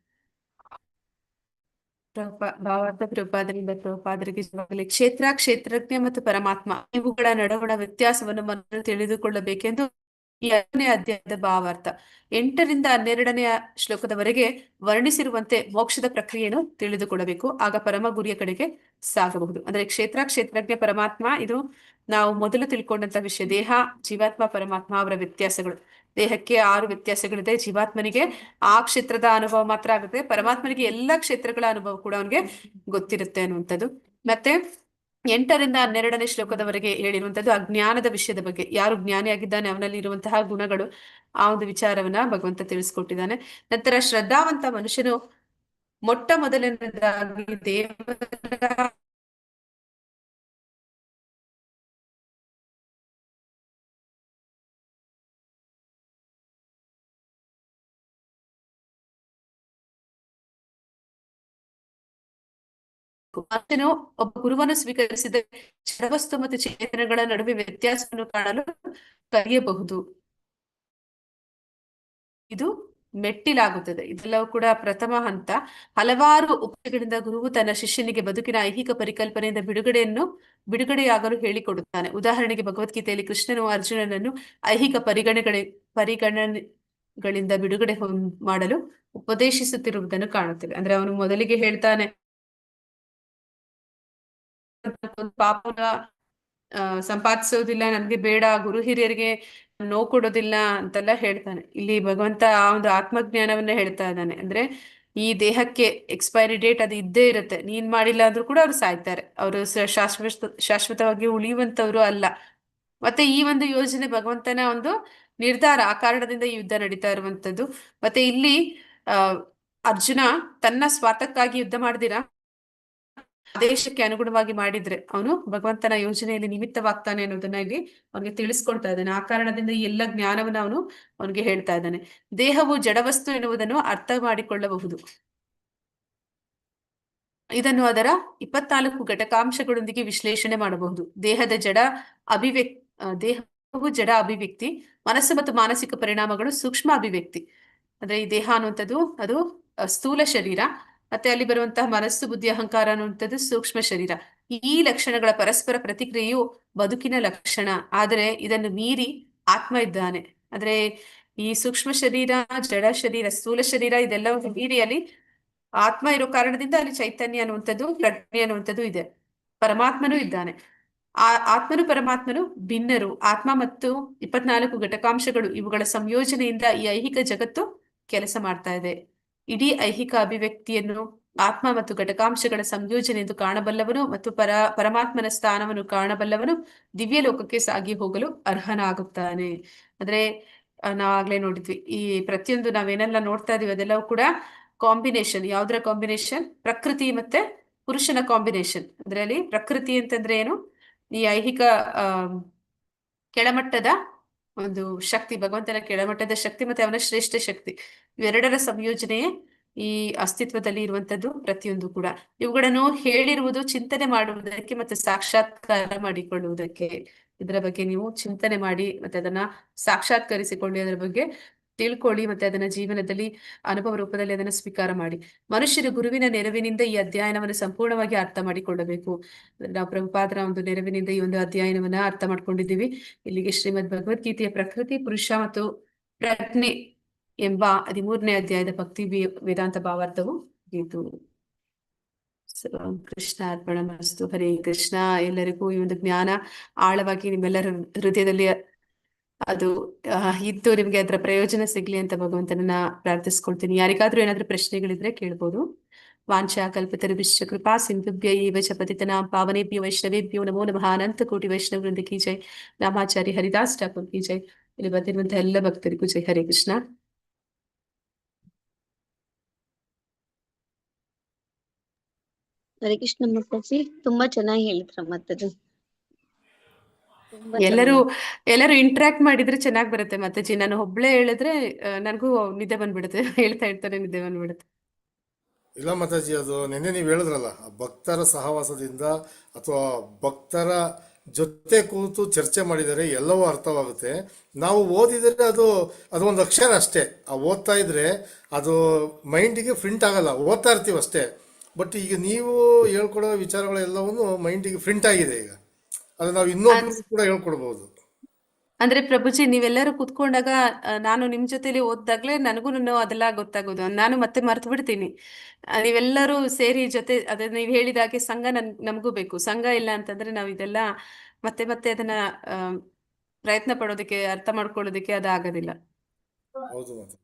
ಭಾವಾರ್ಥ ಪ್ರಭುಪಾದರಿಗೆ ಜವಾಗಲಿ. ಕ್ಷೇತ್ರ, ಕ್ಷೇತ್ರಜ್ಞ ಮತ್ತು ಪರಮಾತ್ಮ ಇವುಗಳ ನಡುವಣ ವ್ಯತ್ಯಾಸವನ್ನು ಮನಸ್ಸು ತಿಳಿದುಕೊಳ್ಳಬೇಕೆಂದು ಈ 5ನೇ ಅಧ್ಯಾಯದ ಭಾವಾರ್ಥ 8ರಿಂದ 12ನೇ ಶ್ಲೋಕದವರೆಗೆ ವರ್ಣಿಸಿರುವಂತೆ ಮೋಕ್ಷದ ಪ್ರಕ್ರಿಯೆಯನ್ನು ತಿಳಿದುಕೊಳ್ಳಬೇಕು. ಆಗ ಪರಮ ಗುರಿಯ ಕಡೆಗೆ ಸಾಗಬಹುದು. ಅಂದ್ರೆ ಕ್ಷೇತ್ರ, ಕ್ಷೇತ್ರಜ್ಞ, ಪರಮಾತ್ಮ ಇದು ನಾವು ಮೊದಲು ತಿಳ್ಕೊಂಡಂತ ವಿಷಯ. ದೇಹ, ಜೀವಾತ್ಮ, ಪರಮಾತ್ಮ ಅವರ ವ್ಯತ್ಯಾಸಗಳು. ದೇಹಕ್ಕೆ 6 ವ್ಯತ್ಯಾಸಗಳಿದೆ. ಜೀವಾತ್ಮನಿಗೆ ಆ ಕ್ಷೇತ್ರದ ಅನುಭವ ಮಾತ್ರ ಆಗುತ್ತೆ. ಪರಮಾತ್ಮನಿಗೆ ಎಲ್ಲಾ ಕ್ಷೇತ್ರಗಳ ಅನುಭವ ಕೂಡ ಅವನಿಗೆ ಗೊತ್ತಿರುತ್ತೆ ಅನ್ನುವಂಥದ್ದು. ಮತ್ತೆ 8ರಿಂದ 12ನೇ ಶ್ಲೋಕದವರೆಗೆ ಹೇಳಿರುವಂತದ್ದು ಅಜ್ಞಾನದ ವಿಷಯದ ಬಗ್ಗೆ. ಯಾರು ಜ್ಞಾನಿಯಾಗಿದ್ದಾನೆ ಅವನಲ್ಲಿ ಇರುವಂತಹ ಗುಣಗಳು, ಆ ಒಂದು ವಿಚಾರವನ್ನ ಭಗವಂತ ತಿಳಿಸ್ಕೊಟ್ಟಿದ್ದಾನೆ. ನಂತರ ಶ್ರದ್ಧಾವಂತ ಮನುಷ್ಯನು ಮೊಟ್ಟ ಮೊದಲನೇದಾಗಿ ದೇವರ ಮನುಷ್ಯನು ಒಬ್ಬ ಗುರುವನ್ನು ಸ್ವೀಕರಿಸಿದ ಜಡವಸ್ತು ಮತ್ತು ಚೇತನಗಳ ನಡುವೆ ವ್ಯತ್ಯಾಸವನ್ನು ಕಾಣಲು ಕಲಿಯಬಹುದು. ಇದು ಮೆಟ್ಟಿಲಾಗುತ್ತದೆ. ಇದೆಲ್ಲವೂ ಕೂಡ ಪ್ರಥಮ ಹಂತ. ಹಲವಾರು ಉಪಗಳಿಂದ ಗುರುವು ತನ್ನ ಶಿಷ್ಯನಿಗೆ ಬದುಕಿನ ಐಹಿಕ ಪರಿಕಲ್ಪನೆಯಿಂದ ಬಿಡುಗಡೆಯಾಗಲು ಹೇಳಿಕೊಡುತ್ತಾನೆ. ಉದಾಹರಣೆಗೆ ಭಗವದ್ಗೀತೆಯಲ್ಲಿ ಕೃಷ್ಣನು ಅರ್ಜುನನನ್ನು ಐಹಿಕ ಪರಿಗಣನೆಗಳಿಂದ ಬಿಡುಗಡೆ ಮಾಡಲು ಉಪದೇಶಿಸುತ್ತಿರುವುದನ್ನು ಕಾಣುತ್ತೇವೆ. ಅಂದ್ರೆ ಅವನು ಮೊದಲಿಗೆ ಹೇಳ್ತಾನೆ, ಪಾಪನ ಸಂಪಾದಿಸೋದಿಲ್ಲ, ನನ್ಗೆ ಬೇಡ, ಗುರು ಹಿರಿಯರಿಗೆ ನೋವು ಕೊಡೋದಿಲ್ಲ ಅಂತೆಲ್ಲ ಹೇಳ್ತಾನೆ. ಇಲ್ಲಿ ಭಗವಂತ ಆ ಒಂದು ಆತ್ಮಜ್ಞಾನವನ್ನ ಹೇಳ್ತಾ ಇದ್ದಾನೆ. ಅಂದ್ರೆ ಈ ದೇಹಕ್ಕೆ ಎಕ್ಸ್ಪೈರಿ ಡೇಟ್ ಅದು ಇದ್ದೇ ಇರುತ್ತೆ. ನೀನ್ ಮಾಡಿಲ್ಲ ಅಂದ್ರೂ ಕೂಡ ಅವ್ರು ಸಾಯ್ತಾರೆ. ಅವರು ಶಾಶ್ವತವಾಗಿ ಉಳಿಯುವಂತವ್ರು ಅಲ್ಲ. ಮತ್ತೆ ಈ ಒಂದು ಯೋಜನೆ ಭಗವಂತನ ಒಂದು ನಿರ್ಧಾರ. ಆ ಕಾರಣದಿಂದ ಈ ಯುದ್ಧ ನಡೀತಾ ಇರುವಂತದ್ದು. ಮತ್ತೆ ಇಲ್ಲಿ ಅರ್ಜುನ ತನ್ನ ಸ್ವಾರ್ಥಕ್ಕಾಗಿ ಯುದ್ಧ ಮಾಡ್ದಿರಾ ದೇಶಕ್ಕೆ ಅನುಗುಣವಾಗಿ ಮಾಡಿದ್ರೆ ಅವನು ಭಗವಂತನ ಯೋಜನೆಯಲ್ಲಿ ನಿಮಿತ್ತವಾಗ್ತಾನೆ ಅನ್ನೋದನ್ನ ಇಲ್ಲಿ ಅವನಿಗೆ ತಿಳಿಸ್ಕೊಳ್ತಾ ಇದ್ದಾನೆ. ಆ ಕಾರಣದಿಂದ ಈ ಎಲ್ಲ ಜ್ಞಾನವನ್ನ ಅವನಿಗೆ ಹೇಳ್ತಾ ಇದ್ದಾನೆ. ದೇಹವು ಜಡವಸ್ತು ಎನ್ನುವುದನ್ನು ಅರ್ಥ ಮಾಡಿಕೊಳ್ಳಬಹುದು. ಇದನ್ನು ಅದರ 24 ಘಟಕಾಂಶಗಳೊಂದಿಗೆ ವಿಶ್ಲೇಷಣೆ ಮಾಡಬಹುದು. ದೇಹವು ಜಡ ಅಭಿವ್ಯಕ್ತಿ, ಮನಸ್ಸು ಮತ್ತು ಮಾನಸಿಕ ಪರಿಣಾಮಗಳು ಸೂಕ್ಷ್ಮ ಅಭಿವ್ಯಕ್ತಿ. ಅಂದ್ರೆ ಈ ದೇಹ ಅನ್ನುವಂಥದ್ದು ಅದು ಸ್ಥೂಲ ಶರೀರ, ಮತ್ತೆ ಅಲ್ಲಿ ಬರುವಂತಹ ಮನಸ್ಸು, ಬುದ್ಧಿ, ಅಹಂಕಾರ ಅನ್ನುವಂಥದ್ದು ಸೂಕ್ಷ್ಮ ಶರೀರ. ಈ ಲಕ್ಷಣಗಳ ಪರಸ್ಪರ ಪ್ರತಿಕ್ರಿಯೆಯು ಬದುಕಿನ ಲಕ್ಷಣ. ಆದರೆ ಇದನ್ನು ಮೀರಿ ಆತ್ಮ ಇದ್ದಾನೆ. ಅಂದ್ರೆ ಈ ಸೂಕ್ಷ್ಮ ಶರೀರ, ಜಡ ಶರೀರ, ಸ್ಥೂಲ ಶರೀರ ಇದೆಲ್ಲವನ್ನು ಮೀರಿ ಅಲ್ಲಿ ಆತ್ಮ ಇರೋ ಕಾರಣದಿಂದ ಅಲ್ಲಿ ಚೈತನ್ಯ ಅನ್ನುವಂಥದ್ದು, ಪ್ರಜ್ಞೆ ಅನ್ನುವಂಥದ್ದು ಇದೆ. ಪರಮಾತ್ಮನೂ ಇದ್ದಾನೆ. ಆತ್ಮನು ಪರಮಾತ್ಮನು ಭಿನ್ನರು. ಆತ್ಮ ಮತ್ತು 24 ಘಟಕಾಂಶಗಳು ಇವುಗಳ ಸಂಯೋಜನೆಯಿಂದ ಈ ಐಹಿಕ ಜಗತ್ತು ಕೆಲಸ ಮಾಡ್ತಾ ಇದೆ. ಇಡೀ ಐಹಿಕ ಅಭಿವ್ಯಕ್ತಿಯನ್ನು ಆತ್ಮ ಮತ್ತು ಘಟಕಾಂಶಗಳ ಸಂಯೋಜನೆ ಎಂದು ಕಾಣಬಲ್ಲವನು ಮತ್ತು ಪರಮಾತ್ಮನ ಸ್ಥಾನವನ್ನು ಕಾಣಬಲ್ಲವನು ದಿವ್ಯ ಲೋಕಕ್ಕೆ ಸಾಗಿ ಹೋಗಲು ಅರ್ಹನಾಗುತ್ತಾನೆ. ಅಂದ್ರೆ ನಾವಾಗ್ಲೇ ನೋಡಿದ್ವಿ, ಈ ಪ್ರತಿಯೊಂದು ನಾವೇನೆಲ್ಲ ನೋಡ್ತಾ ಇದೀವಿ ಅದೆಲ್ಲವೂ ಕೂಡ ಕಾಂಬಿನೇಷನ್. ಯಾವ್ದರ ಕಾಂಬಿನೇಷನ್? ಪ್ರಕೃತಿ ಮತ್ತೆ ಪುರುಷನ ಕಾಂಬಿನೇಷನ್. ಅದರಲ್ಲಿ ಪ್ರಕೃತಿ ಅಂತಂದ್ರೆ ಏನು? ಈ ಐಹಿಕ ಕೆಳಮಟ್ಟದ ಒಂದು ಶಕ್ತಿ, ಭಗವಂತನ ಕೆಳಮಟ್ಟದ ಶಕ್ತಿ ಮತ್ತೆ ಅವನ ಶ್ರೇಷ್ಠ ಶಕ್ತಿ, ಇವೆರಡರ ಸಂಯೋಜನೆಯೇ ಈ ಅಸ್ತಿತ್ವದಲ್ಲಿ ಇರುವಂತದ್ದು ಪ್ರತಿಯೊಂದು ಕೂಡ. ಇವುಗಳನ್ನು ಹೇಳಿರುವುದು ಚಿಂತನೆ ಮಾಡುವುದಕ್ಕೆ ಮತ್ತು ಸಾಕ್ಷಾತ್ಕಾರ ಮಾಡಿಕೊಳ್ಳುವುದಕ್ಕೆ. ಇದರ ಬಗ್ಗೆ ನೀವು ಚಿಂತನೆ ಮಾಡಿ ಮತ್ತೆ ಅದನ್ನ ಸಾಕ್ಷಾತ್ಕರಿಸಿಕೊಳ್ಳಿ, ಅದರ ಬಗ್ಗೆ ತಿಳ್ಕೊಳ್ಳಿ, ಮತ್ತೆ ಅದನ್ನ ಜೀವನದಲ್ಲಿ ಅನುಭವ ರೂಪದಲ್ಲಿ ಅದನ್ನು ಸ್ವೀಕಾರ ಮಾಡಿ. ಮನುಷ್ಯರು ಗುರುವಿನ ನೆರವಿನಿಂದ ಈ ಅಧ್ಯಯನವನ್ನು ಸಂಪೂರ್ಣವಾಗಿ ಅರ್ಥ ಮಾಡಿಕೊಳ್ಳಬೇಕು. ನಾವು ಪ್ರಭುಪಾದರ ಒಂದು ನೆರವಿನಿಂದ ಈ ಒಂದು ಅಧ್ಯಯನವನ್ನ ಅರ್ಥ ಮಾಡ್ಕೊಂಡಿದ್ದೀವಿ. ಇಲ್ಲಿಗೆ ಶ್ರೀಮದ್ ಭಗವದ್ಗೀತೆಯ ಪ್ರಕೃತಿ, ಪುರುಷ ಮತ್ತು ಪ್ರಜ್ಞೆ ಎಂಬ 13ನೇ ಅಧ್ಯಾಯದ ಭಕ್ತಿ ವೇದಾಂತ ಭಾವಾರ್ಥವು ಇದು. ಕೃಷ್ಣ ಅರ್ಪಣಮಸ್ತು. ಹರೇ ಕೃಷ್ಣ. ಎಲ್ಲರಿಗೂ ಈ ಒಂದು ಜ್ಞಾನ ಆಳವಾಗಿ ನಿಮ್ಮೆಲ್ಲರ ಹೃದಯದಲ್ಲಿ ಅದು ಇದ್ದು ನಿಮ್ಗೆ ಅದರ ಪ್ರಯೋಜನ ಸಿಗ್ಲಿ ಅಂತ ಭಗವಂತನನ್ನ ಪ್ರಾರ್ಥಿಸ್ಕೊಳ್ತೀನಿ. ಯಾರಿಗಾದ್ರೂ ಏನಾದ್ರೂ ಪ್ರಶ್ನೆಗಳಿದ್ರೆ ಕೇಳ್ಬೋದು. ವಾಂಛಾ ಕಲ್ಪತರುಭ್ಯಶ್ಚ ಕೃಪಾ ಸಿಂಧುಭ್ಯ ಏವ ಚ ಪತಿತನಾಂ ಪಾವನೇಭ್ಯೋ ವೈಷ್ಣವೇಭ್ಯೋ ನಮೋ ನಮಃ. ಅನಂತ ಕೋಟಿ ವೈಷ್ಣವ ವೃಂದ ಕಿ ಜೈ. ರಾಮಾಚಾರಿ ಹರಿದಾಸ್ ಠಾಕೂರ್ ಕಿ ಜೈ. ಇಲ್ಲಿ ಬಂದಿರುವಂತಹ ಎಲ್ಲ ಭಕ್ತರಿಗೂ ಜೈ. ಹರೇ ಕೃಷ್ಣ. ಹರೇ ಕೃಷ್ಣ ಮಾತಾಜಿ, ತುಂಬಾ ಚೆನ್ನಾಗಿ ಹೇಳಿದ್ರ ಮಾತಾಜಿ. ತುಂಬಾ ಎಲ್ಲರೂ ಚೆನ್ನಾಗಿ ಎಲ್ಲರೂ ಇಂಟ್ರಾಕ್ಟ್ ಮಾಡಿದ್ರೆ ಚೆನ್ನಾಗಿ ಬರುತ್ತೆ ಮಾತಾಜಿ. ನಾನು ಒಬ್ಳೇ ಹೇಳಿದ್ರೆ ನನಗೂ ನಿದ್ದೆ ಬಂದ್ಬಿಡುತ್ತೆ. ಹೇಳ್ತಾ ಇರ್ತಾರೆ, ನಿದ್ದೆ ಬಂದ್ಬಿಡುತ್ತೆ. ಇಲ್ಲ ಮಾತಾಜಿ, ಅದು ನಿನ್ನೆ ನೀವು ಹೇಳಿದ್ರಲ್ಲ, ಆ ಭಕ್ತರ ಸಹವಾಸದಿಂದ ಅಥವಾ ಭಕ್ತರ ಜೊತೆ ಕೂತು ಚರ್ಚೆ ಮಾಡಿದರೆ ಎಲ್ಲವೂ ಅರ್ಥವಾಗುತ್ತೆ. ನಾವು ಓದಿದರೆ ಅದು ಒಂದು ಅಕ್ಷರ ಅಷ್ಟೇ. ಆ ಓದ್ತಾ ಇದ್ರೆ ಅದು ಮೈಂಡಿಗೆ ಪ್ರಿಂಟ್ ಆಗಲ್ಲ, ಓದ್ತಾ ಇರ್ತೀವಿ ಅಷ್ಟೇ. ಬಟ್ ಈಗ ನೀವು ಹೇಳ್ಕೊಡೋ ವಿಚಾರಗಳೆಲ್ಲವನ್ನು ಮೈಂಡಿಗೆ ಪ್ರಿಂಟ್ ಆಗಿದೆ ಈಗ. ಅದು ನಾವು ಅದ್- ಇನ್ನೊಬ್ರಿಗೂ ಕೂಡ ಹೇಳ್ಕೊಡ್ಬೋದು. ಅಂದ್ರೆ ಪ್ರಭುಜಿ, ನೀವೆಲ್ಲರೂ ಕುತ್ಕೊಂಡಾಗ ನಾನು ನಿಮ್ ಜೊತೆಲಿ ಓದ್ದಾಗ್ಲೇ ನನಗೂ ಅದೆಲ್ಲ ಗೊತ್ತಾಗೋದು. ನಾನು ಮತ್ತೆ ಮರ್ತು ಬಿಡ್ತೀನಿ. ನೀವೆಲ್ಲರೂ ಸೇರಿ ಜೊತೆ ಅದೇ ನೀವು ಹೇಳಿದಾಗೆ ಸಂಘ ನಮಗೂ ಬೇಕು. ಸಂಘ ಇಲ್ಲ ಅಂತಂದ್ರೆ ನಾವು ಇದೆಲ್ಲ ಮತ್ತೆ ಮತ್ತೆ ಅದನ್ನ ಆ, ಪ್ರಯತ್ನ ಪಡೋದಕ್ಕೆ, ಅರ್ಥ ಮಾಡ್ಕೊಳ್ಳೋದಕ್ಕೆ ಅದಾಗೋದಿಲ್ಲ. ಹೌದು ಮಾತಾಜಿ.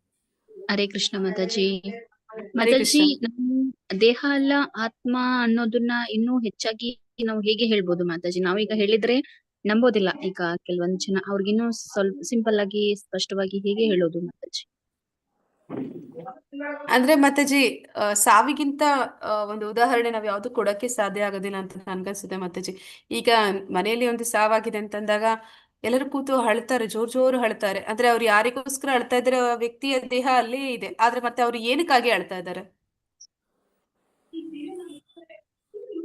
ಹರೇ ಕೃಷ್ಣ ಮಾತಾಜಿ. ಹರೇ ಕೃಷ್ಣ. ಮಾತಾಜಿ, ನಾವು ದೇಹ ಅಲ್ಲ ಆತ್ಮ ಅನ್ನೋದನ್ನ ಇನ್ನೂ ಹೆಚ್ಚಾಗಿ ನಾವು ಹೇಗೆ ಹೇಳ್ಬೋದು ಮಾತಾಜಿ? ನಾವೀಗ ಹೇಳಿದ್ರೆ ನಂಬೋದಿಲ್ಲ. ಈಗ ಕೆಲವೊಂದ್ ಜನ ಅವ್ರಿಗಿನ್ನೂ ಸ್ವಲ್ಪ ಸಿಂಪಲ್ ಆಗಿ ಸ್ಪಷ್ಟವಾಗಿ ಹೇಗೆ ಹೇಳೋದು ಮಾತಾಜಿ? ಅಂದ್ರೆ ಮಾತಾಜಿ, ಸಾವಿಗಿಂತ ಒಂದು ಉದಾಹರಣೆ ನಾವ್ ಯಾವ್ದು ಕೊಡಕ್ಕೆ ಸಾಧ್ಯ ಆಗೋದಿಲ್ಲ ಅಂತ ನನ್ಗನ್ಸುತ್ತೆ ಮಾತಾಜಿ. ಈಗ ಮನೆಯಲ್ಲಿ ಒಂದು ಸಾವಾಗಿದೆ ಅಂತಂದಾಗ ಎಲ್ಲರೂ ಕೂತು ಅಳ್ತಾರೆ, ಜೋರ್ ಜೋರು ಅಳ್ತಾರೆ. ಅಂದ್ರೆ ಅವ್ರು ಯಾರಿಗೋಸ್ಕರ ಅಳ್ತಾ ಇದ್ರೆ ಆ ವ್ಯಕ್ತಿಯ ದೇಹ ಅಲ್ಲೇ ಇದೆ, ಆದ್ರೆ ಮತ್ತೆ ಅವ್ರು ಏನಕ್ಕಾಗಿ ಅಳ್ತಾ ಇದ್ದಾರೆ?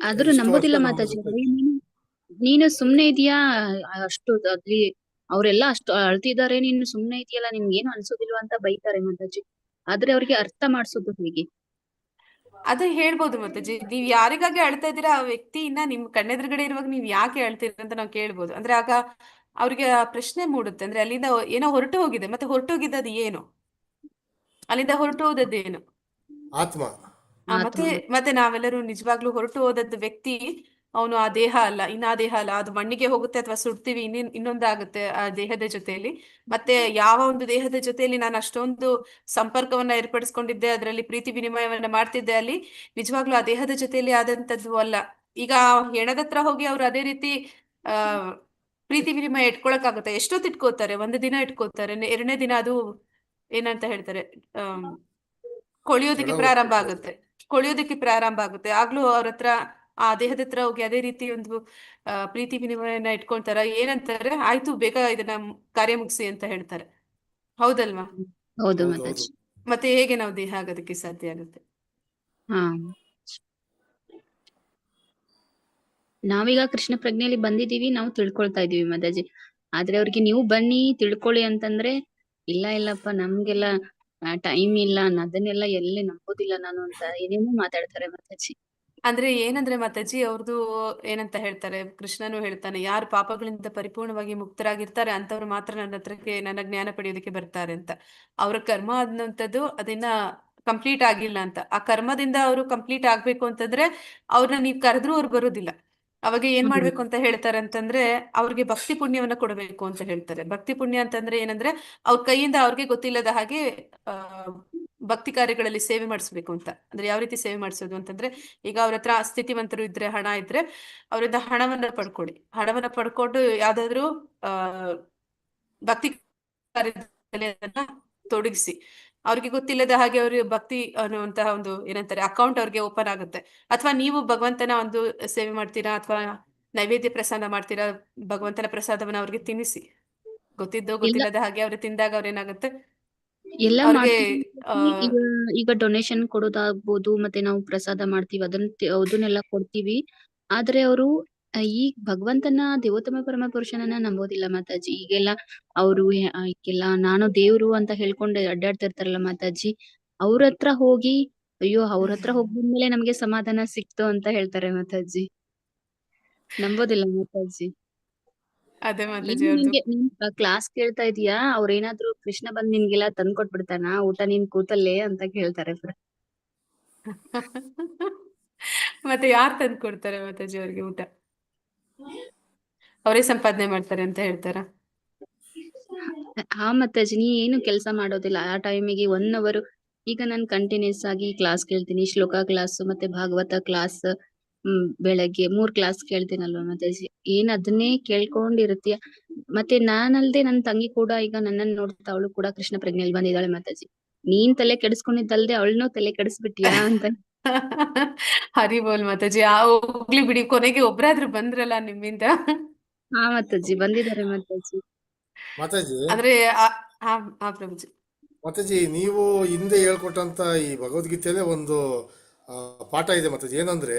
ಆದ್ರೂ ಇಷ್ಟು ನಂಬೋದಿಲ್ಲ ಅರ್ಥ ಮಾತಾಜಿ. ನಮ್ಗೆ ಅವ್ರಿಗೆ ನೀನು ಸುಮ್ನೆ ಇದೀಯಾ? ಅಷ್ಟು ಅಲ್ಲಿ ಅವರೆಲ್ಲ ಅಷ್ಟು ಅಳ್ತಿದ್ದಾರೆ, ನೀನು ಸುಮ್ನೆ ಇದೆಯಲ್ಲ, ನಿನ್ಗೇನು ಅನ್ಸೋದಿಲ್ವಾ ಅಂತ ಬೈತಾರೆ ಮಾತಾಜಿ. ಆದ್ರೆ ಅವ್ರಿಗೆ ಅರ್ಥ ಮಾಡ್ಸೋದು ಹೇಗೆ? ಅದೇ ಹೇಳ್ಬೋದು ಮಾತಾಜಿ. ನೀವ್ ಯಾರಿಗಾಗಿ ಅಳ್ತಾ ಇದ್ದೀರಾ ಆ ವ್ಯಕ್ತಿಯಿಂದ ನಿಮ್ ಕಣ್ಣೆದುರುಗಡೆ ಇರುವಾಗ ನೀವ್ ಯಾಕೆ ಅಳ್ತೀರ ಅಂತ ನಾವು ಕೇಳ್ಬೋದು. ಅಂದ್ರೆ ಆಗ ಅವ್ರಿಗೆ ಆ ಪ್ರಶ್ನೆ ಮೂಡುತ್ತೆ. ಅಂದ್ರೆ ಅಲ್ಲಿಂದ ಏನೋ ಹೊರಟು ಹೋಗಿದೆ, ಮತ್ತೆ ಹೊರಟು ಹೋಗಿದ್ದು ಏನು? ಅಲ್ಲಿಂದ ಹೊರಟು ಹೋದದ್ದೇನು? ಆತ್ಮ. ಮತ್ತೆ ಆತ್ಮ. ಮತ್ತೆ ನಾವೆಲ್ಲರೂ ನಿಜವಾಗ್ಲೂ ಹೊರಟು ಹೋದದ್ದು ವ್ಯಕ್ತಿ, ಅವನು ಆ ದೇಹ ಅಲ್ಲ, ಇನ್ನ ಆ ದೇಹ ಅಲ್ಲ. ಅದು ಮಣ್ಣಿಗೆ ಹೋಗುತ್ತೆ ಅಥವಾ ಸುಡ್ತೀವಿ, ಇನ್ನೊಂದಾಗುತ್ತೆ ಆ ದೇಹದ ಜೊತೆಯಲ್ಲಿ. ಮತ್ತೆ ಯಾವ ಒಂದು ದೇಹದ ಜೊತೆಯಲ್ಲಿ ನಾನು ಅಷ್ಟೊಂದು ಸಂಪರ್ಕವನ್ನ ಏರ್ಪಡಿಸ್ಕೊಂಡಿದ್ದೆ, ಅದರಲ್ಲಿ ಪ್ರೀತಿ ವಿನಿಮಯವನ್ನ ಮಾಡ್ತಿದ್ದೆ, ಅಲ್ಲಿ ನಿಜವಾಗ್ಲೂ ಆ ದೇಹದ ಜೊತೆಯಲ್ಲಿ ಆದಂತದ್ದು ಅಲ್ಲ. ಈಗ ಹೆಣದ ಹತ್ರ ಹೋಗಿ ಅವ್ರು ಅದೇ ರೀತಿ ಆ ಪ್ರೀತಿ ವಿನಿಮಯ ಇಟ್ಕೊಳಕ್ಕಾಗುತ್ತೆ? ಎಷ್ಟೊತ್ತು ಇಟ್ಕೋತಾರೆ? ಒಂದು ದಿನ ಇಟ್ಕೋತಾರೆ, ಎರಡನೇ ದಿನ ಅದು ಏನಂತ ಹೇಳ್ತಾರೆ, ಕೊಳೆಯೋದಕ್ಕೆ ಪ್ರಾರಂಭ ಕೆಡವೋಗ್ತದೆ. ಆಗುತ್ತೆ. ಕೊಳೆಯೋದಕ್ಕೆ ಪ್ರಾರಂಭ ಆಗುತ್ತೆ. ಆಗ್ಲೂ ಅವ್ರ ಹತ್ರ, ಆ ದೇಹದ ಹತ್ರ ಹೋಗಿ ಅದೇ ರೀತಿ ಒಂದು ಪ್ರೀತಿ ವಿನಿಮಯನ ಇಟ್ಕೊಳ್ತಾರ. ಏನಂತಾರೆ, ಆಯ್ತು ಬೇಗ ಇದನ್ನ ಕಾರ್ಯ ಮುಗಿಸಿ ಅಂತ ಹೇಳ್ತಾರೆ. ಹೌದಲ್ವಾ? ಹೌದು ಹೌದು ಹೌದು. ಮಾತಾಜಿ. ಮತ್ತೆ ಹೇಗೆ ನಾವು ದೇಹ ಆಗೋದಕ್ಕೆ ಸಾಧ್ಯ ಆಗುತ್ತೆ? ಹಾ, ನಾವೀಗ ಕೃಷ್ಣ ಪ್ರಜ್ಞೆಯಲ್ಲಿ ಬಂದಿದೀವಿ, ನಾವು ತಿಳ್ಕೊಳ್ತಾ ಇದೀವಿ ಮಾತಾಜಿ. ಆದ್ರೆ ಅವ್ರಿಗೆ ನೀವು ಬನ್ನಿ ತಿಳ್ಕೊಳ್ಳಿ ಅಂತಂದ್ರೆ, ಇಲ್ಲ ಇಲ್ಲಪ್ಪ ನಮ್ಗೆಲ್ಲ ಟೈಮ್ ಇಲ್ಲ, ಅದನ್ನೆಲ್ಲ ಎಲ್ಲಿ ನಂಬೋದಿಲ್ಲ ನಾನು ಅಂತ ಏನೇನೋ ಮಾತಾಡ್ತಾರೆ ಮಾತಾಜಿ. ಅಂದ್ರೆ ಏನಂದ್ರೆ ಮಾತಾಜಿ, ಅವ್ರದ್ದು ಏನಂತ ಹೇಳ್ತಾರೆ, ಕೃಷ್ಣನು ಹೇಳ್ತಾನೆ, ಯಾರು ಪಾಪಗಳಿಂದ ಪರಿಪೂರ್ಣವಾಗಿ ಮುಕ್ತರಾಗಿರ್ತಾರೆ ಅಂತವ್ರು ಮಾತ್ರ ನನ್ನ ಹತ್ರಕ್ಕೆ, ನನ್ನ ಜ್ಞಾನ ಪಡೆಯೋದಕ್ಕೆ ಬರ್ತಾರೆ ಅಂತ. ಅವ್ರ ಕರ್ಮ ಅನ್ನುವಂಥದ್ದು ಅದನ್ನ ಕಂಪ್ಲೀಟ್ ಆಗಿಲ್ಲ ಅಂತ. ಆ ಕರ್ಮದಿಂದ ಅವರು ಕಂಪ್ಲೀಟ್ ಆಗ್ಬೇಕು ಅಂತಂದ್ರೆ ಅವ್ರನ್ನ ನೀವ್ ಕರೆದ್ರೂ ಅವ್ರು ಬರೋದಿಲ್ಲ. ಅವಾಗ ಏನ್ ಹ್ಮ್. ಮಾಡ್ಬೇಕು ಅಂತ ಹೇಳ್ತಾರೆ ಅಂತಂದ್ರೆ, ಅವ್ರಿಗೆ ಭಕ್ತಿ ಪುಣ್ಯವನ್ನ ಕೊಡಬೇಕು ಅಂತ ಹೇಳ್ತಾರೆ. ಭಕ್ತಿ ಪುಣ್ಯ ಅಂತಂದ್ರೆ ಏನಂದ್ರೆ, ಅವ್ರ ಕೈಯಿಂದ ಅವ್ರಿಗೆ ಗೊತ್ತಿಲ್ಲದ ಹಾಗೆ ಆ ಭಕ್ತಿ ಕಾರ್ಯಗಳಲ್ಲಿ ಸೇವೆ ಮಾಡಿಸ್ಬೇಕು ಅಂತ. ಅಂದ್ರೆ ಯಾವ ರೀತಿ ಸೇವೆ ಮಾಡಿಸೋದು ಅಂತಂದ್ರೆ, ಈಗ ಅವ್ರ ಹತ್ರ ಸ್ಥಿತಿವಂತರು ಇದ್ರೆ, ಹಣ ಇದ್ರೆ, ಅವರಿಂದ ಹಣವನ್ನ ಪಡ್ಕೊಳ್ಳಿ. ಹಣವನ್ನ ಪಡ್ಕೊಂಡು ಯಾವ್ದಾದ್ರು ಆ ಭಕ್ತಿ ಕಾರ್ಯದಲ್ಲಿ ಅದನ್ನ ತೊಡಗಿಸಿ. ಅವ್ರಿಗೆ ಗೊತ್ತಿಲ್ಲದ ಹಾಗೆ ಅವರು ಭಕ್ತಿ ಅನ್ನುವಂತಹ ಒಂದು ಏನಂತಾರೆ ಅಕೌಂಟ್ ಅವ್ರಿಗೆ ಓಪನ್ ಆಗುತ್ತೆ. ಅಥವಾ ನೀವು ಭಗವಂತನ ಒಂದು ಸೇವೆ ಮಾಡ್ತೀರಾ, ಅಥವಾ ನೈವೇದ್ಯ ಪ್ರಸಾದ ಮಾಡ್ತೀರಾ, ಭಗವಂತನ ಪ್ರಸಾದವನ್ನ ಅವ್ರಿಗೆ ತಿನ್ನಿಸಿ. ಗೊತ್ತಿದ್ದೋ ಎಲ್ಲ ಗೊತ್ತಿಲ್ಲದ ಹಾಗೆ ಅವ್ರು ತಿಂದಾಗ ಅವ್ರೇನಾಗುತ್ತೆ, ಎಲ್ಲ ಅವ್ರಿಗೆ ಮಾಡ್ತೀವಿ ಆ ಮಾತಾಜಿ. ಈಗ ಡೊನೇಷನ್ ಕೊಡೋದಾಗ್ಬೋದು, ಮತ್ತೆ ನಾವು ಪ್ರಸಾದ ಮಾಡ್ತೀವಿ, ಅದನ್ನೆಲ್ಲ ಕೊಡ್ತೀವಿ. ಆದ್ರೆ ಅವರು ಈ ಭಗವಂತನ ದೇವೋತ್ತಮ ಪರಮ ಪುರುಷನನ್ನ ನಂಬೋದಿಲ್ಲ ಮಾತಾಜಿ. ಈಗೆಲ್ಲ ಅವರು ಈಗೆಲ್ಲ ನಾನು ದೇವ್ರು ಅಂತ ಹೇಳ್ಕೊಂಡು ಅಡ್ಡಾಡ್ತಿರ್ತಾರಲ್ಲ ಮಾತಾಜಿ. ಅವ್ರ ಹತ್ರ ಹೋಗಿ, ಅಯ್ಯೋ ಅವ್ರ ಹತ್ರ ಹೋಗ್ಬಂದ್ಮೇಲೆ ನಮ್ಗೆ ಸಮಾಧಾನ ಸಿಕ್ತು ಅಂತ ಹೇಳ್ತಾರೆ ಮಾತಾಜಿ. ನಂಬೋದಿಲ್ಲ ಮಾತಾಜಿ. ಅದೇ ಮಾತಾಜಿ ಏನು ಅವ್ರದ್ದು. ನಿಂಗೆ ನೀನ್ ಕ್ಲಾಸ್ ಕೇಳ್ತಾ ಇದೀಯಾ, ಅವ್ರೇನಾದ್ರೂ ಕೃಷ್ಣ ಬಂದ್ ನಿನ್ಗೆಲ್ಲ ತಂದ್ ಕೊಟ್ಬಿಡ್ತಾನ ಊಟ, ನೀನ್ ಕೂತಲ್ಲೇ ಅಂತ ಕೇಳ್ತಾರೆ. ಮತ್ತೆ ಯಾರು ತಂದು ಕೊಡ್ತಾರೆ ಮಾತಾಜಿ ಅವ್ರಿಗೆ ಊಟ? ಅವರೇ ಸಂಪಾದನೆ ಮಾಡ್ತಾರೆ ಅಂತ ಹೇಳ್ತಾರ? ಹಾ ಮಾತಾಜಿ, ನೀ ಏನು ಕೆಲಸ ಮಾಡೋದಿಲ್ಲ ಆ ಟೈಮಿಗೆ 1 ಅವರ್. ಈಗ ನಾನು ಕಂಟಿನ್ಯೂಸ್ ಆಗಿ ಕ್ಲಾಸ್ ಕೇಳ್ತೀನಿ, ಶ್ಲೋಕ ಕ್ಲಾಸ್ ಮತ್ತೆ ಭಾಗವತ ಕ್ಲಾಸ್. ಬೆಳಗ್ಗೆ 3 ಕ್ಲಾಸ್ ಕೇಳ್ತೀನಲ್ವಾ ಮಾತಾಜಿ, ಏನ್ ಅದನ್ನೇ ಕೇಳ್ಕೊಂಡಿರ್ತೀಯ. ಮತ್ತೆ ನಾನಲ್ದೆ ನನ್ ತಂಗಿ ಕೂಡ ಈಗ ನನ್ನನ್ನು ನೋಡ್ತಾ ಅವಳು ಕೂಡ ಕೃಷ್ಣ ಪ್ರಜ್ಞೆಯಲ್ಲಿ ಬಂದಿದ್ದಾಳೆ ಮಾತಾಜಿ. ನೀನ್ ತಲೆ ಕೆಡಿಸ್ಕೊಂಡಿದ್ದಲ್ದೆ ಅವಳನ್ನೂ ತಲೆ ಕೆಡಿಸ್ಬಿಟ್ಟಿಯಾ ಅಂತ. ಹರಿ ಬೋಲ್ ಮಾತಾಜಿ. ಹೋಗ್ಲಿ ಬಿಡಿ, ಕೊನೆಗೆ ಒಬ್ರಾದ್ರೂ ಬಂದ್ರಲ್ಲ ನಿಮ್ಮಿಂದ. ಹಾ ಮಾತಾಜಿ ಬಂದಿದ್ದಾರೆ ಮಾತಾಜಿ. ಮಾತಾಜಿ ಅಂದ್ರೆ ಹಾ ಪ್ರಭುಜಿ. ಮಾತಾಜಿ, ನೀವು ಹಿಂದೆ ಹೇಳ್ಕೊಟ್ಟಂತ ಈ ಭಗವದ್ಗೀತೆಯಲ್ಲೇ ಒಂದು ಪಾಠ ಇದೆ ಮಾತಾಜಿ. ಏನಂದ್ರೆ